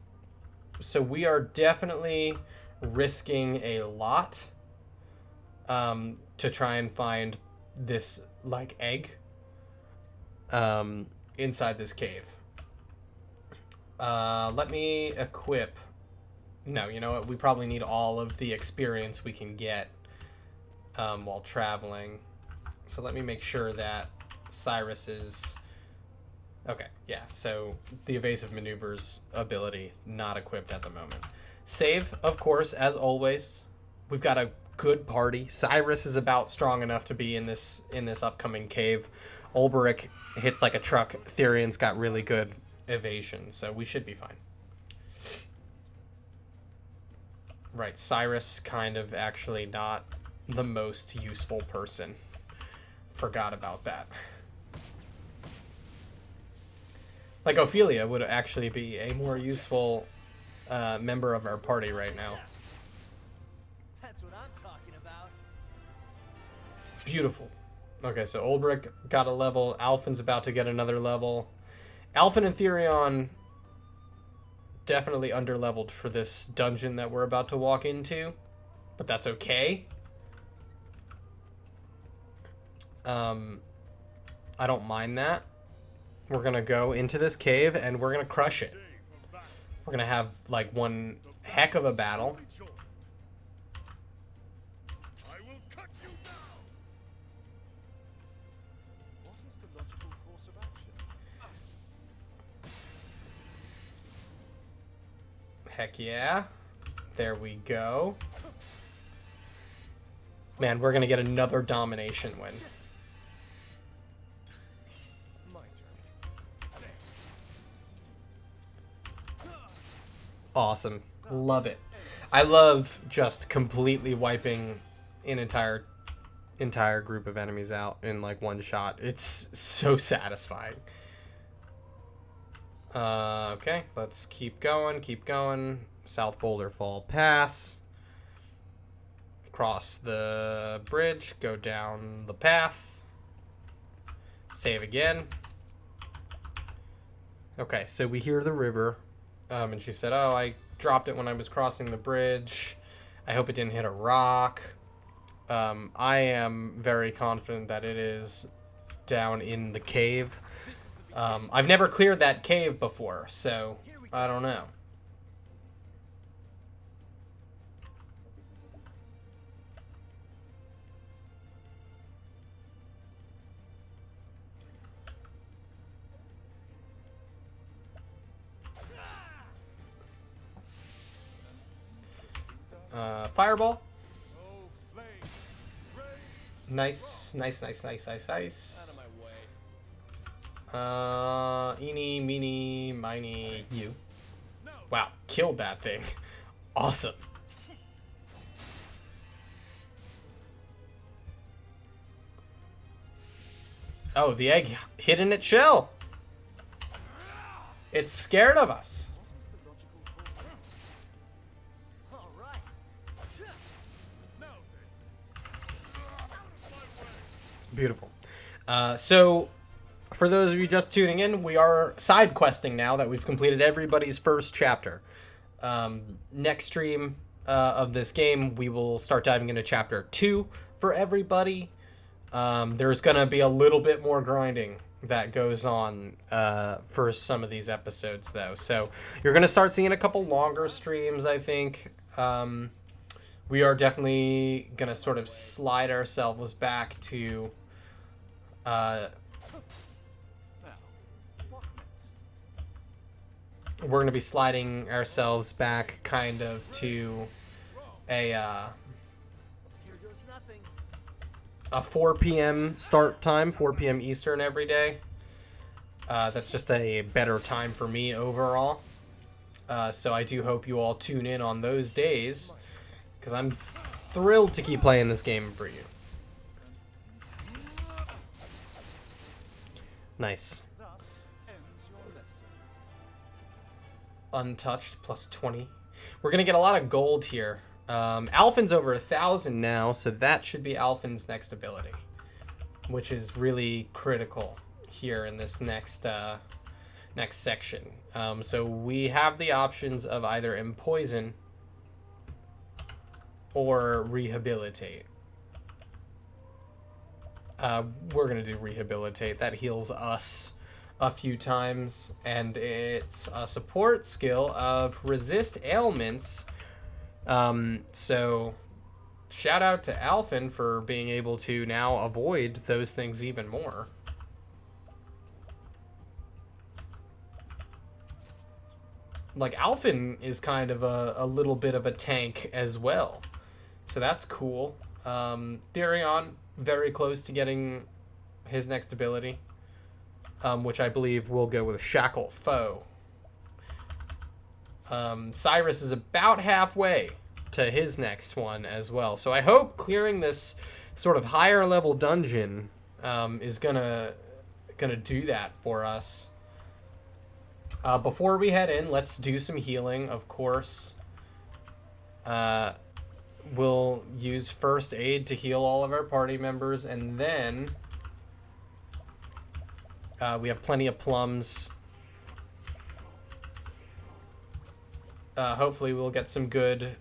So we are definitely risking a lot to try and find this, like, egg inside this cave. Let me equip. No, you know what? We probably need all of the experience we can get while traveling. So let me make sure that Cyrus is... Okay, yeah, so the Evasive Maneuvers ability, not equipped at the moment. Save, of course, as always. We've got a good party. Cyrus is about strong enough to be in this upcoming cave. Ulbrich hits like a truck. Therion's got really good evasion, so we should be fine. Right, Cyrus kind of actually not the most useful person. Forgot about that. Like, Ophelia would actually be a more useful member of our party right now. That's what I'm talking about. Beautiful. Okay, so Ulbrich got a level. Alphen's about to get another level. Alphen and Therion definitely underleveled for this dungeon that we're about to walk into, but that's okay. I don't mind that. We're gonna go into this cave and we're gonna crush it. We're gonna have like one heck of a battle. I will cut you down. What is the logical course of action? Heck yeah. There we go. Man, we're gonna get another domination win. Awesome. Love it. I love just completely wiping an entire group of enemies out in like one shot. It's so satisfying. Okay, let's keep going. South Boulder Fall Pass. Cross the bridge, go down the path. Save again. Okay, so we hear the river. And she said, oh, I dropped it when I was crossing the bridge. I hope it didn't hit a rock. I am very confident that it is down in the cave. I've never cleared that cave before, so I don't know. Fireball. Nice, nice, nice, nice, nice, nice. Out of my way. Eeny, meeny, miny, you. Wow, killed that thing. Awesome. Oh, the egg hid in its shell. It's scared of us. All right. Beautiful. So, for those of you just tuning in, we are side questing now that we've completed everybody's first chapter. Next stream of this game, we will start diving into chapter 2 for everybody. There's going to be a little bit more grinding that goes on for some of these episodes, though. So you're going to start seeing a couple longer streams, I think. We are definitely going to sort of slide ourselves back to... we're going to be sliding ourselves back kind of to a Here goes nothing. 4 p.m. start time, 4 p.m. Eastern every day. That's just a better time for me overall. So I do hope you all tune in on those days, because I'm thrilled to keep playing this game for you. Nice. Thus ends your lesson. Untouched plus 20. We're gonna get a lot of gold here. Alphin's over 1,000 now, so that should be Alphin's next ability, which is really critical here in this next section. So we have the options of either Empoison or Rehabilitate. We're gonna do Rehabilitate. That heals us a few times, and it's a support skill of Resist Ailments. So shout out to Alphin for being able to now avoid those things even more. Like, Alphin is kind of a little bit of a tank as well, so that's cool. Darion, very close to getting his next ability, which I believe will go with Shackle Foe. Cyrus is about halfway to his next one as well. So I hope clearing this sort of higher level dungeon is gonna do that for us. Before we head in, let's do some healing, of course. We'll use first aid to heal all of our party members, and then we have plenty of plums. Hopefully we'll get some good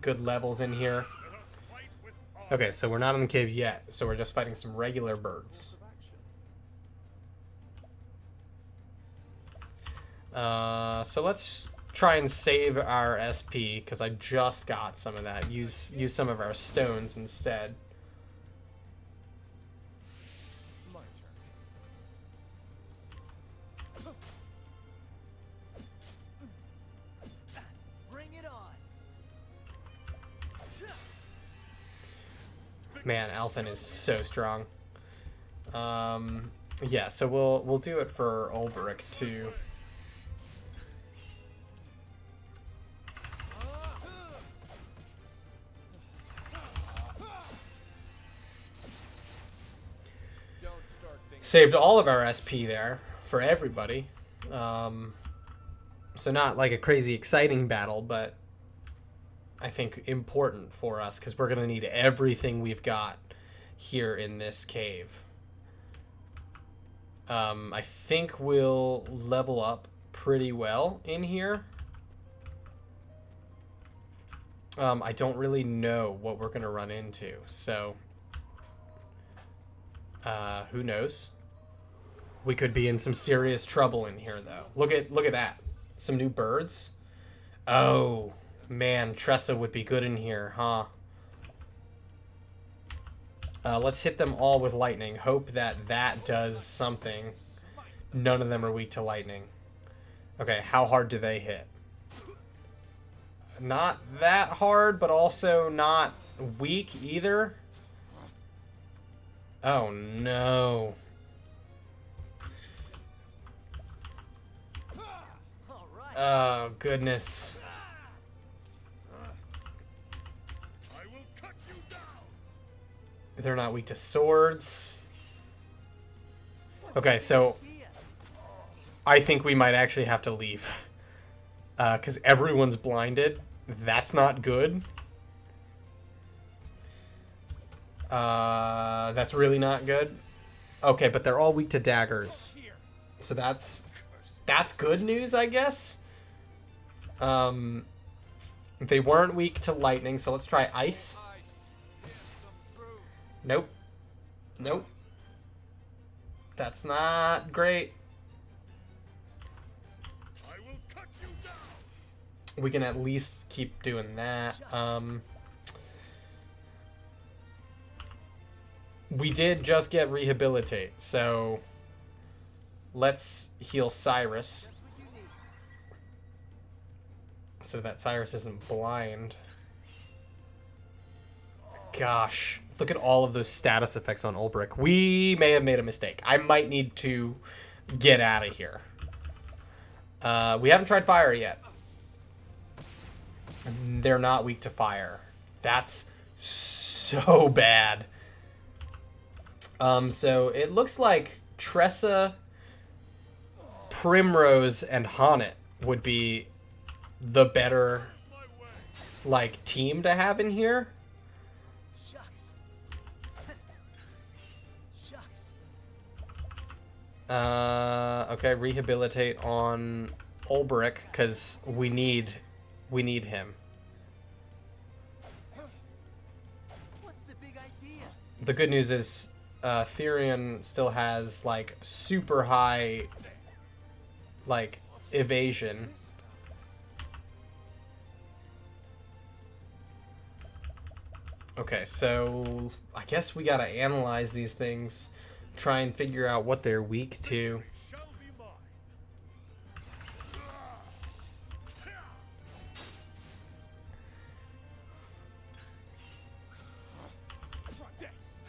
levels in here. Okay, so we're not in the cave yet, so we're just fighting some regular birds. So let's try and save our SP, because I just got some of that. Use some of our stones instead. My turn. Bring it on. Man, Alphin is so strong. Yeah, so we'll do it for Ulbrich too. Saved all of our SP there for everybody. So not like a crazy exciting battle, but I think important for us, because we're going to need everything we've got here in this cave. I think we'll level up pretty well in here. I don't really know what we're going to run into, so who knows? We could be in some serious trouble in here, though. Look at that. Some new birds. Oh, man, Tressa would be good in here, huh? Let's hit them all with lightning. Hope that does something. None of them are weak to lightning. Okay, how hard do they hit? Not that hard, but also not weak either. Oh no. All right. Oh goodness. I will cut you down. They're not weak to swords. Okay, so I think we might actually have to leave. Because everyone's blinded. That's not good. That's really not good. Okay, but they're all weak to daggers. So that's good news, I guess. They weren't weak to lightning, so let's try ice. Nope. Nope. That's not great. I will cut you down. We can at least keep doing that. We did just get rehabilitate, so let's heal Cyrus so that Cyrus isn't blind. Gosh, look at all of those status effects on Ulbrich. We may have made a mistake. I might need to get out of here. We haven't tried fire yet. They're not weak to fire. That's so bad. So it looks like Tressa, Primrose, and Honnet would be the better, like, team to have in here. Shucks. Shucks. Okay, rehabilitate on Ulbrich, because we need him. What's the big idea? The good news is Therion still has, like, super high, like, evasion. Okay, so I guess we gotta analyze these things, try and figure out what they're weak to. Shall be mine. Try this.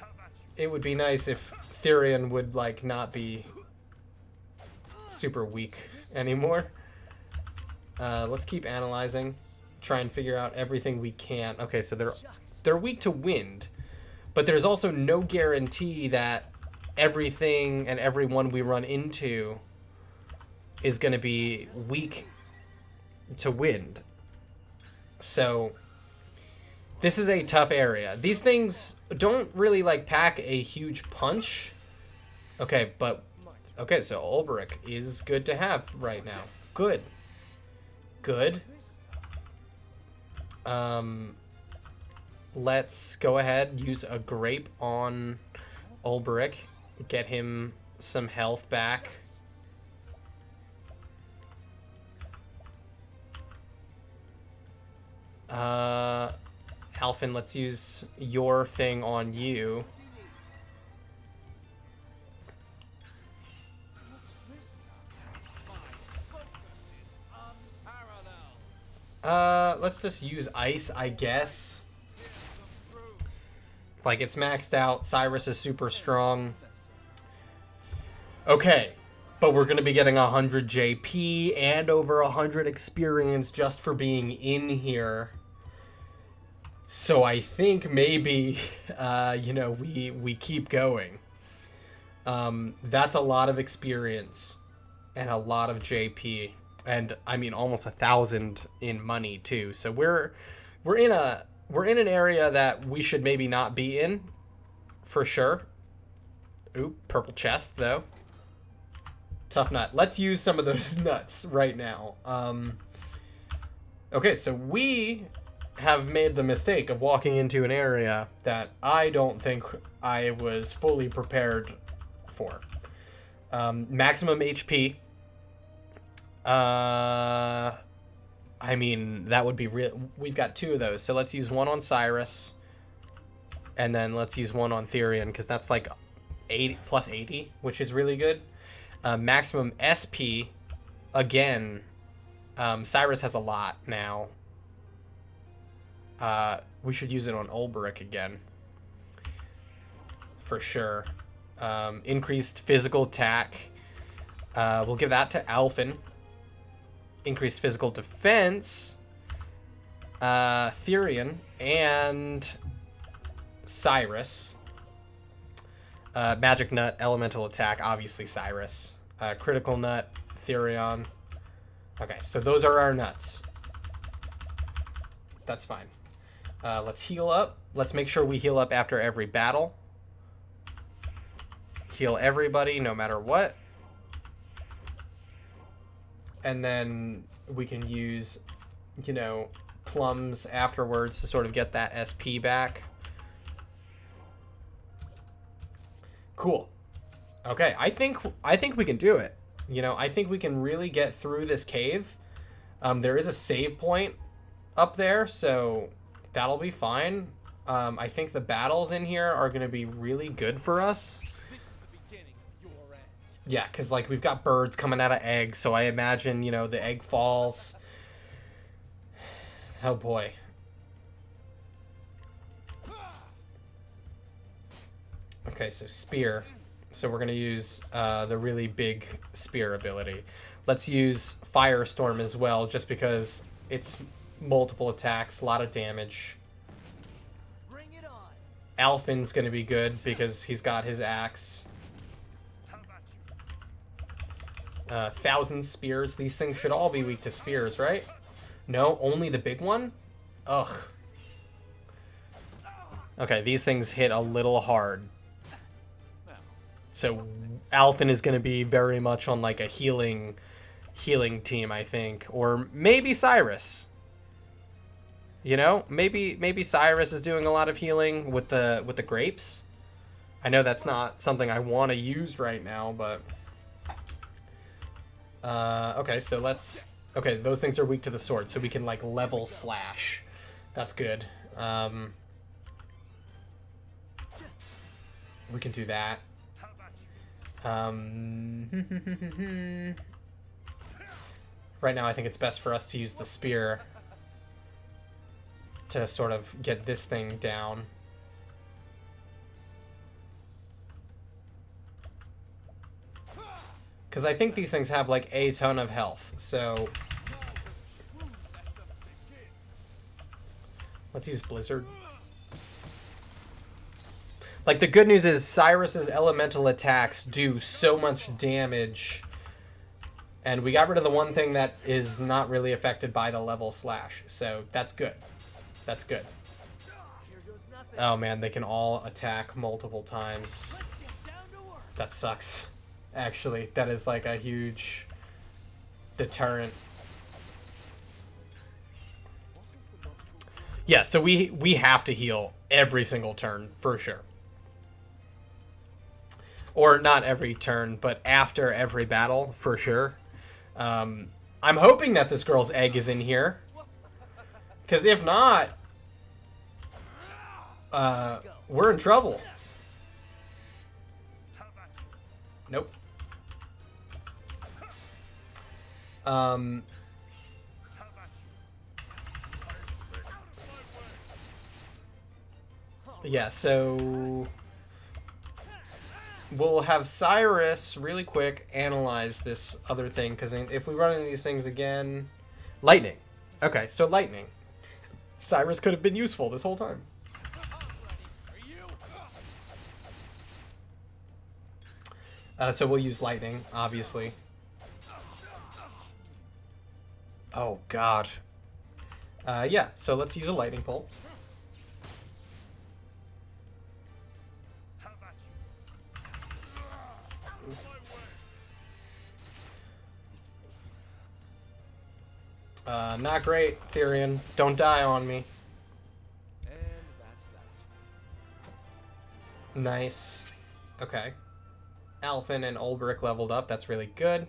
How about you? It would be nice if Therion would, like, not be super weak anymore. Let's keep analyzing, try and figure out everything we can. Okay, so they're weak to wind, but there's also no guarantee that everything and everyone we run into is going to be weak to wind. So this is a tough area. These things don't really, like, pack a huge punch. Okay, but okay, so Ulbrich is good to have right now. Good. Good. Let's go ahead, use a grape on Ulbrich, get him some health back. Alphen, let's use your thing on you. Let's just use ice, I guess. Like, it's maxed out. Cyrus is super strong. Okay, but we're going to be getting 100 JP and over 100 experience just for being in here. So I think maybe, we keep going. That's a lot of experience and a lot of JP. And I mean, almost 1,000 in money too. So we're in an area that we should maybe not be in, for sure. Ooh, purple chest though. Tough nut. Let's use some of those nuts right now. Okay, so we have made the mistake of walking into an area that I don't think I was fully prepared for. Maximum HP. I mean, that would be real. We've got two of those, so let's use one on Cyrus, and then let's use one on Therion, because that's like 80 plus 80, which is really good. Maximum SP, again, Cyrus has a lot now. We should use it on Ulbrich again. for sure. Increased physical attack. We'll give that to Alphen. Increased physical defense. Therion and Cyrus. Magic Nut, elemental attack, obviously Cyrus. Critical Nut, Therion. Okay, so those are our nuts. That's fine. Let's heal up. Let's make sure we heal up after every battle. Heal everybody, no matter what. And then we can use, you know, plums afterwards to sort of get that SP back. Cool. Okay, I think we can do it. You know, I think we can really get through this cave. There is a save point up there, so that'll be fine. I think the battles in here are going to be really good for us. Yeah, because, like, we've got birds coming out of eggs, so I imagine, you know, the egg falls. Oh, boy. Okay, so spear. So we're going to use the really big spear ability. Let's use Firestorm as well, just because it's multiple attacks, a lot of damage. Bring it on. Alphen's going to be good because he's got his axe. 1,000 spears. These things should all be weak to spears, right? No, only the big one? Ugh. Okay, these things hit a little hard. So Alphen is going to be very much on like a healing team, I think, or maybe Cyrus. You know, maybe Cyrus is doing a lot of healing with the grapes. I know that's not something I want to use right now, but okay, so let's... Okay, those things are weak to the sword, so we can, like, level slash. That's good. We can do that. Right now, I think it's best for us to use the spear to sort of get this thing down. Because I think these things have, like, a ton of health, so... Let's use Blizzard. Like, the good news is Cyrus's elemental attacks do so much damage, and we got rid of the one thing that is not really affected by the level slash, so that's good. That's good. Oh, man, they can all attack multiple times. That sucks. Actually, that is like a huge deterrent. Yeah, so we have to heal every single turn for sure. Or not every turn, but after every battle for sure. I'm hoping that this girl's egg is in here. Because if not, we're in trouble. Nope. Yeah, so we'll have Cyrus really quick analyze this other thing, because if we run into these things again... Lightning. Okay, so lightning. Cyrus could have been useful this whole time. So we'll use lightning, obviously. Oh, God. Yeah, so let's use a lightning bolt. Not great, Therion. Don't die on me. And that's that. Nice. Okay. Alphen and Ulbrich leveled up. That's really good.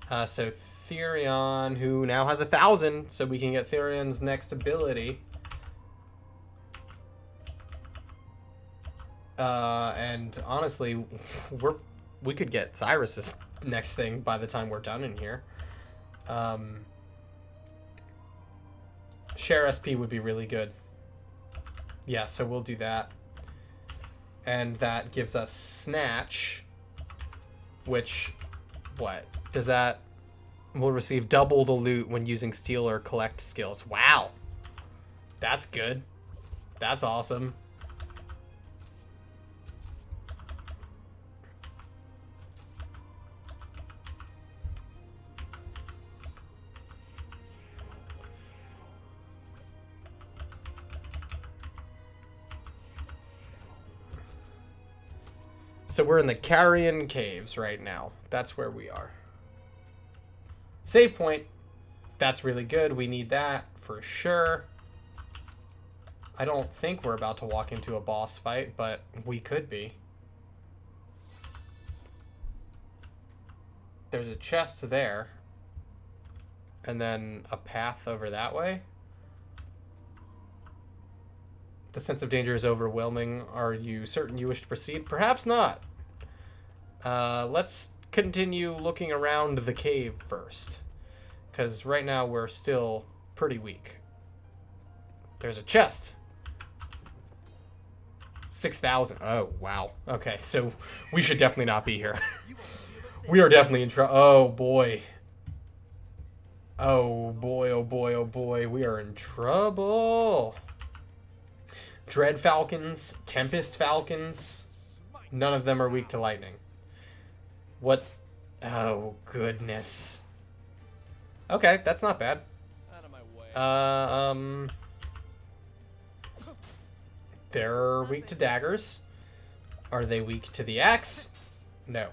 So Therion, who now has 1,000, so we can get Therion's next ability. And honestly, we could get Cyrus's next thing by the time we're done in here. Share SP would be really good. Yeah, so we'll do that. And that gives us Snatch, which, what? Does that... We'll receive double the loot when using steal or collect skills. Wow. That's good. That's awesome. So we're in the Carrion Caves right now. That's where we are. Save point. That's really good. We need that for sure. I don't think we're about to walk into a boss fight, but we could be. There's a chest there. And then a path over that way. The sense of danger is overwhelming. Are you certain you wish to proceed? Perhaps not. Let's continue looking around the cave first. Because right now we're still pretty weak. There's a chest. 6,000. Oh, wow. Okay, so we should definitely not be here. We are definitely in trouble. Oh, boy. Oh, boy, oh, boy, oh, boy. We are in trouble. Dread Falcons, Tempest Falcons, none of them are weak to lightning. What? Oh, goodness. Okay, that's not bad. Out of my way. They're weak to daggers. Are they weak to the axe? No.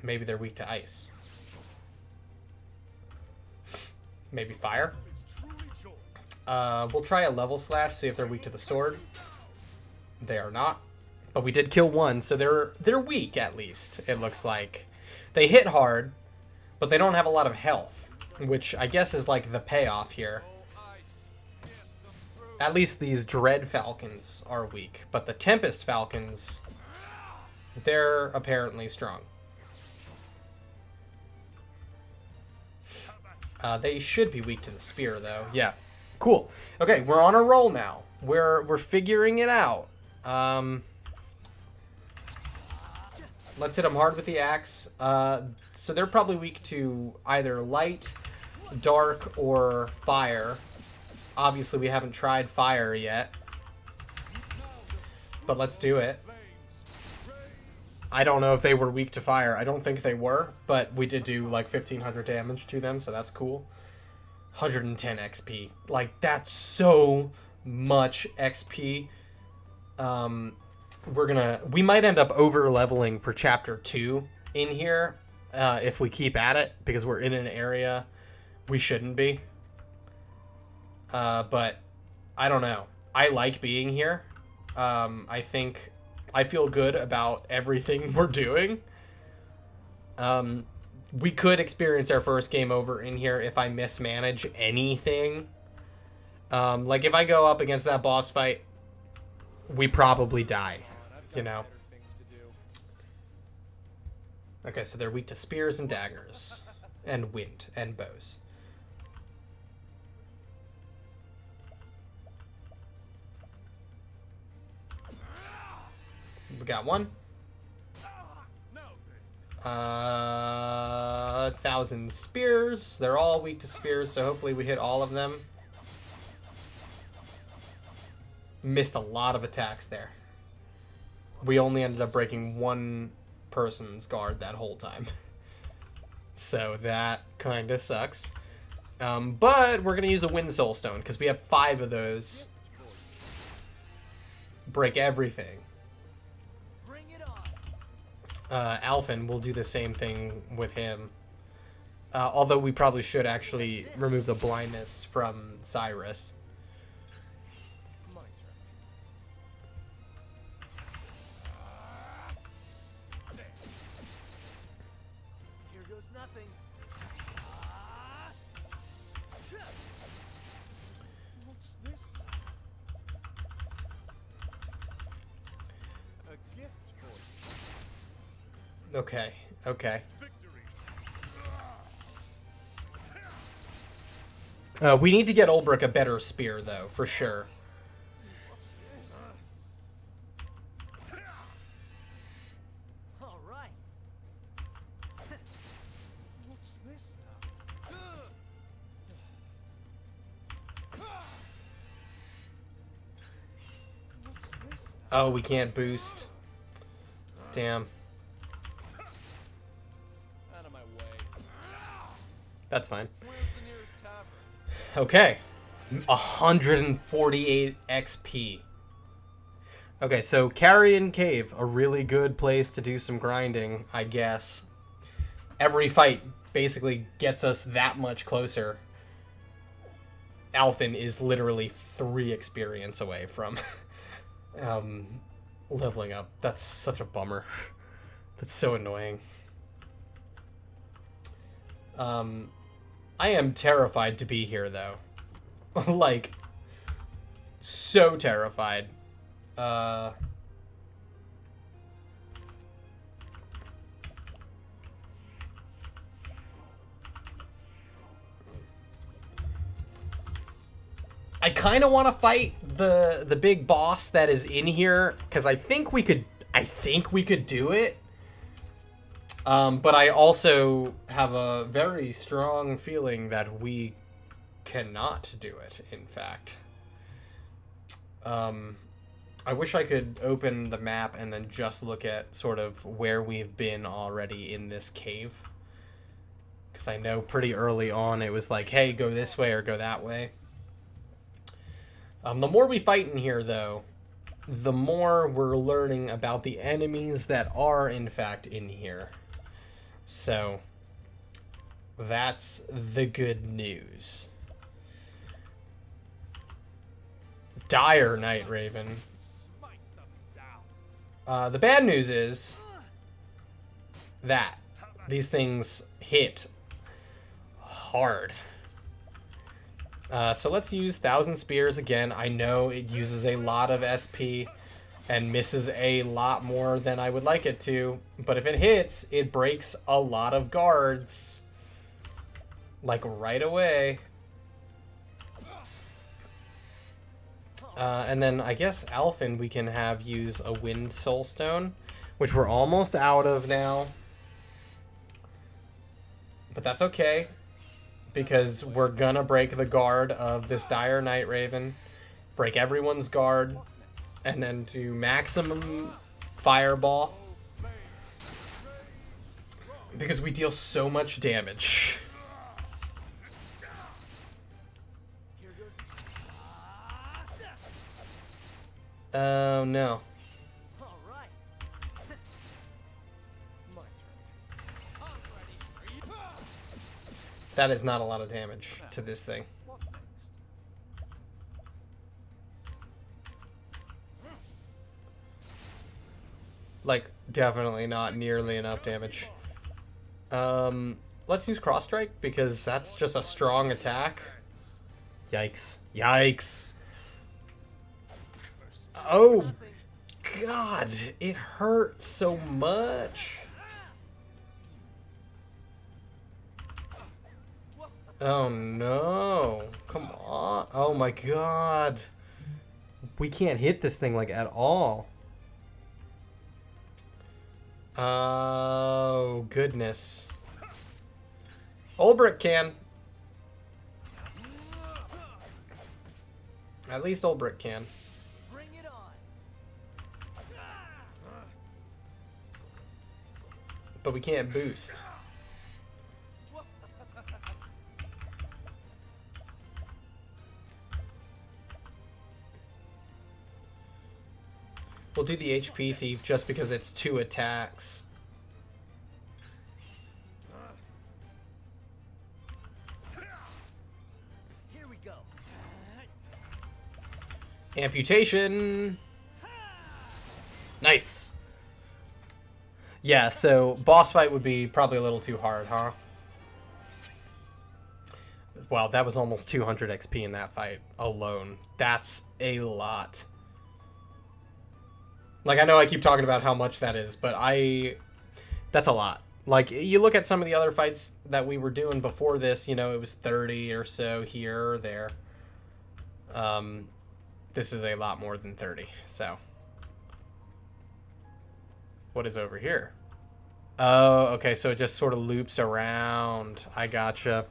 Maybe they're weak to ice. Maybe fire? We'll try a level slash, see if they're weak to the sword. They are not. But we did kill one, so they're weak at least, it looks like. They hit hard, but they don't have a lot of health, which I guess is like the payoff here. At least these Dread Falcons are weak, but the Tempest Falcons, they're apparently strong. They should be weak to the spear, though. Yeah. Cool. Okay, we're on a roll now. We're figuring it out. Let's hit them hard with the axe. So they're probably weak to either light, dark, or fire. Obviously, we haven't tried fire yet. But let's do it. I don't know if they were weak to fire. I don't think they were, but we did do like 1,500 damage to them, so that's cool. 110 XP. Like, that's so much XP. We might end up over leveling for chapter 2 in here if we keep at it, because we're in an area we shouldn't be. But I don't know. I like being here. I feel good about everything we're doing. We could experience our first game over in here if I mismanage anything. Like, if I go up against that boss fight, we probably die, you know? Okay, so they're weak to spears and daggers, and wind, and bows. We got one. 1,000 spears. They're all weak to spears, so hopefully we hit all of them. Missed a lot of attacks there. We only ended up breaking one person's guard that whole time. So that kind of sucks. But we're going to use a Wind Soul Stone, because we have 5 of those. Break everything. Alphen will do the same thing with him. Although we probably should actually remove the blindness from Cyrus. My turn. Here goes nothing. What's this? A gift for you. Okay, okay. We need to get Ulbrich a better spear, though, for sure. this now? What's this now? Oh, we can't boost. Damn. Out of my way. That's fine. Where's the nearest tavern? Okay. 148 XP. Okay, so Carrion Cave, a really good place to do some grinding, I guess. Every fight basically gets us that much closer. Alphen is literally 3 experience away from leveling up. That's such a bummer. That's so annoying. I am terrified to be here, though. Like, so terrified. I kind of want to fight the big boss that is in here, because I think we could do it. But I also have a very strong feeling that we cannot do it, in fact. I wish I could open the map and then just look at sort of where we've been already in this cave. Because I know pretty early on it was like, hey, go this way or go that way. The more we fight in here, though, the more we're learning about the enemies that are, in fact, in here. So, that's the good news. Dire Night Raven. The bad news is that these things hit hard. So let's use Thousand Spears again. I know it uses a lot of SP and misses a lot more than I would like it to, but if it hits, it breaks a lot of guards. Like right away. And then I guess Alphen we can have use a Wind Soulstone, which we're almost out of now. But that's okay, because we're gonna break the guard of this Dire Night Raven, break everyone's guard, and then do maximum Fireball. Because we deal so much damage. Oh no. All right. My turn. That is not a lot of damage to this thing. What next? Like, definitely not nearly enough damage. Let's use Cross Strike, because that's just a strong attack. Yikes. Yikes. Oh, God. It hurts so much. Oh, no. Come on. Oh, my God. We can't hit this thing, like, at all. Oh, goodness. Ulbrich can. At least Ulbrich can. Bring it on. But we can't boost. We'll do the HP Thief just because it's 2 attacks. Here we go. Amputation. Nice. Yeah, so boss fight would be probably a little too hard, huh? Wow, that was almost 200 XP in that fight alone. That's a lot. Like, I know I keep talking about how much that is, but that's a lot. Like, you look at some of the other fights that we were doing before this, you know, it was 30 or so here or there. This is a lot more than 30, so. What is over here? Oh, okay, so it just sort of loops around. I gotcha.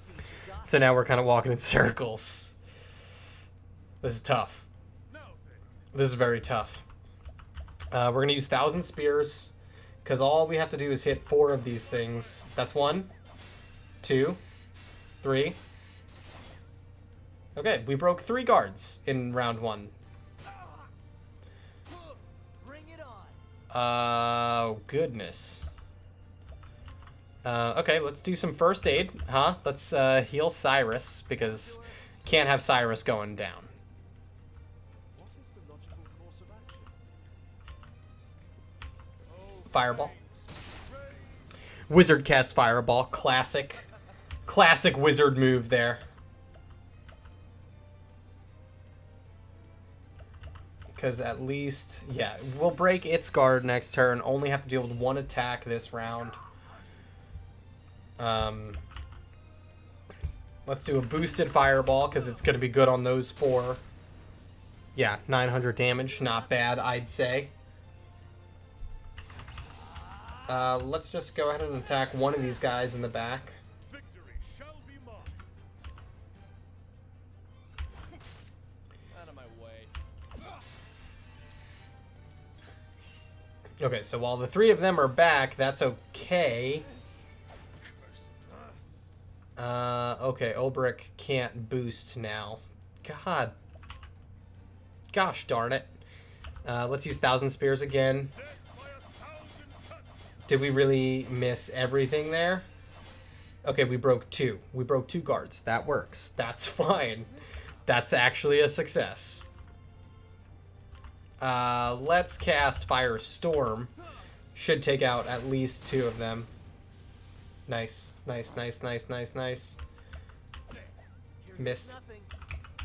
So now we're kind of walking in circles. This is tough. This is very tough. We're going to use 1,000 spears, because all we have to do is hit 4 of these things. That's 1, 2, 3. Okay, we broke 3 guards in round 1. Bring it on. Oh, goodness. Okay, let's do some first aid, huh? Let's heal Cyrus, because can't have Cyrus going down. What is the logical course of action? Fireball. Wizard cast Fireball. Classic. Classic wizard move there. Because at least, yeah, we'll break its guard next turn. Only have to deal with 1 attack this round. Let's do a boosted Fireball, because it's going to be good on those 4. Yeah, 900 damage. Not bad, I'd say. Let's just go ahead and attack one of these guys in the back. Victory shall be mine. Out of my way. Okay, so while the 3 of them are back, that's okay. Okay, Ulbrich can't boost now. God. Gosh darn it. Let's use 1,000 Spears again. Did we really miss everything there? Okay, we broke 2. We broke 2 guards. That works. That's fine. That's actually a success. Let's cast Firestorm. Should take out at least 2 of them. Nice. Nice, nice, nice, nice, nice. Missed.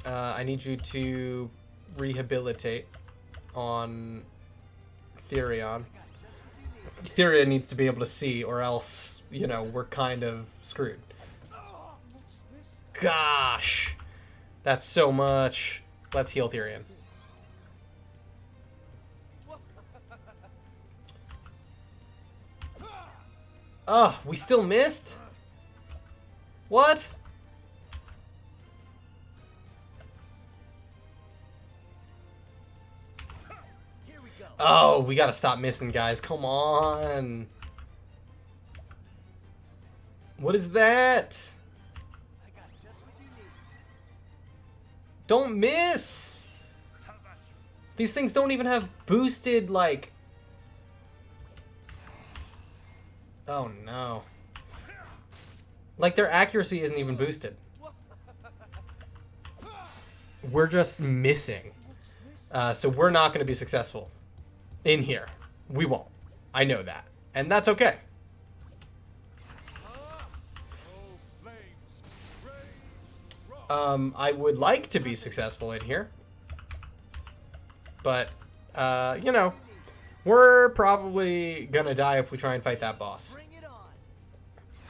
I need you to rehabilitate on Therion. Therion needs to be able to see, or else, you know, we're kind of screwed. Gosh! That's so much. Let's heal Therion. Oh, we still missed? What? Here we go. Oh, we gotta stop missing, guys. Come on. What is that? I got just what you need. Don't miss! These things don't even have boosted, like... Oh, no. Like, their accuracy isn't even boosted. We're just missing. So we're not going to be successful in here. We won't. I know that. And that's okay. I would like to be successful in here. But, you know, we're probably going to die if we try and fight that boss. Bring it on.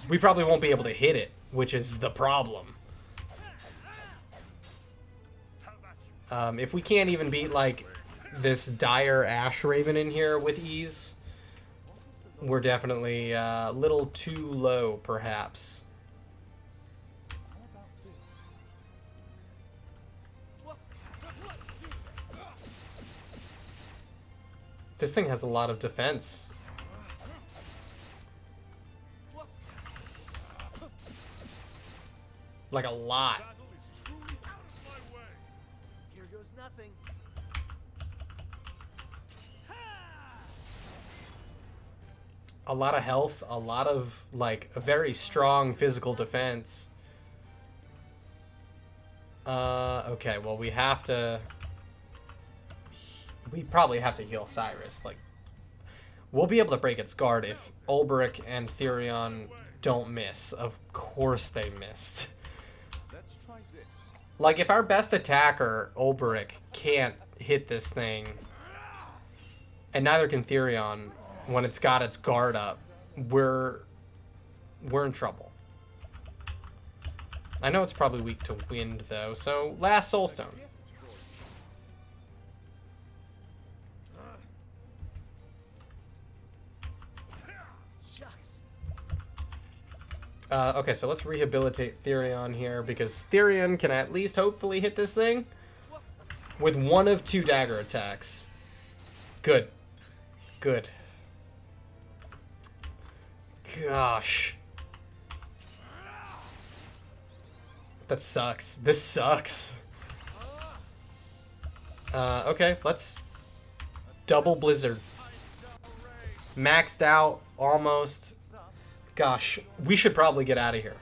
We probably won't be able to hit it, which is the problem. If we can't even beat, like, this dire Ash Raven in here with ease, we're definitely a little too low, perhaps. This thing has a lot of defense. Like, a lot. Here goes nothing. A lot of health, a lot of, like, a very strong physical defense. Okay, well, we have to... We probably have to heal Cyrus. Like, we'll be able to break its guard if Ulbrich and Therion don't miss. Of course they missed. Let's try this. Like, if our best attacker, Ulbrich, can't hit this thing, and neither can Therion when it's got its guard up, we're in trouble. I know it's probably weak to wind, though, so last Soulstone. Shucks. Okay, so let's rehabilitate Therion here, because Therion can at least hopefully hit this thing with one of 2 dagger attacks. Good. Good. Gosh. That sucks. This sucks. Okay, let's double blizzard. Maxed out, almost. Gosh, we should probably get out of here.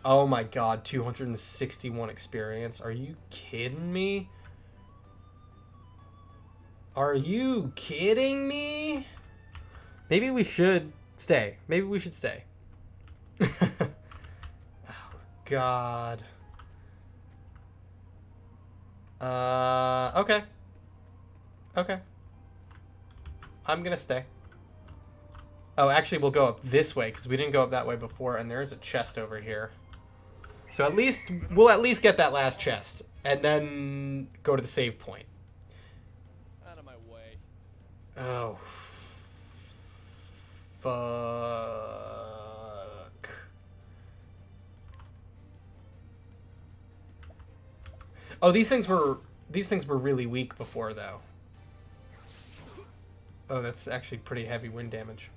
Oh my god, 261 experience. Are you kidding me? Are you kidding me? Maybe we should stay. Maybe we should stay. Oh, God. Okay. Okay. I'm gonna stay. Oh, actually, we'll go up this way, because we didn't go up that way before, and there's a chest over here. So at least, we'll at least get that last chest, and then go to the save point. Out of my way. Oh. Fuck. Oh, these things were really weak before, though. Oh, that's actually pretty heavy wind damage.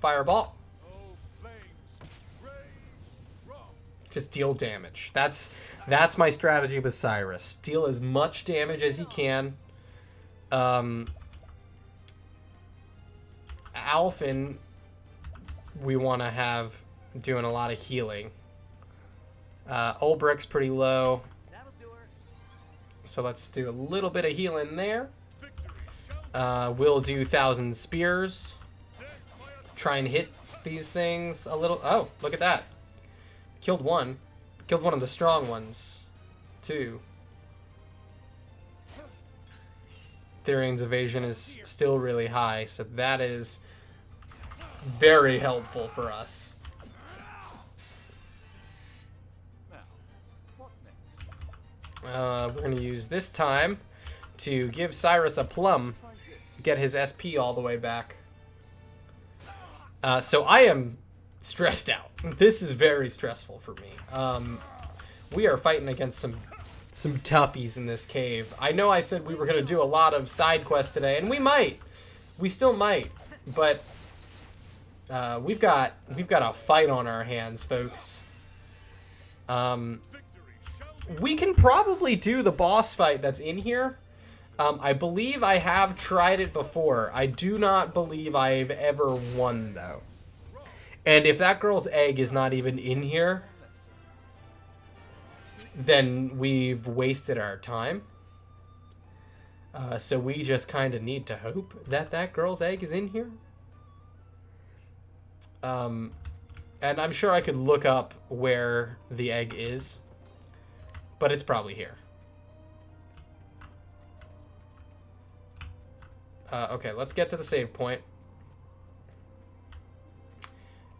Fireball. Oh, flames, raise, drop. Just deal damage. That's my strategy with Cyrus. Deal as much damage as he can. Alphen, we want to have doing a lot of healing. Ulbrich's pretty low. That'll do her. So let's do a little bit of healing there. We'll do 1,000 spears. Try and hit these things a little. Oh, look at that. Killed one. Killed one of the strong ones. 2. Therion's evasion is still really high, so that is very helpful for us. Now, what next? We're going to use this time to give Cyrus a plum, get his SP all the way back. So I am stressed out. This is very stressful for me. We are fighting against some toughies in this cave. I know I said we were going to do a lot of side quests today, and we might. We still might, but we've got a fight on our hands, folks. We can probably do the boss fight that's in here. I believe I have tried it before. I do not believe I've ever won, though. And if that girl's egg is not even in here, then we've wasted our time. So we just kind of need to hope that that girl's egg is in here. And I'm sure I could look up where the egg is, but it's probably here. Okay, let's get to the save point.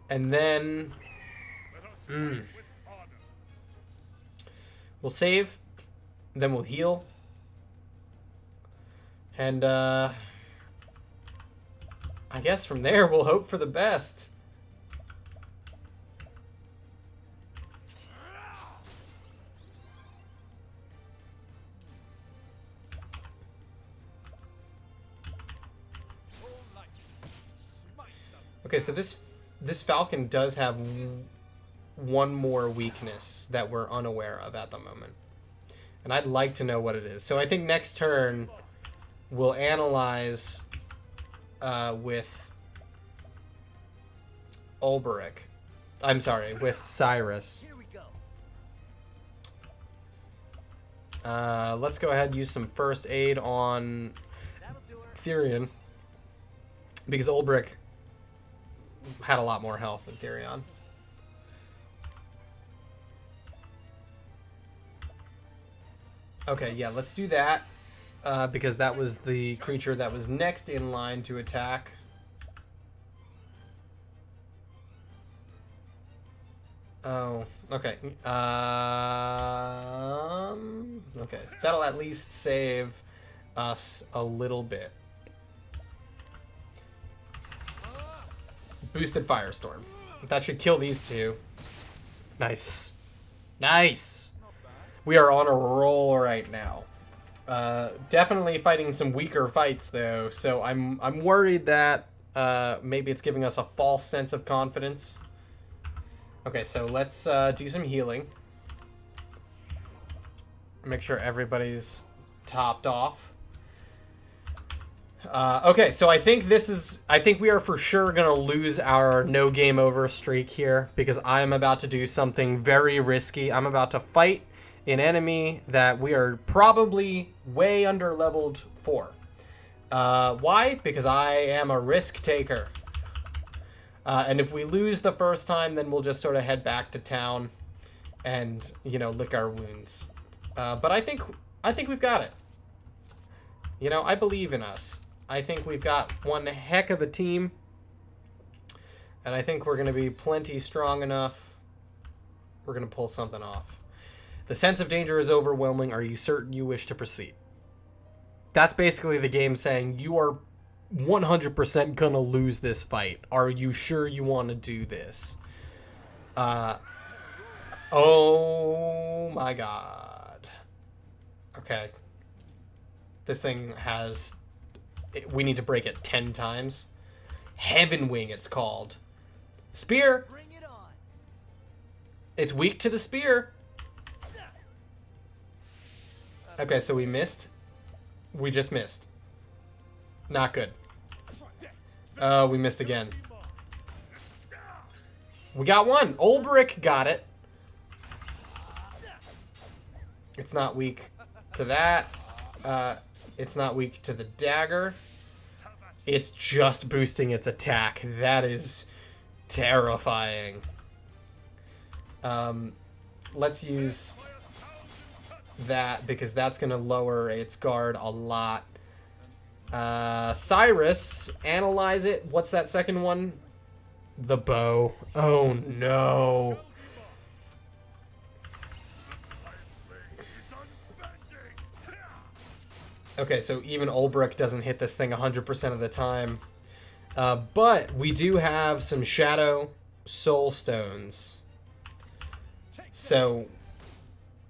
And then we'll save, then we'll heal. And I guess from there we'll hope for the best. Okay, so this Falcon does have one more weakness that we're unaware of at the moment. And I'd like to know what it is. So I think next turn we'll analyze with Ulbrich. I'm sorry, with Cyrus. Here we go. Let's go ahead and use some first aid on That'll do her. Therion. Because Ulbrich had a lot more health than Therion. Okay, yeah, let's do that. Because that was the creature that was next in line to attack. Oh, okay. Okay, that'll at least save us a little bit. Boosted Firestorm. That should kill these two. Nice. Nice. We are on a roll right now. Definitely fighting some weaker fights though, so I'm worried that maybe it's giving us a false sense of confidence. Okay, so let's do some healing. Make sure everybody's topped off. Okay, so I think we are for sure gonna lose our no game over streak here because I'm about to do something very risky. I'm about to fight an enemy that we are probably way under leveled for. Why? Because I am a risk taker. And if we lose the first time, then we'll just sort of head back to town and, you know, lick our wounds. But I think we've got it. You know, I believe in us. I think we've got one heck of a team. And I think we're going to be plenty strong enough. We're going to pull something off. The sense of danger is overwhelming. Are you certain you wish to proceed? That's basically the game saying you are 100% going to lose this fight. Are you sure you want to do this? Oh my god. Okay. This thing has... We need to break it 10 times. Heaven Wing, it's called. Spear. Bring it on. It's weak to the spear. Okay, so we missed. We just missed. Not good. Oh, we missed again. We got one. Olberic got it. It's not weak to that. It's not weak to the dagger. It's just boosting its attack. That is terrifying. Let's use that because that's going to lower its guard a lot. Cyrus, analyze it. What's that second one? The bow. Oh no. Okay, so even Olberic doesn't hit this thing 100% of the time. But we do have some Shadow Soul Stones. So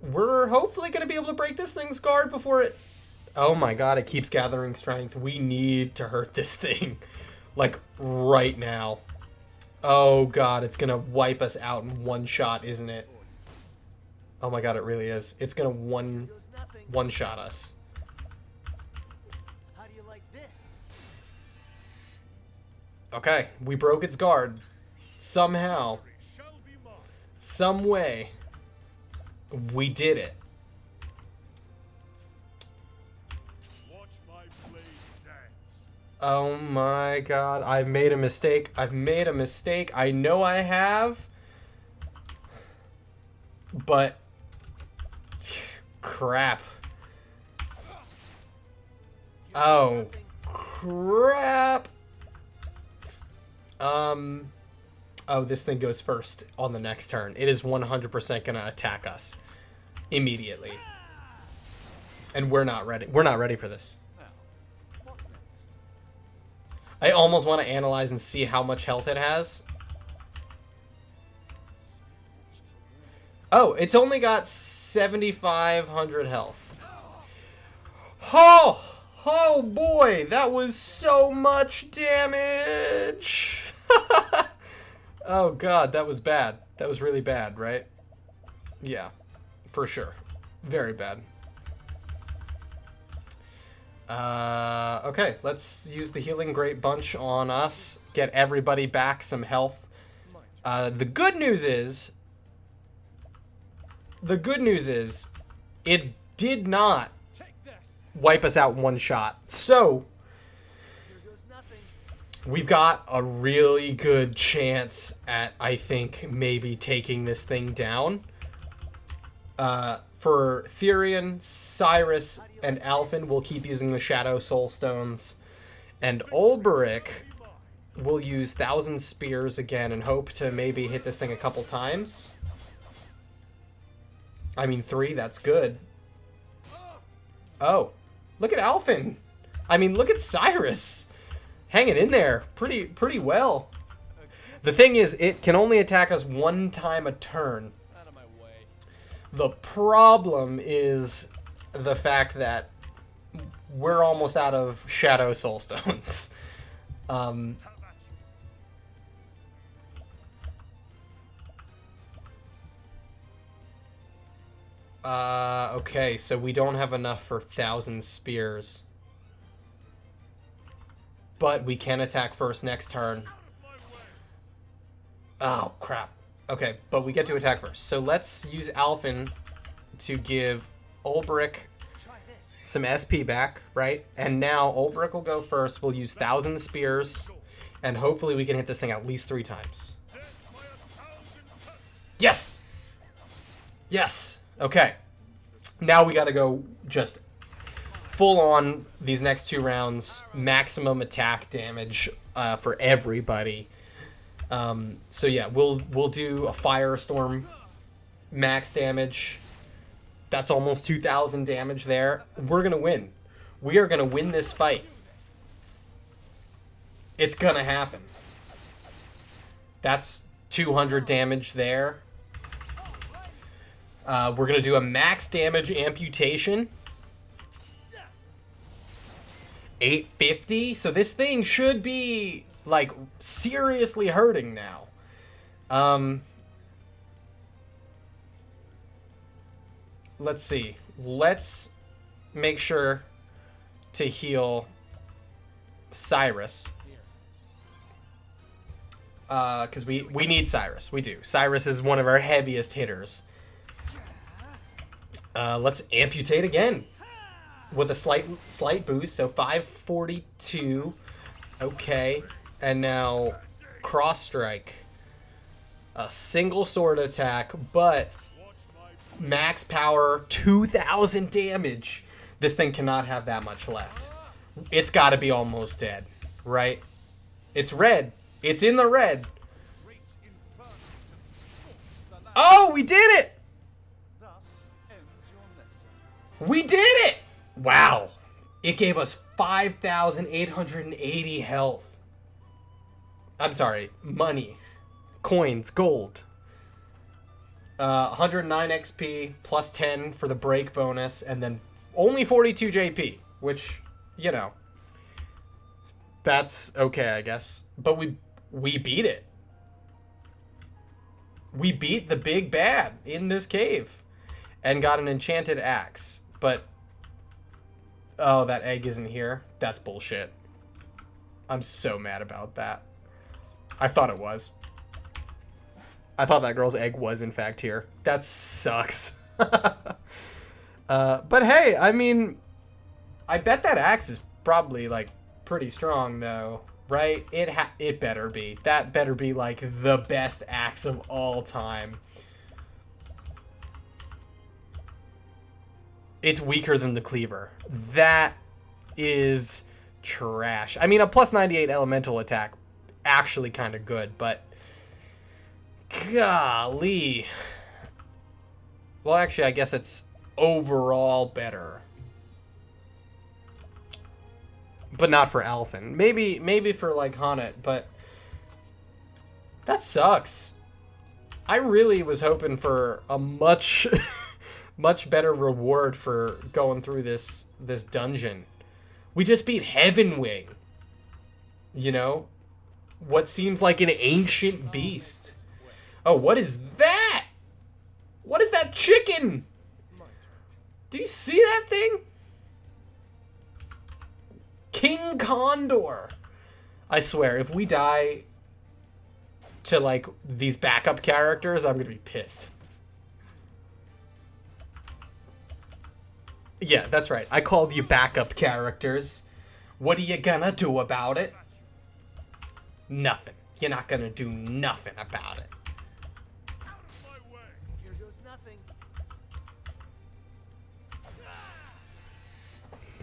we're hopefully going to be able to break this thing's guard before it... Oh my god, it keeps gathering strength. We need to hurt this thing. Like, right now. Oh god, it's going to wipe us out in one shot, isn't it? Oh my god, it really is. It's going to one-shot us. How do you like this? Okay, we broke its guard. Somehow. Some way. We did it. Oh my god, I've made a mistake. I've made a mistake. I know I have. But... crap. Oh. Crap. Oh, this thing goes first on the next turn. It is 100% gonna attack us. Immediately. And we're not ready. We're not ready for this. I almost want to analyze and see how much health it has. Oh, it's only got 7,500 health. Oh! Oh boy, that was so much damage! Oh god, that was bad. That was really bad, right? Yeah, for sure. Very bad. Okay, let's use the Healing Great Bunch on us. Get everybody back some health. The good news is... it did not wipe us out in one shot. So, we've got a really good chance at, I think, maybe taking this thing down. For Therian, Cyrus, and Alphen, we'll keep using the Shadow Soul Stones. And Olberic will use Thousand Spears again and hope to maybe hit this thing a couple times. I mean, 3, that's good. Oh, look at Alphen. I mean, look at Cyrus. Hanging in there pretty well. The thing is, it can only attack us one time a turn. Out of my way. The problem is the fact that we're almost out of Shadow Soul Stones. Okay, so we don't have enough for 1,000 spears. But we can attack first next turn. Oh, crap. Okay, but we get to attack first. So let's use Alphen to give Ulbrich some SP back, right? And now Ulbrich will go first. We'll use 1,000 spears. And hopefully we can hit this thing at least 3 times. Yes! Yes! Okay. Now we gotta go just full on these next 2 rounds. Maximum attack damage for everybody. So yeah, we'll do a Firestorm max damage. That's almost 2,000 damage there. We're gonna win. We are gonna win this fight. It's gonna happen. That's 200 damage there. We're gonna do a max damage amputation. 850. So this thing should be like seriously hurting now. Let's see. Let's make sure to heal Cyrus. Because we need Cyrus. We do. Cyrus is one of our heaviest hitters. Let's amputate again with a slight boost. So 542. Okay. And now cross strike. A single sword attack, but max power, 2,000 damage. This thing cannot have that much left. It's got to be almost dead, right? It's red. It's in the red. Oh, we did it! We did it! Wow. It gave us 5,880 health. I'm sorry, money. Coins, gold. 109 XP, plus 10 for the break bonus, and then only 42 JP, which, you know, that's okay, I guess. But we beat it. We beat the big bad in this cave and got an enchanted axe. But, oh, that egg isn't here. That's bullshit. I'm so mad about that. I thought it was. I thought that girl's egg was, in fact, here. That sucks. But hey, I mean, I bet that axe is probably, like, pretty strong, though. Right? It better be. That better be, like, the best axe of all time. It's weaker than the cleaver. That is trash. I mean, a plus 98 elemental attack, actually kind of good, but golly. Well, actually, I guess it's overall better. But not for Alphen. Maybe for, like, Haunted, but that sucks. I really was hoping for a much much better reward for going through this dungeon. We just beat Heavenwing. You know? What seems like an ancient beast. Oh, what is that? What is that chicken? Do you see that thing? King Condor. I swear, if we die to, like, these backup characters, I'm gonna be pissed. Yeah, that's right. I called you backup characters. What are you gonna do about it? Nothing. You're not gonna do nothing about it. Here goes nothing.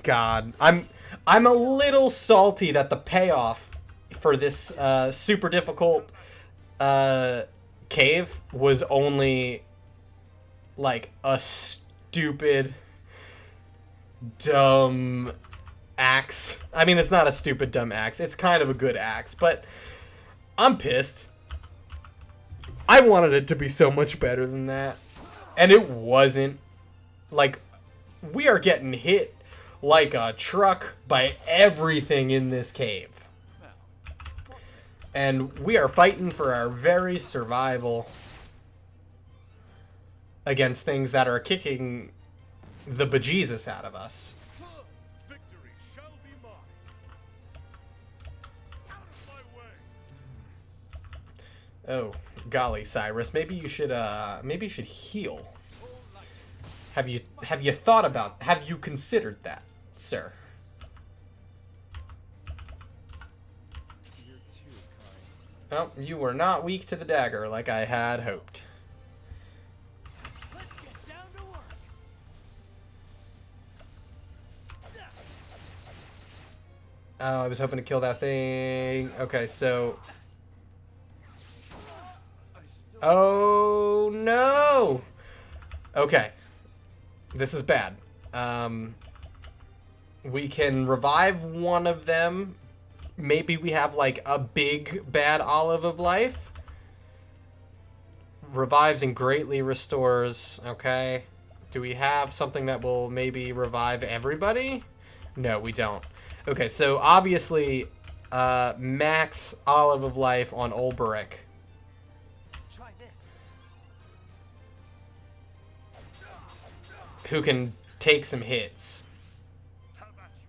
God, I'm a little salty that the payoff for this super difficult cave was only like a stupid, dumb axe. I mean, it's not a stupid, dumb axe. It's kind of a good axe, but I'm pissed. I wanted it to be so much better than that. And it wasn't. Like, we are getting hit like a truck by everything in this cave. And we are fighting for our very survival against things that are kicking the bejesus out of us. Victory shall be mine. Out of my way. Oh, golly, Cyrus, maybe you should heal. Have you considered that, sir? You're too kind. Oh, you were not weak to the dagger like I had hoped. Let's get down to work. Oh, I was hoping to kill that thing. Okay, so... I still Oh, no! Okay. This is bad. We can revive one of them. Maybe we have, like, a big bad olive of life. Revives and greatly restores. Okay. Do we have something that will maybe revive everybody? No, we don't. Okay, so obviously, max olive of life on Ulberic. Try this. Who can take some hits. How about you?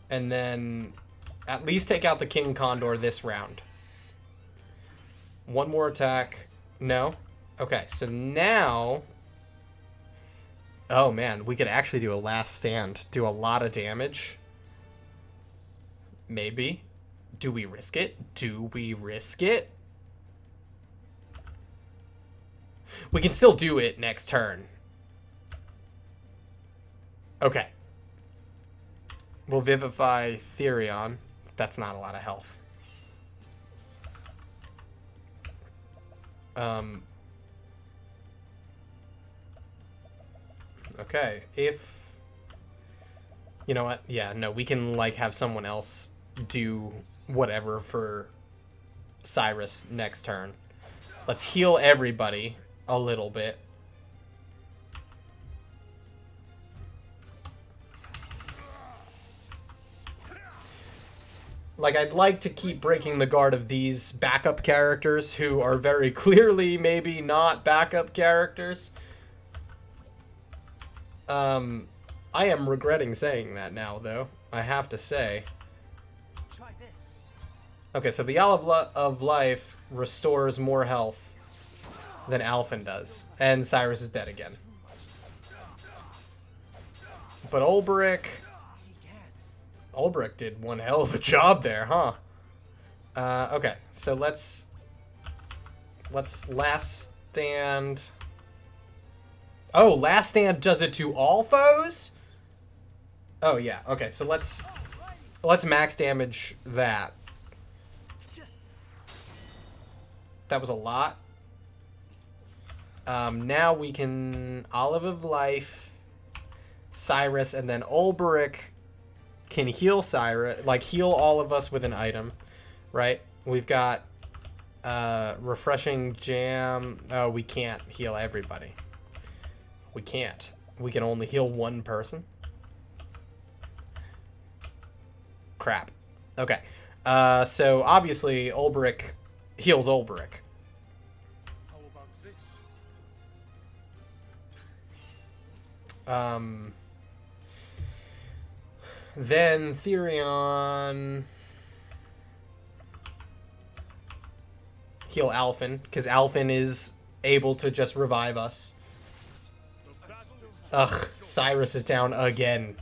And then at least take out the King Condor this round. One more attack. No? Okay, so now... Oh man, we could actually do a last stand. Do a lot of damage. Maybe. Do we risk it? Do we risk it? We can still do it next turn. Okay. We'll Vivify Therion. That's not a lot of health. Okay, if... You know what? Yeah, no, we can, like, have someone else do whatever for Cyrus next turn. Let's heal everybody a little bit. Like, I'd like to keep breaking the guard of these backup characters who are very clearly maybe not backup characters. I am regretting saying that now, though. I have to say. Try this. Okay, so the Olive of Life restores more health than Alphen does. And Cyrus is dead again. But Ulberic... Ulberic did one hell of a job there, huh? Okay, so let's last stand... Oh, last stand does it to all foes? Oh yeah, okay, so let's max damage that. That was a lot. Now we can Olive of Life, Cyrus, and then Ulberic can heal Cyrus, like heal all of us with an item, right? We've got Refreshing Jam. Oh, we can't heal everybody. We can't. We can only heal one person. Crap. Okay. So obviously Ulberic heals Ulberic. How about this? Then Therion heal Alphen, because Alphen is able to just revive us. The battle is Ugh, Cyrus is down again.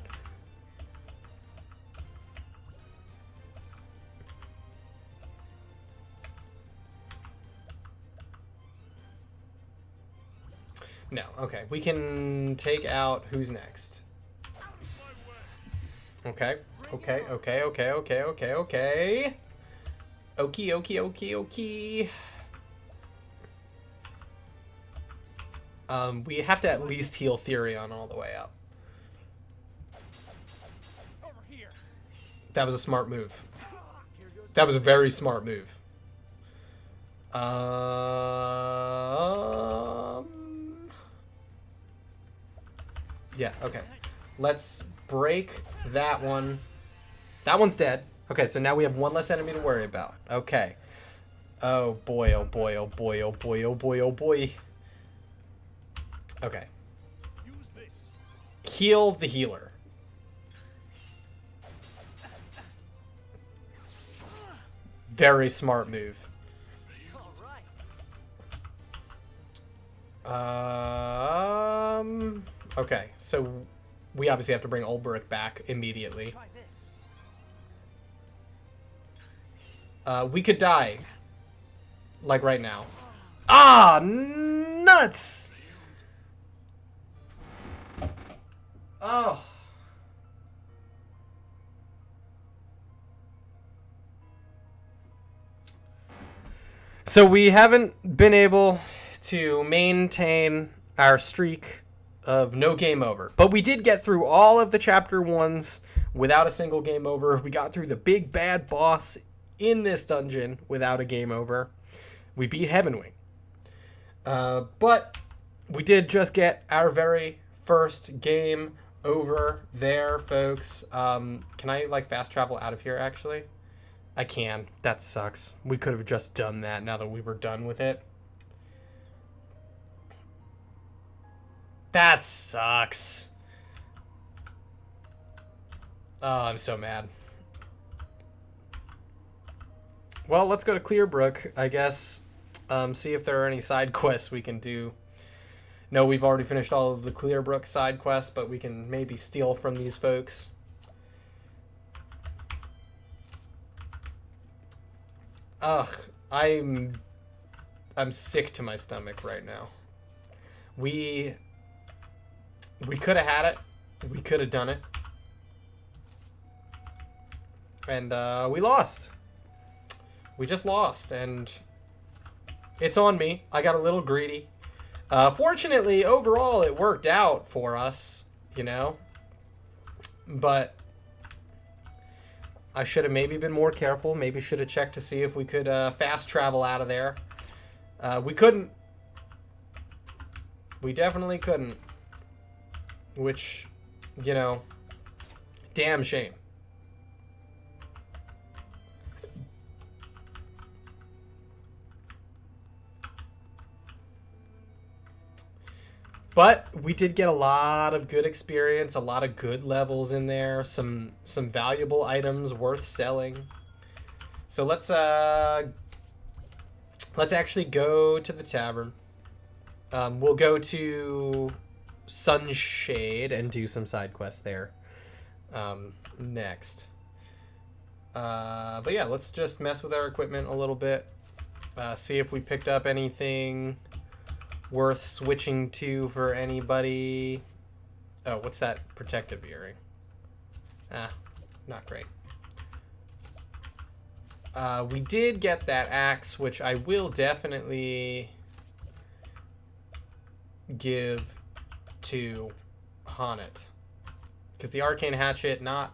No, okay. We can take out who's next. Okay. Okay, okay, okay, okay, okay, okay. Okie, okie, okie, okie. We have to at least heal Therion all the way up. over here. That was a smart move. Here goes That was a very smart move. Yeah, okay. Let's break that one. That one's dead. Okay, so now we have one less enemy to worry about. Okay. Oh boy, oh boy, oh boy, oh boy, oh boy, oh boy. Okay. Use this. Heal the healer. Very smart move. All right. Okay, so we obviously have to bring Ulbrich back immediately. Try this. We could die. Like right now. Ah, nuts! Oh. So we haven't been able to maintain our streak of no game over. But we did get through all of the chapter 1s without a single game over. We got through the big bad boss in this dungeon without a game over. We beat Heavenwing. But we did just get our very first game over there, folks. Can I, like, fast travel out of here, actually? I can. That sucks. We could have just done that now that we were done with it. That sucks. Oh, I'm so mad. Well, let's go to Clearbrook, I guess. See if there are any side quests we can do. No, we've already finished all of the Clearbrook side quests, but we can maybe steal from these folks. Ugh, I'm sick to my stomach right now. We could have had it. We could have done it. And we lost. We just lost, and it's on me. I got a little greedy. Fortunately, overall, it worked out for us, you know. But I should have maybe been more careful. Maybe should have checked to see if we could fast travel out of there. We couldn't. We definitely couldn't. Which, you know, damn shame. But we did get a lot of good experience, a lot of good levels in there, some valuable items worth selling. So let's actually go to the tavern. We'll go to Sunshade and do some side quests there next. But yeah, let's just mess with our equipment a little bit. See if we picked up anything worth switching to for anybody. Oh, what's that protective earring? Ah, not great. We did get that axe, which I will definitely give to Honnet. Because the arcane hatchet, not...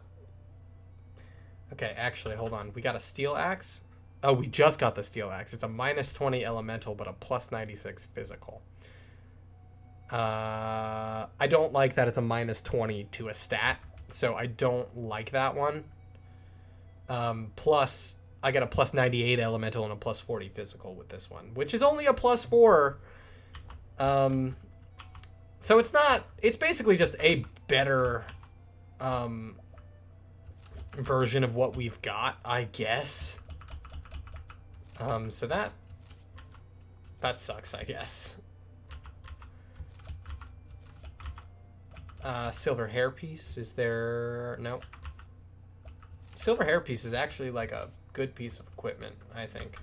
Okay, actually, hold on. We got a steel axe? Oh, we just got the steel axe. It's a -20 elemental, but a +96 physical. I don't like that it's a -20 to a stat, so I don't like that one. Plus, I get a +98 elemental and a +40 physical with this one, which is only a +4. So it's not... It's basically just a better version of what we've got, I guess. So that sucks, I guess. Silver hairpiece, is there... No. Silver hairpiece is actually like a good piece of equipment, I think.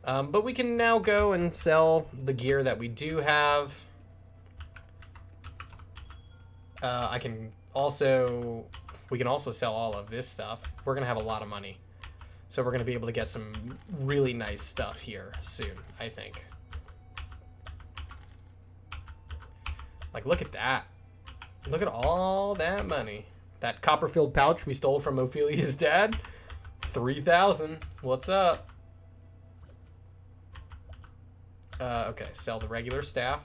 But we can now go and sell the gear that we do have. We can also sell all of this stuff. We're gonna have a lot of money. So we're going to be able to get some really nice stuff here soon, I think. Like, look at that. Look at all that money. That copper-filled pouch we stole from Ophelia's dad. 3,000. What's up? Okay, sell the regular staff.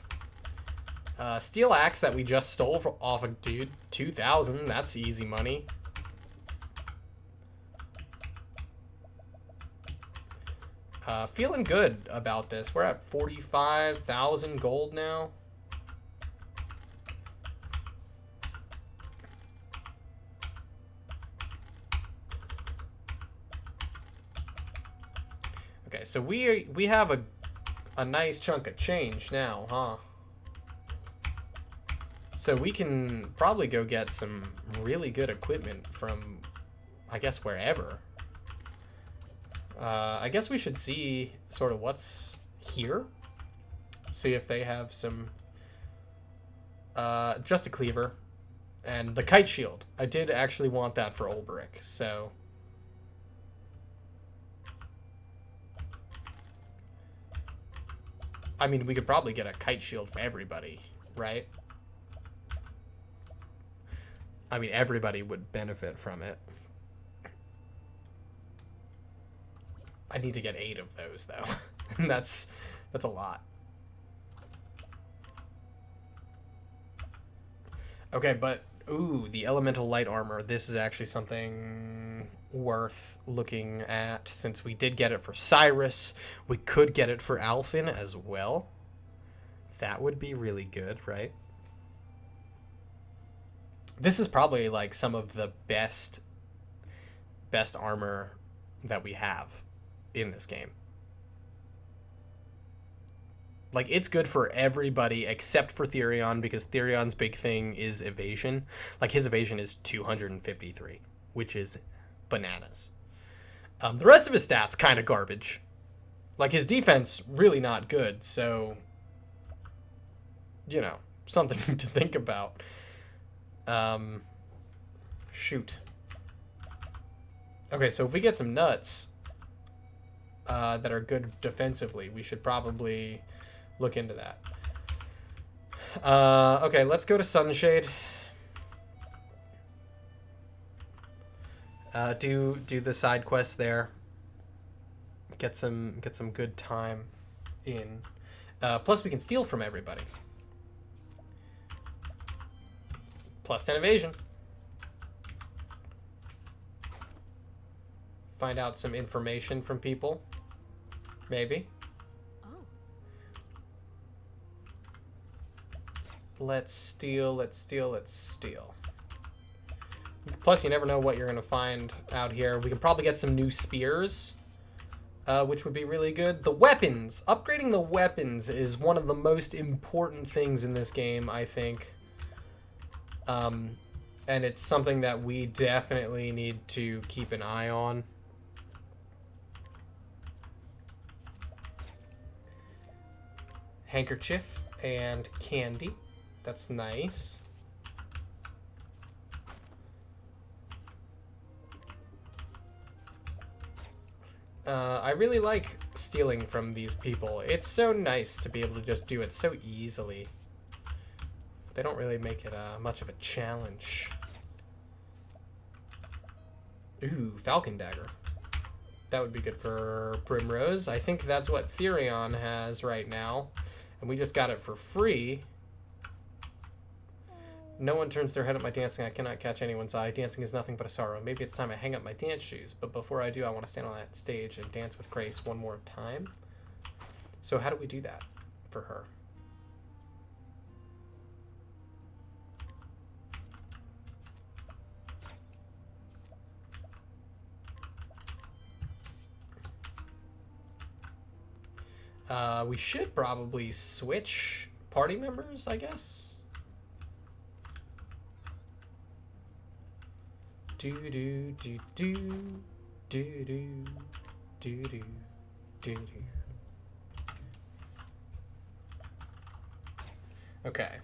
Steel axe that we just stole off a dude. 2,000. That's easy money. Feeling good about this. We're at 45,000 gold now. Okay, so we have a nice chunk of change now, huh? So we can probably go get some really good equipment from, I guess, wherever. I guess we should see sort of what's here. See if they have some... just a cleaver. And the kite shield. I did actually want that for Ulbrick, so... I mean, we could probably get a kite shield for everybody, right? I mean, everybody would benefit from it. I need to get 8 of those, though. And that's a lot. Okay, but... Ooh, the elemental light armor. This is actually something worth looking at. Since we did get it for Cyrus, we could get it for Alphen as well. That would be really good, right? This is probably like some of the best armor that we have in this game. Like, it's good for everybody except for Therion, because Therion's big thing is evasion. Like, his evasion is 253, which is bananas. The rest of his stats kind of garbage. Like, his defense really not good, so, you know, something to think about. Shoot. Okay, so if we get some nuts that are good defensively, we should probably look into that. Okay, let's go to Sunshade. Do the side quest there. Get some good time in. Plus, we can steal from everybody. Plus 10 evasion. Find out some information from people. Maybe. Let's steal. Plus, you never know what you're going to find out here. We can probably get some new spears, which would be really good. The weapons. Upgrading the weapons is one of the most important things in this game, I think. And it's something that we definitely need to keep an eye on. Handkerchief and candy. That's nice. I really like stealing from these people. It's so nice to be able to just do it so easily. They don't really make it much of a challenge. Ooh, Falcon Dagger. That would be good for Primrose. I think that's what Therion has right now. And we just got it for free. No one turns their head at my dancing. I cannot catch anyone's eye. Dancing is nothing but a sorrow. Maybe it's time I hang up my dance shoes. But before I do, I want to stand on that stage and dance with grace one more time. So how do we do that for her? We should probably switch party members, I guess. Do do do do do do do do do. Okay.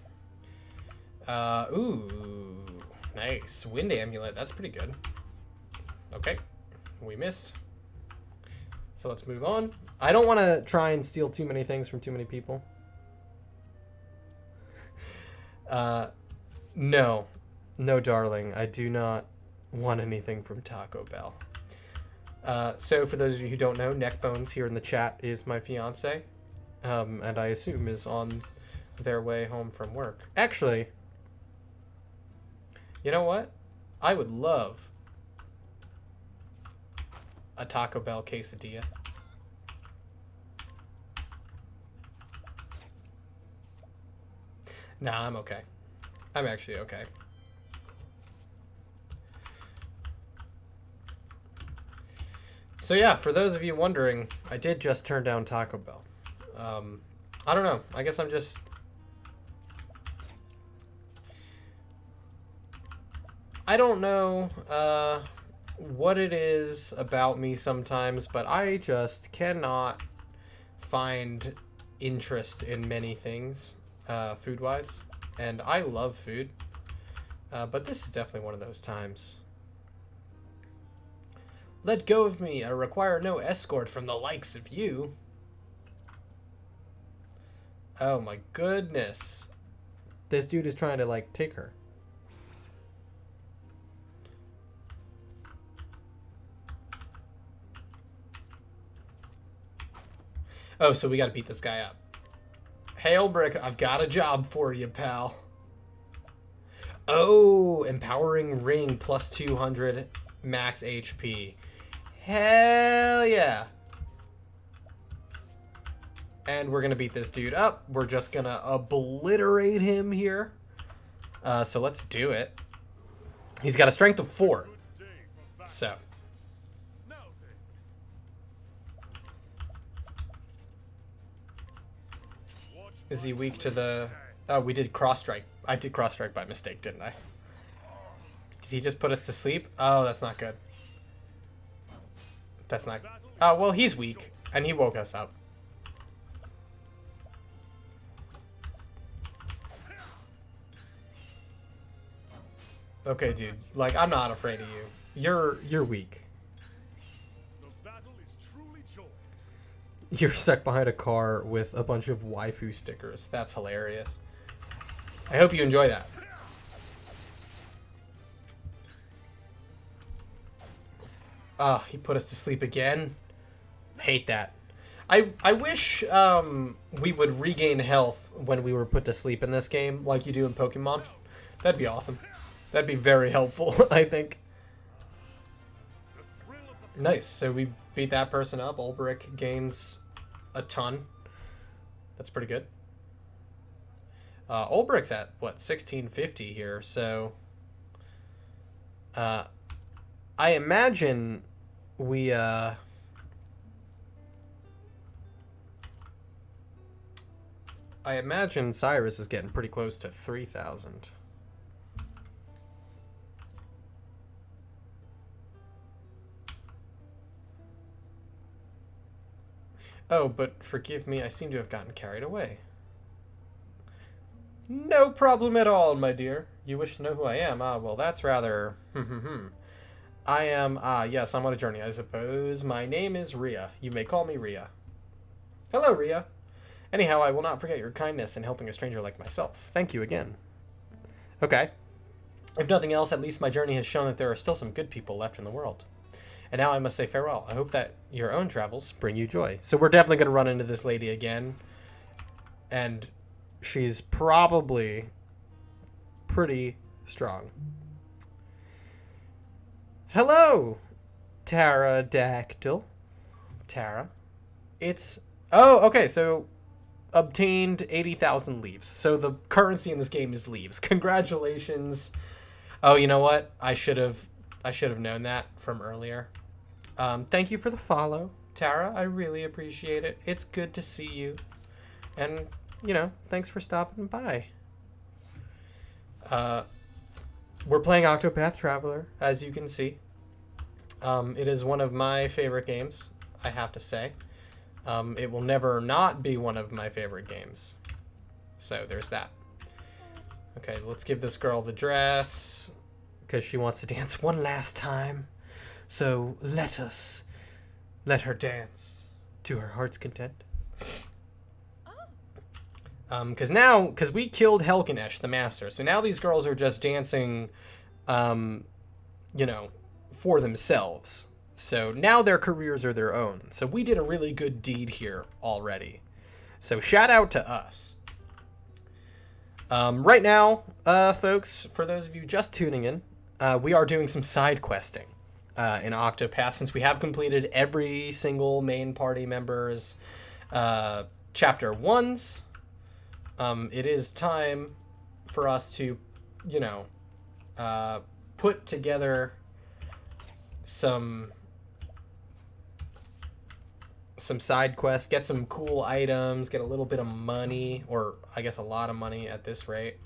Ooh, nice wind amulet. That's pretty good. Okay, we missed. So let's move on. I don't want to try and steal too many things from too many people. No, darling. I do not want anything from Taco Bell. So for those of you who don't know, Neckbones here in the chat is my fiance. and I assume is on their way home from work. Actually, you know what? I would love a Taco Bell quesadilla. Nah, I'm okay. I'm actually okay. So yeah, for those of you wondering, I did just turn down Taco Bell. I don't know. I guess I'm just... I don't know what it is about me sometimes, but I just cannot find interest in many things, food-wise. And I love food, but this is definitely one of those times. Let go of me. I require no escort from the likes of you. Oh my goodness. This dude is trying to, like, take her. Oh, so we gotta beat this guy up. Hey, Ulbrich, I've got a job for you, pal. Oh, empowering ring plus 200 max HP. Hell yeah. And we're gonna beat this dude up. We're just gonna obliterate him here. So let's do it. He's got a strength of 4. So. Is he weak to the... Oh, we did cross strike. I did cross strike by mistake, didn't I? Did he just put us to sleep? Oh, that's not good. That's not... Oh, well, he's weak. And he woke us up. Okay, dude. Like, I'm not afraid of you. You're weak. You're stuck behind a car with a bunch of waifu stickers. That's hilarious. I hope you enjoy that. Ah, he put us to sleep again. Hate that. I wish we would regain health when we were put to sleep in this game, like you do in Pokemon. That'd be awesome. That'd be very helpful, I think. Nice. So we beat that person up. Ulbrich gains a ton. That's pretty good. Ulbrich's at, what, 1650 here, so... I imagine we, I imagine Cyrus is getting pretty close to 3,000. Oh, but forgive me, I seem to have gotten carried away. No problem at all, my dear. You wish to know who I am? Ah, well, that's rather... I am... yes, I'm on a journey, I suppose. My name is Ria. You may call me Ria. Hello, Ria. Anyhow, I will not forget your kindness in helping a stranger like myself. Thank you again. Okay. If nothing else, at least my journey has shown that there are still some good people left in the world. And now I must say farewell. I hope that your own travels bring you joy. So we're definitely going to run into this lady again. And she's probably pretty strong. Hello, Pterodactyl. Tara. It's... Oh, okay, so... Obtained 80,000 leaves. So the currency in this game is leaves. Congratulations. Oh, you know what? I should have known that from earlier. Thank you for the follow, Tara. I really appreciate it. It's good to see you. And, you know, thanks for stopping by. We're playing Octopath Traveler, as you can see. It is one of my favorite games, I have to say. It will never not be one of my favorite games. So, there's that. Okay, let's give this girl the dress, because she wants to dance one last time. So, let her dance to her heart's content. Because we killed Helganesh, the master, so now these girls are just dancing, you know, for themselves. So now their careers are their own. So we did a really good deed here already. So shout out to us. Right now, folks, for those of you just tuning in, we are doing some side questing in Octopath, since we have completed every single main party member's chapter 1s. It is time for us to, you know, put together some side quests, get some cool items, get a little bit of money, or I guess a lot of money at this rate.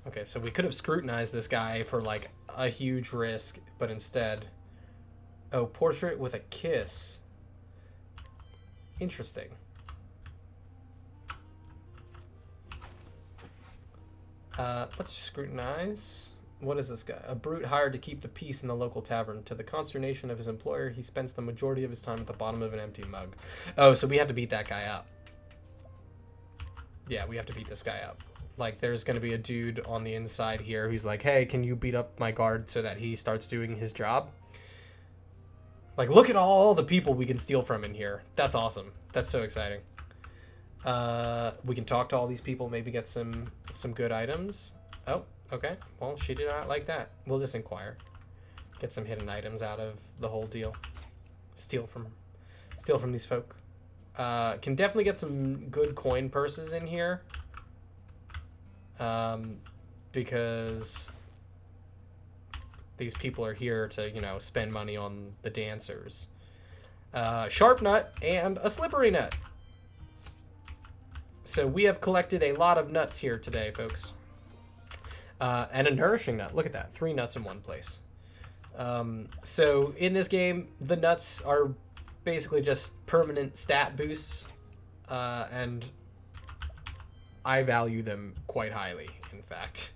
Okay, so we could have scrutinized this guy for like a huge risk, but instead... Oh, portrait with a kiss. Interesting. Let's scrutinize. What is this guy? A brute hired to keep the peace in the local tavern. To the consternation of his employer, he spends the majority of his time at the bottom of an empty mug. Oh, so we have to beat that guy up. Yeah, we have to beat this guy up. Like, there's going to be a dude on the inside here who's like, hey, can you beat up my guard so that he starts doing his job? Like, look at all the people we can steal from in here. That's awesome. That's so exciting. We can talk to all these people, maybe get some good items. Oh, okay. Well, she did not like that. We'll just inquire. Get some hidden items out of the whole deal. Steal from these folk. Can definitely get some good coin purses in here. Because these people are here to, you know, spend money on the dancers. Sharp nut and a slippery nut. So we have collected a lot of nuts here today, folks. And a nourishing nut. Look at that. 3 nuts in one place. So in this game, the nuts are basically just permanent stat boosts. And I value them quite highly, in fact.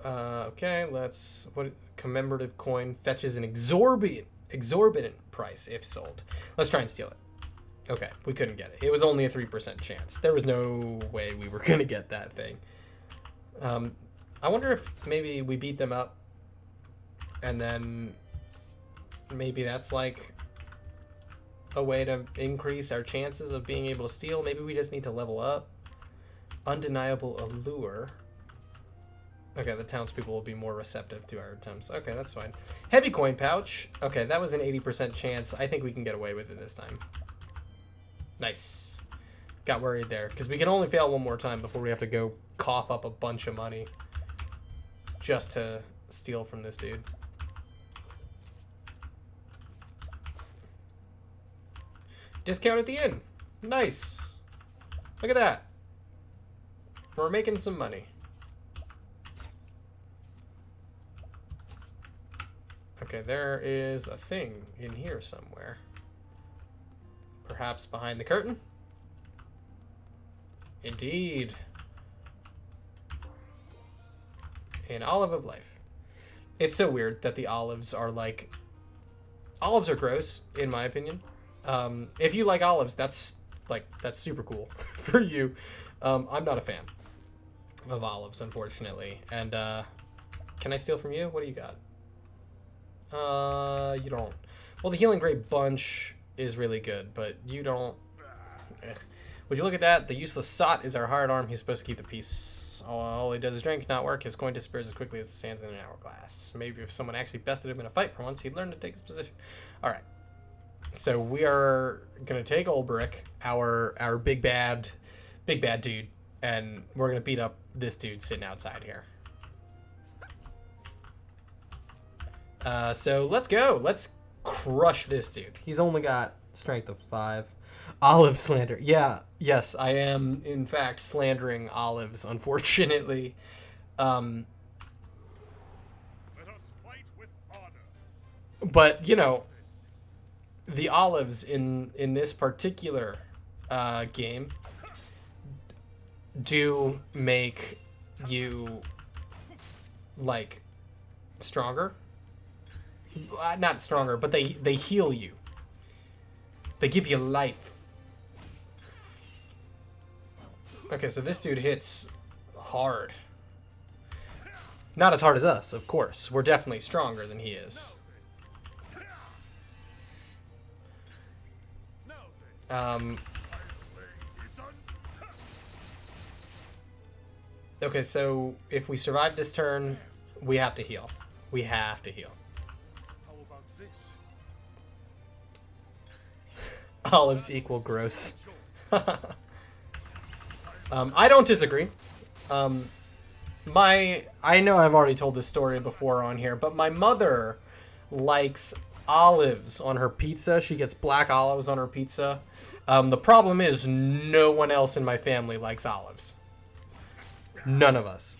Okay, let's... What commemorative coin fetches an exorbitant price if sold. Let's try and steal it. Okay, we couldn't get it. It was only a 3% chance. There was no way we were going to get that thing. I wonder if maybe we beat them up and then maybe that's like a way to increase our chances of being able to steal. Maybe we just need to level up. Undeniable allure. Okay, the townspeople will be more receptive to our attempts. Okay, that's fine. Heavy coin pouch. Okay, that was an 80% chance. I think we can get away with it this time. Nice. Got worried there, because we can only fail one more time before we have to go cough up a bunch of money just to steal from this dude. Discount at the inn. Nice. Look at that. We're making some money. Okay, there is a thing in here somewhere. Perhaps behind the curtain? Indeed. An olive of life. It's so weird that the olives are like... Olives are gross, in my opinion. If you like olives, that's super cool for you. I'm not a fan of olives, unfortunately. And, can I steal from you? What do you got? You don't. Well, the Healing Great Bunch is really good, but you don't... Would you look at that? The useless sot is our hired arm. He's supposed to keep the peace. All he does is drink, not work. His coin disappears as quickly as the sands in an hourglass. Maybe if someone actually bested him in a fight for once, he'd learn to take his position. Alright. So we are going to take Ulbrich, our big bad dude, and we're going to beat up this dude sitting outside here. So let's go. Let's crush this dude. He's only got strength of 5. Olive slander. Yeah, yes, I am, in fact, slandering olives, unfortunately. Let us fight with honor. But, you know, the olives in this particular game do make you, like, stronger. Not stronger, but they heal you. They give you life. Okay, so this dude hits hard. Not as hard as us, of course. We're definitely stronger than he is. Okay, so if we survive this turn, we have to heal. We have to heal. How about this? Olives equal gross. I don't disagree. I know I've already told this story before on here, but my mother likes olives on her pizza. She gets black olives on her pizza. The problem is no one else in my family likes olives. None of us.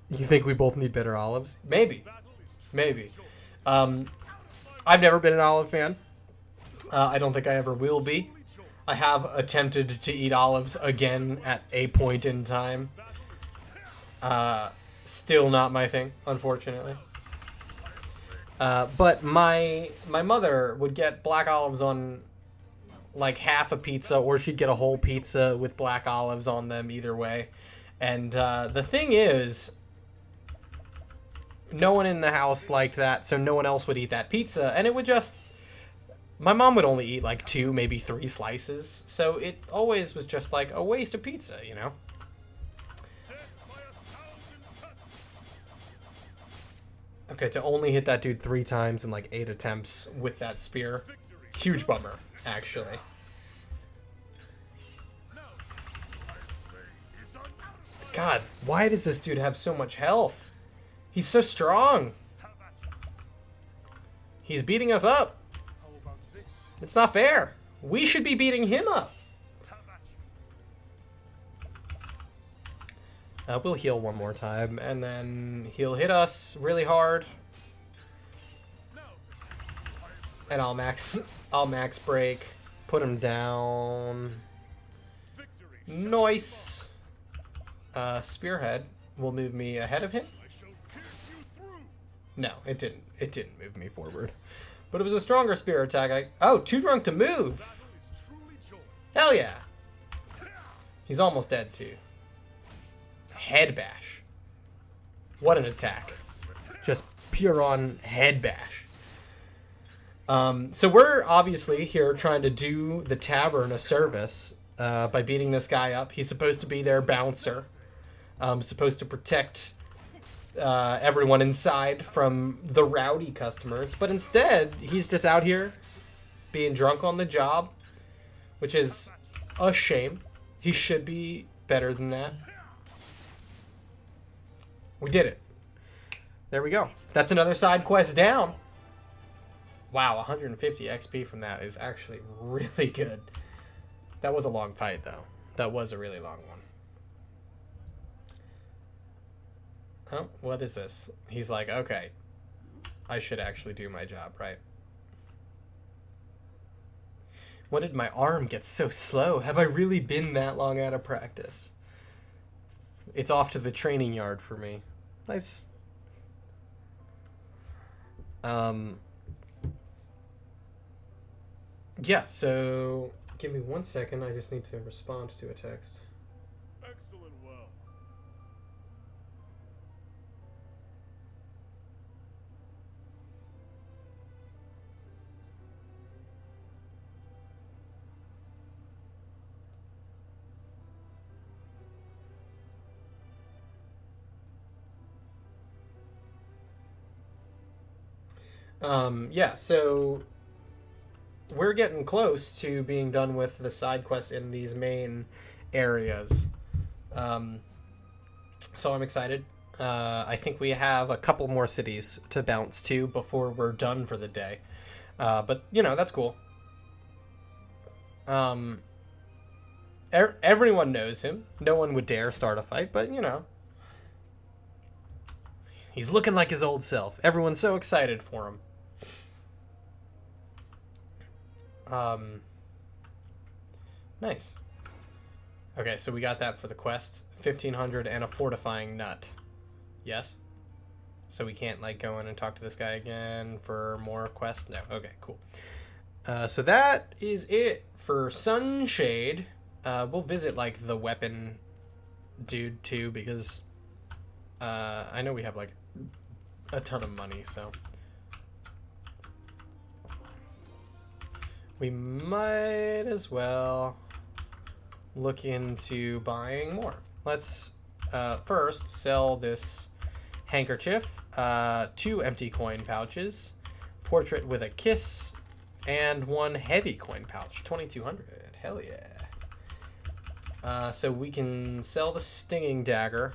You think we both need bitter olives? Maybe. Maybe. I've never been an olive fan. I don't think I ever will be. I have attempted to eat olives again at a point in time. Still not my thing, unfortunately. But my mother would get black olives on like half a pizza, or she'd get a whole pizza with black olives on them, either way. And the thing is, no one in the house liked that, so no one else would eat that pizza, and it would just... My mom would only eat like 2, maybe 3 slices, so it always was just like a waste of pizza, you know? Okay, to only hit that dude 3 times in like 8 attempts with that spear. Huge bummer, actually. God, why does this dude have so much health? He's so strong. He's beating us up. How about this? It's not fair. We should be beating him up. We'll heal one more time, and then he'll hit us really hard. And I'll max break. Put him down. Nice. Spearhead will move me ahead of him. No, it didn't. It didn't move me forward. But it was a stronger spear attack. Oh, too drunk to move. Hell yeah. He's almost dead too. Head bash. What an attack. Just pure on head bash. So we're obviously here trying to do the tavern a service by beating this guy up. He's supposed to be their bouncer. Supposed to protect everyone inside from the rowdy customers. But instead, he's just out here being drunk on the job, which is a shame. He should be better than that. We did it. There we go. That's another side quest down. Wow, 150 XP from that is actually really good. That was a long fight, though. That was a really long one. Oh, what is this? He's like, okay, I should actually do my job, right? When did my arm get so slow? Have I really been that long out of practice? It's off to the training yard for me. Nice. Yeah, so give me 1 second. I just need to respond to a text. Excellent well. Yeah, so we're getting close to being done with the side quests in these main areas. So I'm excited. I think we have a couple more cities to bounce to before we're done for the day. But, you know, that's cool. Everyone knows him. No one would dare start a fight, but, you know. He's looking like his old self. Everyone's so excited for him. Nice. Okay, so we got that for the quest. 1500 and a fortifying nut. Yes? So we can't, like, go in and talk to this guy again for more quests? No. Okay, cool. So that is it for Sunshade. We'll visit, like, the weapon dude, too, because I know we have like a ton of money, so we might as well look into buying more. Let's first sell this handkerchief, 2 empty coin pouches, portrait with a kiss, and 1 heavy coin pouch, 2,200. Hell yeah. So we can sell the stinging dagger.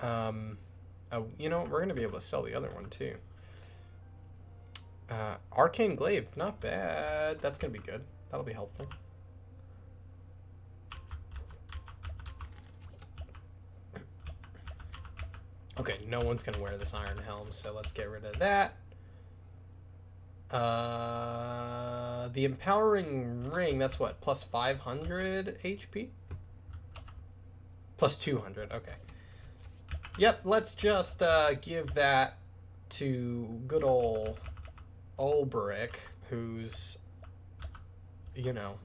Oh, you know, we're going to be able to sell the other one too. Arcane glaive, not bad. That's going to be good. That'll be helpful. Okay, no one's going to wear this iron helm, so let's get rid of that. The empowering ring, that's what, plus 500 HP? Plus 200, okay. Yep, let's just give that to good old Ulbrick, who's, you know,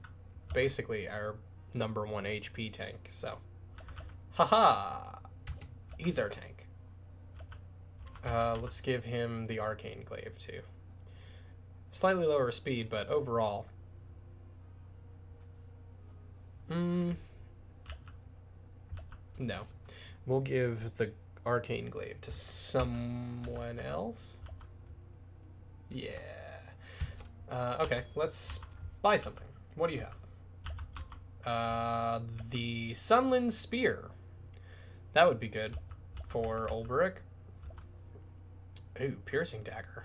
basically our #1 HP tank, so. Haha! He's our tank. Let's give him the arcane glaive too. Slightly lower speed, but overall. No. We'll give the arcane glaive to someone else. Yeah. Okay, let's buy something. What do you have? The Sunlin Spear. That would be good for Ulbrick. Ooh, Piercing Dagger.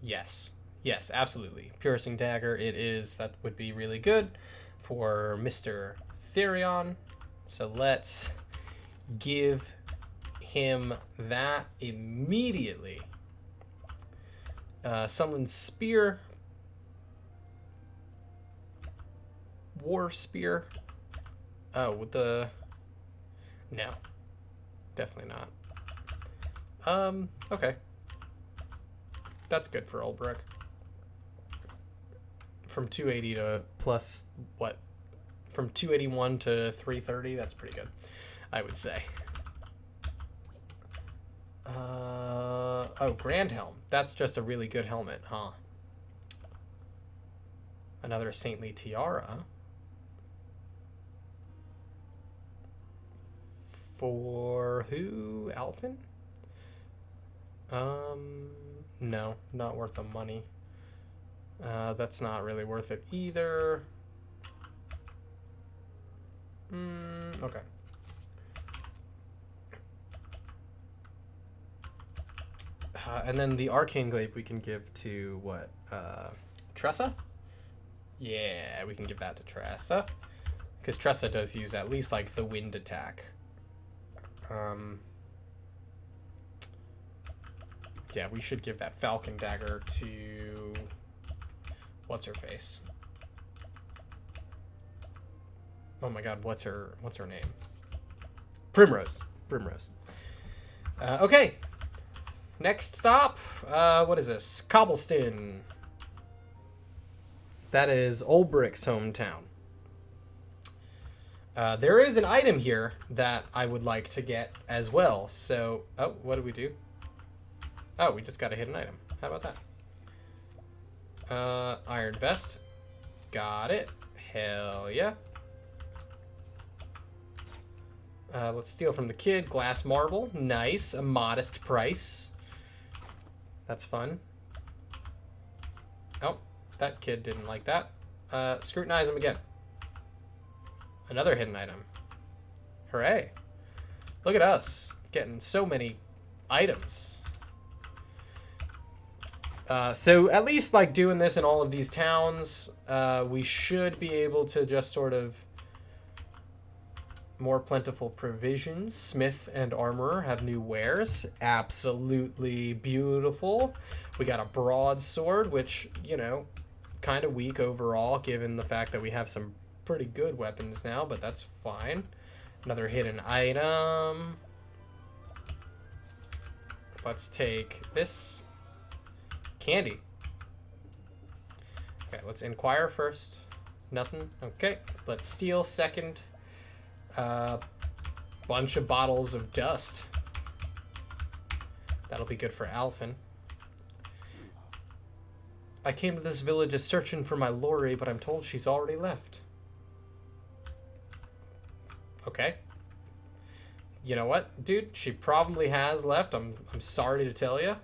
Yes. Yes, absolutely. Piercing Dagger it is. That would be really good for Mr. Therion. So let's give him that immediately. Sunlin Spear. War Spear. Oh, with the... No. Definitely not. Okay. That's good for Ulbrick. From 280 to plus, what? From 281 to 330, that's pretty good, I would say. Oh, Grand Helm. That's just a really good helmet, huh? Another Saintly Tiara. For who? Alphen? No, not worth the money. That's not really worth it either. Okay. And then the arcane glaive we can give to what? Tressa? Yeah, we can give that to Tressa. Because Tressa does use at least like the wind attack. Yeah, we should give that Falcon Dagger to... What's her face? Oh my god, what's her name? Primrose. Primrose. Okay. Next stop. What is this? Cobblestone. That is Ulbrick's hometown. There is an item here that I would like to get as well. So, oh, what do we do? Oh, we just got a hidden item. How about that? Iron vest. Got it. Hell yeah. Let's steal from the kid. Glass marble. Nice. A modest price. That's fun. Oh, that kid didn't like that. Scrutinize him again. Another hidden item. Hooray. Look at us. Getting so many items. So at least like doing this in all of these towns, we should be able to just sort of more plentiful provisions. Smith and armorer have new wares. Absolutely beautiful. We got a broadsword, which, you know, kind of weak overall given the fact that we have some pretty good weapons now, but that's fine. Another hidden item. Let's take this. Candy. Okay, let's inquire first. Nothing. Okay, let's steal second. Bunch of bottles of dust. That'll be good for Alphen. I came to this village as searching for my Lori, but I'm told she's already left. Okay. You know what, dude? She probably has left. I'm sorry to tell you.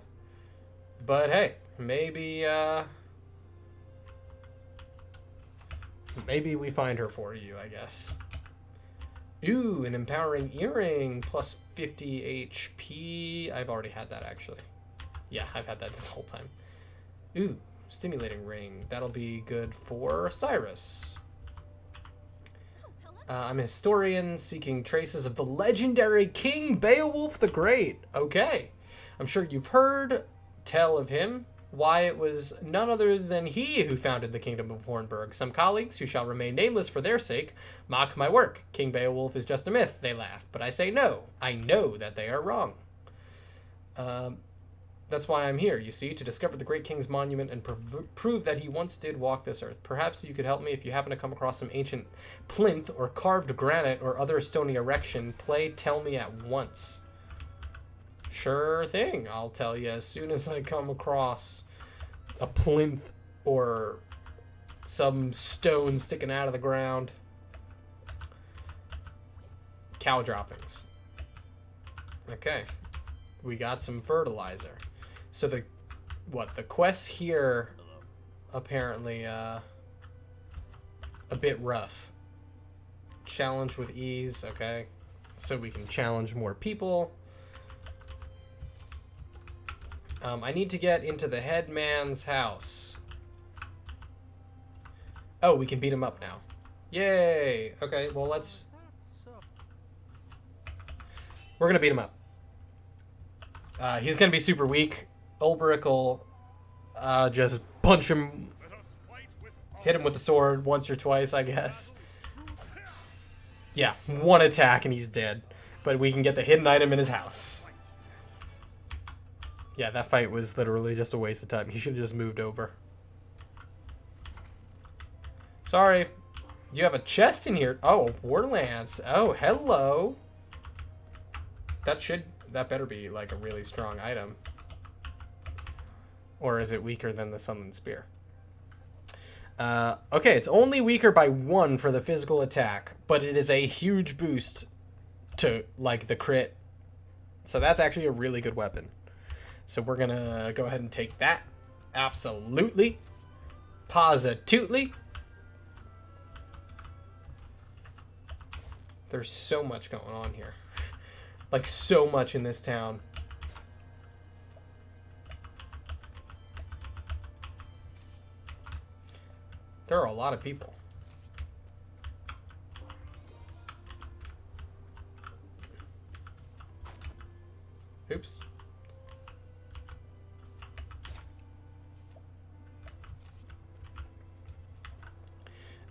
But hey, maybe we find her for you, I guess. Ooh, an empowering earring, plus 50 HP. I've already had that, actually. Yeah, I've had that this whole time. Ooh, stimulating ring. That'll be good for Cyrus. I'm a historian seeking traces of the legendary King Beowulf the Great. Okay. I'm sure you've heard tell of him. Why, it was none other than he who founded the Kingdom of Hornburg. Some colleagues, who shall remain nameless for their sake, mock my work. King Beowulf is just a myth, they laugh. But I say no. I know that they are wrong. That's why I'm here, you see, to discover the great king's monument and prove that he once did walk this earth. Perhaps you could help me if you happen to come across some ancient plinth or carved granite or other stony erection. Tell me at once. Sure thing. I'll tell you as soon as I come across a plinth or some stone sticking out of the ground. Cow droppings. Okay. We got some fertilizer. So the quests here apparently a bit rough. Challenge with ease, okay. So we can challenge more people. I need to get into the headman's house. Oh, we can beat him up now. Yay! Okay, well we're gonna beat him up. He's gonna be super weak. Ulbrich will just punch him, hit him with the sword once or twice, I guess. Yeah, one attack and he's dead. But we can get the hidden item in his house. Yeah, that fight was literally just a waste of time. He should have just moved over. Sorry. You have a chest in here. Oh, War Lance. Oh, hello. That better be like a really strong item. Or is it weaker than the Sunlin Spear? Okay, it's only weaker by 1 for the physical attack, but it is a huge boost to, like, the crit. So that's actually a really good weapon. So we're gonna go ahead and take that. Absolutely. Positively. There's so much going on here. Like, so much in this town. There are a lot of people. Oops.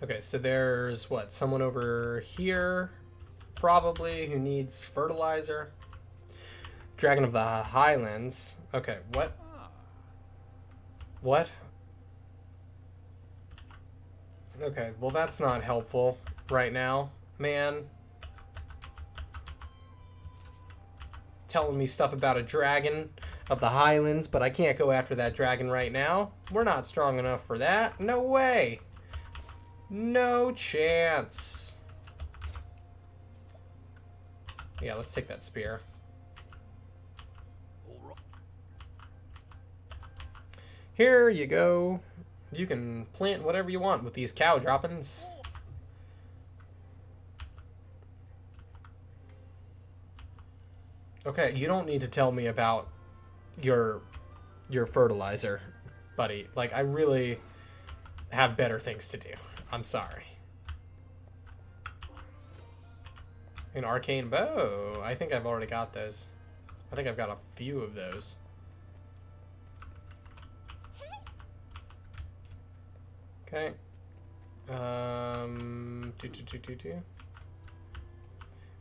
Okay, so there's what? Someone over here, probably, who needs fertilizer. Dragon of the Highlands. Okay, what? What? Okay, well that's not helpful right now, man. Telling me stuff about a dragon of the Highlands, but I can't go after that dragon right now. We're not strong enough for that. No way. No chance. Yeah, let's take that spear. Here you go. You can plant whatever you want with these cow droppings. Okay, you don't need to tell me about your fertilizer, buddy. Like, I really have better things to do. I'm sorry. An arcane bow. I think I've already got those. I think I've got a few of those. Okay.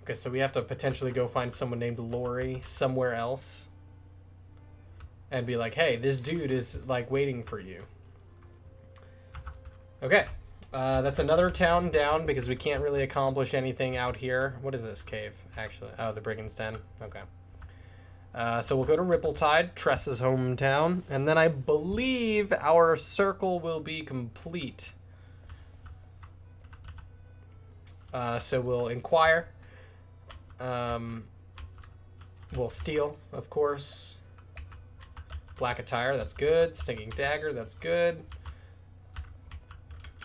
Okay, so we have to potentially go find someone named Lori somewhere else. And be like, hey, this dude is, like, waiting for you. Okay. That's another town down because we can't really accomplish anything out here. What is this cave, actually? Oh, the Brigand's Den. Okay. So we'll go to Rippletide, Tressa's hometown, and then I believe our circle will be complete. So we'll inquire. We'll steal, of course. Black attire, that's good. Stinging dagger, that's good.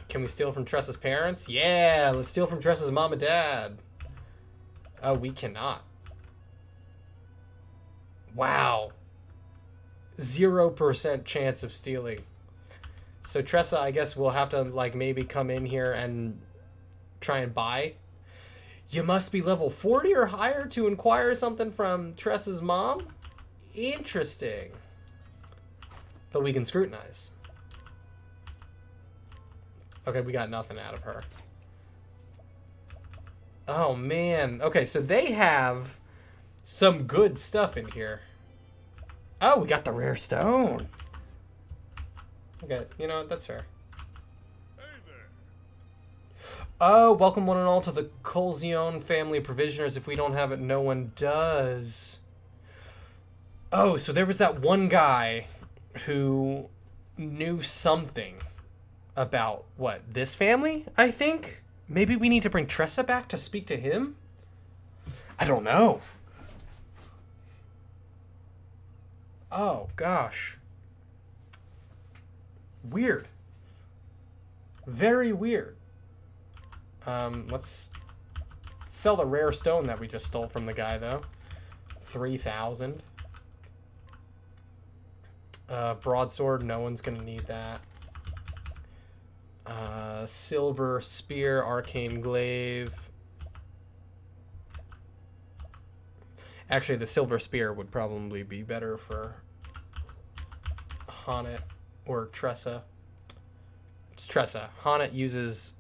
Can we steal from Tressa's parents? Yeah, let's steal from Tressa's mom and dad. Oh, we cannot. Wow. 0% chance of stealing. So Tressa, I guess we'll have to like maybe come in here and try and buy. You must be level 40 or higher to inquire something from Tressa's mom? Interesting. But we can scrutinize. Okay, we got nothing out of her. Oh, man. Okay, so they have some good stuff in here. Oh, we got the rare stone. Okay, you know what? That's fair. Oh, welcome one and all to the Colzione family of provisioners. If we don't have it, no one does. Oh, so there was that one guy who knew something about, what, this family, I think? Maybe we need to bring Tressa back to speak to him? I don't know. Oh, gosh. Weird. Very weird. Let's sell the rare stone that we just stole from the guy, though. 3,000. Broadsword, no one's gonna need that. Silver Spear, Arcane Glaive. Actually, the Silver Spear would probably be better for Haunit or Tressa. It's Tressa. Haunit uses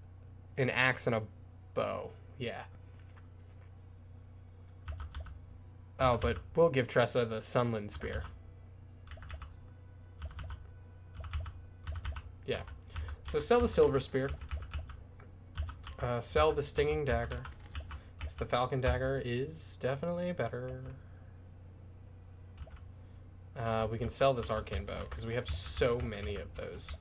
an axe and a bow. Yeah. Oh, but we'll give Tressa the Sunlin Spear. Yeah. So sell the Silver Spear. Sell the Stinging Dagger. Because the Falcon Dagger is definitely better. We can sell this Arcane Bow, because we have so many of those.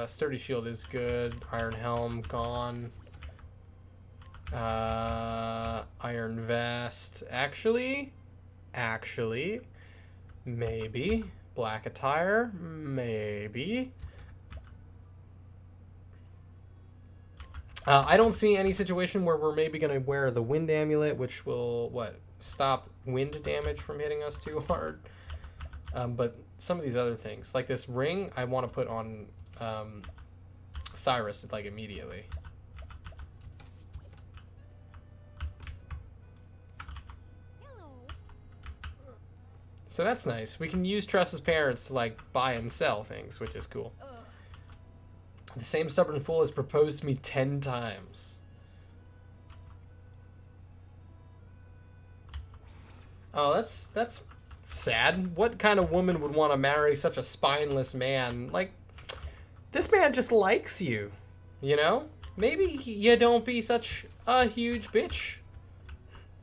Sturdy Shield is good. Iron Helm, gone. Iron Vest. Actually, maybe. Black Attire, maybe. I don't see any situation where we're maybe going to wear the Wind Amulet, which will, what, stop wind damage from hitting us too hard. But some of these other things, like this ring, I want to put on Cyrus, like, immediately. So that's nice. We can use Tressa's parents to, like, buy and sell things, which is cool. The same stubborn fool has proposed to me 10 times. Oh, that's sad. What kind of woman would want to marry such a spineless man? Like, this man just likes you, you know? Maybe you don't be such a huge bitch.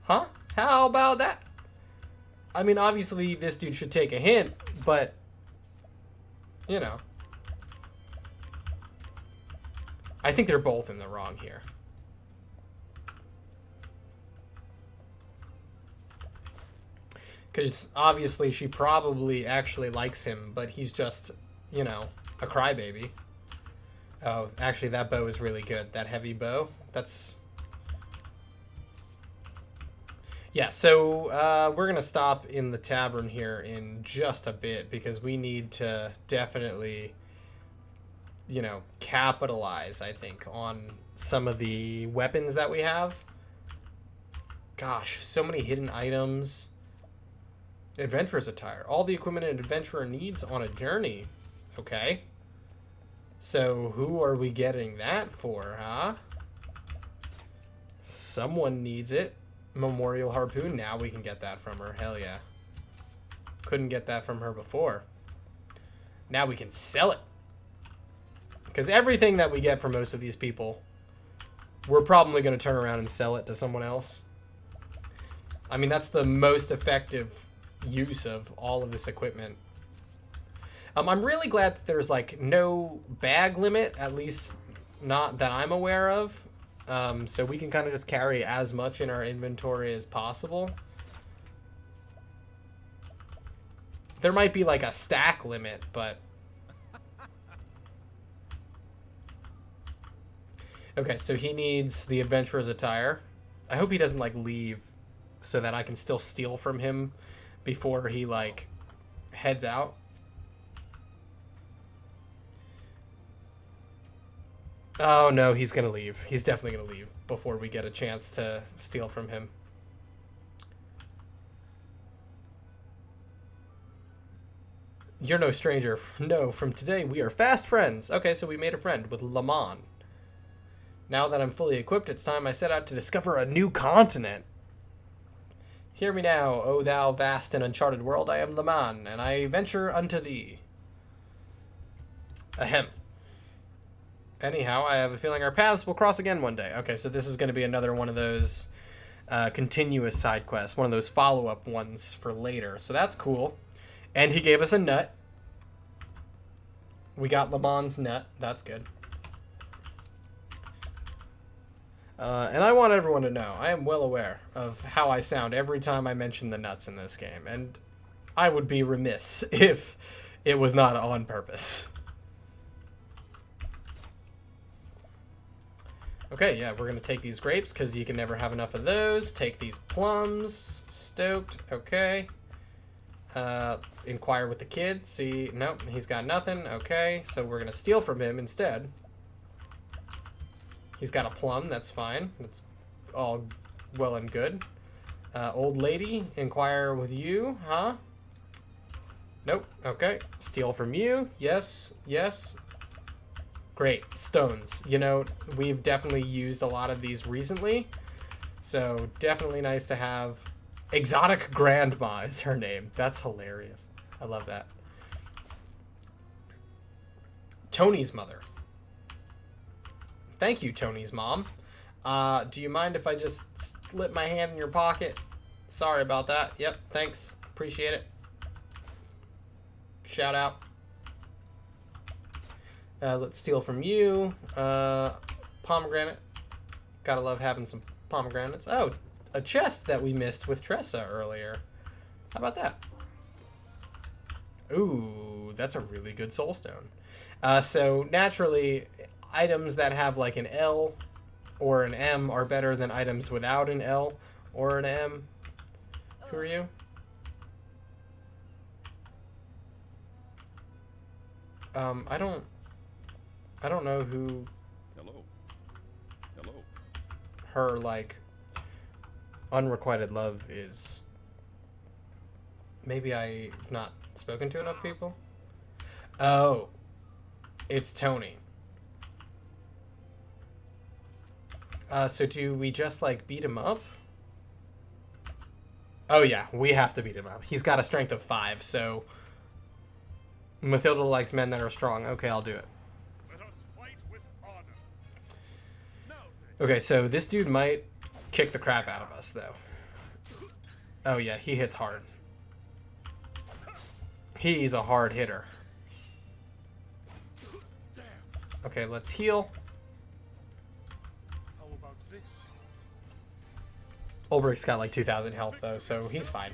Huh? How about that? I mean, obviously, this dude should take a hint, but, you know. I think they're both in the wrong here. Because obviously she probably actually likes him, but he's just, you know, a crybaby. Oh, actually, that bow is really good. That heavy bow, that's... Yeah, so we're going to stop in the tavern here in just a bit because we need to definitely, you know, capitalize, I think, on some of the weapons that we have. Gosh, so many hidden items. Adventurer's attire. All the equipment an adventurer needs on a journey. Okay. So who are we getting that for, huh? Someone needs it. Memorial Harpoon, now we can get that from her. Hell yeah. Couldn't get that from her before. Now we can sell it. Because everything that we get from most of these people, we're probably going to turn around and sell it to someone else. I mean, that's the most effective use of all of this equipment. I'm really glad that there's, like, no bag limit, at least not that I'm aware of. So we can kind of just carry as much in our inventory as possible. There might be, like, a stack limit, but... Okay, so he needs the adventurer's attire. I hope he doesn't, like, leave so that I can still steal from him before he, like, heads out. Oh, no, he's going to leave. He's definitely going to leave before we get a chance to steal from him. You're no stranger. No, from today we are fast friends. Okay, so we made a friend with Lamon. Now that I'm fully equipped, it's time I set out to discover a new continent. Hear me now, O thou vast and uncharted world. I am Lamon, and I venture unto thee. Ahem. Anyhow, I have a feeling our paths will cross again one day. Okay, so this is going to be another one of those continuous side quests, one of those follow-up ones for later. So that's cool. And he gave us a nut. We got Lamon's nut. That's good. And I want everyone to know, I am well aware of how I sound every time I mention the nuts in this game. And I would be remiss if it was not on purpose. Okay, yeah, we're going to take these grapes because you can never have enough of those. Take these plums. Stoked. Okay. Inquire with the kid. See, nope, he's got nothing. Okay, so we're going to steal from him instead. He's got a plum. That's fine. That's all well and good. Old lady, inquire with you, huh? Nope. Okay. Steal from you. Yes. Yes. Great. Stones. You know, we've definitely used a lot of these recently. So definitely nice to have. Exotic Grandma is her name. That's hilarious. I love that. Tony's mother. Thank you, Tony's mom. Do you mind if I just slip my hand in your pocket? Sorry about that. Yep, thanks. Appreciate it. Shout out. Let's steal from you. Pomegranate. Gotta love having some pomegranates. Oh, a chest that we missed with Tressa earlier. How about that? Ooh, that's a really good soulstone. So naturally, items that have like an L or an M are better than items without an L or an M. Who are you? I don't know who. Hello. Hello. Her like unrequited love is. Maybe I've not spoken to enough people. Oh, it's Tony. So do we just like beat him up? Oh yeah, we have to beat him up. He's got a strength of 5, so Mathilda likes men that are strong. Okay, I'll do it. Let us fight with honor. Now Okay, so this dude might kick the crap out of us, though. Oh yeah, he hits hard. He's a hard hitter. Okay, let's heal. how about this? Ulbricht's got like 2,000 health, though, so he's fine.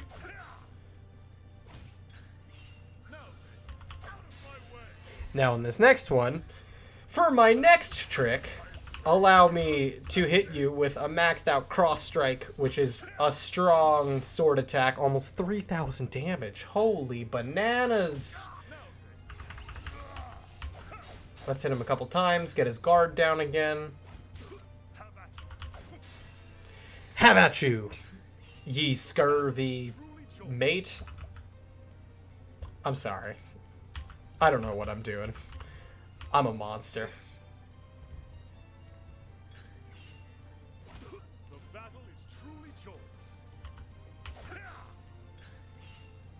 Now, in this next one, for my next trick, allow me to hit you with a maxed out cross strike, which is a strong sword attack, almost 3,000 damage. Holy bananas! Let's hit him a couple times, get his guard down again. Have at you, ye scurvy mate. I'm sorry. I don't know what I'm doing. I'm a monster. The battle is truly joined.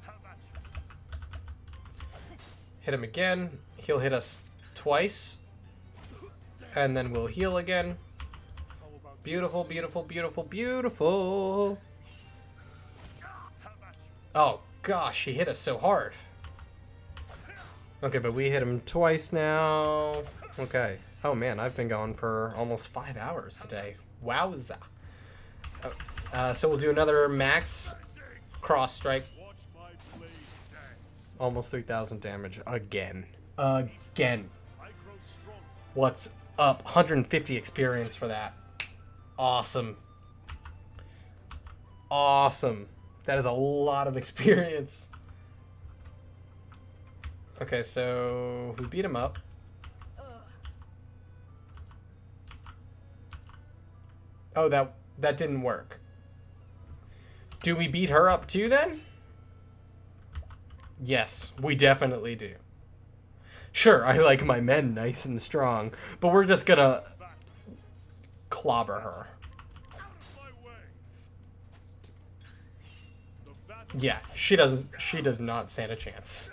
Have at you. Hit him again. He'll hit us twice. And then we'll heal again. How about Beautiful, beautiful, beautiful, beautiful. Oh gosh, he hit us so hard. Okay, but we hit him twice now. Okay. Oh man, I've been going for almost 5 hours today. Wowza. So we'll do another max cross strike. watch my blade dance? Almost 3,000 damage again. Again. I grow strong. What's up? 150 experience for that. Awesome. Awesome. That is a lot of experience. Okay, so we beat him up. Oh, that didn't work. Do we beat her up too then? Yes, we definitely do. Sure, I like my men nice and strong, but we're just gonna clobber her. Out of my way. The battle Yeah, she does not stand a chance.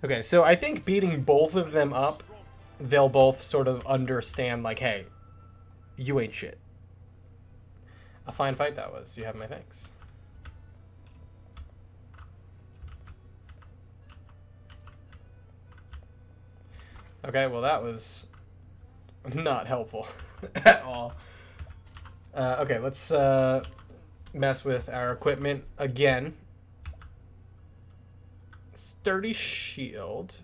Okay, so I think beating both of them up, they'll both sort of understand, like, hey, you ain't shit. A fine fight that was. You have my thanks. Okay, well that was not helpful at all. Okay, let's mess with our equipment again. Sturdy shield.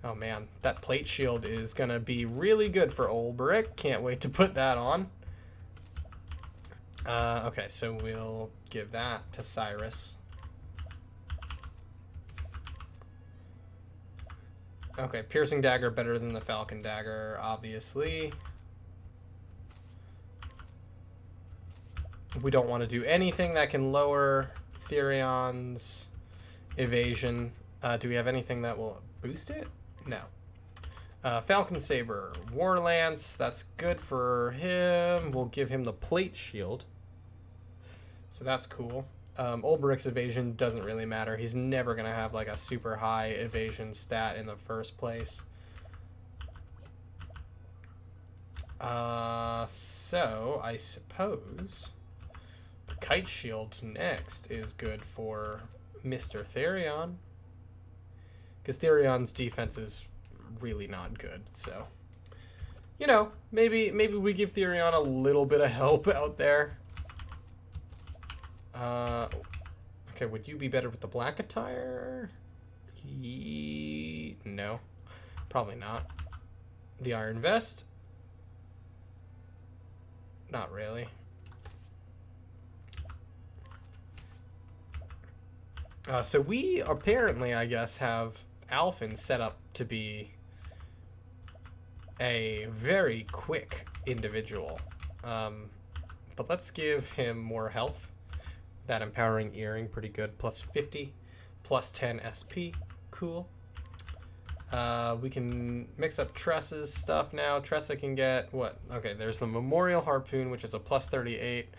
Oh man, that plate shield is gonna be really good for Ulbrick. Can't wait to put that on. Okay, so we'll give that to Cyrus. Okay, piercing dagger better than the Falcon Dagger, obviously. We don't want to do anything that can lower Therion's evasion. Do we have anything that will boost it? No. Falcon Saber, War Lance, that's good for him. We'll give him the plate shield. So that's cool. Ulbrick's evasion doesn't really matter. He's never going to have like a super high evasion stat in the first place. So I suppose the Kite Shield next is good for Mr. Therion. Because Therion's defense is really not good, so... You know, maybe we give Therion a little bit of help out there. Okay, would you be better with the black attire? No, probably not. The Iron Vest? Not really. So we apparently, I guess, have Alphen set up to be a very quick individual. But let's give him more health. That empowering earring, pretty good. Plus 50, plus 10 SP. Cool. We can mix up Tressa's stuff now. Tressa can get what? Okay, there's the Memorial Harpoon, which is a plus 38,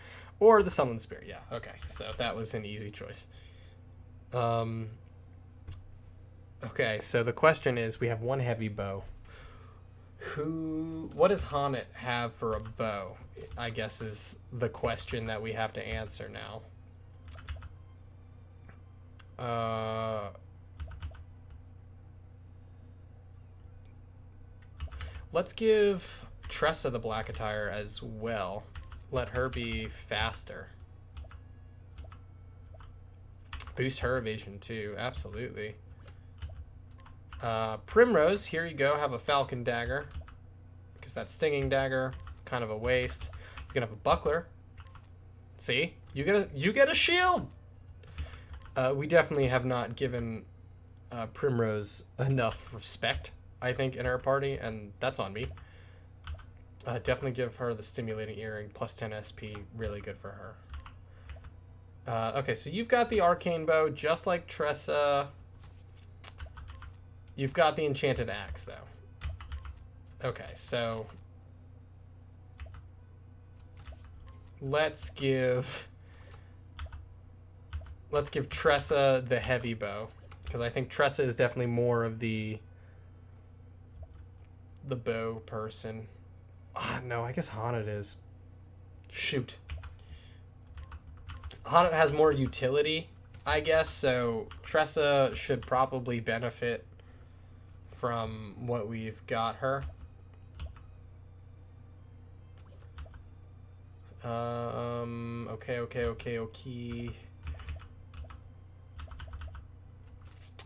or the Sunlin Spear. Yeah, okay. So that was an easy choice. Okay, so the question is, we have one heavy bow. What does Haunted have for a bow? I guess is the question that we have to answer now. Let's give Tressa the black attire as well. Let her be faster. Boost her evasion too, absolutely. Primrose, here you go, have a Falcon Dagger. Because that Stinging Dagger, kind of a waste. You can have a Buckler. See? You get a shield! We definitely have not given Primrose enough respect, I think, in our party, and that's on me. Definitely give her the Stimulating Earring, plus 10 SP, really good for her. Okay, so you've got the Arcane Bow, just like Tressa. You've got the Enchanted Axe, though. Okay, so... let's give Tressa the heavy bow, because I think Tressa is definitely more of the bow person. No, I guess Haunted is. Shoot. Haunted has more utility, I guess, so Tressa should probably benefit from what we've got her. Okay.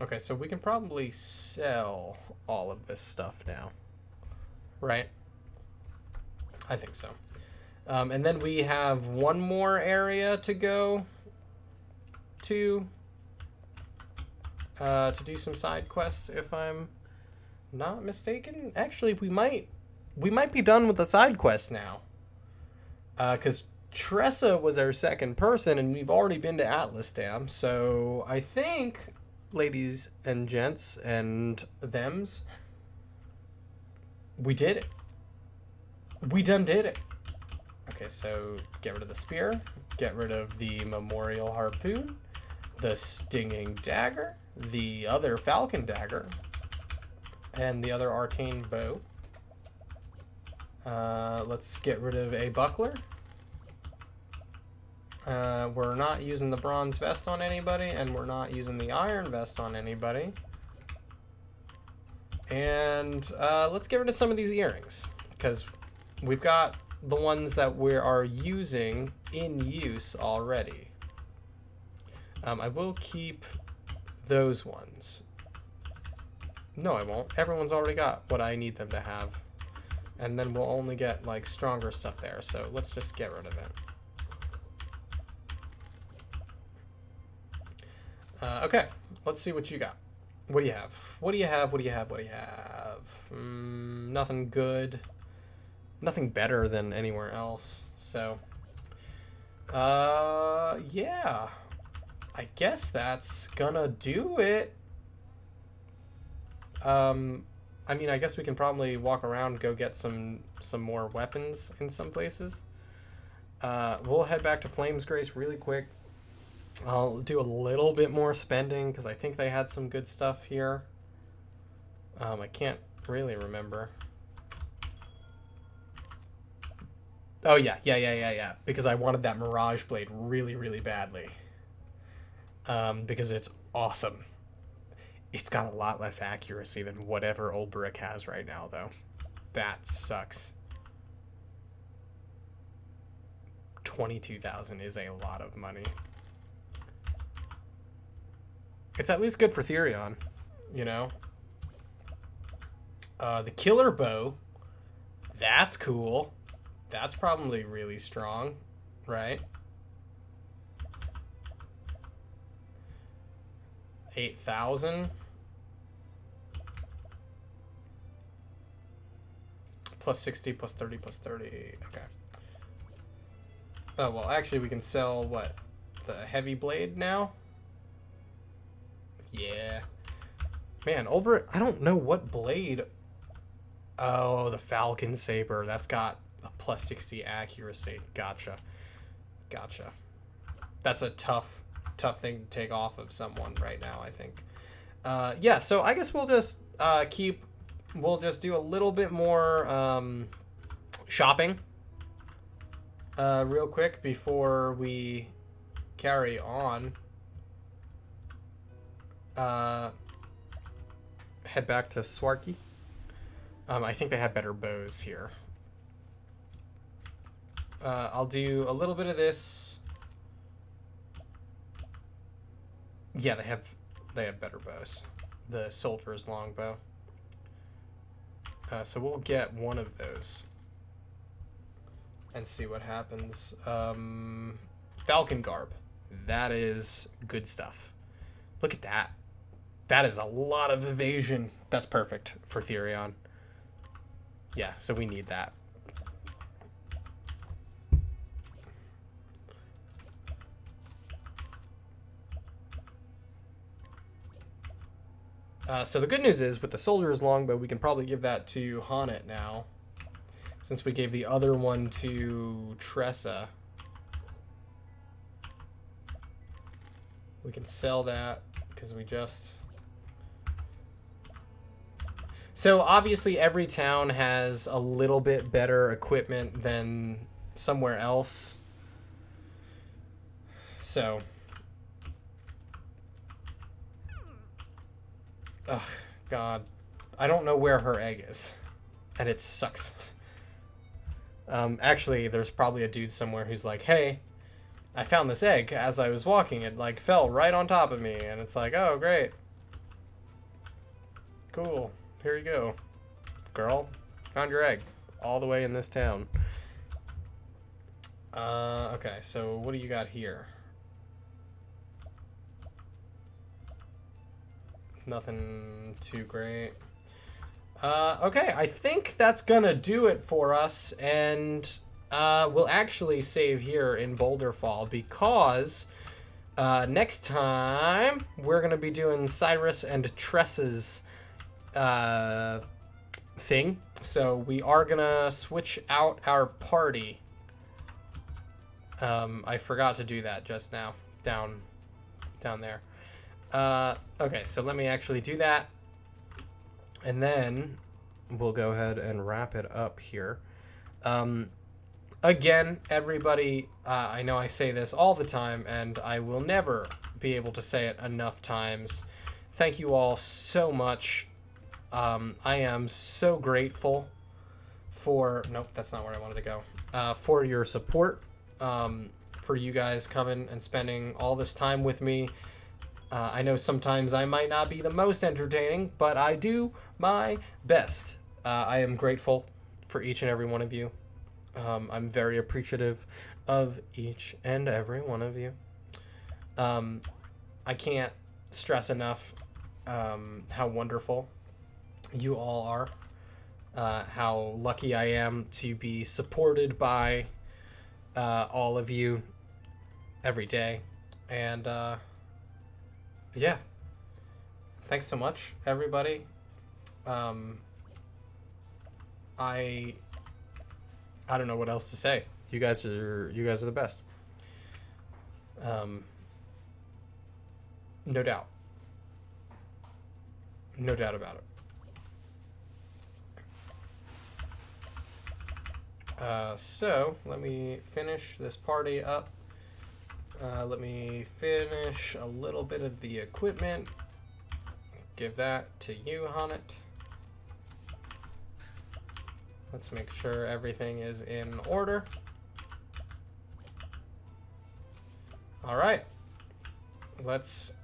Okay, so we can probably sell all of this stuff now. Right? I think so. And then we have one more area to go to do some side quests, if I'm not mistaken. Actually, we might be done with the side quests now. Because Tressa was our second person, and we've already been to Attlestam. So I think, ladies and gents and thems, we did it. We done did it. Okay, so get rid of the spear, get rid of the memorial harpoon, the stinging dagger, the other Falcon Dagger, and the other arcane bow. Let's get rid of a buckler. We're not using the bronze vest on anybody, and we're not using the iron vest on anybody. And let's get rid of some of these earrings, because we've got the ones that we are using in use already. I will keep those ones. No, I won't. Everyone's already got what I need them to have. And then we'll only get, like, stronger stuff there. So let's just get rid of it. Okay, let's see what you got. What do you have? What do you have? What do you have? What do you have? Nothing good. Nothing better than anywhere else. So, yeah. I guess that's gonna do it. I mean, I guess we can probably walk around, go get some more weapons in some places. We'll head back to Flame's Grace really quick. I'll do a little bit more spending because I think they had some good stuff here. I can't really remember. Oh, yeah. Because I wanted that Mirage Blade really, really badly. Because it's awesome. It's got a lot less accuracy than whatever Ulbrich has right now, though. That sucks. 22,000 is a lot of money. It's at least good for Therion, you know? The Killer Bow, that's cool. That's probably really strong, right? 8,000. Plus 60, plus 30, plus 30. Okay. Oh, well, actually, we can sell, what? The heavy blade now? Yeah. Man, I don't know what blade. Oh, the Falcon Saber. That's got a plus 60 accuracy. Gotcha. That's a tough thing to take off of someone right now, I think. Yeah, so I guess we'll just we'll just do a little bit more shopping real quick before we carry on. Head back to Swarky. I think they had better bows here. I'll do a little bit of this. Yeah, they have better bows. The Soldier's Longbow. So we'll get one of those and see what happens. Falcon Garb. That is good stuff. Look at that. That is a lot of evasion. That's perfect for Therion. Yeah, so we need that. So the good news is, with the Soldier's Longbow, we can probably give that to Haunted now, since we gave the other one to Tressa. We can sell that because we just... So obviously every town has a little bit better equipment than somewhere else. So... Oh, God. I don't know where her egg is. And it sucks. Actually, there's probably a dude somewhere who's like, hey, I found this egg as I was walking. It, like, fell right on top of me. And it's like, oh, great. Cool. Here you go. Girl, found your egg. All the way in this town. Okay, so what do you got here? Nothing too great. Okay, I think that's gonna do it for us, and we'll actually save here in Boulder Fall because next time we're gonna be doing Cyrus and Tress's thing. So we are gonna switch out our party. I forgot to do that just now, down there. Okay, so let me actually do that. And then we'll go ahead and wrap it up here. Again, everybody, I know I say this all the time, and I will never be able to say it enough times. Thank you all so much. I am so grateful for... Nope, that's not where I wanted to go. For your support, for you guys coming and spending all this time with me. I know sometimes I might not be the most entertaining, but I do my best. I am grateful for each and every one of you. I'm very appreciative of each and every one of you. I can't stress enough how wonderful you all are. How lucky I am to be supported by all of you every day. And... yeah, thanks so much, everybody. I don't know what else to say. You guys are the best. No doubt. No doubt about it. So let me finish this party up. Let me finish a little bit of the equipment. Give that to you, Honnet. Let's make sure everything is in order. All right. Let's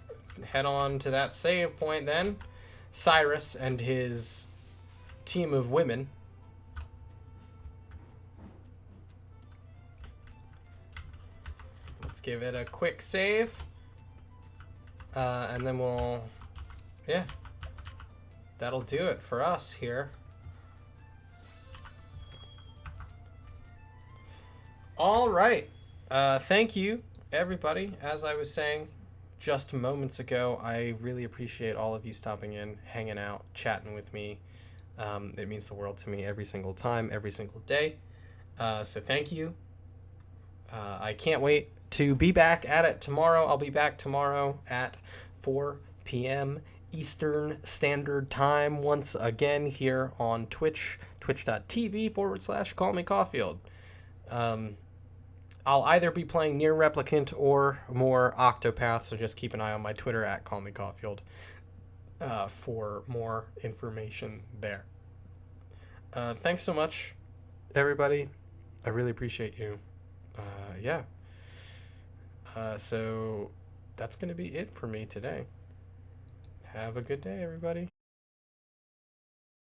head on to that save point then. Cyrus and his team of women. Let's give it a quick save. And then we'll... yeah. That'll do it for us here. All right. Thank you, everybody. As I was saying just moments ago, I really appreciate all of you stopping in, hanging out, chatting with me. It means the world to me every single time, every single day. So thank you. I can't wait to be back at it tomorrow. I'll be back tomorrow at 4 p.m. Eastern Standard Time once again here on Twitch, twitch.tv/callmecaulfield. I'll either be playing Near Replicant or more Octopath, so just keep an eye on my Twitter at callmecaulfield for more information there. Thanks so much, everybody. I really appreciate you. Yeah. So that's going to be it for me today. Have a good day, everybody.